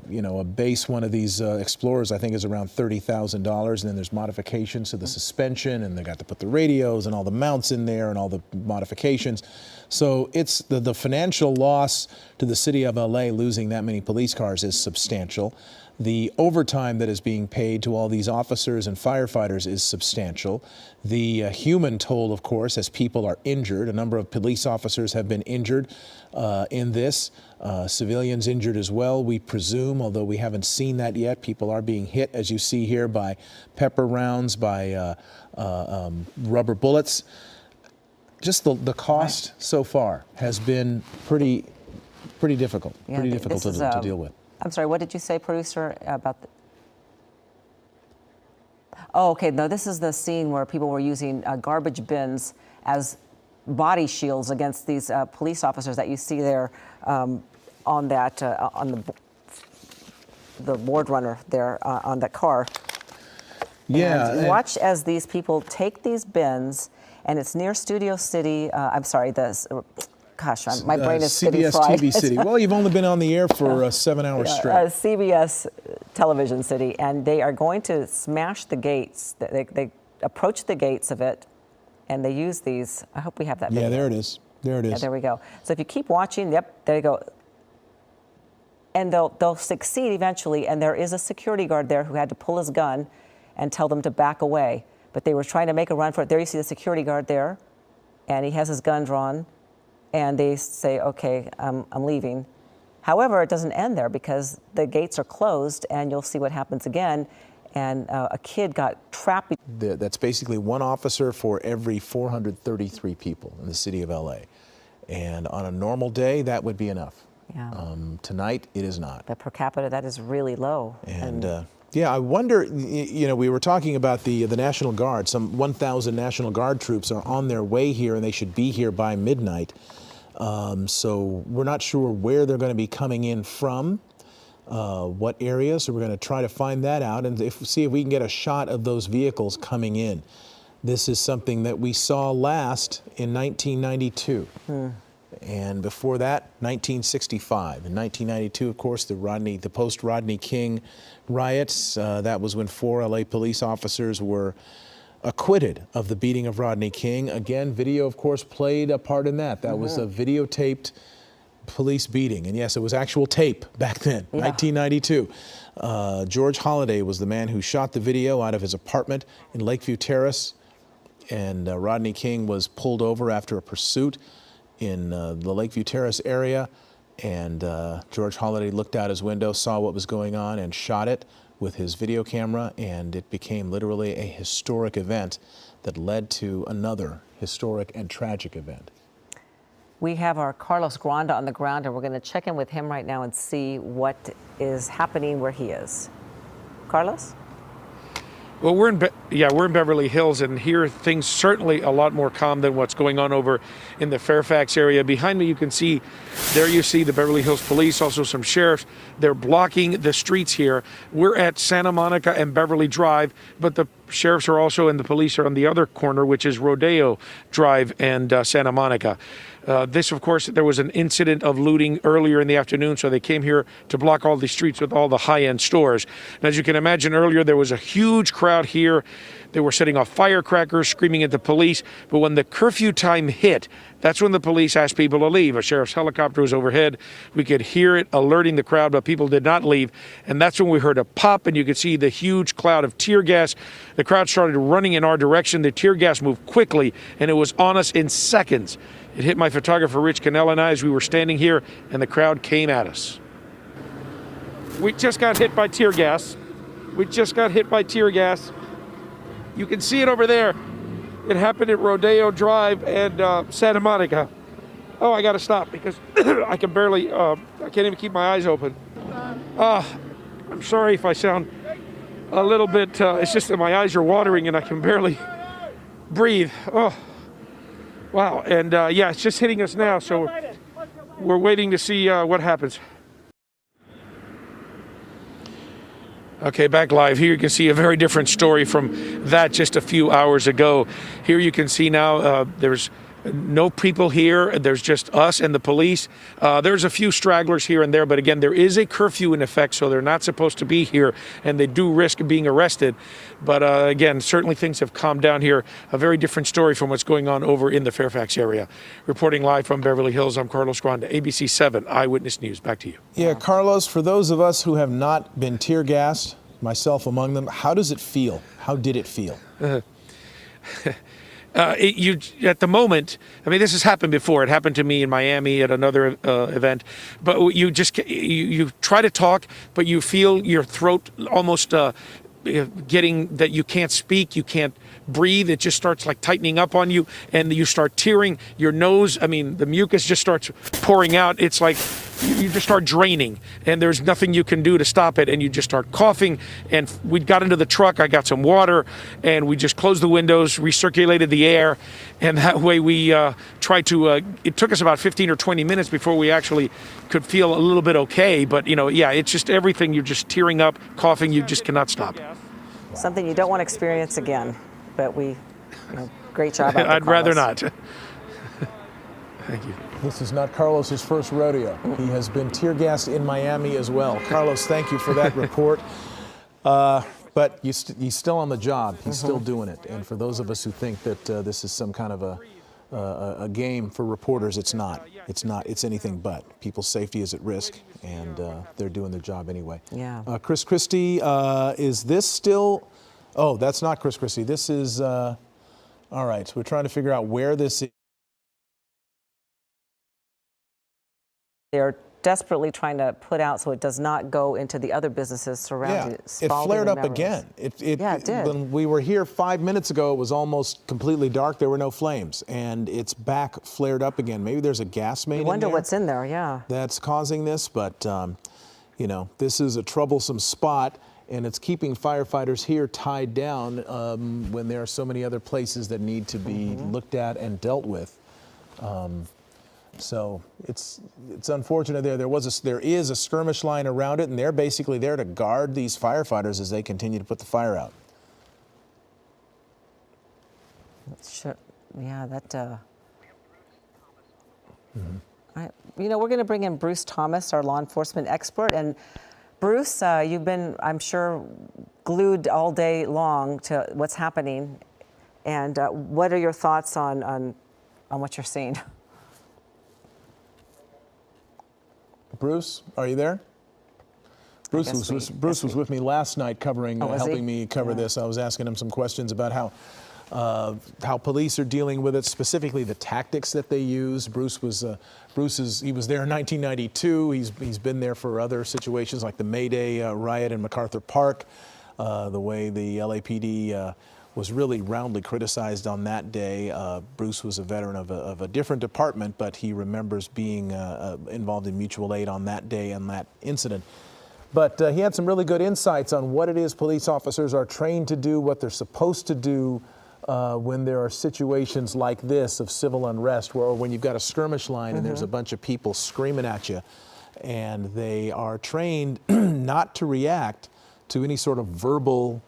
S21: you know, a base one of these Explorers, I think, is around $30,000. And then there's modifications to the suspension, and they got to put the radios and all the mounts in there and all the modifications. So it's the financial loss to the city of LA losing that many police cars is substantial. The overtime that is being paid to all these officers and firefighters is substantial. The human toll, of course, as people are injured. A number of police officers have been injured in this. Civilians injured as well, we presume, although we haven't seen that yet. People are being hit, as you see here, by pepper rounds, by rubber bullets. Just the cost so far has been pretty difficult, pretty difficult to deal with.
S20: I'm sorry, what did you say, producer, about the... Oh, okay, no, this is the scene where people were using garbage bins as body shields against these police officers that you see there on that, on the board runner there on that car.
S21: Yeah.
S20: And watch as these people take these bins, and it's near Studio City, I'm sorry, gosh, my brain is getting fried.
S21: CBS TV City. Well, you've only been on the air for 7 hours straight.
S20: CBS Television City, and they are going to smash the gates. They approach the gates of it, and they use these. I hope we have that video.
S21: Yeah, there it is. There it is.
S20: Yeah, there we go. So if you keep watching, yep, there you go. And they'll succeed eventually, and there is a security guard there who had to pull his gun and tell them to back away. But they were trying to make a run for it. There you see the security guard there, and he has his gun drawn. And they say, okay, I'm leaving. However, it doesn't end there because the gates are closed, and you'll see what happens again. And a kid got trapped.
S21: That's basically one officer for every 433 people in the city of LA. And on a normal day, that would be enough.
S20: Yeah.
S21: Tonight, it is not.
S20: But per capita, that is really low.
S21: And yeah, I wonder, you know, we were talking about the National Guard. Some 1,000 National Guard troops are on their way here, and they should be here by midnight. So we're not sure where they're going to be coming in from, what area. So we're going to try to find that out and see if we can get a shot of those vehicles coming in. This is something that we saw last in 1992. And before that, 1965. In 1992, of course, the post-Rodney King riots. That was when 4 LA police officers were acquitted of the beating of Rodney King. Again, video, of course, played a part in that. That was a videotaped police beating. And yes, it was actual tape back then, 1992. George Holliday was the man who shot the video out of his apartment in Lakeview Terrace. And Rodney King was pulled over after a pursuit in the Lakeview Terrace area. And George Holliday looked out his window, saw what was going on, and shot it with his video camera, and it became literally a historic event that led to another historic and tragic event.
S20: We have our Carlos Granda on the ground, and we're going to check in with him right now and see what is happening where he is. Carlos?
S3: Well, we're in Beverly Hills, and here things certainly a lot more calm than what's going on over in the Fairfax area. Behind me, you can see, there you see the Beverly Hills Police, also some sheriffs. They're blocking the streets here. We're at Santa Monica and Beverly Drive, but the sheriffs are also and the police are on the other corner, which is Rodeo Drive and Santa Monica. This, of course, there was an incident of looting earlier in the afternoon, so they came here to block all the streets with all the high-end stores. And as you can imagine, earlier there was a huge crowd here. They were setting off firecrackers, screaming at the police. But when the curfew time hit, that's when the police asked people to leave. A sheriff's helicopter was overhead. We could hear it alerting the crowd, but people did not leave. And that's when we heard a pop, and you could see the huge cloud of tear gas. The crowd started running in our direction. The tear gas moved quickly, and it was on us in seconds. It hit my photographer, Rich Cannell, and I as we were standing here, and the crowd came at us. We just got hit by tear gas. We just got hit by tear gas. You can see it over there. It happened at Rodeo Drive and Santa Monica. Oh, I got to stop because I can barely, I can't even keep my eyes open. I'm sorry if I sound a little bit, it's just that my eyes are watering and I can barely breathe. Oh, wow. And yeah, it's just hitting us now, so we're waiting to see what happens. Okay, back live. Here you can see a very different story from that just a few hours ago. Here you can see now there's no people here. There's just us and the police. There's a few stragglers here and there, but again, there is a curfew in effect, so they're not supposed to be here, and they do risk being arrested. But again, certainly things have calmed down here. A very different story from what's going on over in the Fairfax area. Reporting live from Beverly Hills, I'm Carlos Granda, ABC 7 Eyewitness News. Back to you.
S21: Yeah, Carlos, for those of us who have not been tear gassed, myself among them, how does it feel? How did it feel?
S3: At the moment, I mean, this has happened before. It happened to me in Miami at another event. But you try to talk, but you feel your throat almost getting that you can't speak, you can't breathe. It just starts like tightening up on you, and you start tearing. Your nose, I mean, the mucus just starts pouring out. It's like you just start draining, and there's nothing you can do to stop it, and you just start coughing. And we got into the truck, I got some water, and we just closed the windows, recirculated the air, and that way we tried to, it took us about 15 or 20 minutes before we actually could feel a little bit okay. But, you know, yeah, it's just everything. You're just tearing up, coughing, you just cannot stop.
S20: Something you don't want to experience again, but great job.
S3: I'd rather not. Thank you.
S21: This is not Carlos's first rodeo. He has been tear gassed in Miami as well. Carlos, thank you for that report. But he's still on the job. He's still doing it. And for those of us who think that this is some kind of a game for reporters, it's not. It's not. It's anything but. People's safety is at risk, and they're doing their job anyway.
S20: Yeah.
S21: Chris Christie, is this still? Oh, that's not Chris Christie. This is. All right. So we're trying to figure out where this is.
S20: They're desperately trying to put out so it does not go into the other businesses surrounding it.
S21: It flared up again.
S20: Yeah, it did.
S21: When we were here 5 minutes ago, it was almost completely dark. There were no flames, and it's back flared up again. Maybe there's a gas main.
S20: I wonder
S21: in there
S20: what's in there. Yeah.
S21: That's causing this, but you know, this is a troublesome spot, and it's keeping firefighters here tied down when there are so many other places that need to be looked at and dealt with. So it's unfortunate there is a skirmish line around it, and they're basically there to guard these firefighters as they continue to put the fire out.
S20: Yeah, that. You know, we're going to bring in Bruce Thomas, our law enforcement expert, and Bruce, you've been, I'm sure, glued all day long to what's happening, and what are your thoughts on what you're seeing?
S21: Bruce, are you there? Bruce was with me last night covering, helping me cover this. I was asking him some questions about how police are dealing with it, specifically the tactics that they use. He was there in 1992. He's been there for other situations like the May Day riot in MacArthur Park, the way the LAPD was really roundly criticized on that day. Bruce was a veteran of a different department, but he remembers being involved in mutual aid on that day and that incident. But he had some really good insights on what it is police officers are trained to do, what they're supposed to do when there are situations like this of civil unrest, or when you've got a skirmish line and there's a bunch of people screaming at you, and they are trained not to react to any sort of verbal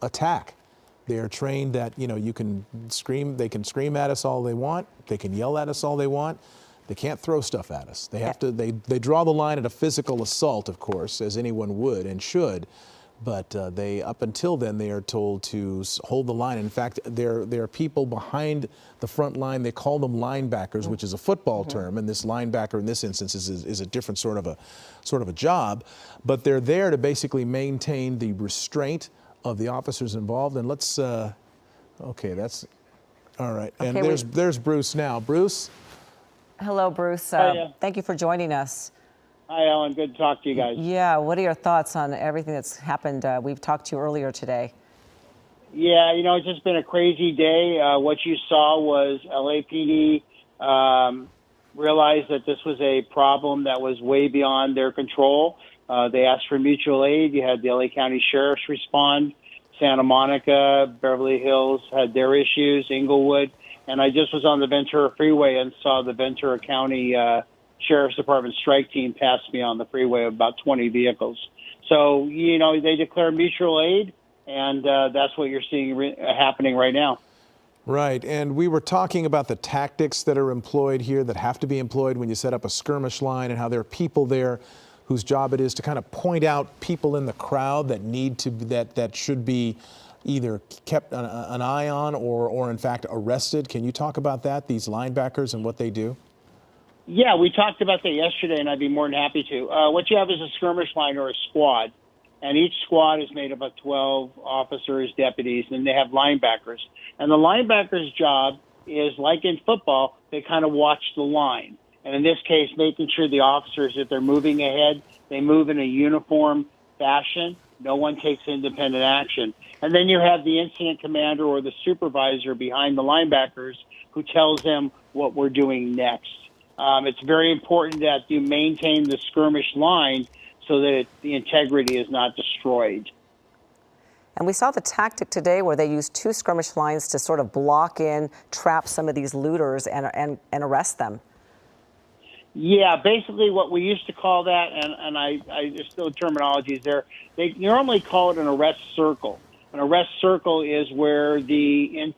S21: attack. They are trained that, you know, they can scream at us all they want, they can yell at us all they want. They can't throw stuff at us. They have to. They draw the line at a physical assault, of course, as anyone would and should. But up until then, they are told to hold the line. In fact, there are people behind the front line. They call them linebackers, which is a football term. And this linebacker, in this instance, is a different sort of a job. But they're there to basically maintain the restraint of the officers involved. And let's. Okay, that's all right. And
S20: Okay,
S21: there's Bruce now. Bruce.
S20: Hello, Bruce. Thank you for joining us.
S2: Hi, Ellen. Good to talk to you guys.
S20: Yeah, what are your thoughts on everything that's happened? We've talked to you earlier today.
S2: Yeah, you know, it's just been a crazy day. What you saw was LAPD realized that this was a problem that was way beyond their control. They asked for mutual aid. You had the LA County Sheriffs respond. Santa Monica, Beverly Hills had their issues, Inglewood. And I just was on the Ventura Freeway and saw the Ventura County Sheriff's Department strike team pass me on the freeway of about 20 vehicles. So, you know, they declare mutual aid, and that's what you're seeing happening right now.
S21: Right, and we were talking about the tactics that are employed here, that have to be employed when you set up a skirmish line, and how there are people there whose job it is to kind of point out people in the crowd that need to, that should be either kept an eye on or in fact arrested. Can you talk about that, these linebackers and what they do?
S2: Yeah, we talked about that yesterday, and I'd be more than happy to. What you have is a skirmish line or a squad, and each squad is made up of 12 officers, deputies, and they have linebackers. And the linebackers' job is, like in football, they kind of watch the line. And in this case, making sure the officers, if they're moving ahead, they move in a uniform fashion. No one takes independent action. And then you have the incident commander or the supervisor behind the linebackers who tells them what we're doing next. It's very important that you maintain the skirmish line so that the integrity is not destroyed.
S20: And we saw the tactic today where they used 2 skirmish lines to sort of block in, trap some of these looters and arrest them.
S2: Yeah, basically what we used to call that, and there's still terminologies there, they normally call it an arrest circle. An arrest circle is where the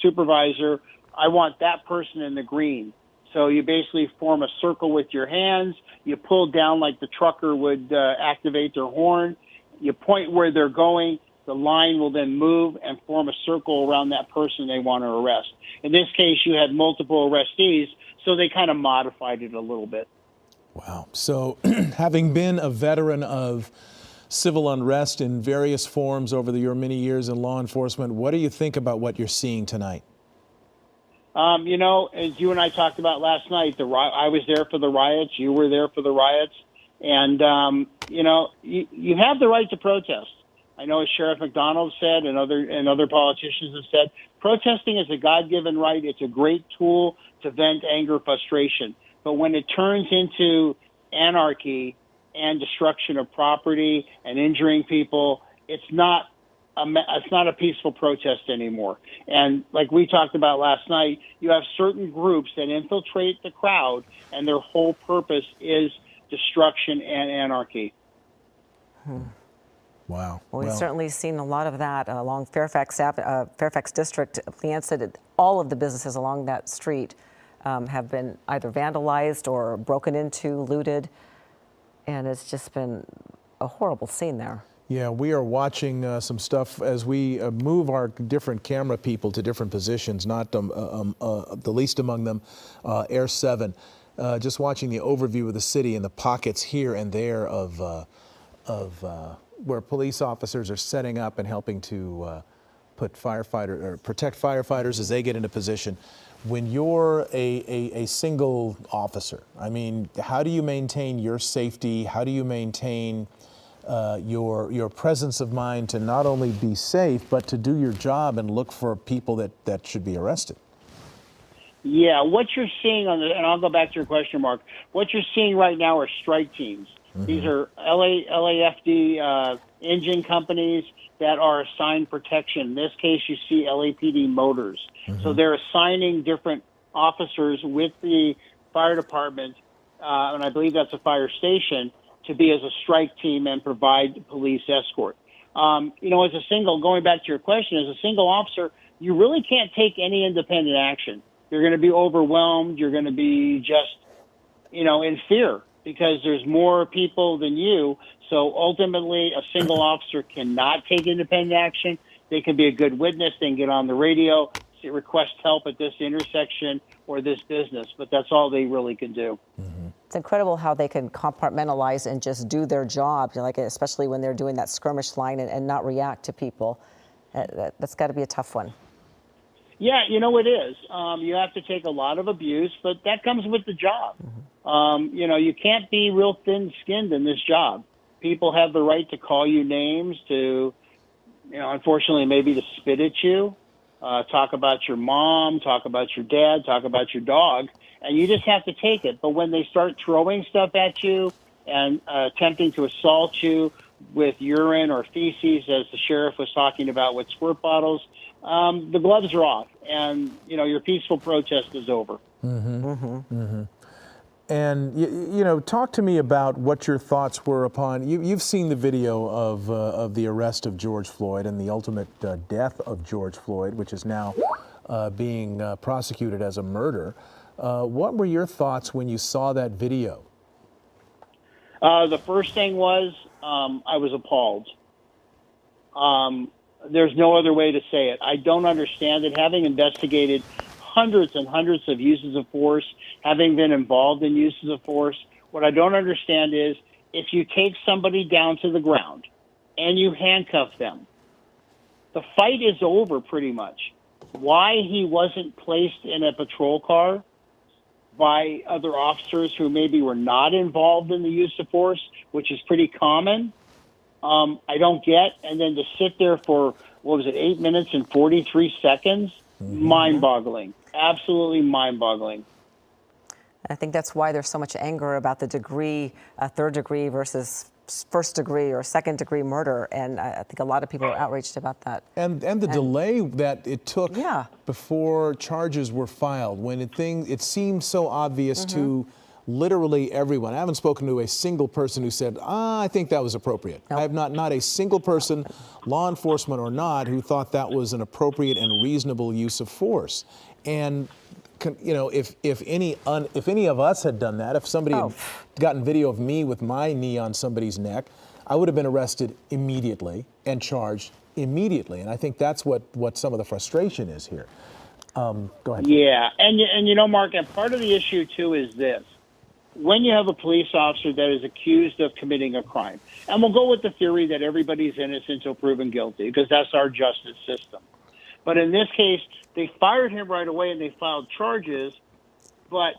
S2: supervisor, I want that person in the green. So you basically form a circle with your hands. You pull down like the trucker would activate their horn. You point where they're going. The line will then move and form a circle around that person they want to arrest. In this case, you had multiple arrestees, so they kind of modified it a little bit.
S21: Wow. So having been a veteran of civil unrest in various forms over your many years in law enforcement, what do you think about what you're seeing tonight?
S2: You know, as you and I talked about last night, I was there for the riots. You were there for the riots. And, you know, you have the right to protest. I know as Sheriff McDonald said and other politicians have said, protesting is a God-given right. It's a great tool to vent anger, frustration. But when it turns into anarchy and destruction of property and injuring people, it's not a peaceful protest anymore. And like we talked about last night, you have certain groups that infiltrate the crowd, and their whole purpose is destruction and anarchy.
S21: Wow.
S20: Well, we've certainly seen a lot of that along Fairfax District. Leanne said that all of the businesses along that street have been either vandalized or broken into, looted, and it's just been a horrible scene there.
S21: Yeah, we are watching some stuff as we move our different camera people to different positions, not the least among them, Air 7. Just watching the overview of the city and the pockets here and there of where police officers are setting up and helping to protect firefighters as they get into position. When you're a single officer, I mean, how do you maintain your safety? How do you maintain your presence of mind to not only be safe, but to do your job and look for people that should be arrested?
S2: Yeah, what you're seeing and I'll go back to your question, Mark. What you're seeing right now are strike teams. Mm-hmm. These are LAFD engine companies that are assigned protection. In this case, you see LAPD motors. Mm-hmm. So they're assigning different officers with the fire department, and I believe that's a fire station, to be as a strike team and provide police escort. As a single, going back to your question, as a single officer, you really can't take any independent action. You're going to be overwhelmed. You're going to be just, in fear because there's more people than you. So ultimately, a single officer cannot take independent action. They can be a good witness. They can get on the radio, request help at this intersection or this business, but that's all they really can do.
S20: It's incredible how they can compartmentalize and just do their job, especially when they're doing that skirmish line and not react to people. That's got to be a tough one.
S2: Yeah, it is. You have to take a lot of abuse, but that comes with the job. You can't be real thin-skinned in this job. People have the right to call you names, to, unfortunately, maybe to spit at you, talk about your mom, talk about your dad, talk about your dog, and you just have to take it. But when they start throwing stuff at you and attempting to assault you with urine or feces, as the sheriff was talking about with squirt bottles, the gloves are off, and your peaceful protest is over.
S21: And talk to me about what your thoughts were upon. You've seen the video of the arrest of George Floyd and the ultimate death of George Floyd, which is now being prosecuted as a murder. What were your thoughts when you saw that video?
S2: The first thing was I was appalled. There's no other way to say it. I don't understand it. Having investigated hundreds and hundreds of uses of force, having been involved in uses of force, what I don't understand is if you take somebody down to the ground and you handcuff them, the fight is over pretty much. Why he wasn't placed in a patrol car by other officers who maybe were not involved in the use of force, which is pretty common, I don't get. And then to sit there for, 8 minutes and 43 seconds? Mind-boggling. Absolutely mind-boggling.
S20: I think that's why there's so much anger about the degree, third degree versus first degree or second degree murder. And I think a lot of people are outraged about that.
S21: And the delay that it took before charges were filed, when it seemed so obvious to literally everyone. I haven't spoken to a single person who said, I think that was appropriate. I have not a single person, law enforcement or not, who thought that was an appropriate and reasonable use of force. And if any of us had done that, if somebody had gotten video of me with my knee on somebody's neck, I would have been arrested immediately and charged immediately. And I think that's what some of the frustration is here. Go ahead.
S2: Yeah, and Mark, and part of the issue too is this. When you have a police officer that is accused of committing a crime, and we'll go with the theory that everybody's innocent until proven guilty, because that's our justice system. But in this case, they fired him right away and they filed charges. But,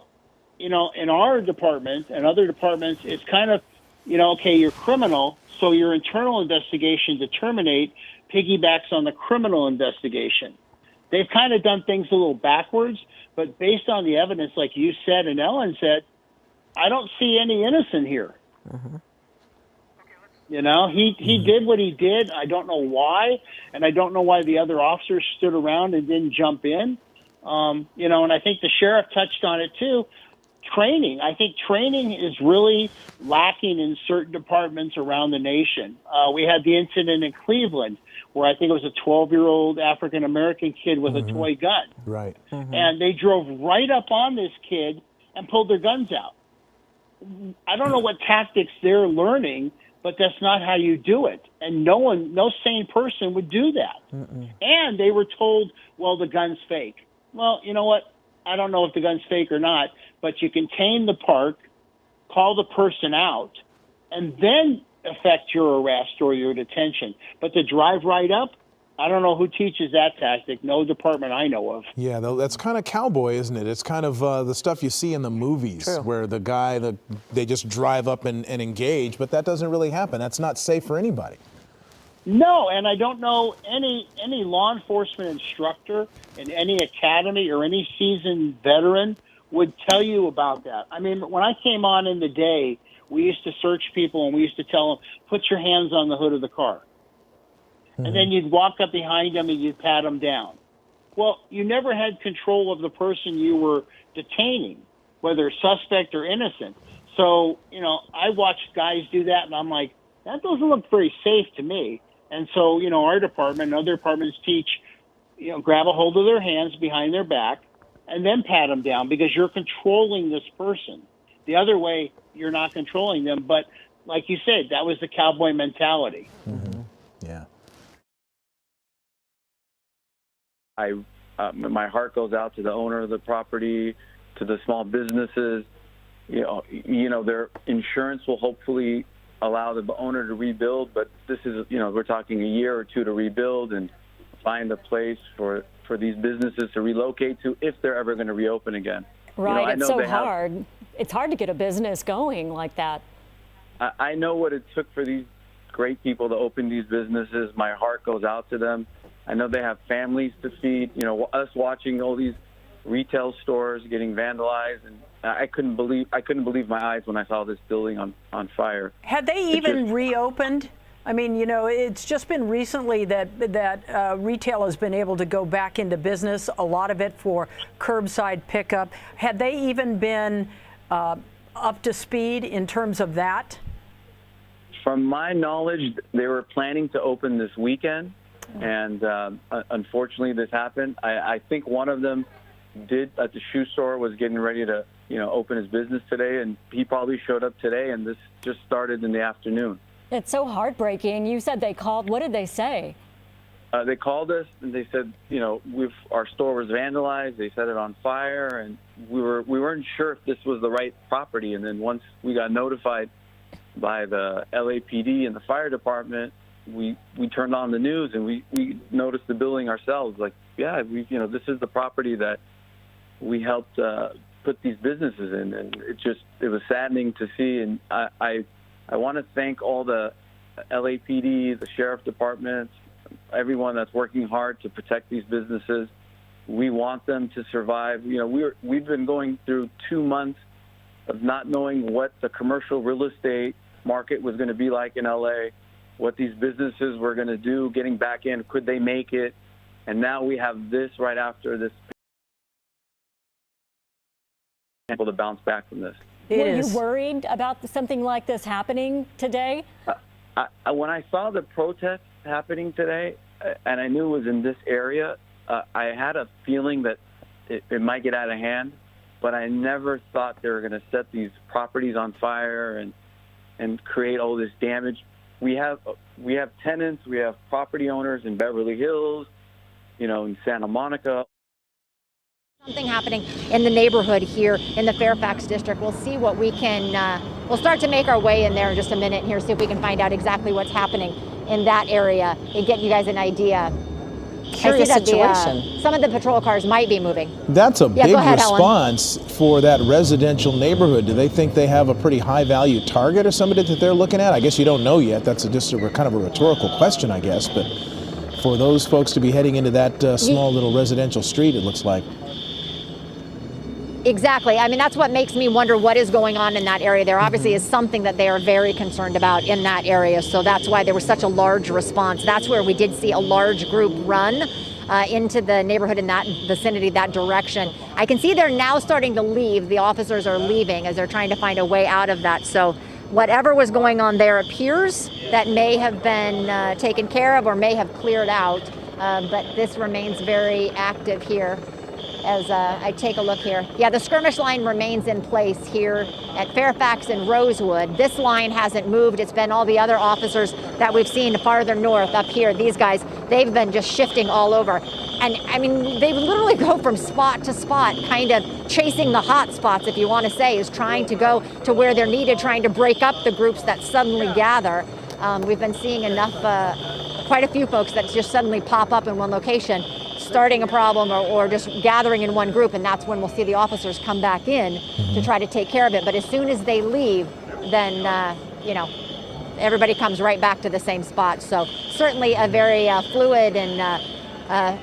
S2: in our department and other departments, it's kind of, okay, you're criminal, so your internal investigation to terminate piggybacks on the criminal investigation. They've kind of done things a little backwards, but based on the evidence, like you said and Ellen said, I don't see any innocent here. He did what he did. I don't know why, and I don't know why the other officers stood around and didn't jump in. And I think the sheriff touched on it too. Training. I think training is really lacking in certain departments around the nation. We had the incident in Cleveland where I think it was a 12-year-old African-American kid with a toy gun.
S21: Right.
S2: And they drove right up on this kid and pulled their guns out. I don't know what tactics they're learning, but that's not how you do it. And no sane person would do that. And they were told, well, the gun's fake. Well, you know what? I don't know if the gun's fake or not, but you contain the park, call the person out, and then affect your arrest or your detention. But to drive right up, I don't know who teaches that tactic. No department I know of.
S21: Yeah, that's kind of cowboy, isn't it? It's kind of the stuff you see in the movies where they just drive up and engage, but that doesn't really happen. That's not safe for anybody.
S2: No, and I don't know any law enforcement instructor in any academy or any seasoned veteran would tell you about that. I mean, when I came on in the day, we used to search people and we used to tell them, put your hands on the hood of the car. And then you'd walk up behind them and you'd pat them down. Well, you never had control of the person you were detaining, whether suspect or innocent. So, I watched guys do that and I'm like, that doesn't look very safe to me. And so, you know, our department and other departments teach, you know, grab a hold of their hands behind their back and then pat them down, because you're controlling this person. The other way, you're not controlling them. But like you said, that was the cowboy mentality.
S21: Mm-hmm. Yeah.
S4: My heart goes out to the owner of the property, to the small businesses. You know, their insurance will hopefully allow the owner to rebuild, but this is, you know, we're talking a year or two to rebuild and find a place for these businesses to relocate to if they're ever going to reopen again.
S6: Right,
S4: You know,
S6: it's so hard. It's hard to get a business going like that.
S4: I know what it took for these great people to open these businesses. My heart goes out to them. I know they have families to feed. You know, us watching all these retail stores getting vandalized, and I couldn't believe my eyes when I saw this building on fire.
S10: Had they even reopened? I mean, you know, it's just been recently that retail has been able to go back into business, a lot of it for curbside pickup. Had they even been up to speed in terms of that?
S4: From my knowledge, they were planning to open this weekend, and unfortunately this happened. I think one of them did at the shoe store was getting ready to, you know, open his business today, and he probably showed up today, and this just started in the afternoon.
S6: It's so heartbreaking. You said they called. What did they say?
S4: They called us and they said, you know, our store was vandalized. They set it on fire, and we weren't sure if this was the right property. And then once we got notified by the LAPD and the fire department, we turned on the news and we noticed the building ourselves. Like, yeah, you know, this is the property that we helped put these businesses in, and it was saddening to see. And I want to thank all the LAPD, the sheriff departments, everyone that's working hard to protect these businesses. We want them to survive. You know, we've been going through 2 months of not knowing what the commercial real estate market was going to be like in LA, what these businesses were going to do, getting back in, could they make it? And now we have this right after this, able to bounce back from this.
S6: Were you worried about something like this happening today?
S4: When I saw the protest happening today, and I knew it was in this area, I had a feeling that it might get out of hand, but I never thought they were going to set these properties on fire and create all this damage. We have tenants, we have property owners in Beverly Hills, you know, in Santa Monica.
S19: Something happening in the neighborhood here in the Fairfax district. We'll see what we can, we'll start to make our way in there in just a minute here, see if we can find out exactly what's happening in that area and get you guys an idea.
S20: Curious situation.
S19: Some of the patrol cars might be moving.
S21: That's a big
S19: go ahead,
S21: response for that residential neighborhood. Do they think they have a pretty high value target or somebody that they're looking at? I guess you don't know yet. That's just kind of a rhetorical question, I guess. But for those folks to be heading into that small little residential street, it looks like.
S19: Exactly. I mean, that's what makes me wonder what is going on in that area. There obviously is something that they are very concerned about in that area. So that's why there was such a large response. That's where we did see a large group run into the neighborhood in that vicinity, that direction. I can see they're now starting to leave. The officers are leaving as they're trying to find a way out of that. So whatever was going on there appears that may have been taken care of or may have cleared out. But this remains very active here. As I take a look here. Yeah, the skirmish line remains in place here at Fairfax and Rosewood. This line hasn't moved. It's been all the other officers that we've seen farther north up here. These guys, they've been just shifting all over. And I mean, they literally go from spot to spot, kind of chasing the hot spots, if you want to say, is trying to go to where they're needed, trying to break up the groups that suddenly gather. We've been seeing enough, quite a few folks that just suddenly pop up in one location, starting a problem or just gathering in one group, and that's when we'll see the officers come back in to try to take care of it. But as soon as they leave, then, you know, everybody comes right back to the same spot. So certainly a very fluid and,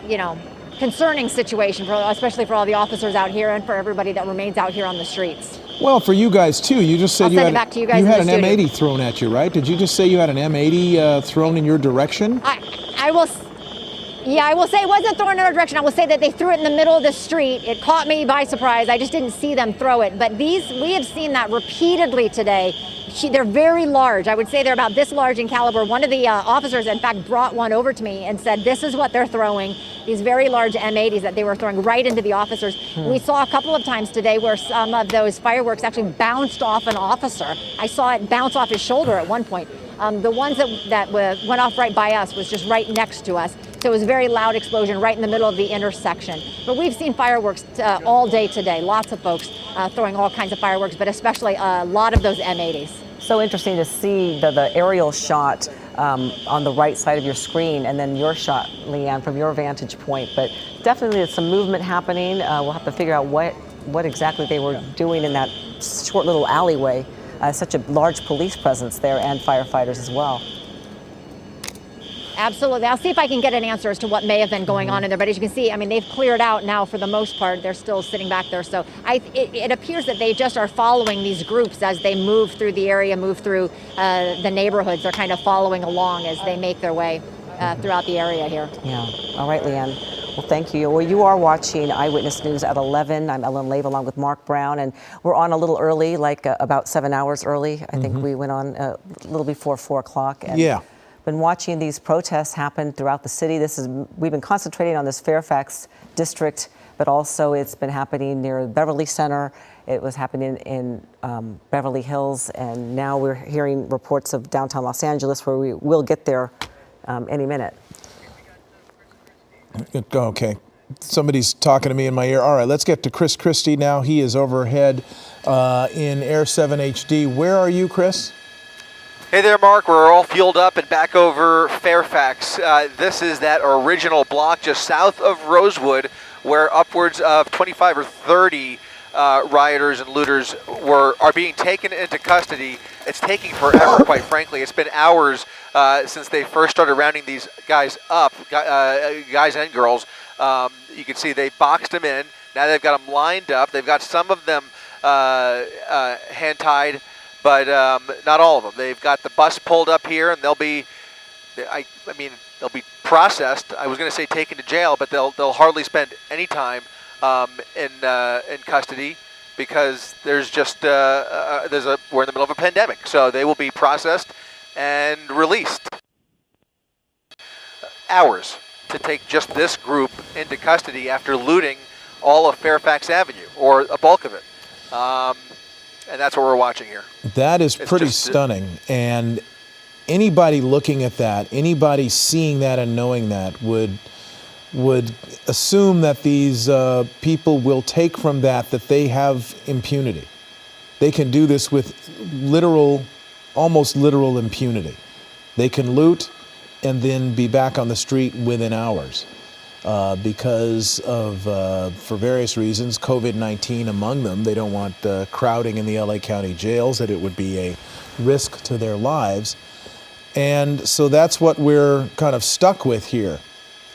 S19: you know, concerning situation, especially for all the officers out here and for everybody that remains out here on the streets.
S21: Well, for you guys too. You just said you had an
S19: studio.
S21: M80 thrown at you, right? Did you just say you had an M80 thrown in your direction?
S19: I will say it wasn't thrown in our direction. I will say that they threw it in the middle of the street. It caught me by surprise. I just didn't see them throw it. But we have seen that repeatedly today. they're very large. I would say they're about this large in caliber. One of the officers, in fact, brought one over to me and said, this is what they're throwing, these very large M80s that they were throwing right into the officers. We saw a couple of times today where some of those fireworks actually bounced off an officer. I saw it bounce off his shoulder at one point. The ones that went off right by us was just right next to us. So it was a very loud explosion right in the middle of the intersection. But we've seen fireworks all day today. Lots of folks throwing all kinds of fireworks, but especially a lot of those M80s.
S20: So interesting to see the aerial shot on the right side of your screen, and then your shot, Leanne, from your vantage point. But definitely there's some movement happening. We'll have to figure out what exactly they were doing in that short little alleyway. Such a large police presence there and firefighters as well.
S19: Absolutely. I'll see if I can get an answer as to what may have been going on in there. But as you can see, I mean, they've cleared out now for the most part. They're still sitting back there. So it appears that they just are following these groups as they move through the area, move through the neighborhoods. They're kind of following along as they make their way throughout the area here.
S20: Yeah. All right, Leanne. Well, thank you. Well, you are watching Eyewitness News at 11. I'm Ellen Lave along with Mark Brown, and we're on a little early, like about 7 hours early. I think we went on a little before 4 o'clock. And
S21: yeah.
S20: Been watching these protests happen throughout the city. We've been concentrating on this Fairfax district, but also it's been happening near Beverly Center. It was happening in Beverly Hills, and now we're hearing reports of downtown Los Angeles, where we will get there any minute.
S21: Okay. Somebody's talking to me in my ear. All right, let's get to Chris Christie now. He is overhead in Air 7 HD. Where are you, Chris?
S22: Hey there, Mark. We're all fueled up and back over Fairfax. This is that original block just south of Rosewood, where upwards of 25 or 30 rioters and looters are being taken into custody. It's taking forever, quite frankly. It's been hours since they first started rounding these guys up, guys and girls. You can see they boxed them in. Now they've got them lined up. They've got some of them hand-tied, but not all of them. They've got the bus pulled up here, and they'll be, they'll be processed. I was going to say taken to jail, but they'll hardly spend any time in custody, because there's just we're in the middle of a pandemic, so they will be processed and released. Hours to take just this group into custody after looting all of Fairfax Avenue, or a bulk of it. And that's what we're watching here.
S21: That is pretty stunning. And anybody looking at that, anybody seeing that and knowing that would assume that these people will take from that they have impunity. They can do this with almost literal impunity. They can loot and then be back on the street within hours. Because of, for various reasons, COVID-19 among them. They don't want crowding in the LA County jails, that it would be a risk to their lives. And so that's what we're kind of stuck with here.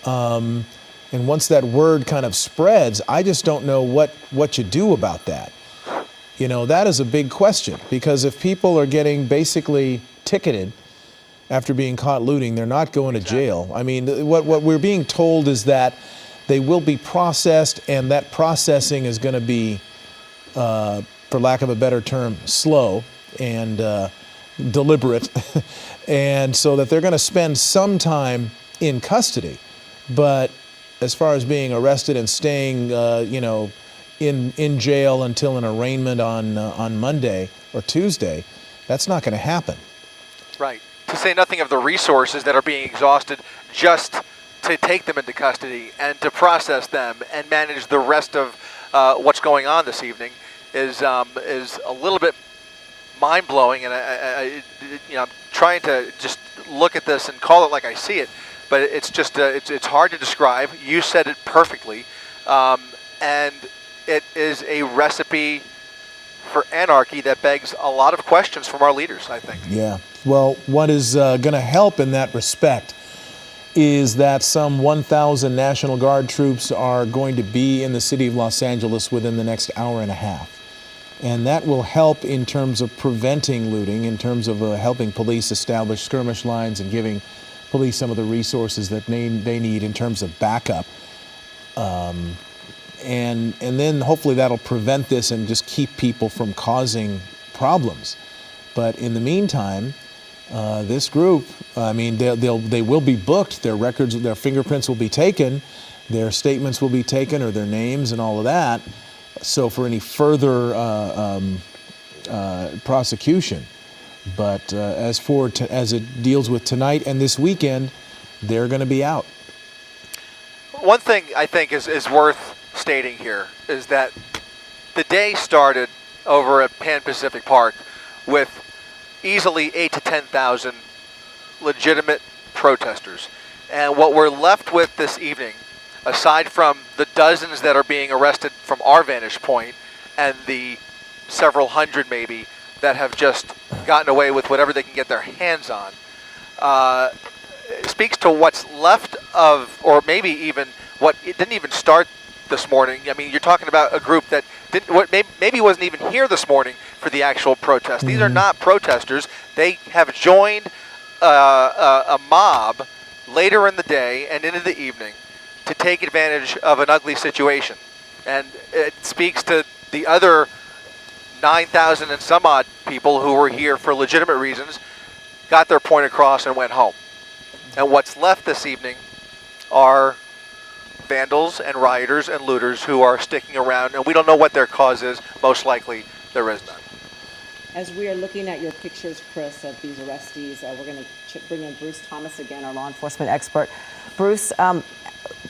S21: And once that word kind of spreads, I just don't know what you do about that. You know, that is a big question, because if people are getting basically ticketed after being caught looting, they're not going to jail. I mean, what we're being told is that they will be processed, and that processing is going to be, for lack of a better term, slow and deliberate, and so that they're going to spend some time in custody. But as far as being arrested and staying, in jail until an arraignment on Monday or Tuesday, that's not going to happen.
S22: Right. To say nothing of the resources that are being exhausted just to take them into custody and to process them and manage the rest of what's going on this evening is a little bit mind-blowing. And I'm trying to just look at this and call it like I see it, but it's just it's hard to describe. You said it perfectly, and it is a recipe for anarchy that begs a lot of questions from our leaders, I think.
S21: Yeah. Well, what is going to help in that respect is that some 1,000 National Guard troops are going to be in the city of Los Angeles within the next hour and a half. And that will help in terms of preventing looting, in terms of helping police establish skirmish lines and giving police some of the resources that they need in terms of backup. And then hopefully that'll prevent this and just keep people from causing problems. But in the meantime, this group, I mean, they will be booked. Their records, their fingerprints will be taken, their statements will be taken, or their names and all of that. So for any further prosecution. But as it deals with tonight and this weekend, they're going to be out.
S22: One thing I think is worth stating here is that the day started over at Pan Pacific Park with easily 8,000 to 10,000 legitimate protesters. And what we're left with this evening, aside from the dozens that are being arrested from our vantage point and the several hundred maybe that have just gotten away with whatever they can get their hands on, speaks to what's left of, or maybe even what it didn't even start this morning. I mean, you're talking about a group that maybe wasn't even here this morning for the actual protest. These are not protesters. They have joined a mob later in the day and into the evening to take advantage of an ugly situation. And it speaks to the other 9,000 and some odd people who were here for legitimate reasons, got their point across and went home. And what's left this evening are vandals and rioters and looters who are sticking around, and we don't know what their cause is. Most likely there is none.
S20: As we are looking at your pictures, Chris, of these arrestees, we're going to bring in Bruce Thomas again, our law enforcement expert. Bruce,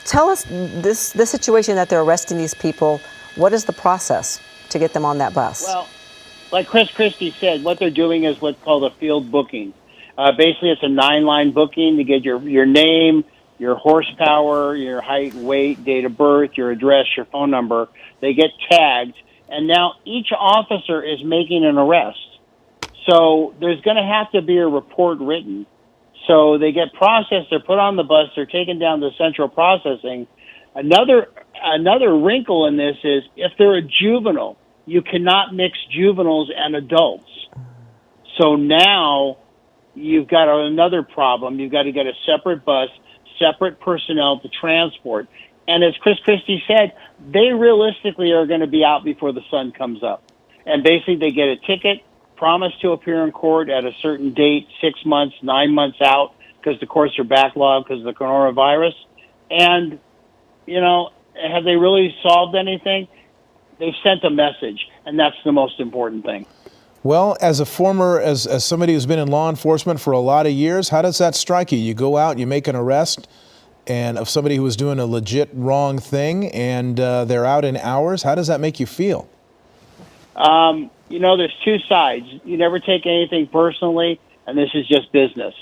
S20: tell us this situation that they're arresting these people. What is the process to get them on that bus?
S2: Well, like Chris Christie said, what they're doing is what's called a field booking. Basically, it's a 9-line booking to get your name, your horsepower, your height, weight, date of birth, your address, your phone number. They get tagged, and now each officer is making an arrest. So there's going to have to be a report written. So they get processed, they're put on the bus, they're taken down to central processing. Another wrinkle in this is if they're a juvenile, you cannot mix juveniles and adults. So now you've got another problem. You've got to get a separate bus, separate personnel to transport. And as Chris Christie said, they realistically are going to be out before the sun comes up. And basically they get a ticket, promise to appear in court at a certain date, 6 months, 9 months out, because the courts are backlogged because of the coronavirus. And, you know, have they really solved anything? They've sent a message, and that's the most important thing.
S21: Well, as somebody who's been in law enforcement for a lot of years, how does that strike you? You go out, you make an arrest and of somebody who was doing a legit wrong thing, and they're out in hours. How does that make you feel?
S2: You know, there's two sides. You never take anything personally, and this is just business.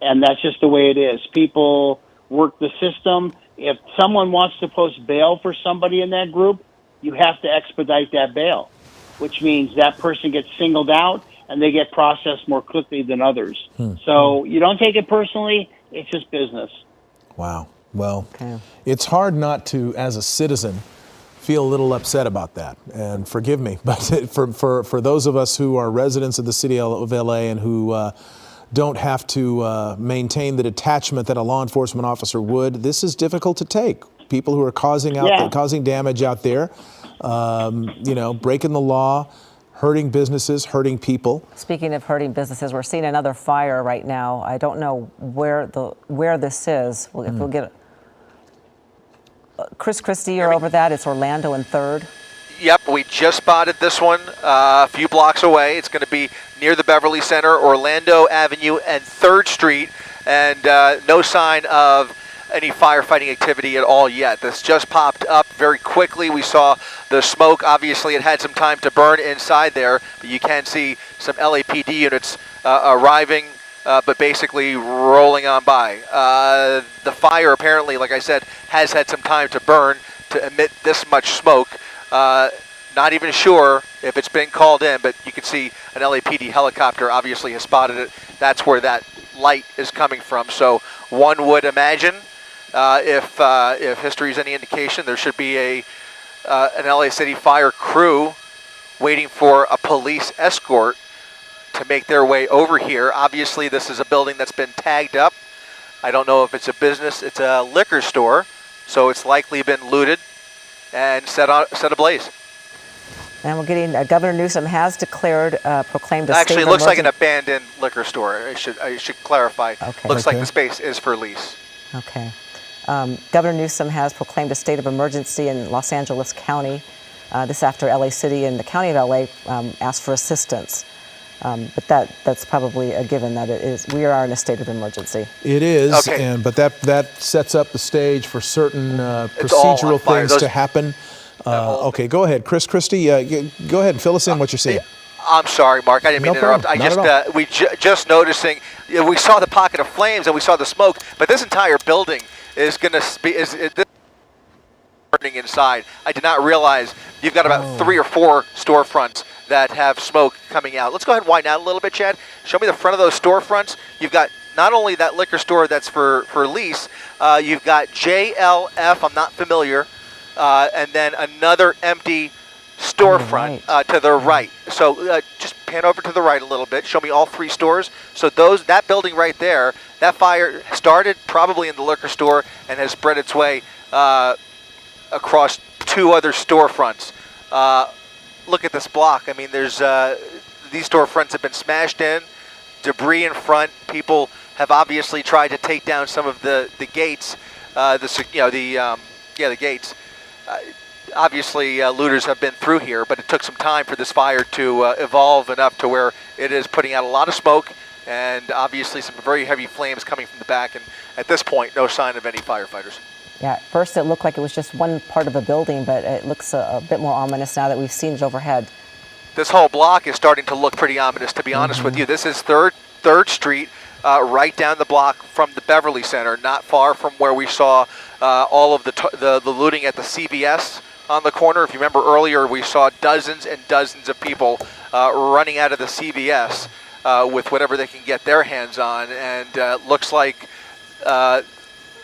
S2: And that's just the way it is. People work the system. If someone wants to post bail for somebody in that group, you have to expedite that bail, which means that person gets singled out and they get processed more quickly than others. So you don't take it personally. It's just business.
S21: Wow. Well, it's hard not to, as a citizen, feel a little upset about that. And forgive me, but for those of us who are residents of the city of LA and who don't have to maintain the detachment that a law enforcement officer would, this is difficult to take. People who are causing damage out there, you know, breaking the law, hurting businesses, hurting people.
S20: Speaking of hurting businesses, we're seeing another fire right now. I don't know where this is. If we'll get Chris Christie, you're over that. It's Orlando and 3rd.
S22: Yep, we just spotted this one a few blocks away. It's going to be near the Beverly Center, Orlando Avenue and 3rd Street, and no sign of any firefighting activity at all yet. This just popped up very quickly. We saw the smoke. Obviously, it had some time to burn inside there, but you can see some LAPD units arriving, but basically rolling on by. The fire apparently, like I said, has had some time to burn to emit this much smoke. Not even sure if it's been called in, but you can see an LAPD helicopter obviously has spotted it. That's where that light is coming from. So one would imagine, if history is any indication, there should be an LA City fire crew waiting for a police escort to make their way over here. Obviously, this is a building that's been tagged up. I don't know if it's a business. It's a liquor store, so it's likely been looted and set ablaze.
S20: And we're getting, Governor Newsom has declared, proclaimed a
S22: Actually,
S20: state
S22: it
S20: of
S22: looks like an
S20: emergency.
S22: abandoned liquor store. I should clarify.
S20: Okay.
S22: Looks like the space is for lease.
S20: Okay. Governor Newsom has proclaimed a state of emergency in Los Angeles County. This after LA City and the County of LA asked for assistance. But that's probably a given that it is. We are in a state of emergency.
S21: It is,
S22: Okay.
S21: but that sets up the stage for certain procedural things to happen. Okay, go ahead, Christy. Go ahead and fill us in what you're seeing.
S22: I'm sorry, Mark. I didn't mean
S21: No
S22: to interrupt.
S21: problem.
S22: I
S21: Not
S22: just we just noticing. We saw the pocket of flames and we saw the smoke, but this entire building is going to be burning inside. I did not realize you've got about 3 or 4 storefronts that have smoke coming out. Let's go ahead and widen out a little bit, Chad. Show me the front of those storefronts. You've got not only that liquor store that's for lease, you've got JLF, I'm not familiar, and then another empty storefront to the right. So just pan over to the right a little bit. Show me all 3 stores. So that building right there, that fire started probably in the liquor store and has spread its way across 2 other storefronts. Look at this block. I mean, there's these storefronts have been smashed in, debris in front. People have obviously tried to take down some of the gates, the gates. Obviously, looters have been through here, but it took some time for this fire to evolve enough to where it is putting out a lot of smoke and obviously some very heavy flames coming from the back. And at this point, no sign of any firefighters.
S20: Yeah, at first it looked like it was just one part of a building, but it looks a bit more ominous now that we've seen it overhead.
S22: This whole block is starting to look pretty ominous, to be honest with you. This is 3rd Street, right down the block from the Beverly Center, not far from where we saw all of the looting at the CVS on the corner. If you remember earlier, we saw dozens and dozens of people running out of the CVS with whatever they can get their hands on, and looks like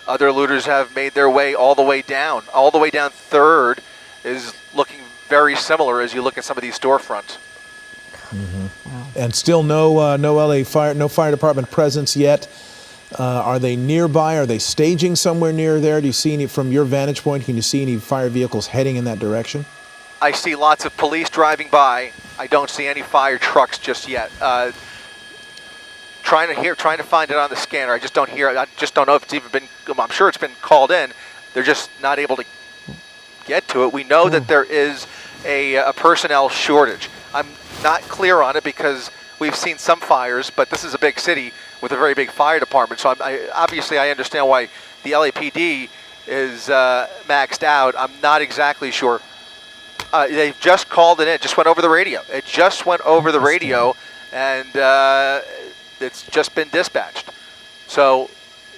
S22: other looters have made their way all the way down. All the way down 3rd is looking very similar as you look at some of these storefronts.
S21: Wow. And still no fire department presence yet. Are they nearby? Are they staging somewhere near there? Do you see any, from your vantage point, can you see any fire vehicles heading in that direction?
S22: I see lots of police driving by. I don't see any fire trucks just yet. Trying to find it on the scanner. I just don't hear it. I just don't know if it's even been, I'm sure it's been called in. They're just not able to get to it. We know that there is a personnel shortage. I'm not clear on it because we've seen some fires, but this is a big city with a very big fire department. So obviously I understand why the LAPD is maxed out. I'm not exactly sure. They've just called it in. It just went over the radio. It just went over the radio, and it's just been dispatched. So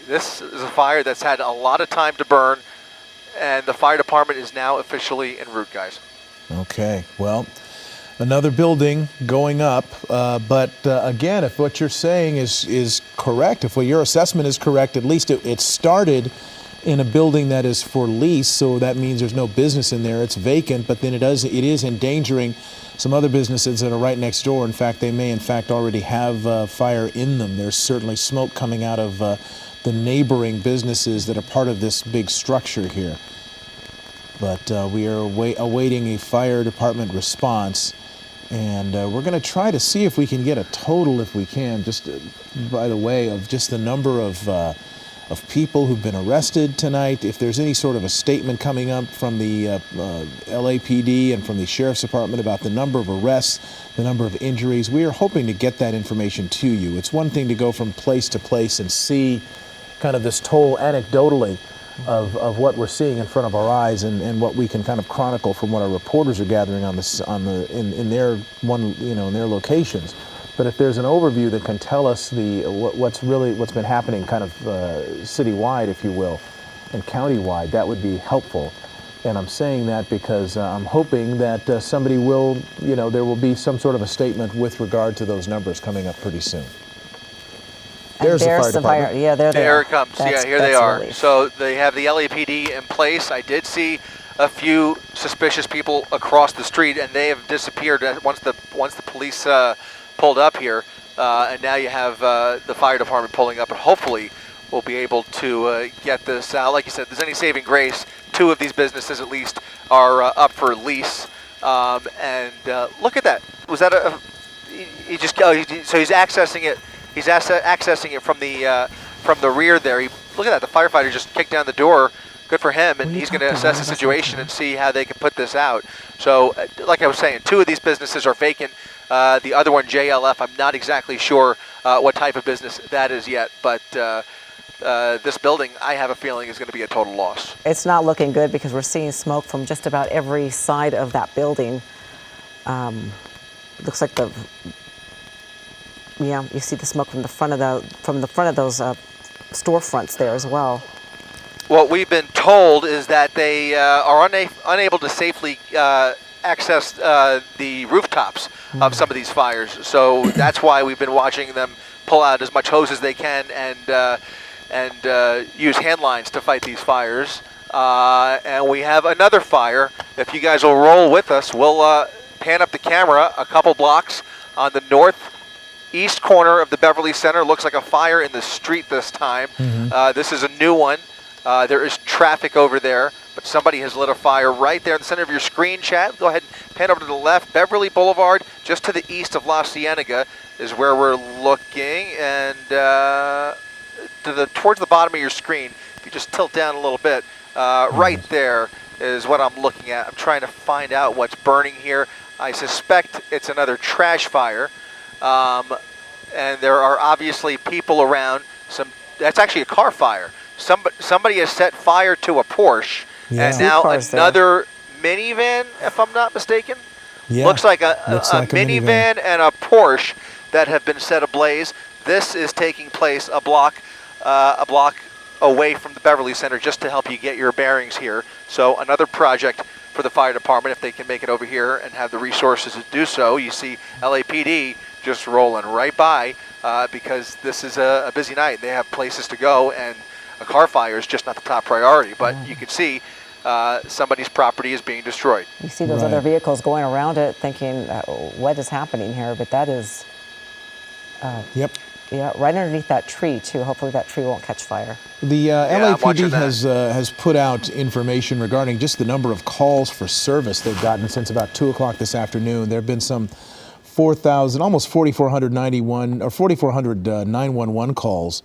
S22: this is a fire that's had a lot of time to burn, and the fire department is now officially en route, guys.
S21: Okay, well, another building going up, but again, if what you're saying is correct, if what your assessment is correct, at least it started in a building that is for lease, so that means there's no business in there. It's vacant, but then it is endangering some other businesses that are right next door. In fact, they may in fact already have fire in them. There's certainly smoke coming out of the neighboring businesses that are part of this big structure here. But we are awaiting a fire department response, and we're going to try to see if we can get a total, if we can, just by the way, of just the number of people who've been arrested tonight. If there's any sort of a statement coming up from the LAPD and from the Sheriff's Department about the number of arrests, the number of injuries, we are hoping to get that information to you. It's one thing to go from place to place and see kind of this toll anecdotally of what we're seeing in front of our eyes and what we can kind of chronicle from what our reporters are gathering in their locations. But if there's an overview that can tell us what's been happening kind of citywide, if you will, and countywide, that would be helpful. And I'm saying that because I'm hoping that somebody will, there will be some sort of a statement with regard to those numbers coming up pretty soon. There's the fire department.
S20: Yeah,
S22: there it comes. Here they are. So they have the LAPD in place. I did see a few suspicious people across the street, and they have disappeared once the police pulled up here. And now you have the fire department pulling up, and hopefully we'll be able to get this out. Like you said, if there's any saving grace, 2 of these businesses at least are up for lease. And look at that. Was that he just, so he's accessing it. He's accessing it from the rear there. Look at that. The firefighter just kicked down the door. Good for him, and he's going to assess the situation and see how they can put this out. So, like I was saying, 2 of these businesses are vacant. The other one, JLF, I'm not exactly sure what type of business that is yet, but this building, I have a feeling, is going to be a total loss.
S20: It's not looking good because we're seeing smoke from just about every side of that building. Looks like you see the smoke from the front of those storefronts there as well.
S22: What we've been told is that they are unable to safely access the rooftops of some of these fires. So that's why we've been watching them pull out as much hose as they can and use hand lines to fight these fires. And we have another fire. If you guys will roll with us, we'll pan up the camera a couple blocks on the northeast corner of the Beverly Center. Looks like a fire in the street this time. This is a new one. There is traffic over there, but somebody has lit a fire right there in the center of your screen, chat. Go ahead and pan over to the left. Beverly Boulevard, just to the east of La Cienega, is where we're looking. And towards the bottom of your screen, if you just tilt down a little bit, right there is what I'm looking at. I'm trying to find out what's burning here. I suspect it's another trash fire. And there are obviously people around. That's actually a car fire. Somebody has set fire to a Porsche, and now another minivan, if I'm not mistaken.
S21: Yeah.
S22: Looks like a minivan and a Porsche that have been set ablaze. This is taking place a block away from the Beverly Center, just to help you get your bearings here. So another project for the fire department, if they can make it over here and have the resources to do so. You see LAPD just rolling right by because this is a busy night. They have places to go, and a car fire is just not the top priority. But you can see somebody's property is being destroyed.
S20: You see those other vehicles going around it thinking, what is happening here? But that is, yeah, right underneath that tree, too. Hopefully that tree won't catch fire. The
S21: LAPD has put out information regarding just the number of calls for service they've gotten since about 2 o'clock this afternoon. There have been some 4,000, almost 4,400 911 calls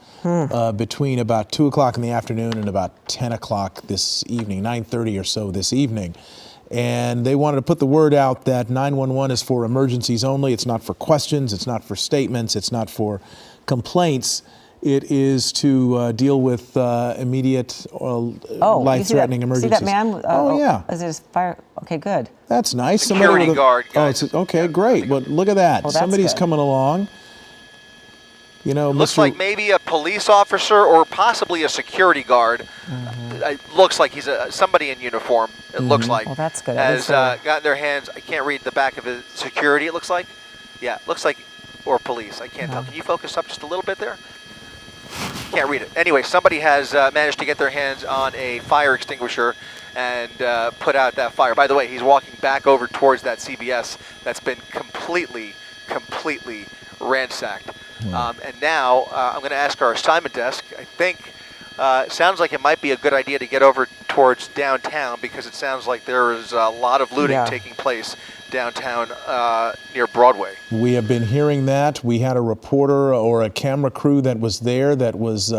S21: between about 2 o'clock in the afternoon and about 10 o'clock this evening, 9:30 or so this evening. And they wanted to put the word out that 911 is for emergencies only. It's not for questions. It's not for statements. It's not for complaints. It is to deal with immediate life-threatening emergencies.
S20: See that man?
S21: Yeah.
S20: Is it fire? Okay, good.
S21: That's nice.
S22: Security guard.
S21: Okay, great. But look at that.
S20: Well,
S21: somebody's coming along. You know,
S22: looks like maybe a police officer or possibly a security guard. It looks like he's somebody in uniform. It looks like.
S20: Well, that's good.
S22: Has gotten their hands. I can't read the back of his security. It looks like. Yeah, it looks like, or police. I can't tell. Can you focus up just a little bit there? Can't read it. Anyway, somebody has managed to get their hands on a fire extinguisher and put out that fire. By the way, he's walking back over towards that CVS that's been completely ransacked. And now I'm going to ask our assignment desk. I think it sounds like it might be a good idea to get over towards downtown, because it sounds like there is a lot of looting taking place downtown near Broadway.
S21: We have been hearing that. We had a reporter or a camera crew that was there that was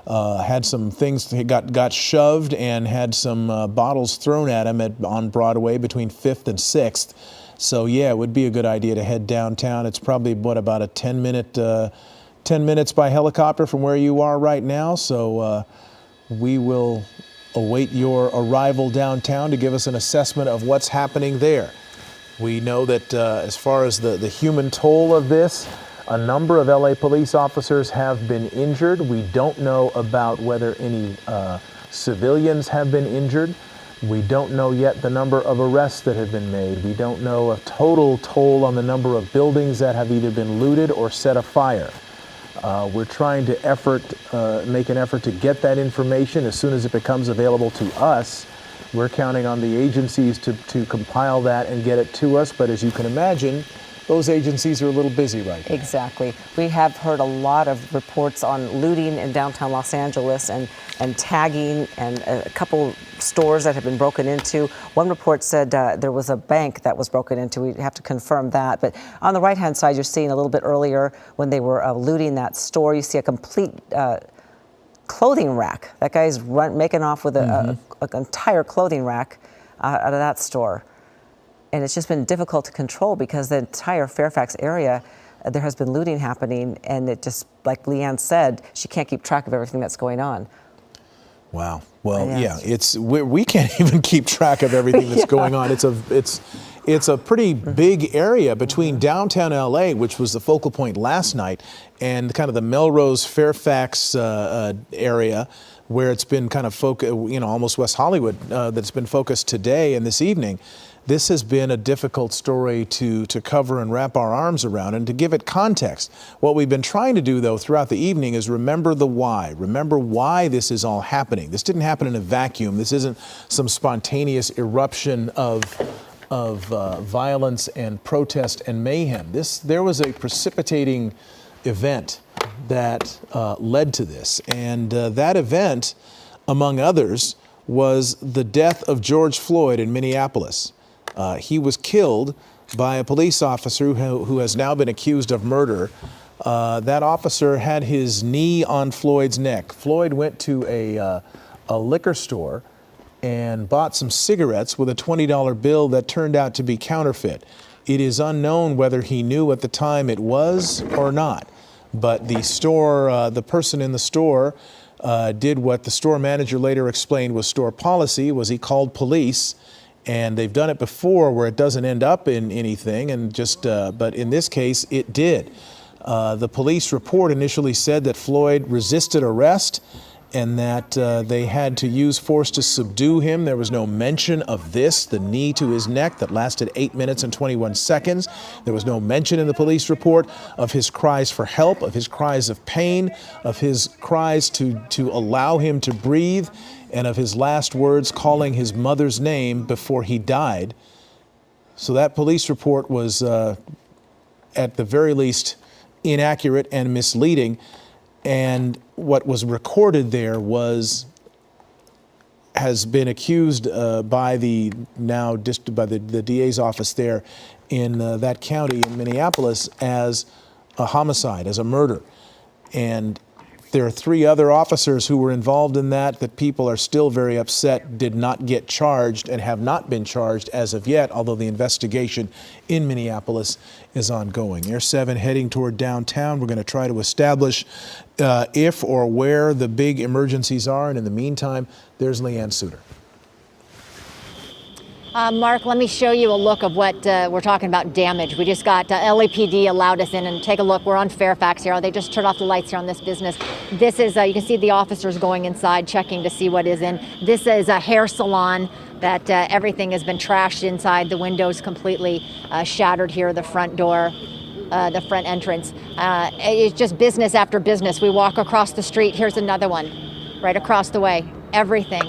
S21: had some things got shoved and had some bottles thrown at him on Broadway between 5th and 6th. So yeah, it would be a good idea to head downtown. It's probably about a 10 minutes by helicopter from where you are right now. So we will await your arrival downtown to give us an assessment of what's happening there. We know that as far as the human toll of this, a number of LA police officers have been injured. We don't know about whether any civilians have been injured. We don't know yet the number of arrests that have been made. We don't know a total toll on the number of buildings that have either been looted or set afire. We're trying to make an effort to get that information as soon as it becomes available to us. We're counting on the agencies to compile that and get it to us. But as you can imagine, those agencies are a little busy right now.
S20: Exactly. We have heard a lot of reports on looting in downtown Los Angeles and tagging, and a couple stores that have been broken into. One report said there was a bank that was broken into. We have to confirm that. But on the right-hand side, you're seeing a little bit earlier when they were looting that store, you see a complete clothing rack. That guy's making off with an entire clothing rack out of that store. And it's just been difficult to control because the entire Fairfax area, there has been looting happening, and it just, like Leanne said, she can't keep track of everything that's going on.
S21: Wow. Well, yeah, we can't even keep track of everything that's going on. It's a pretty big area between downtown LA, which was the focal point last night, and kind of the Melrose Fairfax area, where it's been kind of almost West Hollywood, that's been focused today and this evening. This has been a difficult story to cover and wrap our arms around, and to give it context. What we've been trying to do, though, throughout the evening is remember the why. Remember why this is all happening. This didn't happen in a vacuum. This isn't some spontaneous eruption of violence and protest and mayhem. There was a precipitating event that led to this, and that event, among others, was the death of George Floyd in Minneapolis. He was killed by a police officer who has now been accused of murder. That officer had his knee on Floyd's neck. Floyd went to a liquor store and bought some cigarettes with a $20 bill that turned out to be counterfeit. It is unknown whether he knew at the time it was or not, but the person in the store did what the store manager later explained was store policy. He called police, and they've done it before where it doesn't end up in anything, and but in this case it did. The police report initially said that Floyd resisted arrest and that they had to use force to subdue him. There was no mention of this, the knee to his neck that lasted 8 minutes and 21 seconds. There was no mention in the police report of his cries for help, of his cries of pain, of his cries to allow him to breathe, and of his last words calling his mother's name before he died. So that police report was, at the very least, inaccurate and misleading. And what was recorded there has been accused by the DA's office there in that county in Minneapolis as a homicide, as a murder. And there are 3 other officers who were involved in that people are still very upset did not get charged and have not been charged as of yet, although the investigation in Minneapolis is ongoing. Air 7 heading toward downtown. We're going to try to establish if or where the big emergencies are. And in the meantime, there's Leanne Suter.
S19: Mark, let me show you a look of what we're talking about, damage. We just got LAPD allowed us in, and take a look. We're on Fairfax here. They just turned off the lights here on this business. This is, you can see the officers going inside, checking to see what is in. This is a hair salon that everything has been trashed inside. The windows completely shattered here, the front door, the front entrance. It's just business after business. We walk across the street. Here's another one right across the way. Everything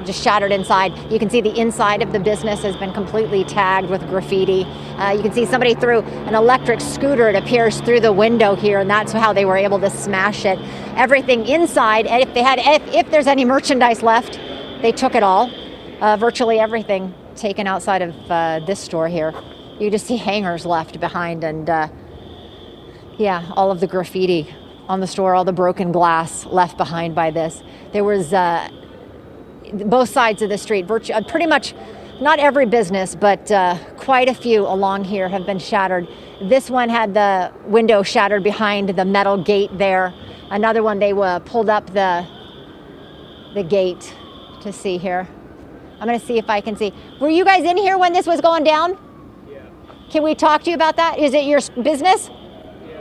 S19: just shattered inside. You can see the inside of the business has been completely tagged with graffiti. You can see somebody threw an electric scooter, it appears, through the window here, and that's how they were able to smash it. Everything inside, and if there's any merchandise left, they took it all. Virtually everything taken outside of this store here. You just see hangers left behind, and yeah, all of the graffiti on the store, all the broken glass left behind by this. There was both sides of the street, pretty much not every business, but quite a few along here have been shattered. This one had the window shattered behind the metal gate there. Another one, they pulled up the gate to see here. I'm going to see if I can see. Were you guys in here when this was going down? Yeah. Can we talk to you about that? Is it your business? Yeah.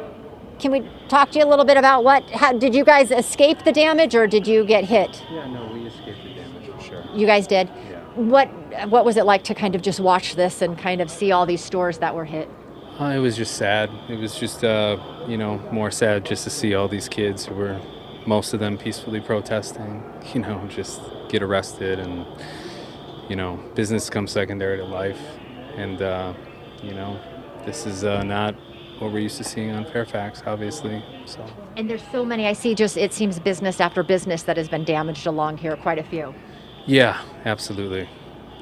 S19: Can we talk to you a little bit about how did you guys escape the damage, or did you get hit?
S5: Yeah, no, we escaped the damage, for sure.
S19: You guys did?
S5: Yeah.
S19: What was it like to kind of just watch this and kind of see all these stores that were hit?
S5: It was just sad. It was just, more sad just to see all these kids who were, most of them peacefully protesting, just get arrested, and, business comes secondary to life. And, this is not what we're used to seeing on Fairfax, obviously. So.
S19: And there's so many. I see just, it seems business after business that has been damaged along here, quite a few.
S5: Yeah, absolutely.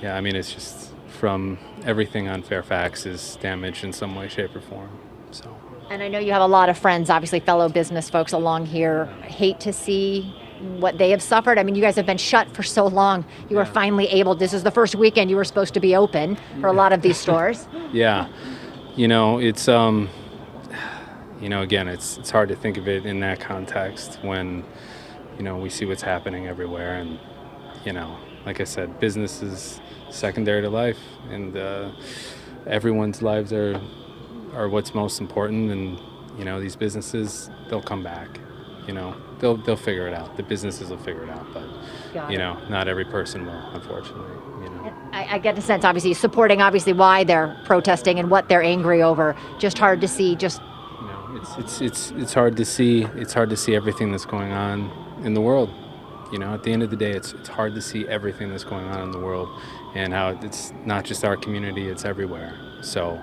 S5: Yeah, I mean, it's just from everything on Fairfax is damaged in some way, shape, or form. So.
S19: And I know you have a lot of friends, obviously fellow business folks along here. Hate to see what they have suffered. I mean, you guys have been shut for so long. You were finally able, this is the first weekend you were supposed to be open for a lot of these stores.
S5: Yeah, you know, it's you know, again, it's hard to think of it in that context when, you know, we see what's happening everywhere. And, you know, like I said, business is secondary to life, and everyone's lives are what's most important. And, you know, these businesses, they'll come back. You know, they'll figure it out. The businesses will figure it out, but, you know, not every person will, unfortunately. You know.
S19: I get the sense, obviously, supporting obviously why they're protesting and what they're angry over. Just hard to see. Just
S5: it's hard to see. It's hard to see everything that's going on in the world. You know, at the end of the day, it's hard to see everything that's going on in the world, and how it's not just our community; it's everywhere. So,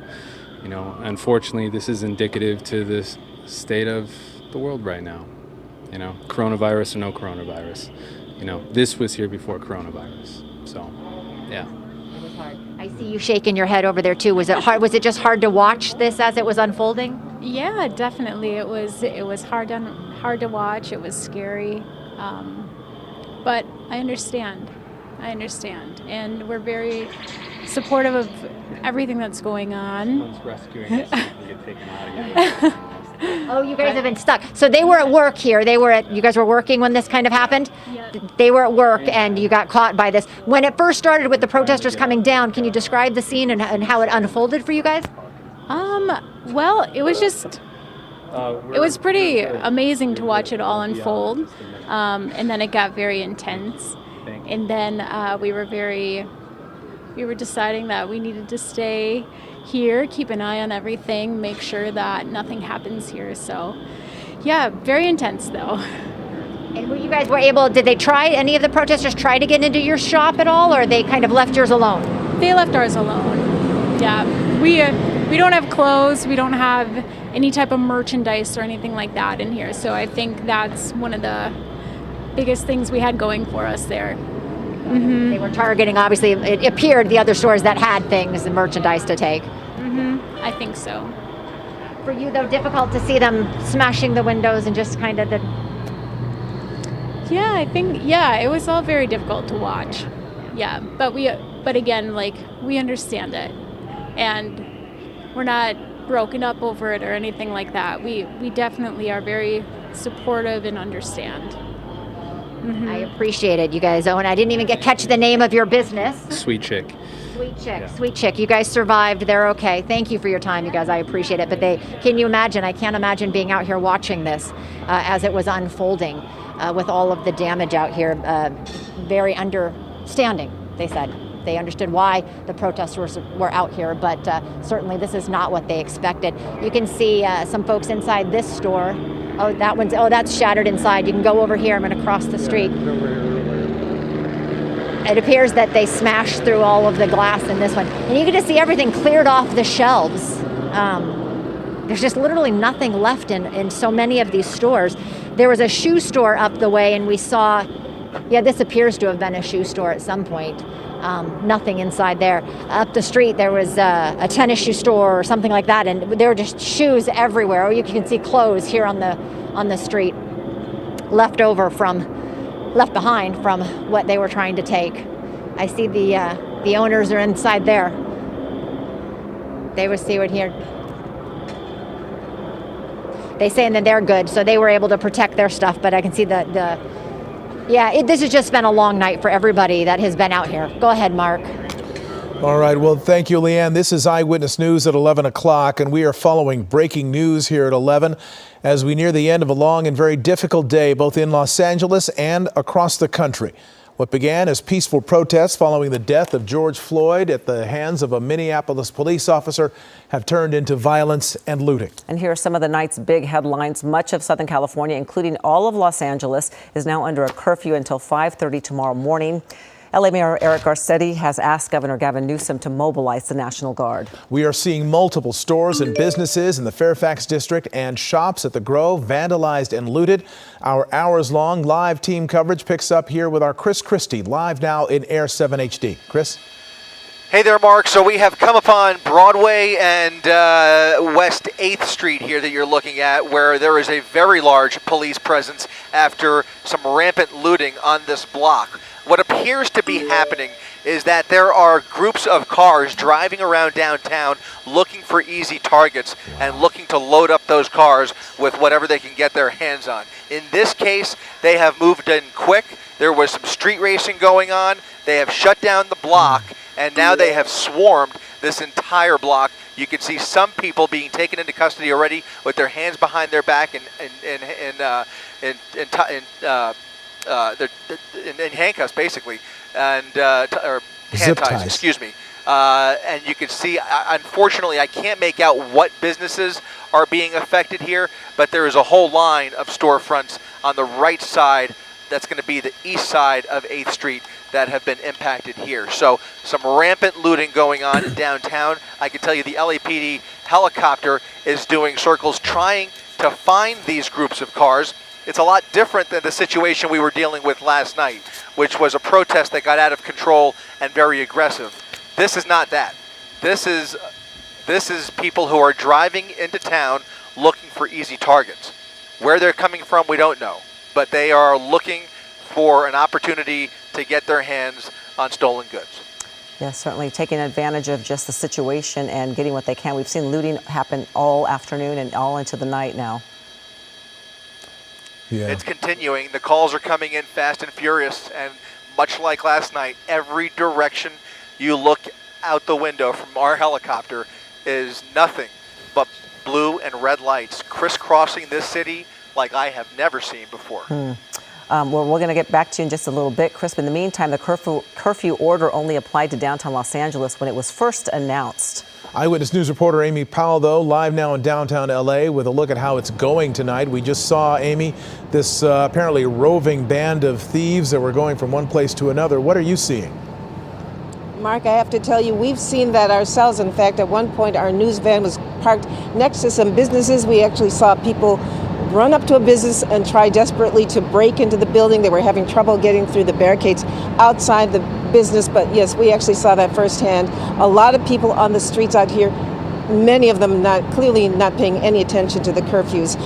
S5: you know, unfortunately, this is indicative to the state of the world right now. You know, coronavirus or no coronavirus. You know, this was here before coronavirus. So, yeah.
S19: It was hard. I see you shaking your head over there too. Was it hard? Was it just hard to watch this as it was unfolding?
S7: Yeah, definitely. It was hard to watch. It was scary, but I understand. And we're very supportive of everything that's going on.
S5: One's rescuing us, we get taken out again.
S19: Oh, you guys have been stuck. So they were at work here. You guys were working when this kind of happened? Yeah. They were at work and you got caught by this. When it first started with the protesters coming down, can you describe the scene and how it unfolded for you guys?
S7: Well, it was just, it was pretty amazing to watch it all unfold. And then it got very intense. And then we were deciding that we needed to stay here, keep an eye on everything, make sure that nothing happens here. So, yeah, very intense though.
S19: And you guys were able, did any of the protesters try to get into your shop at all, or they kind of left yours alone?
S7: They left ours alone. Yeah, we don't have clothes, we don't have any type of merchandise or anything like that in here. So I think that's one of the biggest things we had going for us there. Mm-hmm.
S19: They were targeting, obviously, it appeared, the other stores that had things and merchandise to take.
S7: Mm-hmm. I think so.
S19: For you, though, difficult to see them smashing the windows and just kind of
S7: Yeah, I think, it was all very difficult to watch. Yeah, but again, like, we understand it. And we're not broken up over it or anything like that. We definitely are very supportive and understand. Mm-hmm.
S19: I appreciate it, you guys. Oh, and I didn't even catch the name of your business.
S5: Sweet Chick.
S19: Sweet Chick, yeah. Sweet Chick. You guys survived. They're okay. Thank you for your time, you guys. I appreciate it. But can you imagine? I can't imagine being out here watching this as it was unfolding with all of the damage out here. Very understanding, they said. They understood why the protesters were out here, but certainly this is not what they expected. You can see some folks inside this store. Oh, that's shattered inside. You can go over here. I'm going to cross the street. It appears that they smashed through all of the glass in this one. And you can just see everything cleared off the shelves. There's just literally nothing left in so many of these stores. There was a shoe store up the way, and we saw, this appears to have been a shoe store at some point. Nothing inside there. Up the street, there was a tennis shoe store or something like that, and there were just shoes everywhere. Or you can see clothes here on the street, left behind from what they were trying to take. I see the owners are inside there. They were seen here. They saying that they're good, so they were able to protect their stuff. But I can see this has just been a long night for everybody that has been out here. Go ahead, Mark.
S21: All right. Well, thank you, Leanne. This is Eyewitness News at 11 o'clock, and we are following breaking news here at 11 as we near the end of a long and very difficult day, both in Los Angeles and across the country. What began as peaceful protests following the death of George Floyd at the hands of a Minneapolis police officer have turned into violence and looting.
S20: And here are some of the night's big headlines. Much of Southern California, including all of Los Angeles, is now under a curfew until 5:30 tomorrow morning. LA Mayor Eric Garcetti has asked Governor Gavin Newsom to mobilize the National Guard.
S21: We are seeing multiple stores and businesses in the Fairfax district and shops at the Grove vandalized and looted. Our hours-long live team coverage picks up here with our Chris Christie, live now in Air 7 HD. Chris?
S22: Hey there, Mark. So we have come upon Broadway and West 8th Street here that you're looking at, where there is a very large police presence after some rampant looting on this block. What appears to be happening is that there are groups of cars driving around downtown looking for easy targets and looking to load up those cars with whatever they can get their hands on. In this case, they have moved in quick. There was some street racing going on. They have shut down the block, and now they have swarmed this entire block. You can see some people being taken into custody already with their hands behind their back and in handcuffs, basically, and or hand ties, excuse me. And you can see, unfortunately, I can't make out what businesses are being affected here, but there is a whole line of storefronts on the right side. That's going to be the east side of 8th Street that have been impacted here. So some rampant looting going on downtown. I can tell you the LAPD helicopter is doing circles trying to find these groups of cars. It's a lot different than the situation we were dealing with last night, which was a protest that got out of control and very aggressive. This is not that. This is people who are driving into town looking for easy targets. Where they're coming from, we don't know, but they are looking for an opportunity to get their hands on stolen goods.
S20: Yes, certainly taking advantage of just the situation and getting what they can. We've seen looting happen all afternoon and all into the night now.
S21: Yeah.
S22: It's continuing. The calls are coming in fast and furious, and much like last night, every direction you look out the window from our helicopter is nothing but blue and red lights crisscrossing this city like I have never seen before.
S20: Well, we're going to get back to you in just a little bit, Chris. But in the meantime, the curfew order only applied to downtown Los Angeles when it was first announced.
S21: Eyewitness News reporter Amy Powell, though, live now in downtown L.A. with a look at how it's going tonight. We just saw, Amy, this apparently roving band of thieves that were going from one place to another. What are you seeing?
S11: Mark, I have to tell you, we've seen that ourselves. In fact, at one point, our news van was parked next to some businesses. We actually saw people run up to a business and try desperately to break into the building. They were having trouble getting through the barricades outside the business. But yes, we actually saw that firsthand. A lot of people on the streets out here, many of them clearly not paying any attention to the curfews.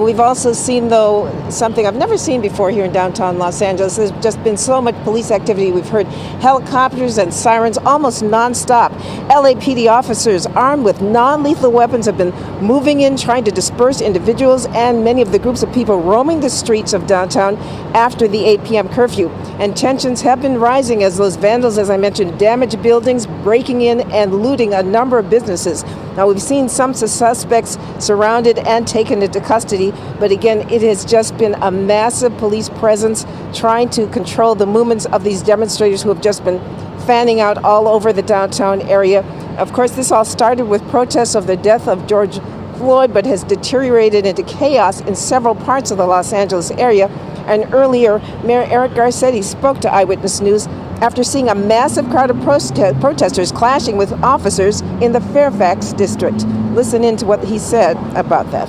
S11: We've also seen, though, something I've never seen before here in downtown Los Angeles. There's just been so much police activity. We've heard helicopters and sirens almost nonstop. LAPD officers armed with non-lethal weapons have been moving in, trying to disperse individuals and many of the groups of people roaming the streets of downtown after the 8 p.m. curfew. And tensions have been rising as those vandals, as I mentioned, damage buildings, breaking in and looting a number of businesses. Now, we've seen some suspects surrounded and taken into custody, but again, it has just been a massive police presence trying to control the movements of these demonstrators who have just been fanning out all over the downtown area. Of course, this all started with protests of the death of George Floyd, but has deteriorated into chaos in several parts of the Los Angeles area. And earlier, Mayor Eric Garcetti spoke to Eyewitness News after seeing a massive crowd of protesters clashing with officers in the Fairfax district. Listen in to what he said about that.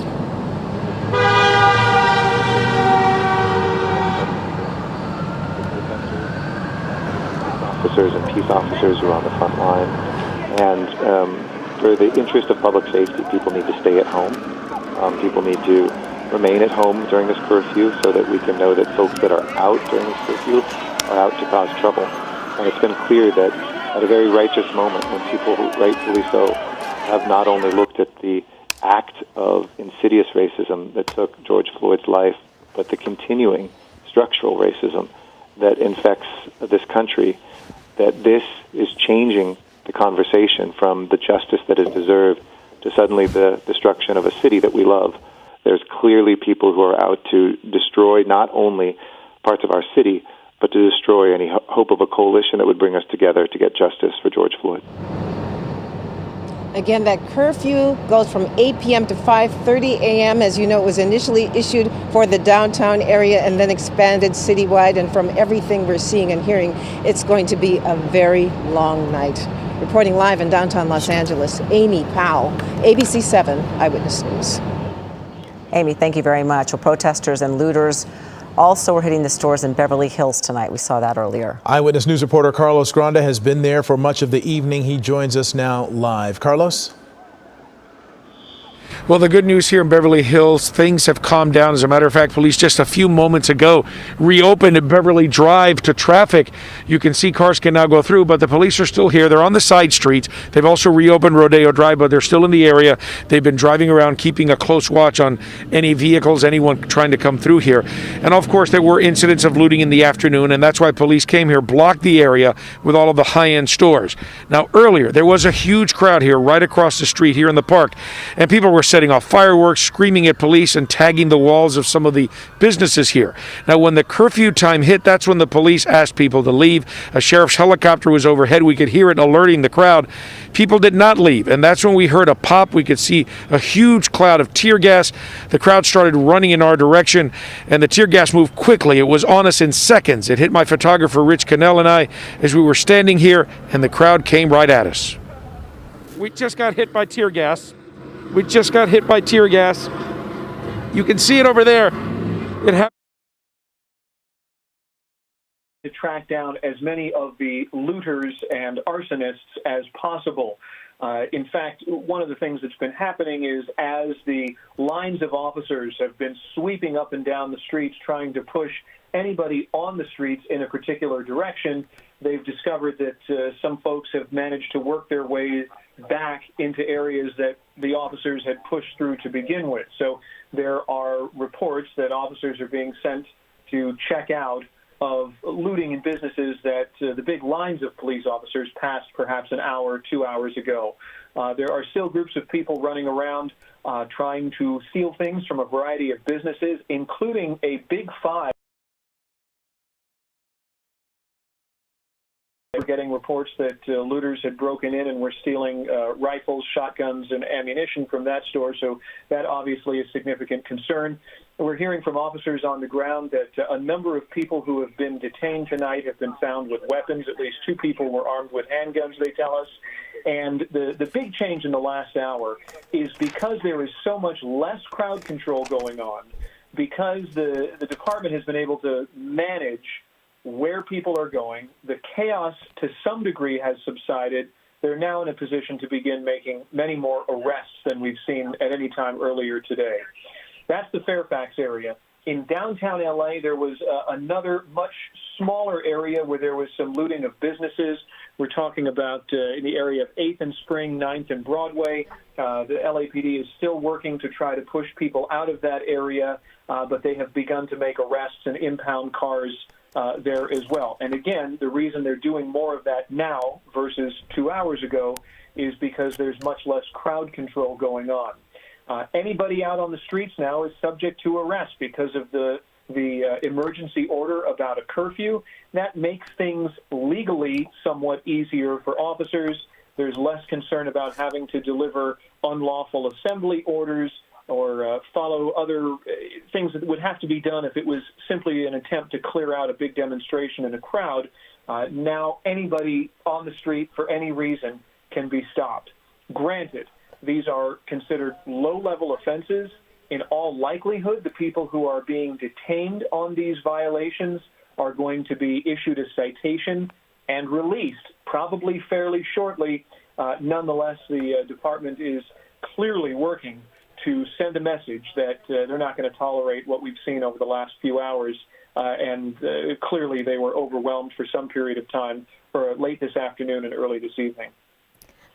S12: Officers and peace officers who are on the front line. And for the interest of public safety, people need to stay at home. People need to remain at home during this curfew so that we can know that folks that are out during this curfew are out to cause trouble. And it's been clear that at a very righteous moment, when people, rightfully so, have not only looked at the act of insidious racism that took George Floyd's life, but the continuing structural racism that infects this country, that this is changing the conversation from the justice that is deserved to suddenly the destruction of a city that we love. There's clearly people who are out to destroy not only parts of our city, but to destroy any hope of a coalition that would bring us together to get justice for George Floyd.
S11: Again, that curfew goes from 8 p.m. to 5:30 a.m. As you know, it was initially issued for the downtown area and then expanded citywide. And from everything we're seeing and hearing, it's going to be a very long night. Reporting live in downtown Los Angeles, Amy Powell, ABC 7 Eyewitness News.
S20: Amy, thank you very much. Well, protesters and looters also were hitting the stores in Beverly Hills tonight. We saw that earlier.
S21: Eyewitness News reporter Carlos Granda has been there for much of the evening. He joins us now live. Carlos?
S3: Well, the good news here in Beverly Hills, things have calmed down. As a matter of fact, police just a few moments ago reopened Beverly Drive to traffic. You can see cars can now go through, but the police are still here. They're on the side streets. They've also reopened Rodeo Drive, but they're still in the area. They've been driving around, keeping a close watch on any vehicles, anyone trying to come through here. And of course, there were incidents of looting in the afternoon, and that's why police came here, blocked the area with all of the high-end stores. Now, earlier, there was a huge crowd here right across the street here in the park, and people were setting off fireworks, screaming at police, and tagging the walls of some of the businesses here. Now, when the curfew time hit, that's when the police asked people to leave. A sheriff's helicopter was overhead. We could hear it alerting the crowd. People did not leave, and that's when we heard a pop. We could see a huge cloud of tear gas. The crowd started running in our direction, and the tear gas moved quickly. It was on us in seconds. It hit my photographer, Rich Cannell, and I as we were standing here, and the crowd came right at us. We just got hit by tear gas. We just got hit by tear gas. You can see it over there. It happened.
S14: To track down as many of the looters and arsonists as possible. In fact, one of the things that's been happening is as the lines of officers have been sweeping up and down the streets trying to push anybody on the streets in a particular direction, they've discovered that some folks have managed to work their way back into areas that the officers had pushed through to begin with. So there are reports that officers are being sent to check out of looting in businesses that the big lines of police officers passed perhaps an hour, 2 hours ago. There are still groups of people running around trying to steal things from a variety of businesses, including a Big Five. We're getting reports that looters had broken in and were stealing rifles, shotguns, and ammunition from that store, so that obviously is significant concern. We're hearing from officers on the ground that a number of people who have been detained tonight have been found with weapons. At least 2 people were armed with handguns, they tell us. And the big change in the last hour is because there is so much less crowd control going on, because the department has been able to manage where people are going, the chaos to some degree has subsided. They're now in a position to begin making many more arrests than we've seen at any time earlier today. That's the Fairfax area. In downtown LA, there was another much smaller area where there was some looting of businesses. We're talking about in the area of 8th and Spring, 9th and Broadway. The LAPD is still working to try to push people out of that area, but they have begun to make arrests and impound cars there as well. And again, the reason they're doing more of that now versus 2 hours ago is because there's much less crowd control going on. Anybody out on the streets now is subject to arrest because of the emergency order about a curfew. That makes things legally somewhat easier for officers. There's less concern about having to deliver unlawful assembly orders or follow other things that would have to be done if it was simply an attempt to clear out a big demonstration in a crowd. Now anybody on the street for any reason can be stopped. Granted, these are considered low-level offenses. In all likelihood, the people who are being detained on these violations are going to be issued a citation and released, probably fairly shortly. Nonetheless, the department is clearly working to send a message that they're not going to tolerate what we've seen over the last few hours. And clearly they were overwhelmed for some period of time, for late this afternoon and early this evening.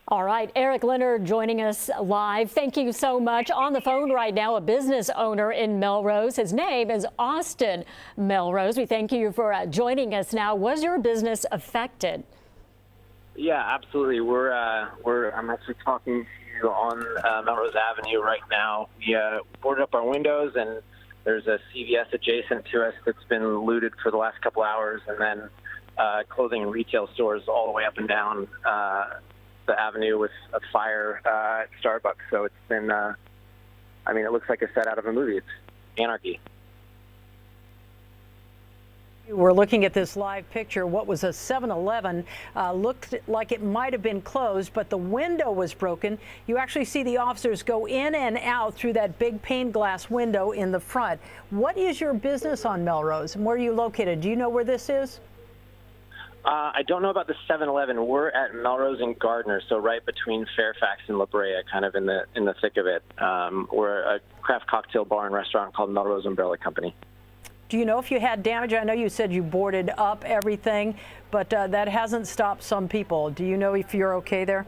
S6: All right, Eric Leonard joining us live. Thank you so much. On the phone right now, a business owner in Melrose. His name is Austin Melrose. We thank you for joining us now. Was your business affected?
S9: Yeah, absolutely. I'm actually talking to you on Melrose Avenue right now. We boarded up our windows, and there's a CVS adjacent to us that's been looted for the last couple hours, and then clothing and retail stores all the way up and down the avenue with a fire at Starbucks. So it's been, I mean, it looks like a set out of a movie. It's anarchy.
S10: We're looking at this live picture. What was a 7-Eleven looked like it might have been closed, but the window was broken. You actually see the officers go in and out through that big pane glass window in the front. What is your business on Melrose, and where are you located? Do you know where this is?
S9: I don't know about the 7-Eleven. We're at Melrose and Gardner, so right between Fairfax and La Brea, kind of in the thick of it. We're a craft cocktail bar and restaurant called Melrose Umbrella Company.
S10: Do you know if you had damage? I know you said you boarded up everything, but that hasn't stopped some people. Do you know if you're okay there?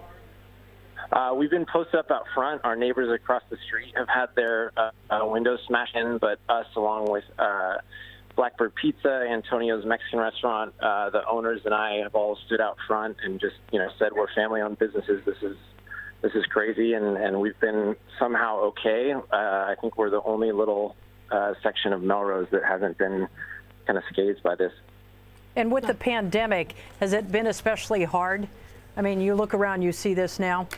S9: We've been posted up out front. Our neighbors across the street have had their windows smashed in, but us, along with Blackbird Pizza, Antonio's Mexican restaurant, the owners and I have all stood out front and just, said we're family-owned businesses. This is crazy, and we've been somehow okay. I think we're the only little section of Melrose that hasn't been kind of scathed by this.
S10: And with the pandemic, has it been especially hard? I mean, you look around, you see this now.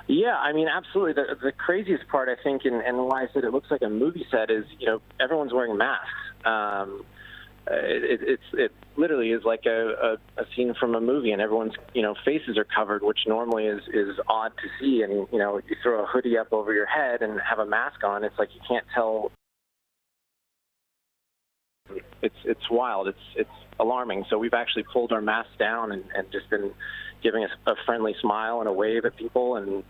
S9: Yeah, I mean, absolutely. The craziest part, I think, and why I said it looks like a movie set is, everyone's wearing masks. It literally is like a scene from a movie, and everyone's, faces are covered, which normally is odd to see. And, you throw a hoodie up over your head and have a mask on, it's like you can't tell. It's wild. It's alarming. So we've actually pulled our masks down and just been giving us a friendly smile and a wave at people, and,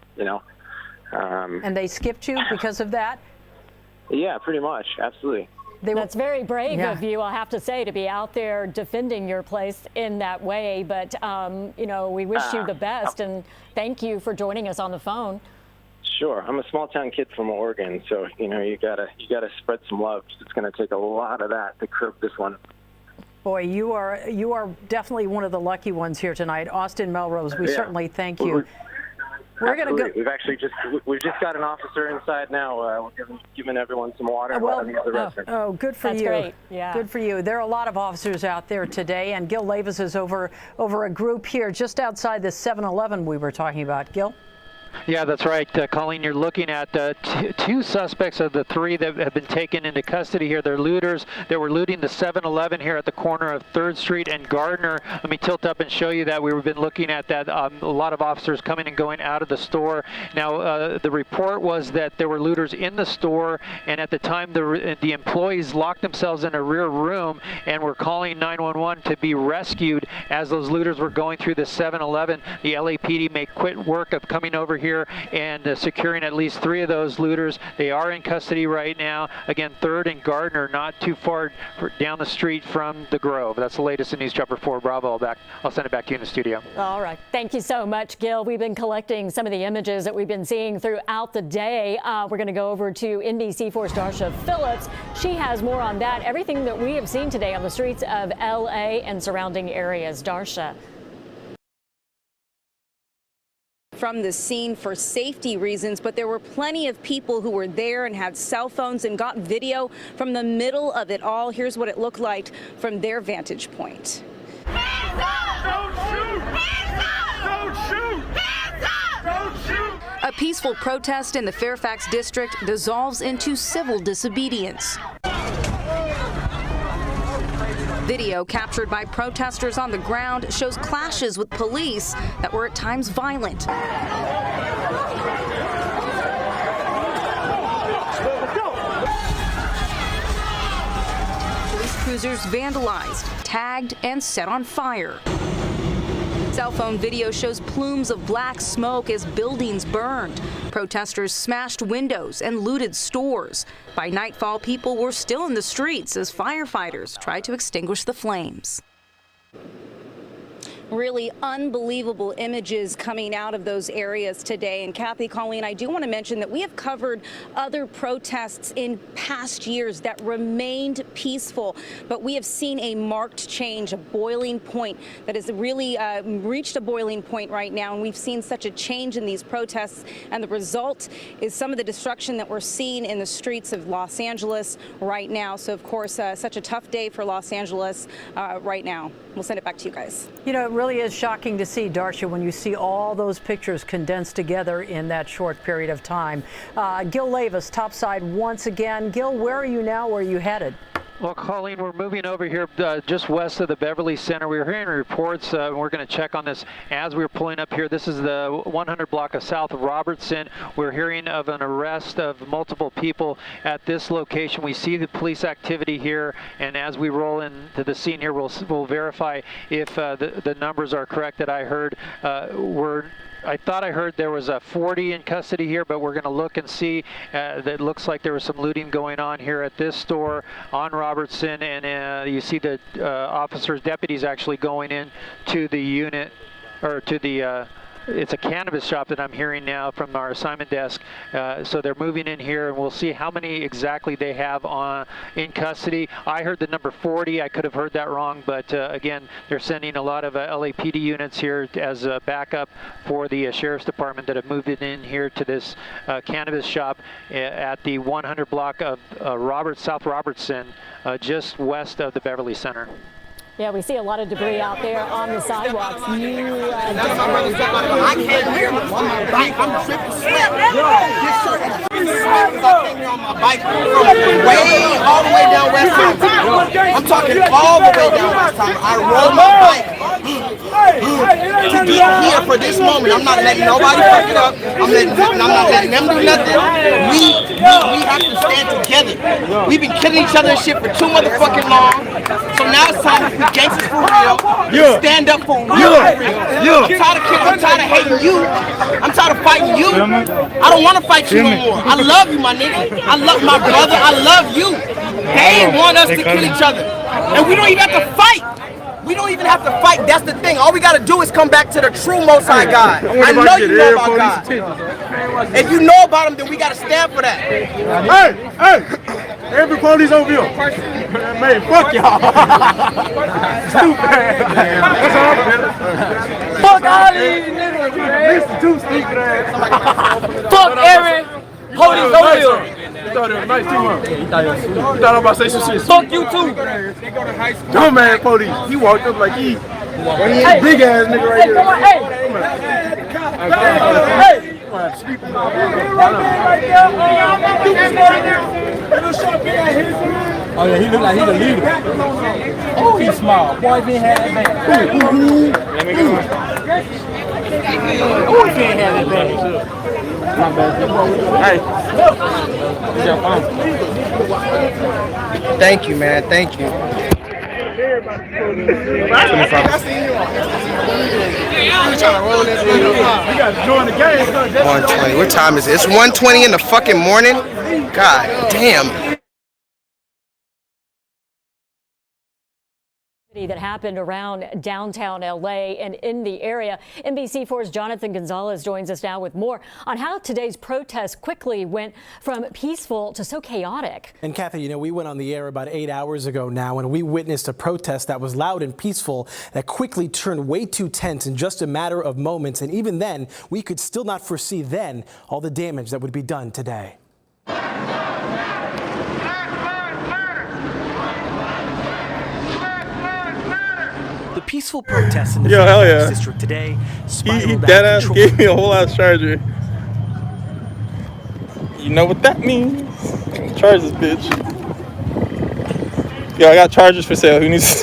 S10: And they skipped you because of that?
S9: Yeah, pretty much. Absolutely.
S6: That's very brave of you, I'll have to say, to be out there defending your place in that way. But, we wish you the best, and thank you for joining us on the phone.
S9: Sure. I'm a small town kid from Oregon, so, you gotta spread some love. It's going to take a lot of that to curb this one.
S10: Boy, you are definitely one of the lucky ones here tonight. Austin Melrose, we certainly thank you. We're going to go.
S9: We've just got an officer inside now. We're giving everyone some water.
S10: Oh, good for you.
S6: That's great. Yeah.
S10: Good for you. There are a lot of officers out there today, and Gil Lavis is over a group here just outside the 7-Eleven we were talking about. Gil?
S13: Yeah, that's right, Colleen. You're looking at two suspects of the three that have been taken into custody here. They're looters. They were looting the 7-Eleven here at the corner of 3rd Street and Gardner. Let me tilt up and show you that. We've been looking at that. A lot of officers coming and going out of the store. Now, the report was that there were looters in the store, and at the time the employees locked themselves in a rear room and were calling 911 to be rescued as those looters were going through the 7-Eleven. The LAPD made quick work of coming over here and securing at least 3 of those looters. They are in custody right now. Again, 3rd and Gardner, not too far down the street from the Grove. That's the latest in News Chopper 4 Bravo. I'll send it back to you in the studio.
S6: All right. Thank you so much, Gil. We've been collecting some of the images that we've been seeing throughout the day. We're going to go over to NBC4's Darsha Phillips. She has more on that, everything that we have seen today on the streets of L.A. and surrounding areas. Darsha.
S15: From the scene for safety reasons, but there were plenty of people who were there and had cell phones and got video from the middle of it all. Here's what it looked like from their vantage point.
S23: Hands up! Don't shoot! Hands up! Don't shoot! Hands up! Don't shoot!
S15: A peaceful protest in the Fairfax district dissolves into civil disobedience. Video captured by protesters on the ground shows clashes with police that were at times violent. Police cruisers vandalized, tagged, and set on fire. Cell phone video shows plumes of black smoke as buildings burned. Protesters smashed windows and looted stores. By nightfall, people were still in the streets as firefighters tried to extinguish the flames. Really unbelievable images coming out of those areas today. And Kathy, Colleen, I do want to mention that we have covered other protests in past years that remained peaceful, but we have seen a marked change, a boiling point that has really reached a boiling point right now. And we've seen such a change in these protests, and the result is some of the destruction that we're seeing in the streets of Los Angeles right now. So, of course, such a tough day for Los Angeles right now. We'll send it back to you guys.
S10: You know, really is shocking to see, Darcia, when you see all those pictures condensed together in that short period of time. Gil Levis, topside once again. Gil, where are you now? Where are you headed?
S13: Well, Colleen, we're moving over here just west of the Beverly Center. We were hearing reports, and we're going to check on this as we were pulling up here. This is the 100 block of South Robertson. We're hearing of an arrest of multiple people at this location. We see the police activity here, and as we roll into the scene here, we'll verify if the numbers are correct that I heard. I thought I heard there was a 40 in custody here, but we're going to look and see. That looks like there was some looting going on here at this store on Robertson, and you see the deputies actually going in to the unit, or to the it's a cannabis shop that I'm hearing now from our assignment desk. So they're moving in here, and we'll see how many exactly they have in custody. I heard the number 40. I could have heard that wrong, but again, they're sending a lot of LAPD units here as a backup for the Sheriff's Department that have moved it in here to this cannabis shop at the 100 block of South Robertson, just west of the Beverly Center.
S6: Yeah, we see a lot of debris out there on the sidewalks.
S8: I came here on my bike. I'm tripping sweat. This shirt is I came here on my bike from way all the way down West Side. I'm talking all the way down West Side. I rode my bike to be here for this moment. I'm not letting nobody fuck it up. I'm not letting them do nothing. We have to stand together. We've been killing each other and shit for too motherfucking long. So now it's time to be gangsters for real. Stand up for real. I'm tired of killing. I'm tired of hating you. I'm tired of fighting you. I don't want to fight you no more. I love you, my nigga. I love my brother. I love you. They want us to kill each other, and we don't even have to fight. We don't even have to fight. That's the thing. All we got to do is come back to the true Most High God. I know you know about God. If you know about him, then we got to stand for that.
S23: Hey! Every police over here. Man, fuck y'all. Stupid. That's all I'm saying. Fuck all these niggas, man. Listen to stupid ass.
S8: Fuck every police over here.
S23: You thought it was nice too, huh? You thought I was about to say some shit.
S8: Fuck you too.
S23: Dumb ass police. He walked up like he big ass nigga right here.
S8: Oh yeah, he look like he's a leader. Oh, he's small. Boy, he had that bag. Oh, he can't have that bag. My bad. Hey. Thank you, man. Thank you. 1:20. What time is it? It's 1:20 in the fucking morning? God damn.
S6: That happened around downtown LA and in the area. NBC4's Jonathan Gonzalez joins us now with more on how today's protest quickly went from peaceful to so chaotic.
S16: And Kathy, you know, we went on the air about 8 hours ago now, and we witnessed a protest that was loud and peaceful that quickly turned way too tense in just a matter of moments. And even then, we could still not foresee then all the damage that would be done today. The peaceful protests in the district today spiraled
S17: He dead ass gave me a whole ass charger. You know what that means? Charge this bitch. Yo, I got chargers for sale. Who needs?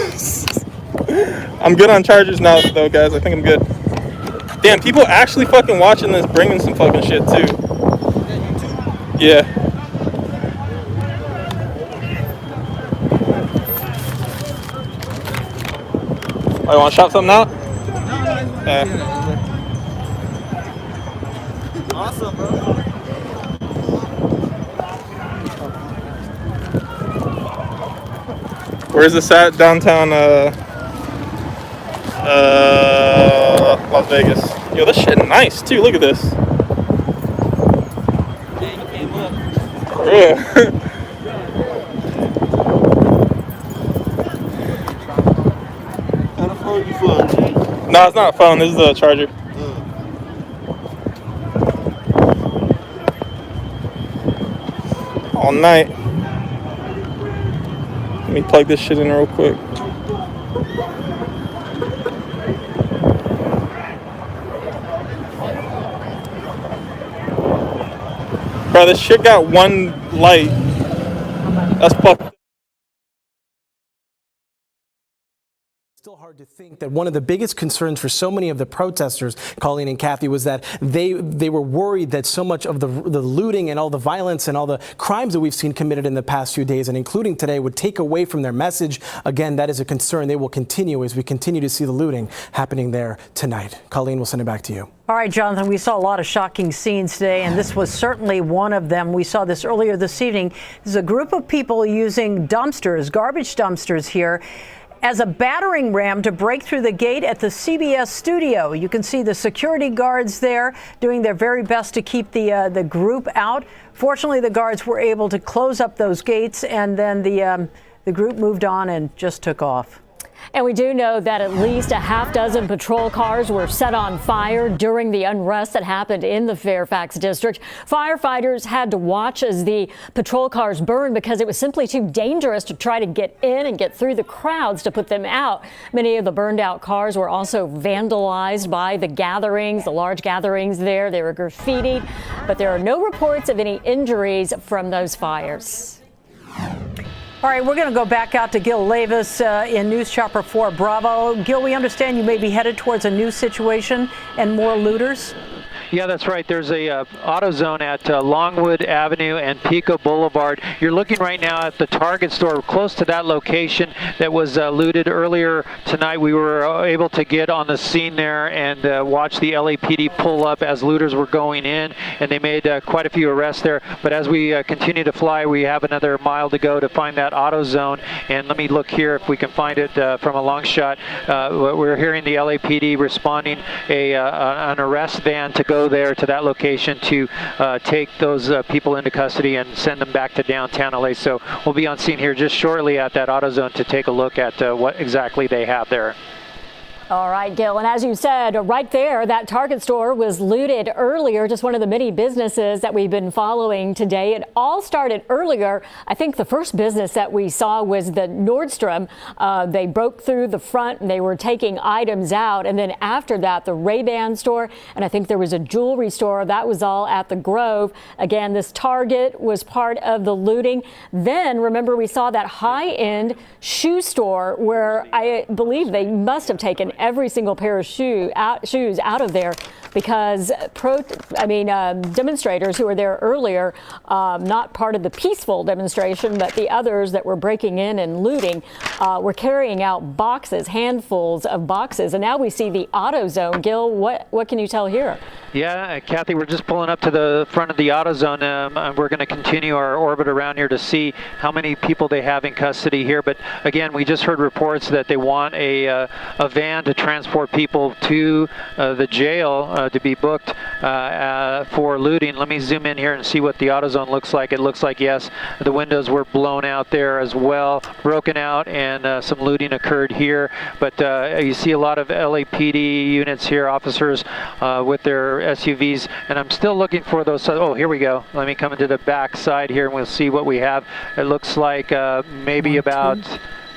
S17: I'm good on chargers now, though, guys. I think I'm good. Damn, people actually fucking watching this, bringing some fucking shit too. Yeah. Oh, you want to shop something out? Yeah.
S8: Awesome, bro.
S17: Where's this at? Downtown, Las Vegas. Yo, this shit nice too. Look at this. Yeah. No, it's not a phone. This is a charger. All night. Let me plug this shit in real quick. Bro, this shit got one light. That's fucked.
S16: Still hard to think that one of the biggest concerns for so many of the protesters, Colleen and Kathy, was that they were worried that so much of the looting and all the violence and all the crimes that we've seen committed in the past few days, and including today, would take away from their message. Again, that is a concern they will continue as we continue to see the looting happening there tonight. Colleen, we'll send it back to you.
S10: All right, Jonathan, we saw a lot of shocking scenes today, and this was certainly one of them. We saw this earlier this evening. There's a group of people using dumpsters, garbage dumpsters here, as a battering ram to break through the gate at the CBS studio. You can see the security guards there doing their very best to keep the group out. Fortunately, the guards were able to close up those gates, and then the group moved on and just took off.
S6: And we do know that at least a half dozen patrol cars were set on fire during the unrest that happened in the Fairfax district. Firefighters had to watch as the patrol cars burned because it was simply too dangerous to try to get in and get through the crowds to put them out. Many of the burned out cars were also vandalized by the gatherings, the large gatherings there. They were graffitied, but there are no reports of any injuries from those fires.
S10: All right, we're going to go back out to Gil Levis in News Chopper 4 Bravo. Gil, we understand you may be headed towards a new situation and more looters.
S13: Yeah, that's right. There's a AutoZone at Longwood Avenue and Pico Boulevard. You're looking right now at the Target store close to that location that was looted earlier tonight. We were able to get on the scene there and watch the LAPD pull up as looters were going in, and they made quite a few arrests there. But as we continue to fly, we have another mile to go to find that AutoZone. And let me look here if we can find it from a long shot. We're hearing the LAPD responding an arrest van to go there to that location to take those people into custody and send them back to downtown LA. So we'll be on scene here just shortly at that AutoZone to take a look at what exactly they have there.
S6: All right, Gil, and as you said, right there, that Target store was looted earlier, just one of the many businesses that we've been following today. It all started earlier. I think the first business that we saw was the Nordstrom. They broke through the front and they were taking items out. And then after that, the Ray-Ban store, and I think there was a jewelry store. That was all at the Grove. Again, this Target was part of the looting. Then, remember, we saw that high-end shoe store where I believe they must have taken every single pair of shoes out of there because demonstrators who were there earlier, not part of the peaceful demonstration, but the others that were breaking in and looting, were carrying out boxes, handfuls of boxes. And now we see the AutoZone. Gil, what can you tell here?
S13: Yeah, Kathy, we're just pulling up to the front of the AutoZone. And we're going to continue our orbit around here to see how many people they have in custody here. But again, we just heard reports that they want a van to transport people to the jail to be booked for looting. Let me zoom in here and see what the AutoZone looks like. It looks like, yes, the windows were blown out there as well, broken out, and some looting occurred here. But you see a lot of LAPD units here, officers with their SUVs, and I'm still looking for those. Oh, here we go. Let me come into the back side here and we'll see what we have. It looks like maybe about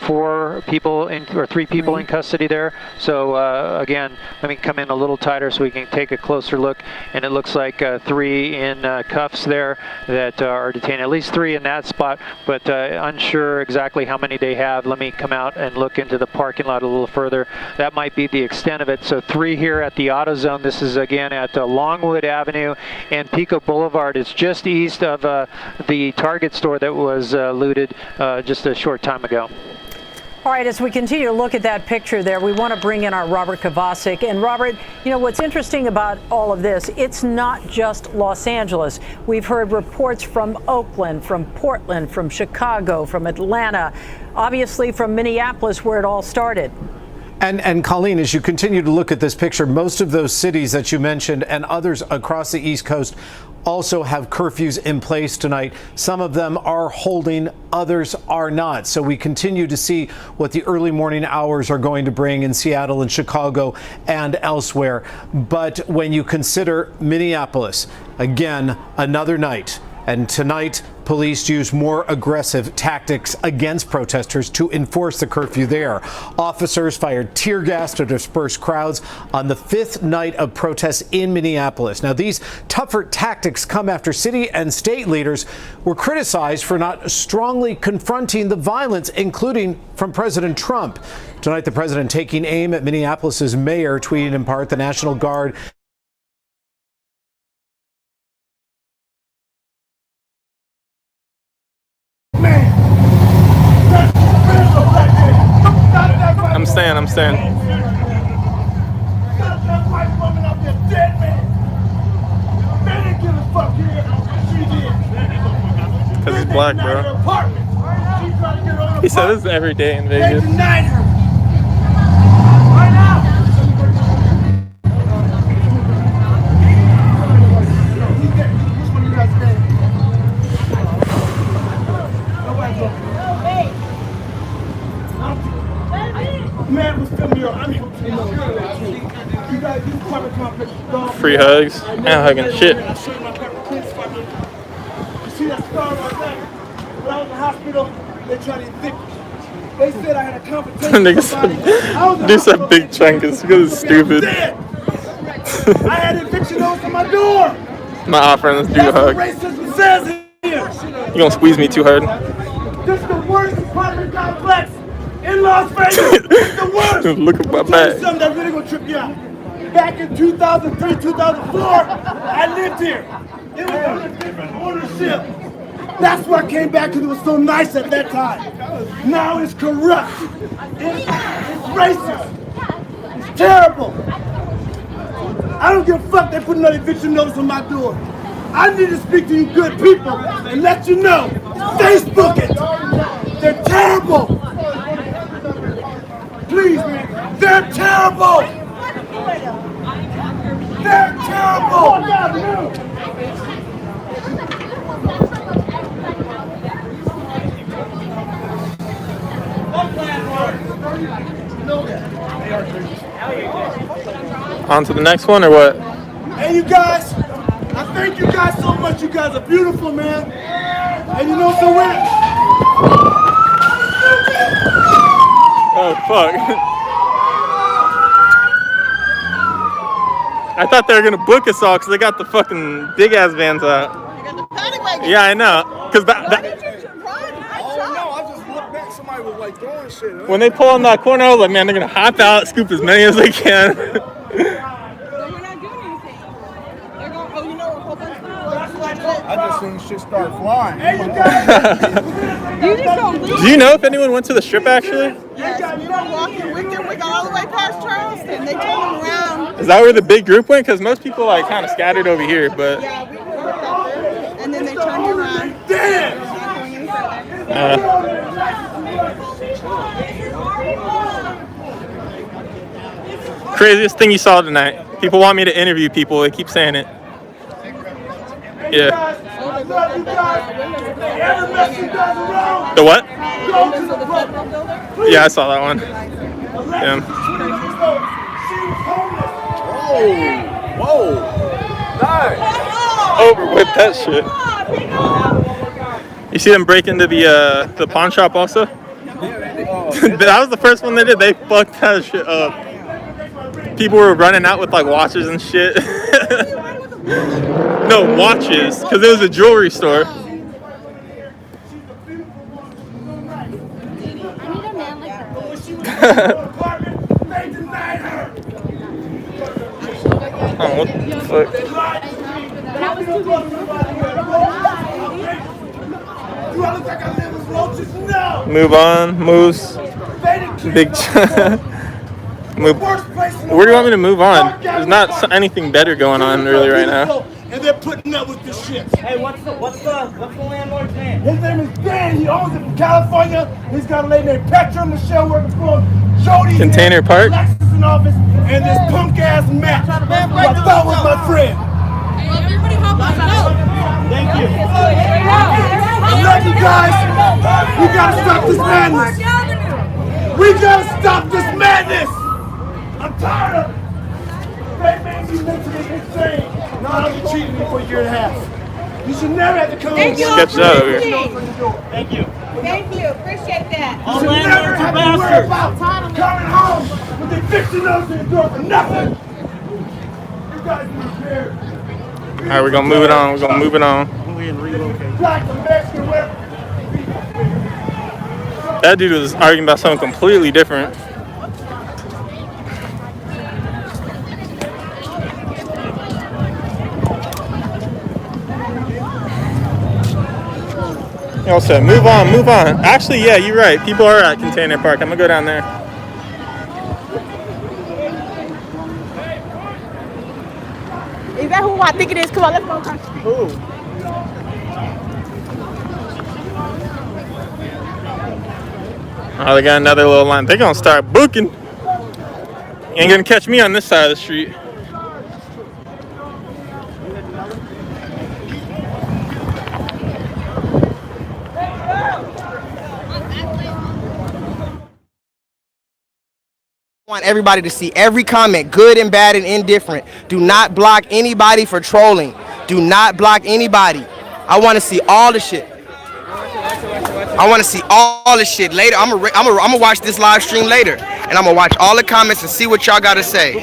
S13: 4 people or 3 people in custody there. So again, let me come in a little tighter so we can take a closer look. And it looks like 3 in cuffs there that are detained. At least 3 in that spot, but unsure exactly how many they have. Let me come out and look into the parking lot a little further. That might be the extent of it. So 3 here at the AutoZone. This is again at Longwood Avenue and Pico Boulevard. It's just east of the Target store that was looted just a short time ago.
S10: All right, as we continue to look at that picture there, we want to bring in our Robert Kovacic. And Robert, you know, what's interesting about all of this, it's not just Los Angeles. We've heard reports from Oakland, from Portland, from Chicago, from Atlanta, obviously from Minneapolis, where it all started.
S1: And Colleen, as you continue to look at this picture, most of those cities that you mentioned and others across the East Coast also have curfews in place tonight. Some of them are holding, others are not. So we continue to see what the early morning hours are going to bring in Seattle and Chicago and elsewhere. But when you consider Minneapolis, again, another night, and tonight police used more aggressive tactics against protesters to enforce the curfew there. Officers fired tear gas to disperse crowds on the 5th night of protests in Minneapolis. Now, these tougher tactics come after city and state leaders were criticized for not strongly confronting the violence, including from President Trump. Tonight, the president taking aim at Minneapolis's mayor, tweeting in part, the National Guard
S17: I'm staying. Because he's black, bro. He said this every day in Vegas. Free hugs. I ain't hugging shit.
S23: You see that scar right there? When I was in the hospital, they tried to evict me. They said I had a competition.
S17: Dude said big chunk is because it's stupid.
S23: I had eviction notice on my door.
S17: I'm not offering this dude a hug.
S23: Racism says here.
S17: You gonna squeeze me too hard?
S23: This is the worst apartment complex in Las Vegas. It's the worst.
S17: Look at my back.
S23: Something that's really gonna trip you out. Back in 2003, 2004, I lived here. It was under different ownership. That's why I came back, because it was so nice at that time. Now it's corrupt. It's racist. It's terrible. I don't give a fuck they put another eviction notice on my door. I need to speak to you good people and let you know. Facebook it. They're terrible. Please, man. They're terrible. They're terrible.
S17: On to the next one or what?
S23: Hey, you guys. I thank you guys so much. You guys are beautiful, man. And you know so when...
S17: Oh, fuck. I thought they were going to book us all because they got the fucking big-ass vans out. Yeah, I know. Because when they pull on that corner, I was like, man, they're going to hop out, scoop as many as they can.
S23: I just seen shit start flying.
S17: Do you know if anyone went to the strip, actually?
S2: Yes, we were walking with them. We got all the way past Charleston. They turned them around.
S17: Is that where the big group went? Because most people, like, kind of scattered over here, but...
S2: Yeah, we were up there. And then they turned around.
S17: Craziest thing you saw tonight. People want me to interview people. They keep saying it. Yeah. The what? Yeah, I saw that one. Yeah.
S23: Whoa. Nice.
S17: Over with that shit. You see them break into the pawn shop also? That was the first one they did. They fucked that shit up. People were running out with like watches and shit. No, watches, because it was a jewelry store. Oh, what the fuck? Move on, moose. Big. Move. Where do you want me to move on? There's not anything better going on really right now.
S23: And they're putting up with this shit. Hey, what's the landlord's name? His name is Dan. He owns it from California. He's got a lady named Petra, Michelle working for him, Jody,
S17: Container Park.
S23: Alexis in office, and this punk ass Matt, who I thought was my friend.
S2: Everybody hop on.
S23: Thank you. I love you guys. We gotta stop this madness. We gotta stop this madness. I'm tired of it. They made me mentally insane. Now I've been treating me for a year and a half. You should never have to come
S17: Thank you. Sketched out over here.
S23: Thank you.
S2: Thank you. Appreciate that.
S23: You should never have to worry about coming home with the eviction notice in the door for nothing. You guys be prepared.
S17: All right, we're gonna move it on. We're gonna move it on.
S23: Black and Mexican women.
S17: That dude was arguing about something completely different. Y'all said, move on, move on. Actually, yeah, you're right. People are at Container Park. I'm gonna go down there.
S2: Is that who I think it is? Come on, let's go across the street.
S23: Who?
S17: Oh, they got another little line. They're gonna start booking. You ain't gonna catch me on this side of the street.
S8: I want everybody to see every comment, good and bad and indifferent. Do not block anybody for trolling. Do not block anybody. I want to see all the shit. I want to see all the shit later. I'm gonna watch this live stream later, and I'm gonna watch all the comments and see what y'all gotta say.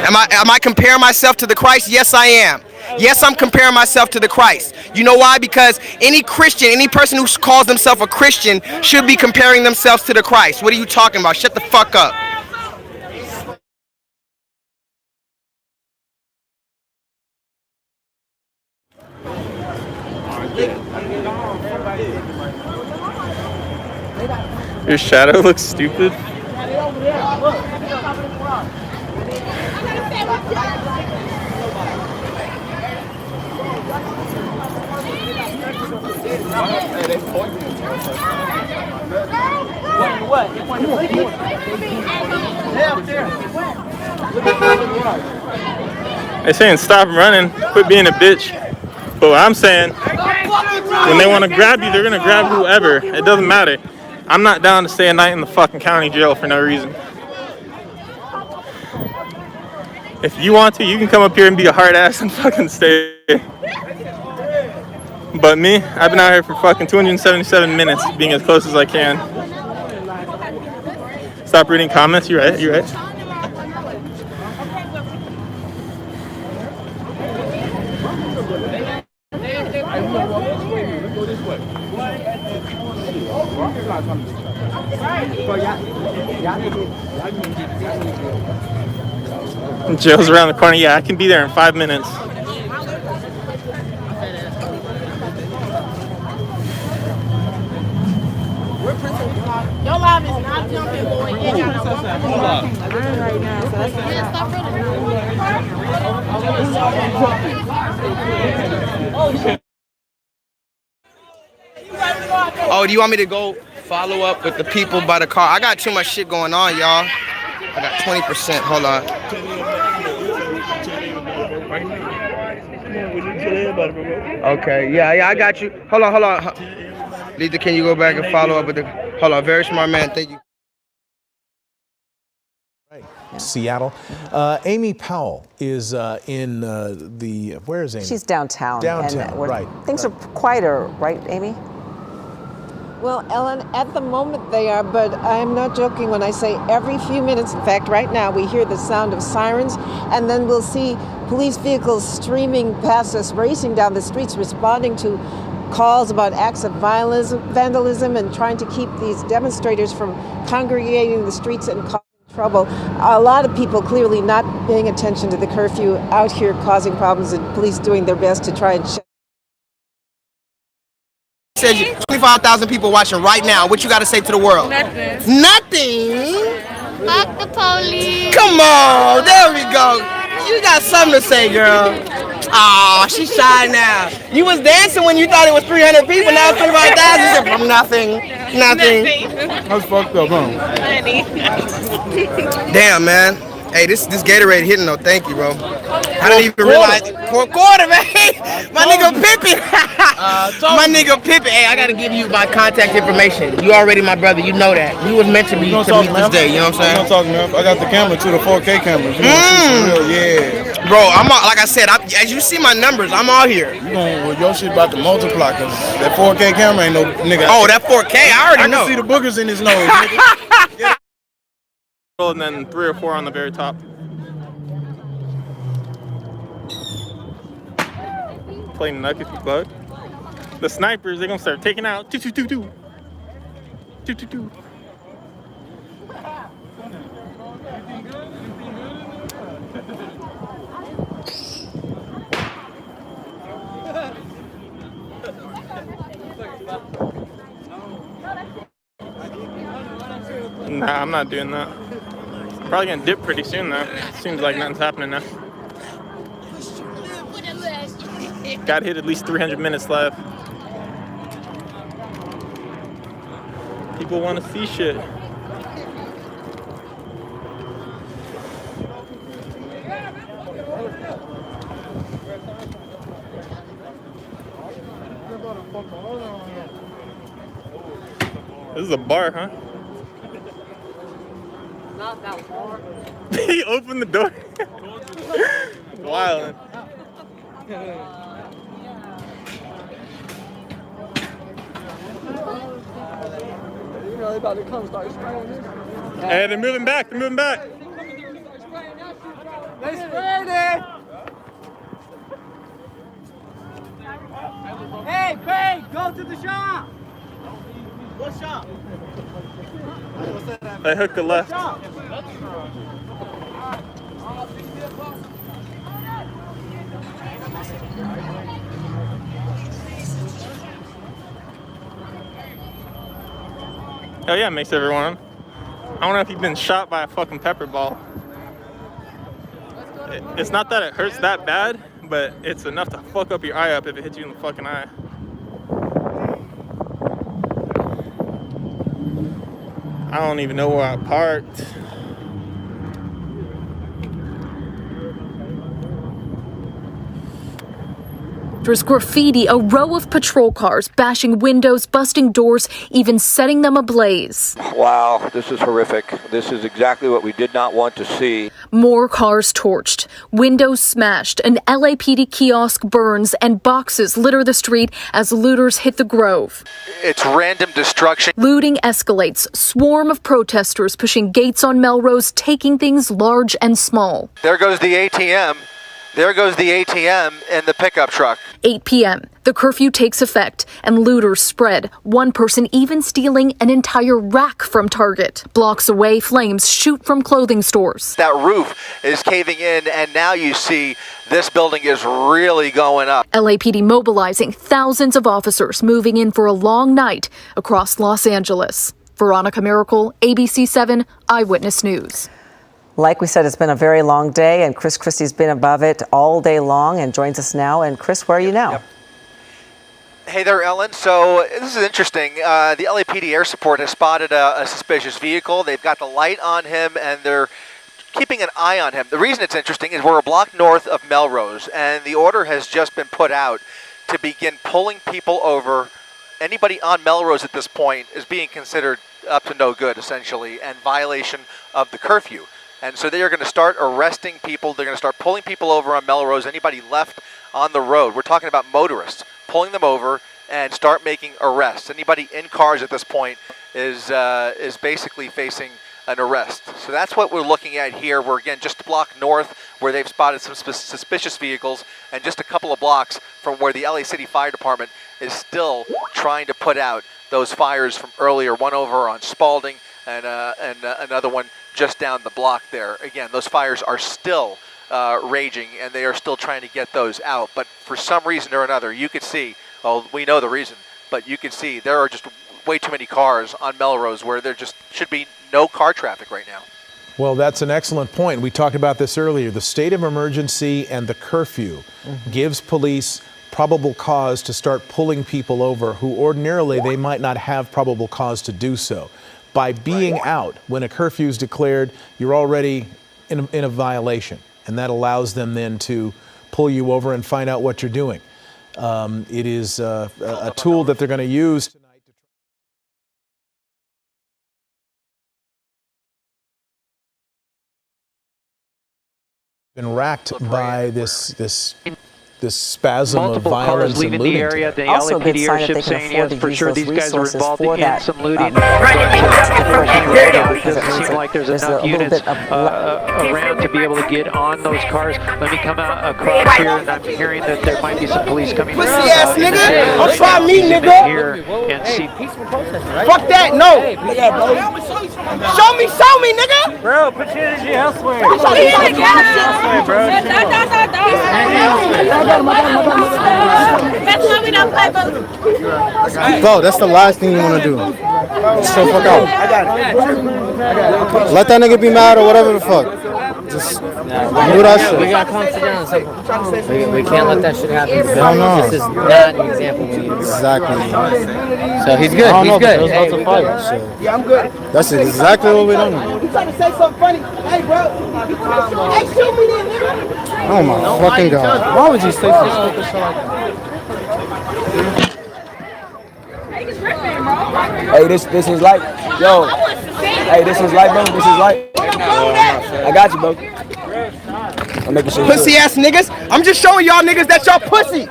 S8: Am I comparing myself to the Christ? Yes, I am. Yes, I'm comparing myself to the Christ. You know why? Because any Christian, any person who calls themselves a Christian should be comparing themselves to the Christ. What are you talking about? Shut the fuck up.
S17: Your shadow looks stupid. They're saying stop running, quit being a bitch. But what I'm saying, when they want to grab you, they're gonna grab whoever. It doesn't matter. I'm not down to stay a night in the fucking county jail for no reason. If you want to, you can come up here and be a hard ass and fucking stay. But me, I've been out here for fucking 277 minutes, being as close as I can. Stop reading comments. You're right. You're right. Jail's around the corner. Yeah, I can be there in 5 minutes.
S2: Your live is not jumping, boy. You got right now.
S8: Oh, do you want me to go follow up with the people by the car? I got too much shit going on, y'all. I got 20%. Hold on. Okay, yeah, I got you. Hold on. Lisa, can you go back and follow up with the... Hold on, very smart man. Thank you.
S21: Seattle. Amy Powell is in the... Where is Amy?
S20: She's downtown.
S21: Downtown, right.
S20: Things are quieter, right, Amy?
S11: Well, Ellen, at the moment they are, but I'm not joking when I say every few minutes, in fact, right now, we hear the sound of sirens, and then we'll see police vehicles streaming past us, racing down the streets, responding to calls about acts of violence, vandalism, and trying to keep these demonstrators from congregating in the streets and causing trouble. A lot of people clearly not paying attention to the curfew, out here causing problems, and police doing their best to try and shut.
S8: Says 25,000 people watching right now. What you got to say to the world?
S2: Nothing.
S8: Nothing?
S2: Fuck the police.
S8: Come on, there we go. You got something to say, girl. Aw, she's shy now. You was dancing when you thought it was 300 people, now it's 25,000. You said, nothing.
S23: That's fucked up, huh?
S8: Damn, man. Hey, this Gatorade hitting though. Thank you, bro. I didn't even realize. Quarter, man. My nigga Pippin. My nigga Pippin. Hey, I gotta give you my contact information. You already my brother. You know that. You was meant to be to meet this day. You know what I'm saying?
S23: I'm talking, man. I got the camera too, the 4K camera. You know, yeah. Bro, I'm all, like I said, as you see my numbers, I'm all here.
S4: Well, your shit about to multiply because that 4K camera ain't no nigga.
S23: Oh, that 4K, I already know.
S4: I can see the boogers in his nose, nigga.
S17: And then 3 or 4 on the very top. Playing nuck if you bug. The snipers, they're gonna start taking out. 2-2-2-2. 2-2-2. Nah, I'm not doing that. Probably gonna dip pretty soon though. Seems like nothing's happening now. Got hit at least 300 minutes left. People want to see shit. This is a bar, huh?
S2: Not that far.
S17: He opened the door. Wild.
S2: You know, they about to come start spraying this.
S17: Hey, they're moving back. They're moving back.
S2: They sprayed it. Hey, Craig, go to the shop. What shop?
S17: They hooked the left. Oh yeah, makes everyone. I don't know if you've been shot by a fucking pepper ball. It's not that it hurts that bad, but it's enough to fuck up your eye up if it hits you in the fucking eye. I don't even know where I parked.
S7: There's graffiti, a row of patrol cars bashing windows, busting doors, even setting them ablaze.
S18: Wow, this is horrific. This is exactly what we did not want to see.
S7: More cars torched, windows smashed, an LAPD kiosk burns, and boxes litter the street as looters hit the Grove.
S22: It's random destruction.
S7: Looting escalates, swarm of protesters pushing gates on Melrose, taking things large and small.
S22: There goes the ATM. There goes the ATM and the pickup truck.
S7: 8 p.m. The curfew takes effect and looters spread, one person even stealing an entire rack from Target. Blocks away, flames shoot from clothing stores.
S22: That roof is caving in, and now you see this building is really going up.
S7: LAPD mobilizing, thousands of officers moving in for a long night across Los Angeles. Veronica Miracle, ABC 7 Eyewitness News.
S20: Like we said, it's been a very long day, and Chris Christie's been above it all day long and joins us now. And Chris, where are you now?
S22: Yep. Hey there, Ellen. So this is interesting. The LAPD Air Support has spotted a suspicious vehicle. They've got the light on him, and they're keeping an eye on him. The reason it's interesting is we're a block north of Melrose, and the order has just been put out to begin pulling people over. Anybody on Melrose at this point is being considered up to no good, essentially, and violation of the curfew. And so they are going to start arresting people. They're going to start pulling people over on Melrose, anybody left on the road. We're talking about motorists, pulling them over and start making arrests. Anybody in cars at this point is basically facing an arrest. So that's what we're looking at here. We're, again, just a block north where they've spotted some suspicious vehicles, and just a couple of blocks from where the LA City Fire Department is still trying to put out those fires from earlier, one over on Spalding and another one just down the block there. Again, those fires are still raging, and they are still trying to get those out. But for some reason or another, you could see, well, we know the reason, but you could see there are just way too many cars on Melrose where there just should be no car traffic right now.
S21: Well, that's an excellent point. We talked about this earlier. The state of emergency and the curfew gives police probable cause to start pulling people over who ordinarily they might not have probable cause to do so. By being out when a curfew is declared, you're already in a violation, and that allows them then to pull you over and find out what you're doing. It is a tool that they're going to use. Been racked by this spasm
S13: Multiple
S21: of violence
S13: cars leaving
S21: and looting.
S13: the area. The
S20: Also a good
S13: LAPD
S20: sign that
S13: airship
S20: they can
S13: saying
S20: afford
S13: yes,
S20: to
S13: for
S20: use
S13: sure
S20: those
S13: these guys are
S20: resources
S13: involved
S20: for
S13: in
S20: that.
S13: some looting.
S20: It
S13: It doesn't seem like there's enough units around to be able to get on those cars. Let me come out across here, and I'm hearing that there might be some police coming.
S8: Pussy ass
S13: in this
S8: nigga!
S13: area
S8: I'm
S13: right
S8: trying
S13: now.
S8: me,
S13: Zoom in
S8: nigga!
S13: here and see.
S8: Fuck that, no! Show me, nigga!
S5: Bro, put your energy elsewhere.
S8: That's why we don't play ball.
S4: Go, that's the last thing you want to do. So fuck out.
S8: I got it.
S4: Let that nigga be mad or whatever the fuck. Just do that shit.
S5: We gotta calm down. We can't let that shit happen.
S4: Hell no.
S5: This is not an example we need.
S4: Exactly.
S5: So he's good.
S4: I don't
S5: He's
S4: know,
S5: good.
S4: but
S5: Hey,
S4: it was
S5: we
S4: about to
S5: good.
S4: fight, so.
S8: Yeah, I'm good.
S4: That's exactly what we done.
S8: You trying to say something funny? Hey, bro. Hey, shoot me then, nigga.
S4: Oh my fucking god. Why would you say some stupid shit like that?
S12: Hey, this is like, yo. Hey, this is like, bro. This is like. I got you, bro. I'm making sure.
S8: Pussy ass niggas. I'm just showing y'all niggas that y'all pussy.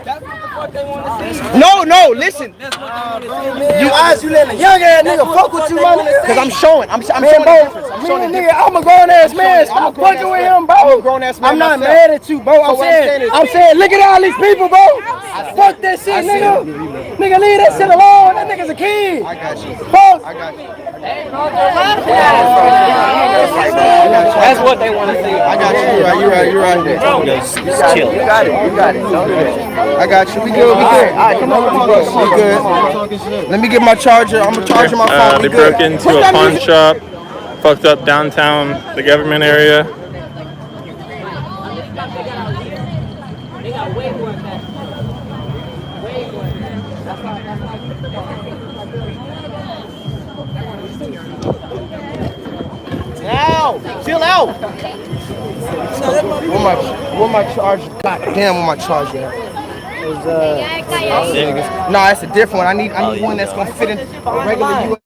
S8: No, listen. You letting a young ass nigga fuck with you, my nigga. Cause I'm showing. I'm showing the difference. I'm showing the difference.
S12: I'm a grown ass man. Stop fucking with him, bro.
S8: I'm a grown ass man.
S12: I'm not
S8: myself.
S12: mad at you, bro.
S8: So
S12: I'm saying, look at all these people, bro. Fuck that shit, nigga. Nigga, leave that shit alone. That nigga's a kid.
S8: I got you.
S12: Fuck.
S8: I got you.
S5: That's what they want to see.
S8: I got you. You're right.
S5: Just chill.
S12: You got it. Don't do that.
S8: I got you. We good. All right, come on. We good. Let me get my charger. I'm gonna charge my phone.
S17: They broke into a pawn shop, fucked up downtown, the government area.
S8: Chill out. Where my charger? God damn, where my charger at? Nah, that's a different one. I need one that's gonna fit in a regular USB.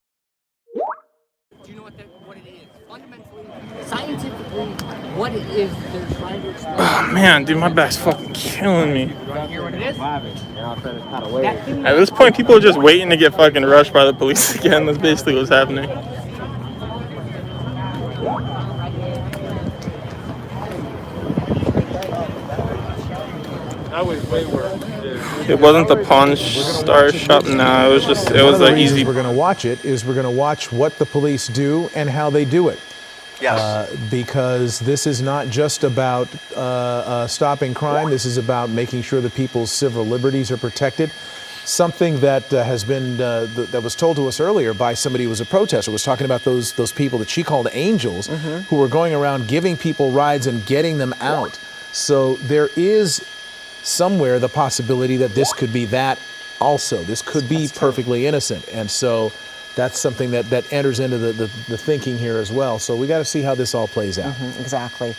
S5: Do you know what it is? Fundamentally, scientifically, what it is they're trying to explain.
S17: Oh man, dude, my back's fucking killing me.
S5: Hear what it is?
S17: At this point, people are just waiting to get fucking rushed by the police again. That's basically what's happening.
S3: That was way worse.
S17: It wasn't the Pawn Star shop. No, it was an easy.
S21: We're going to watch it. We're going to watch what the police do and how they do it.
S22: Yes.
S21: Because this is not just about stopping crime. This is about making sure that people's civil liberties are protected. Something that has been that was told to us earlier by somebody who was a protester was talking about those people that she called angels, who were going around giving people rides and getting them out. So there is somewhere the possibility that this could be that also. This could be perfectly innocent. And so that's something that enters into the thinking here as well. So we got to see how this all plays out.
S20: Exactly.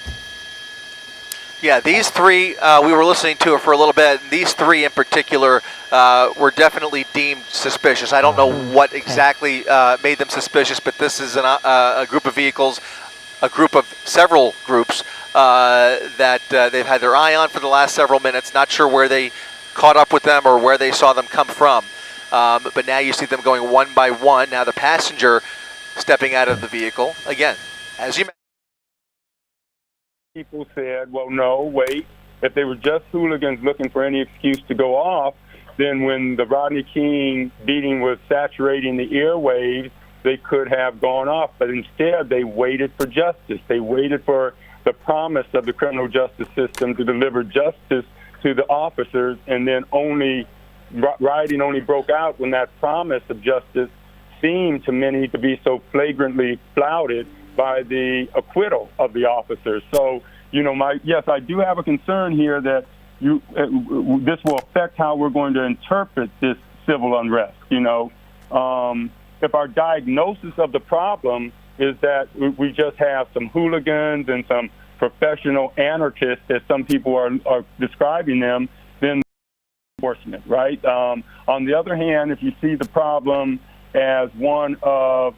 S22: Yeah, these three, we were listening to it for a little bit. These three in particular were definitely deemed suspicious. I don't know what exactly made them suspicious, but this is a group of vehicles, a group of several groups that they've had their eye on for the last several minutes. Not sure where they caught up with them or where they saw them come from. But now you see them going one by one. Now the passenger stepping out of the vehicle. Again, as you mentioned.
S19: People said, well, no, wait. If they were just hooligans looking for any excuse to go off, then when the Rodney King beating was saturating the airwaves, they could have gone off. But instead, they waited for justice. They waited for the promise of the criminal justice system to deliver justice to the officers, and then rioting only broke out when that promise of justice seemed to many to be so flagrantly flouted by the acquittal of the officers. So, yes, I do have a concern here that this will affect how we're going to interpret this civil unrest. If our diagnosis of the problem is that we just have some hooligans and some professional anarchists, as some people are describing them, then enforcement, right? On the other hand, if you see the problem as one of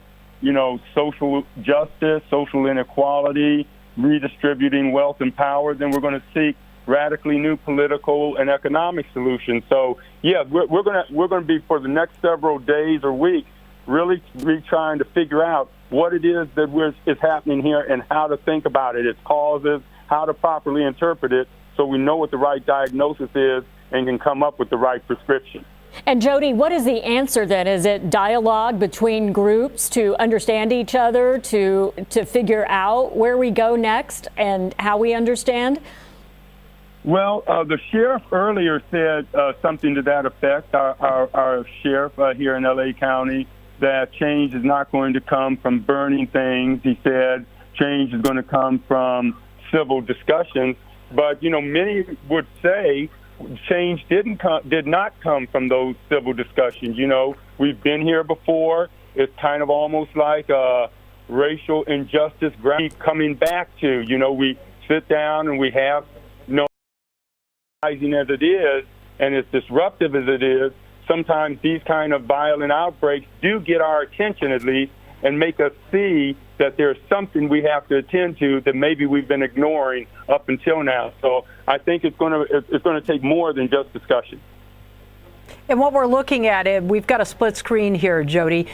S19: social justice, social inequality, redistributing wealth and power, then we're going to seek radically new political and economic solutions. So, yeah, we're going to be, for the next several days or weeks, really trying to figure out what it is that is happening here and how to think about it, its causes, how to properly interpret it, so we know what the right diagnosis is and can come up with the right prescription.
S6: And Jody, what is the answer then? Is it dialogue between groups to understand each other, to figure out where we go next and how we understand?
S19: Well, the sheriff earlier said something to that effect, our sheriff here in L.A. County, that change is not going to come from burning things. He said change is going to come from civil discussions. But, many would say change did not come from those civil discussions. We've been here before. It's kind of almost like a racial injustice keep coming back to. We sit down and we have as it is, and as disruptive as it is, sometimes these kind of violent outbreaks do get our attention at least and make us see that there's something we have to attend to that maybe we've been ignoring up until now. So I think it's going to take more than just discussion.
S10: And what we're looking at, we've got a split screen here, Jody.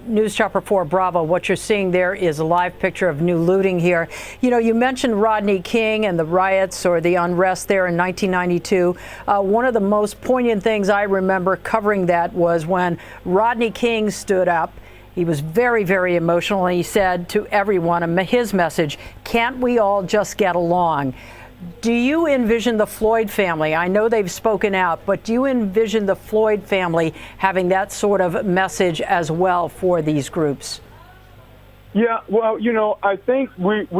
S10: News Chopper 4 Bravo, what you're seeing there is a live picture of new looting here. You mentioned Rodney King and the riots or the unrest there in 1992. One of the most poignant things I remember covering that was when Rodney King stood up. He was very, very emotional, and he said to everyone, his message, can't we all just get along? Do you envision the Floyd family? I know they've spoken out, but do you envision the Floyd family having that sort of message as well for these groups?
S19: Yeah, well, I think we've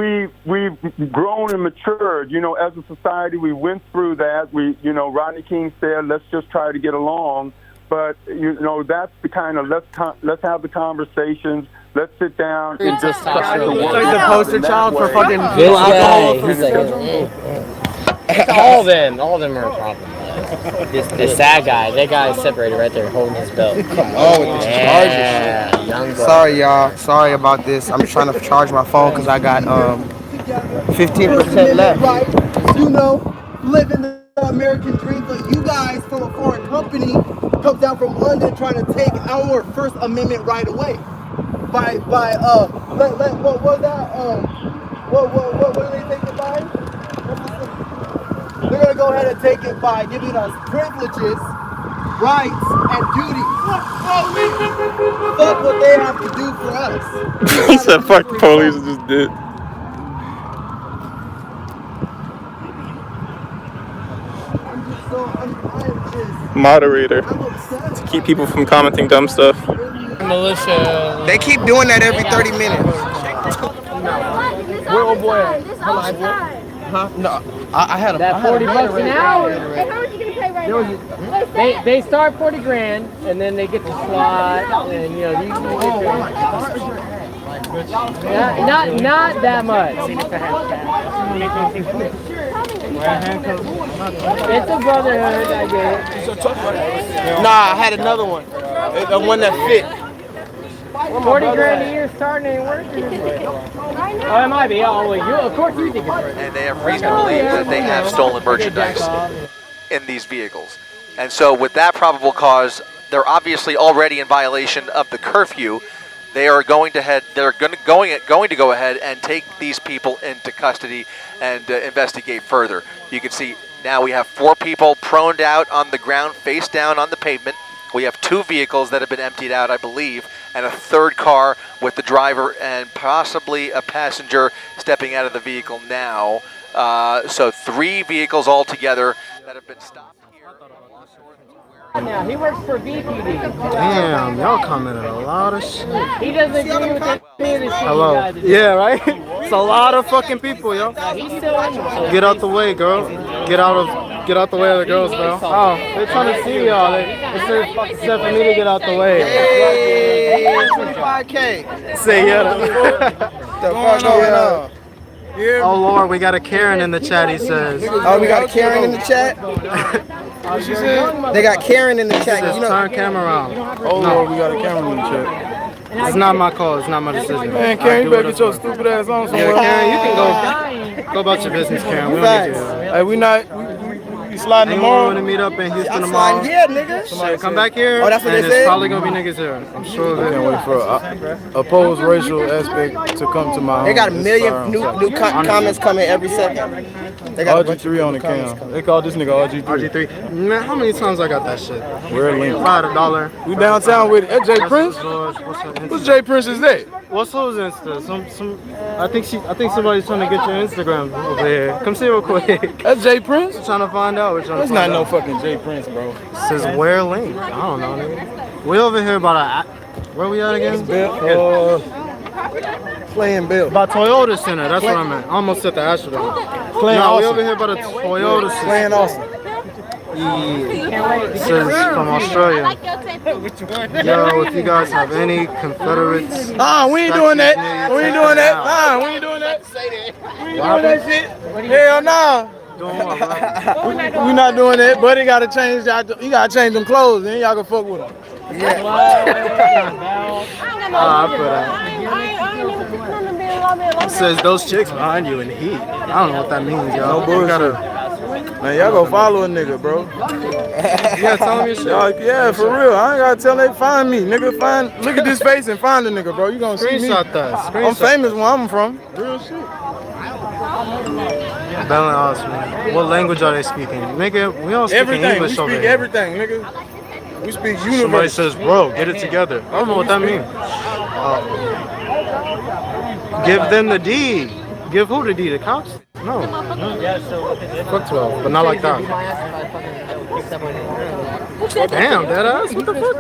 S19: grown and matured. As a society, we went through that. Rodney King said, let's just try to get along. But, that's the kind of let's have the conversations. Let's sit down and just
S4: like the poster child for fucking
S9: all of them are a problem. This sad guy, that guy is separated right there, holding his belt.
S8: Come on with the charges. Sorry, y'all. Sorry about this. I'm trying to charge my phone because I got 15% left. Living the American dream, but you guys from a foreign company comes down from London trying to take our First Amendment right away. What was that? What do they take it by? They're gonna go ahead and take it by giving us privileges, rights, and duties. Fuck what they have to do for us.
S17: He said, "Fuck the police," and just did. Moderator to keep people from commenting dumb stuff.
S8: Militia. They keep doing that every 30 minutes.
S9: Where old boy at?
S8: Huh? No, I had a
S9: that 40 bucks an hour.
S2: Hey, how much you gonna pay right now?
S9: They start 40 grand and then they get the SWAT and not that much. It's a brotherhood, I get it.
S8: Nah, I had another one. The one that fit.
S9: 40 grand a year starting ain't working. Oh, it might be. Oh, well, of course you think it's working.
S22: And they have reason to believe that they have stolen merchandise in these vehicles. And so with that probable cause, they're obviously already in violation of the curfew. They are going to go ahead and take these people into custody and investigate further. You can see now we have 4 people proned out on the ground, face down on the pavement. We have 2 vehicles that have been emptied out, I believe, and a 3rd car with the driver and possibly a passenger stepping out of the vehicle now. So 3 vehicles altogether that have been stopped here.
S9: Now, he works for BPD.
S4: Damn, y'all commented a lot of shit.
S9: He doesn't agree with any of the shit
S4: Hello.
S9: you guys are doing.
S4: Yeah, right? It's a lot of fucking people, yo.
S9: He's still in there.
S4: Get out the way, girl. Get out the way of the girls, bro. Oh, they're trying to see y'all. They said for me to get out the way.
S8: Hey, 25K.
S4: Say yeah.
S8: The fuck going on?
S4: Oh Lord, we got a Karen in the chat, he says.
S8: Oh, we got a Karen in the chat? What she said? They got Karen in the chat.
S4: Turn camera around.
S8: Oh Lord, we got a Karen in the chat.
S4: It's not my call. It's not my decision.
S17: Man, Karen, you better get your stupid ass on somewhere.
S4: Yeah, Karen, you can go about your business, Karen. We don't need you.
S17: Hey, we sliding
S4: Anyone
S17: tomorrow?
S4: want to meet up in Houston
S8: I'm
S4: tomorrow?
S8: sliding here, nigga.
S4: Somebody come back here.
S8: Oh, that's what
S4: and
S8: they
S4: there's
S8: said?
S4: probably gonna be niggas here. I'm sure.
S17: I can't wait for opposed racial aspect to come to my home.
S8: They got a
S17: This
S8: million
S17: firearm
S8: new
S17: session.
S8: comments coming every second. They got a bunch of
S17: RG3 on the
S8: comments
S17: cam. They call this nigga RG3.
S4: RG3. Man, how many times I got that shit?
S17: We're linked.
S4: $5.
S17: We downtown with it. That Jay Prince? What's Jay Prince's day?
S4: What's who's Insta? I think somebody's trying to get your Instagram over here. Come see real quick.
S17: That's Jay Prince?
S4: We're trying to find out.
S17: That's not no fucking Jay Prince, bro.
S4: It says where link? I don't know, nigga. We over here about where we at again?
S17: Playing Bill.
S4: By Toyota Center. That's what I meant. Almost at the Astrodome.
S17: Playing
S4: No, we
S17: Austin.
S4: over here by the Toyota Center.
S17: Playing Austin.
S4: Yeah. This is from Australia. Yo, if you guys have any Confederates.
S17: We ain't doing that. We ain't doing that. We ain't doing that. We ain't doing that shit. Hell nah. We not doing that. Buddy gotta change that. He gotta change them clothes, then y'all can fuck with him.
S4: Yeah. I put that. It says those chicks behind you in heat. I don't know what that means, y'all.
S17: No bullshit. Man, y'all go follow a nigga, bro.
S4: Yeah, tell him your shit.
S17: Yeah, for real. I ain't gotta tell they find me, nigga. Look at this face and find the nigga, bro. You gonna see me.
S4: Screenshot that.
S17: I'm famous where I'm from. Real shit.
S4: Bellin asked me, what language are they speaking? Nigga, we don't speak
S17: Everything.
S4: English
S17: We
S4: over
S17: speak
S4: here.
S17: everything, nigga. We speak universe.
S4: Somebody says, bro, get it together. I don't know what that means. Give them the D. Give who the D? The cops? No. Fuck 12, but not like that. Damn, deadass? What the fuck?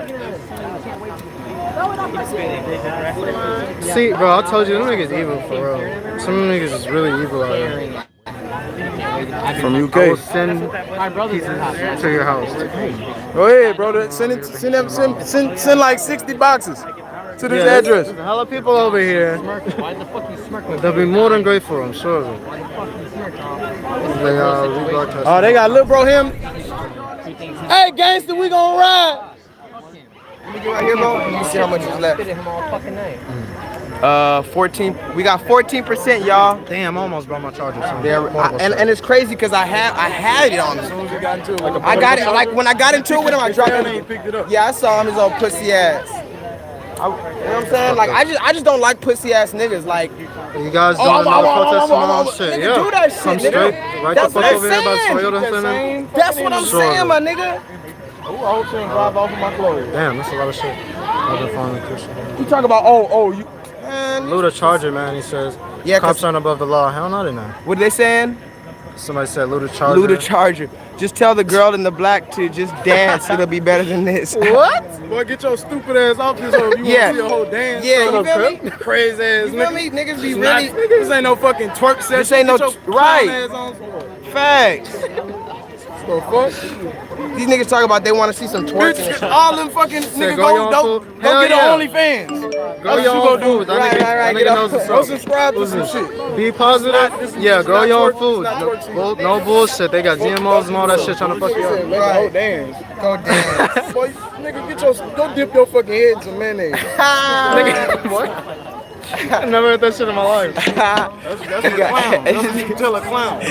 S4: See, bro, I told you, them niggas evil for real. Some niggas is really evil out here.
S17: From UK.
S4: I will send pieces to your house.
S17: Go ahead, bro. Send like 60 boxes to this address.
S4: There's a hell of people over here. They'll be more than grateful, I'm sure.
S17: They got little bro him. Hey, gangster, we gonna ride.
S8: Let me get right here, bro. Let me see how much is left. 14. We got 14%, y'all.
S4: Damn, I almost brought my charger.
S8: And it's crazy because I had it on me. I got it. Like when I got into it with him, I dropped it. Yeah, I saw him, his old pussy ass. You know what I'm saying? Like I just don't like pussy ass niggas. Like
S4: you guys don't know protest tomorrow shit.
S8: Nigga, do that shit,
S4: Come
S8: nigga.
S4: straight, right the fuck over here by Toyota Center.
S8: That's what I'm saying, my nigga.
S17: I hope she ain't drive off of my clothes.
S4: Damn, that's a lot of shit. I've been following Christian.
S17: You talk about you.
S4: Luda Charger, man. He says, yeah, cops aren't above the law. Hell no, they're not.
S8: What are they saying?
S4: Somebody said Luda Charger.
S8: Luda Charger. Just tell the girl in the black to just dance. It'll be better than this.
S17: What? Boy, get your stupid ass off this hole. You want to see a whole dance?
S8: Yeah, you feel me?
S17: Crazy ass
S8: You feel me? Niggas be
S17: This
S8: really.
S17: This ain't no fucking twerk session.
S8: This ain't no. Right. Facts.
S17: So fuck.
S8: These niggas talk about they want to see some twerking and shit.
S17: All them fucking niggas go get on OnlyFans.
S4: Grow your own food.
S8: Right.
S4: That nigga knows what's
S17: Go
S4: up.
S17: subscribe to some shit.
S4: Be positive. Yeah, grow your own food. No bullshit. They got GMOs and all that shit trying to fuck you up.
S17: Go dance.
S8: Go dance.
S17: Boy, nigga, go dip your fucking head in some mayonnaise.
S4: Nigga, what? I never heard that shit in my life.
S17: That's a clown. That's what you tell a clown.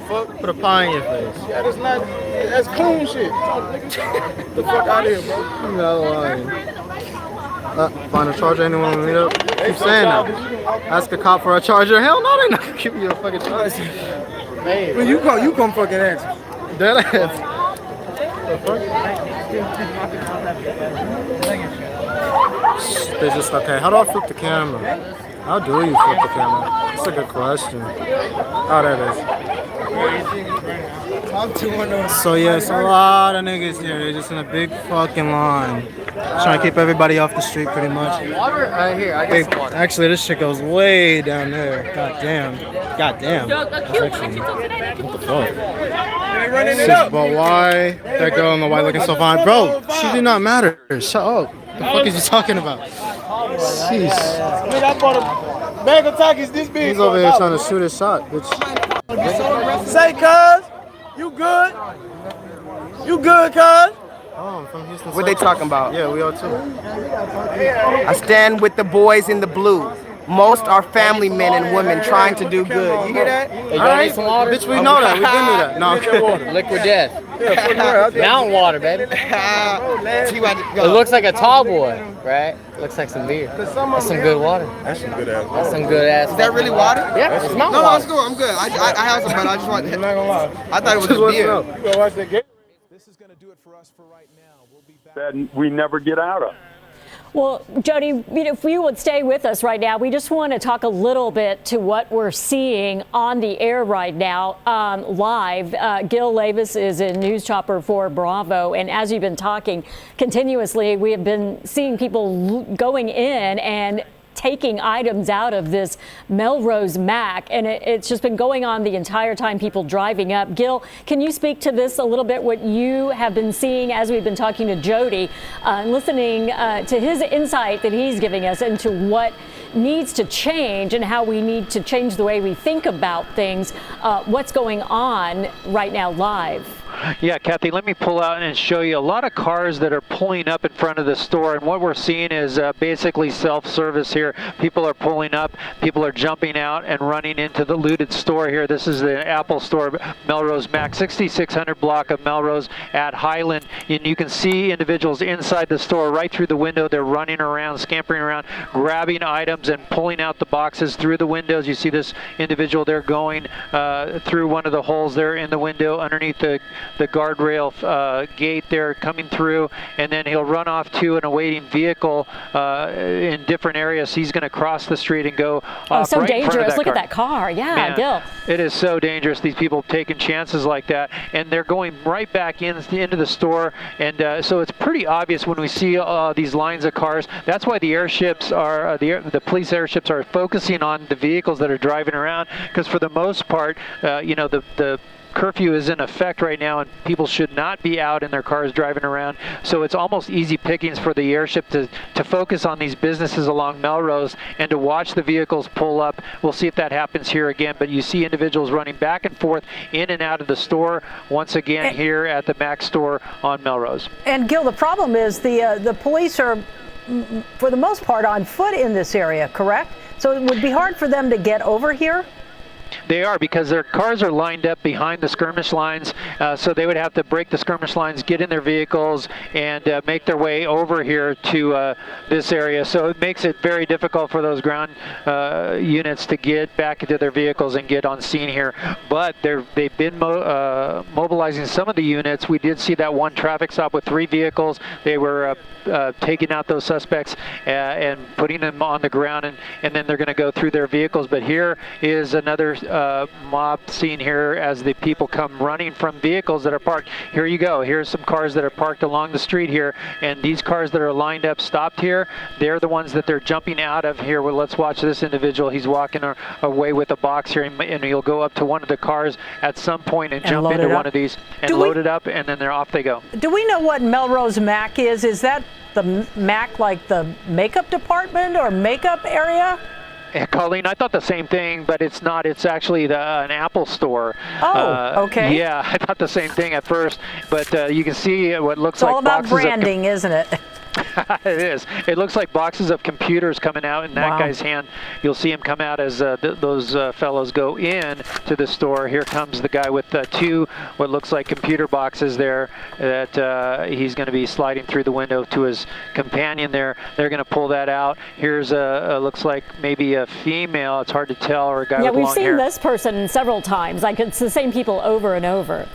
S4: Fuck, put a pie in your face.
S17: Yeah, that's coon shit. The fuck out of here, bro.
S4: I'm not lying. Find a charger, anyone want to meet up? Keep saying that. Ask a cop for a charger. Hell no, they're not gonna give you a fucking charger.
S17: When you come fucking answer.
S4: Dead ass. The fuck? They just okay. How do I flip the camera? How do you flip the camera? That's a good question. Oh, there it is. So yeah, it's a lot of niggas here. They're just in a big fucking line, trying to keep everybody off the street, pretty much.
S5: Here, I got some water.
S4: Actually, this shit goes way down there. God damn. What the fuck? But why that girl in the white looking so fine, bro? She did not matter. Shut up. The fuck is you talking about? Jeez.
S17: Nigga, I bought a bag of Takis this big.
S4: He's over here trying to shoot his shot, bitch.
S17: Say, cuz, you good? You good, cuz?
S4: Oh, I'm from Houston.
S8: What they talking about?
S4: Yeah, we are too.
S8: I stand with the boys in the blue. Most are family men and women trying to do good. You hear that?
S9: Hey, y'all need some water?
S4: Bitch, we know that. We've been knew that. No,
S9: Liquid death.
S4: Yeah,
S9: Mountain water, baby. It looks like a tall boy, right? Looks like some beer. That's some good water.
S4: That's some good ass.
S9: That's some good ass.
S8: Is that really water?
S9: Yeah, it's mountain
S8: No,
S9: water.
S8: it's cool. I'm good. I have some, but I just want.
S4: I'm not gonna lie.
S8: I thought it was a beer.
S4: You gotta watch that game.
S21: This is going to do it for us for right now. We'll be back.
S19: That we never get out of.
S6: Well, Jody, if you would stay with us right now, we just want to talk a little bit to what we're seeing on the air right now, live. Gil Levis is in News Chopper for Bravo, and as you've been talking continuously, we have been seeing people going in and taking items out of this Melrose Mac, and it's just been going on the entire time, people driving up. Gil, can you speak to this a little bit, what you have been seeing as we've been talking to Jody, listening to his insight that he's giving us into what needs to change and how we need to change the way we think about things, what's going on right now live?
S13: Yeah, Kathy, let me pull out and show you a lot of cars that are pulling up in front of the store. And what we're seeing is basically self-service here. People are pulling up, people are jumping out and running into the looted store here. This is the Apple store, Melrose Mac, 6600 block of Melrose at Highland. And you can see individuals inside the store right through the window. They're running around, scampering around, grabbing items and pulling out the boxes through the windows. You see this individual there going through one of the holes there in the window underneath the guardrail gate there, coming through, and then he'll run off to an awaiting vehicle in different areas. He's going to cross the street and go off
S6: so
S13: right in front of
S6: dangerous.
S13: that
S6: Look
S13: car.
S6: at that car. Yeah,
S13: Man,
S6: Gil.
S13: it is so dangerous, these people taking chances like that, and they're going right back into the store, and so it's pretty obvious when we see these lines of cars. That's why the airships are, the police airships are focusing on the vehicles that are driving around, because for the most part, you know, the curfew is in effect right now, and people should not be out in their cars driving around. So it's almost easy pickings for the airship to focus on these businesses along Melrose and to watch the vehicles pull up. We'll see if that happens here again, but you see individuals running back and forth in and out of the store once again here at the Mac store on Melrose.
S10: And Gil, the problem is the police are, for the most part, on foot in this area, correct? So it would be hard for them to get over here?
S13: They are, because their cars are lined up behind the skirmish lines, so they would have to break the skirmish lines, get in their vehicles, and make their way over here to this area. So it makes it very difficult for those ground units to get back into their vehicles and get on scene here. But they've been mobilizing some of the units. We did see that one traffic stop with 3 vehicles. They were taking out those suspects and putting them on the ground, and then they're going to go through their vehicles. But here is another mob scene here as the people come running from vehicles that are parked. Here you go. Here's some cars that are parked along the street here, and these cars that are lined up stopped here, they're the ones that they're jumping out of here. Well, let's watch this individual. He's walking away with a box here, and he'll go up to one of the cars at some point and jump into one of these and load it up, and then they're off they go.
S10: Do we know what Melrose Mac is? Is that the Mac like the makeup department or makeup area?
S13: Colleen, I thought the same thing, but it's not. It's actually an Apple store.
S10: Oh, okay.
S13: Yeah, I thought the same thing at first, but you can see what looks like
S10: all about
S13: boxes
S10: branding, isn't it?
S13: It is. It looks like boxes of computers coming out in that guy's hand. You'll see him come out as those fellows go in to the store. Here comes the guy with 2 what looks like computer boxes there that he's going to be sliding through the window to his companion there. They're going to pull that out. Here's looks like maybe a female. It's hard to tell, or a guy with long hair.
S6: Yeah, we've seen this person several times. Like, it's the same people over and over.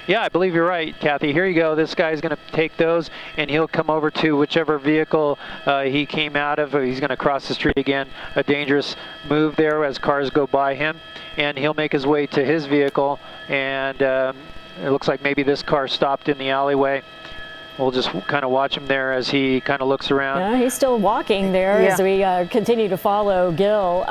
S13: Yeah, I believe you're right, Kathy. Here you go. This guy's going to take those, and he'll come over to whichever vehicle he came out of. He's going to cross the street again. A dangerous move there as cars go by him. And he'll make his way to his vehicle, and it looks like maybe this car stopped in the alleyway. We'll just kind of watch him there as he kind of looks around.
S6: Yeah, he's still walking there as we continue to follow Gil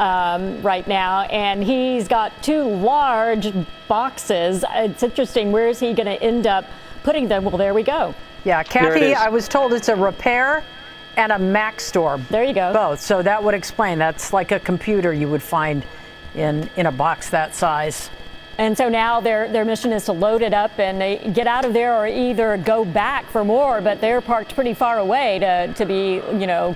S6: right now. And he's got 2 large boxes. It's interesting. Where is he going to end up putting them? Well, there we go.
S10: Yeah, Kathy, I was told it's a repair and a Mac store.
S6: There you go.
S10: Both. So that would explain. That's like a computer you would find in a box that size.
S6: And so now their mission is to load it up and they get out of there or either go back for more, but they're parked pretty far away to be,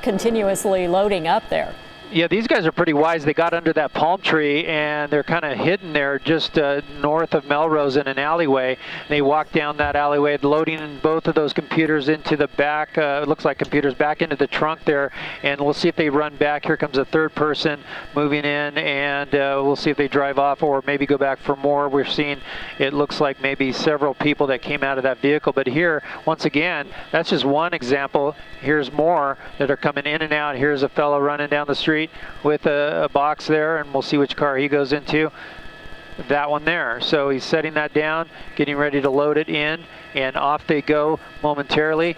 S6: continuously loading up there.
S13: Yeah, these guys are pretty wise. They got under that palm tree and they're kind of hidden there just north of Melrose in an alleyway. They walk down that alleyway, loading both of those computers into the back. It looks like computers back into the trunk there, and we'll see if they run back. Here comes a third person moving in, and we'll see if they drive off or maybe go back for more. We're seeing it looks like maybe several people that came out of that vehicle, but here, once again, that's just one example. Here's more that are coming in and out. Here's a fellow running down the street with a box there, and we'll see which car he goes into. That one there. So he's setting that down, getting ready to load it in, and off they go momentarily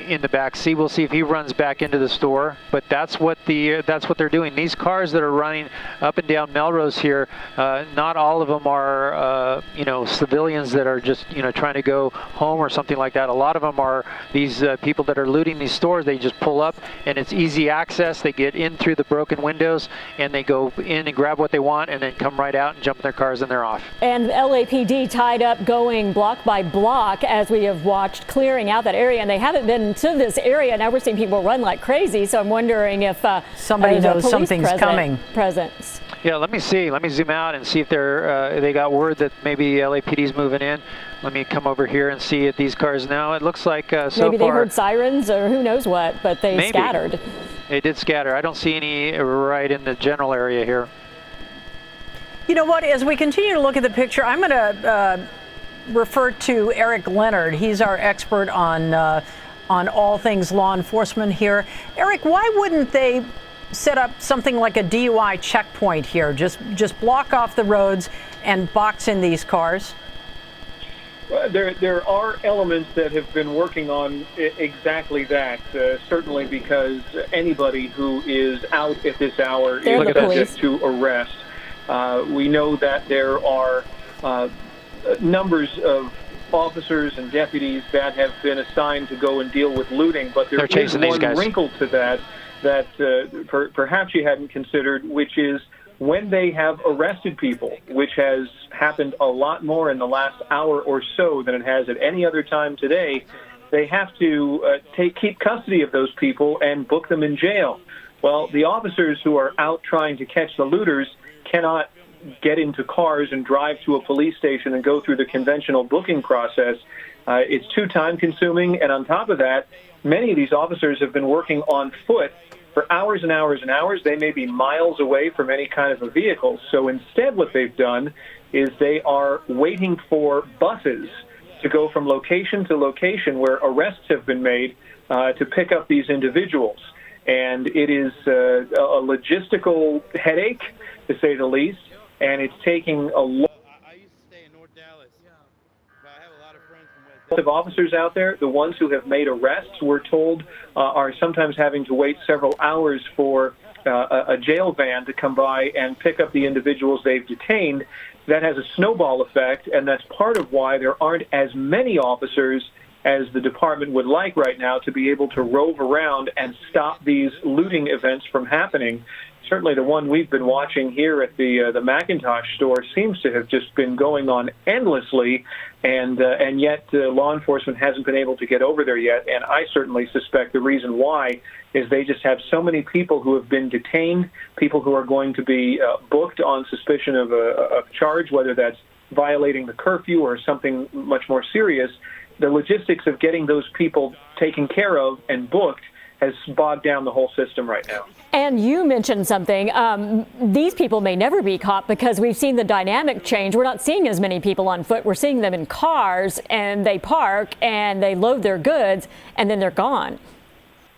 S13: in the back seat. We'll see if he runs back into the store, but that's what they're doing. These cars that are running up and down Melrose here, not all of them are civilians that are just trying to go home or something like that. A lot of them are these people that are looting these stores. They just pull up and it's easy access. They get in through the broken windows and they go in and grab what they want and then come right out and jump in their cars and they're off.
S6: And LAPD tied up going block by block as we have watched clearing out that area, and they haven't been to this area. Now we're seeing people run like crazy, so I'm wondering if
S10: somebody knows something's coming.
S6: Presence.
S13: Yeah, let me see. Let me zoom out and see if they got word that maybe LAPD's moving in. Let me come over here and see at these cars now. It looks like so
S6: maybe they
S13: far,
S6: heard sirens or who knows what, but they scattered.
S13: They did scatter. I don't see any right in the general area here.
S10: You know what? As we continue to look at the picture, I'm going to refer to Eric Leonard. He's our expert on all things law enforcement here. Eric, why wouldn't they set up something like a DUI checkpoint here? Just block off the roads and box in these cars?
S14: There are elements that have been working on exactly that, certainly because anybody who is out at this hour is subject to arrest. We know that there are numbers of officers and deputies that have been assigned to go and deal with looting, but there is one wrinkle to that perhaps you hadn't considered, which is when they have arrested people, which has happened a lot more in the last hour or so than it has at any other time today, they have to keep custody of those people and book them in jail. Well, the officers who are out trying to catch the looters cannot get into cars and drive to a police station and go through the conventional booking process. It's too time-consuming, and on top of that, many of these officers have been working on foot for hours and hours and hours. They may be miles away from any kind of a vehicle. So instead what they've done is they are waiting for buses to go from location to location where arrests have been made to pick up these individuals. And it is a logistical headache, to say the least, and it's taking a lot of officers out there. The ones who have made arrests, we're told, are sometimes having to wait several hours for a jail van to come by and pick up the individuals they've detained. That has a snowball effect, and that's part of why there aren't as many officers as the department would like right now to be able to rove around and stop these looting events from happening. Certainly the one we've been watching here at the Macintosh store seems to have just been going on endlessly, and yet law enforcement hasn't been able to get over there yet. And I certainly suspect the reason why is they just have so many people who have been detained, people who are going to be booked on suspicion of a charge, whether that's violating the curfew or something much more serious. The logistics of getting those people taken care of and booked has bogged down the whole system right now.
S6: And you mentioned something. These people may never be caught because we've seen the dynamic change. We're not seeing as many people on foot. We're seeing them in cars, and they park and they load their goods and then they're gone.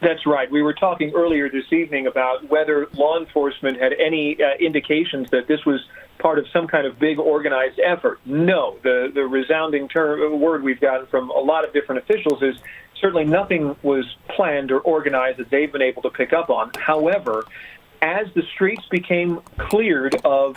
S14: That's right. We were talking earlier this evening about whether law enforcement had any indications that this was part of some kind of big organized effort. No. The resounding word we've gotten from a lot of different officials is certainly nothing was planned or organized that they've been able to pick up on. However, as the streets became cleared of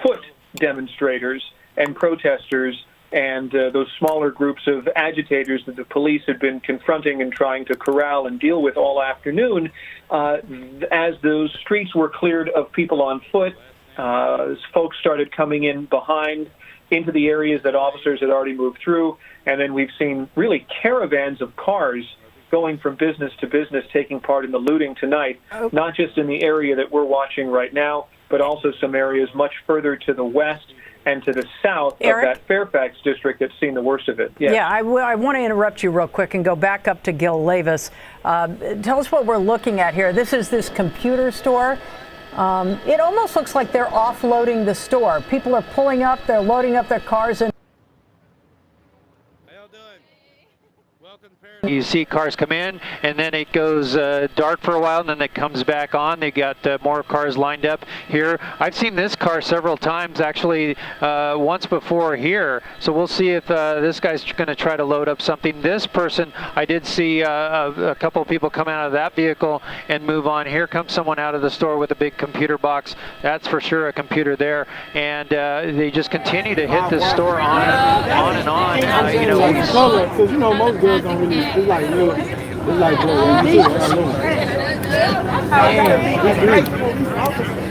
S14: foot demonstrators and protesters and those smaller groups of agitators that the police had been confronting and trying to corral and deal with all afternoon, as those streets were cleared of people on foot, folks started coming in behind into the areas that officers had already moved through. And then we've seen really caravans of cars going from business to business, taking part in the looting tonight, not just in the area that we're watching right now, but also some areas much further to the west and to the south of that Fairfax district that's seen the worst of it. Yes.
S10: Yeah, I want to interrupt you real quick and go back up to Gil Levis. Tell us what we're looking at here. This is this computer store. It almost looks like they're offloading the store. People are pulling up, they're loading up their cars and
S13: you see cars come in, and then it goes dark for a while, and then it comes back on. They got more cars lined up here. I've seen this car several times, actually, once before here. So we'll see if this guy's going to try to load up something. This person, I did see a couple of people come out of that vehicle and move on. Here comes someone out of the store with a big computer box. That's for sure a computer there. And they just continue to hit this store on and on.
S23: Because you know most girls don't really. It's like you. It's like bro. He's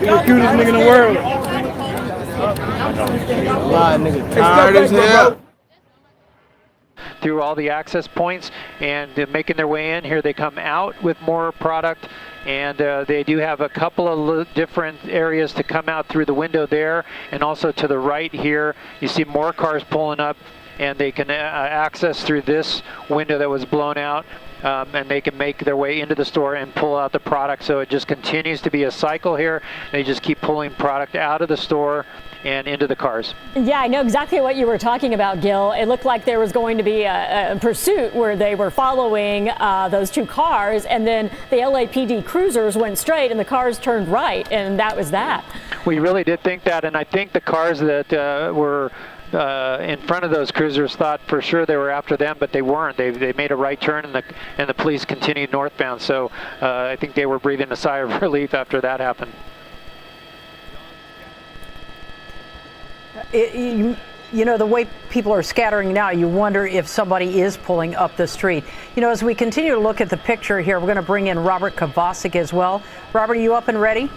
S23: the cutest nigga in the world. A lot of niggas tired as hell.
S13: Through all the access points and making their way in. Here they come out with more product, and they do have a couple of different areas to come out through the window there, and also to the right here you see more cars pulling up, and they can access through this window that was blown out, and they can make their way into the store and pull out the product. So it just continues to be a cycle here. They just keep pulling product out of the store and into the cars.
S6: Yeah, I know exactly what you were talking about, Gil. It looked like there was going to be a pursuit where they were following those two cars, and then the LAPD cruisers went straight and the cars turned right, and that was that. We
S13: really did think that, and I think the cars that were in front of those cruisers thought for sure they were after them, but they weren't. They made a right turn, and the police continued northbound. So I think they were breathing a sigh of relief after that happened.
S10: You know, the way people are scattering now, you wonder if somebody is pulling up the street. You know, as we continue to look at the picture here, we're going to bring in Robert Kovacic as well. Robert, are you up and ready?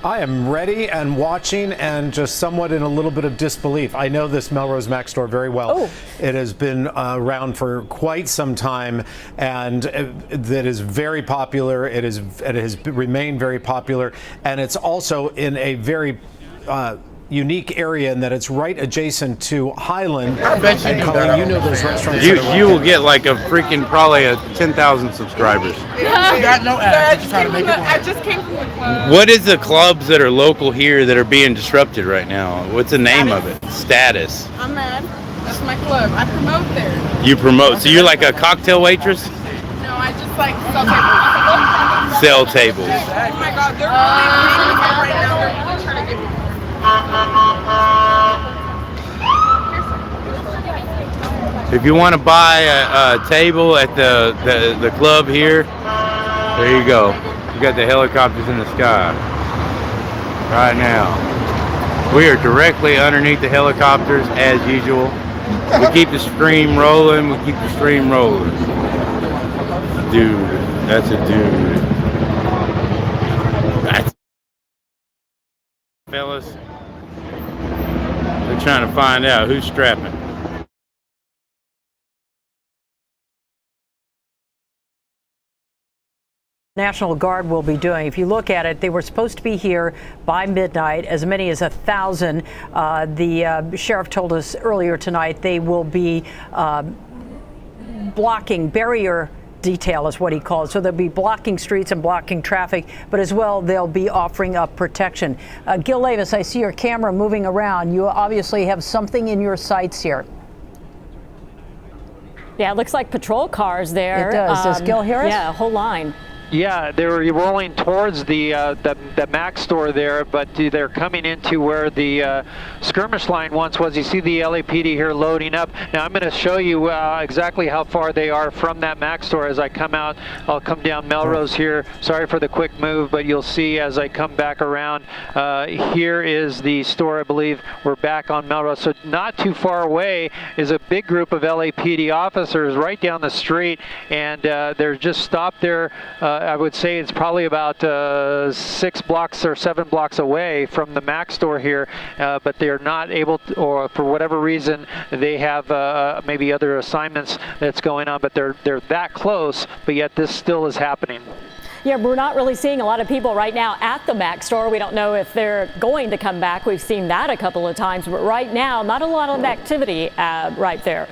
S1: I am ready and watching and just somewhat in a little bit of disbelief. I know this Melrose Mac store very well. Oh. It has been around for quite some time, and that is very popular. It has remained very popular, and it's also in a very unique area in that it's right adjacent to Highland.
S15: I bet you
S1: and Colleen, you know those restaurants.
S15: You will get like a freaking probably 10,000 subscribers.
S2: I got no ads. I just came from the club.
S15: What is the clubs that are local here that are being disrupted right now? What's the name of it? Status.
S2: I'm mad. That's my club. I promote there.
S15: You promote. So you're like a cocktail waitress?
S2: No, I just like sell tables.
S15: Sell tables.
S2: Oh my God, they're really right now. They're really trying to get me.
S15: If you want to buy a table at the club here, there you go. You got the helicopters in the sky right now. We are directly underneath the helicopters as usual. We keep the stream rolling. We keep the stream rolling. Dude, that's a dude. That's fellas. They're trying to find out who's strapping.
S10: National Guard will be doing. If you look at it, they were supposed to be here by midnight, as many as 1,000. The sheriff told us earlier tonight they will be blocking barrier detail is what he called. So they'll be blocking streets and blocking traffic, but as well they'll be offering up protection. Gil Levis, I see your camera moving around. You obviously have something in your sights here.
S6: Yeah, it looks like patrol cars there.
S10: It does. Does Gil hear us?
S6: Yeah, a whole line.
S13: Yeah, they were rolling towards the Mac store there, but they're coming into where the skirmish line once was. You see the LAPD here loading up. Now I'm going to show you exactly how far they are from that Mac store as I come out. I'll come down Melrose here. Sorry for the quick move, but you'll see as I come back around. Here is the store, I believe. We're back on Melrose. So not too far away is a big group of LAPD officers right down the street, and they're just stopped there I would say it's probably about 6 blocks or 7 blocks away from the Mac store here, but they're not able to, or for whatever reason, they have maybe other assignments that's going on, but they're that close, but yet this still is happening.
S6: Yeah, we're not really seeing a lot of people right now at the Mac store. We don't know if they're going to come back. We've seen that a couple of times, but right now, not a lot of activity right there.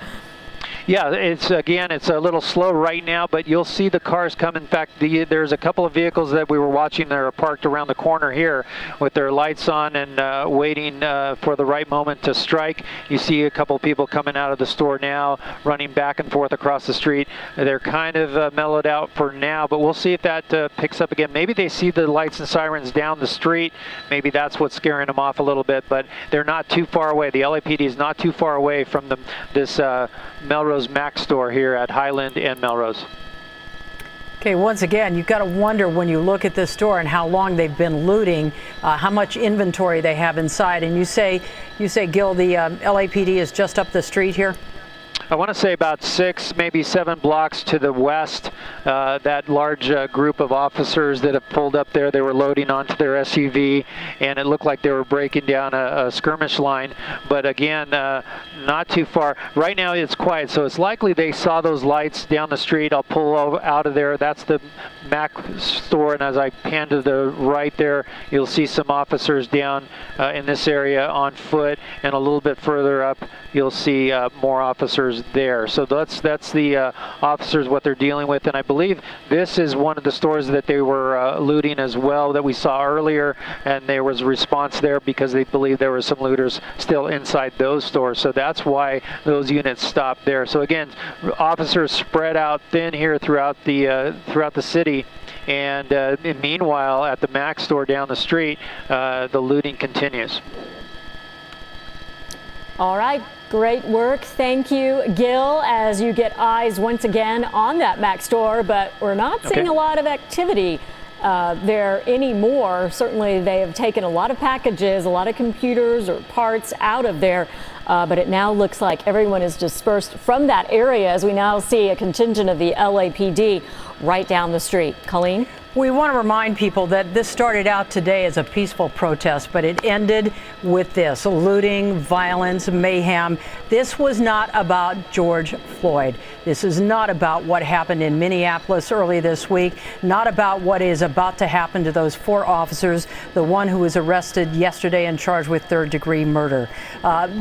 S13: Yeah, it's a little slow right now, but you'll see the cars come. In fact, there's a couple of vehicles that we were watching that are parked around the corner here with their lights on and waiting for the right moment to strike. You see a couple of people coming out of the store now, running back and forth across the street. They're kind of mellowed out for now, but we'll see if that picks up again. Maybe they see the lights and sirens down the street. Maybe that's what's scaring them off a little bit, but they're not too far away. The LAPD is not too far away from this Melrose Mac store here at Highland and Melrose.
S10: Okay, once again, you've got to wonder when you look at this store and how long they've been looting, how much inventory they have inside. And you say, Gil, the LAPD is just up the street here?
S13: I want to say about 6, maybe 7 blocks to the west, that large group of officers that have pulled up there. They were loading onto their SUV, and it looked like they were breaking down a skirmish line. But again, not too far. Right now it's quiet, so it's likely they saw those lights down the street. I'll pull out of there. That's the Mac store, and as I pan to the right there, you'll see some officers down in this area on foot, and a little bit further up, you'll see more officers there. So that's the officers, what they're dealing with, and I believe this is one of the stores that they were looting as well that we saw earlier, and there was a response there because they believe there were some looters still inside those stores. So that's why those units stopped there. So again, officers spread out thin here throughout the city. And meanwhile, at the Mac store down the street, the looting continues.
S6: All right, great work. Thank you, Gil, as you get eyes once again on that Mac store, but we're not seeing a lot of activity there anymore. Certainly they have taken a lot of packages, a lot of computers or parts out of there, but it now looks like everyone is dispersed from that area as we now see a contingent of the LAPD right down the street. Colleen?
S10: We want to remind people that this started out today as a peaceful protest, but it ended with this looting, violence, mayhem. This was not about George Floyd. This is not about what happened in Minneapolis early this week, not about what is about to happen to those 4 officers, the one who was arrested yesterday and charged with third-degree murder.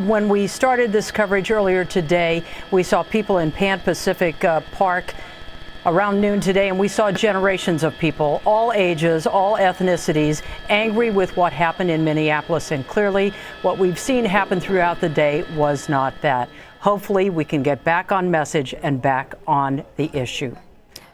S10: When we started this coverage earlier today, we saw people in Pan Pacific Park around noon today, and we saw generations of people, all ages, all ethnicities, angry with what happened in Minneapolis. And clearly, what we've seen happen throughout the day was not that. Hopefully, we can get back on message and back on the issue.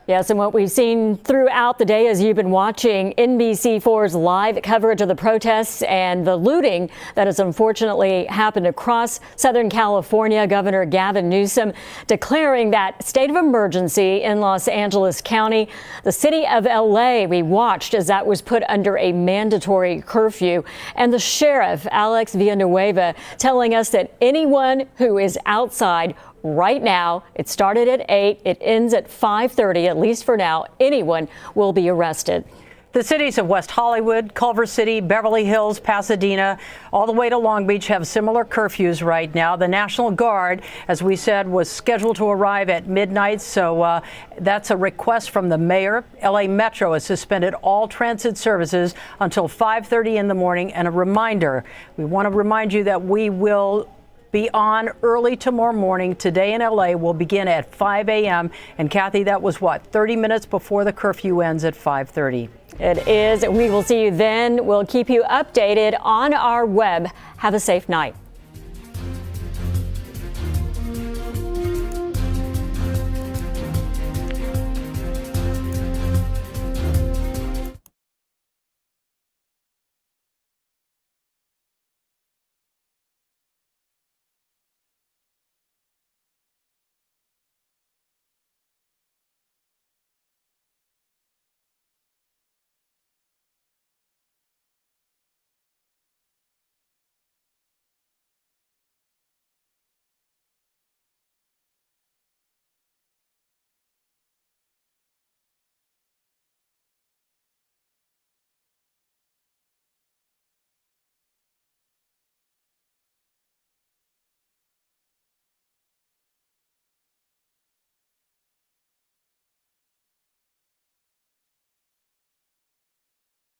S6: Yes, and what we've seen throughout the day as you've been watching NBC4's live coverage of the protests and the looting that has unfortunately happened across Southern California. Governor Gavin Newsom declaring that state of emergency in Los Angeles County. The city of LA, we watched as that was put under a mandatory curfew. And the sheriff, Alex Villanueva, telling us that anyone who is outside right now, it started at 8, it ends at 5:30, at least for now, anyone will be arrested.
S10: The cities of West Hollywood, Culver City, Beverly Hills, Pasadena, all the way to Long Beach have similar curfews right now. The National Guard, as we said, was scheduled to arrive at midnight, so that's a request from the mayor. LA Metro has suspended all transit services until 5:30 in the morning. And a reminder, we want to remind you that we will be on early tomorrow morning. Today in LA will begin at 5 a.m. And Kathy, that was what, 30 minutes before the curfew ends at 5:30.
S6: It is. We will see you then. We'll keep you updated on our web. Have a safe night.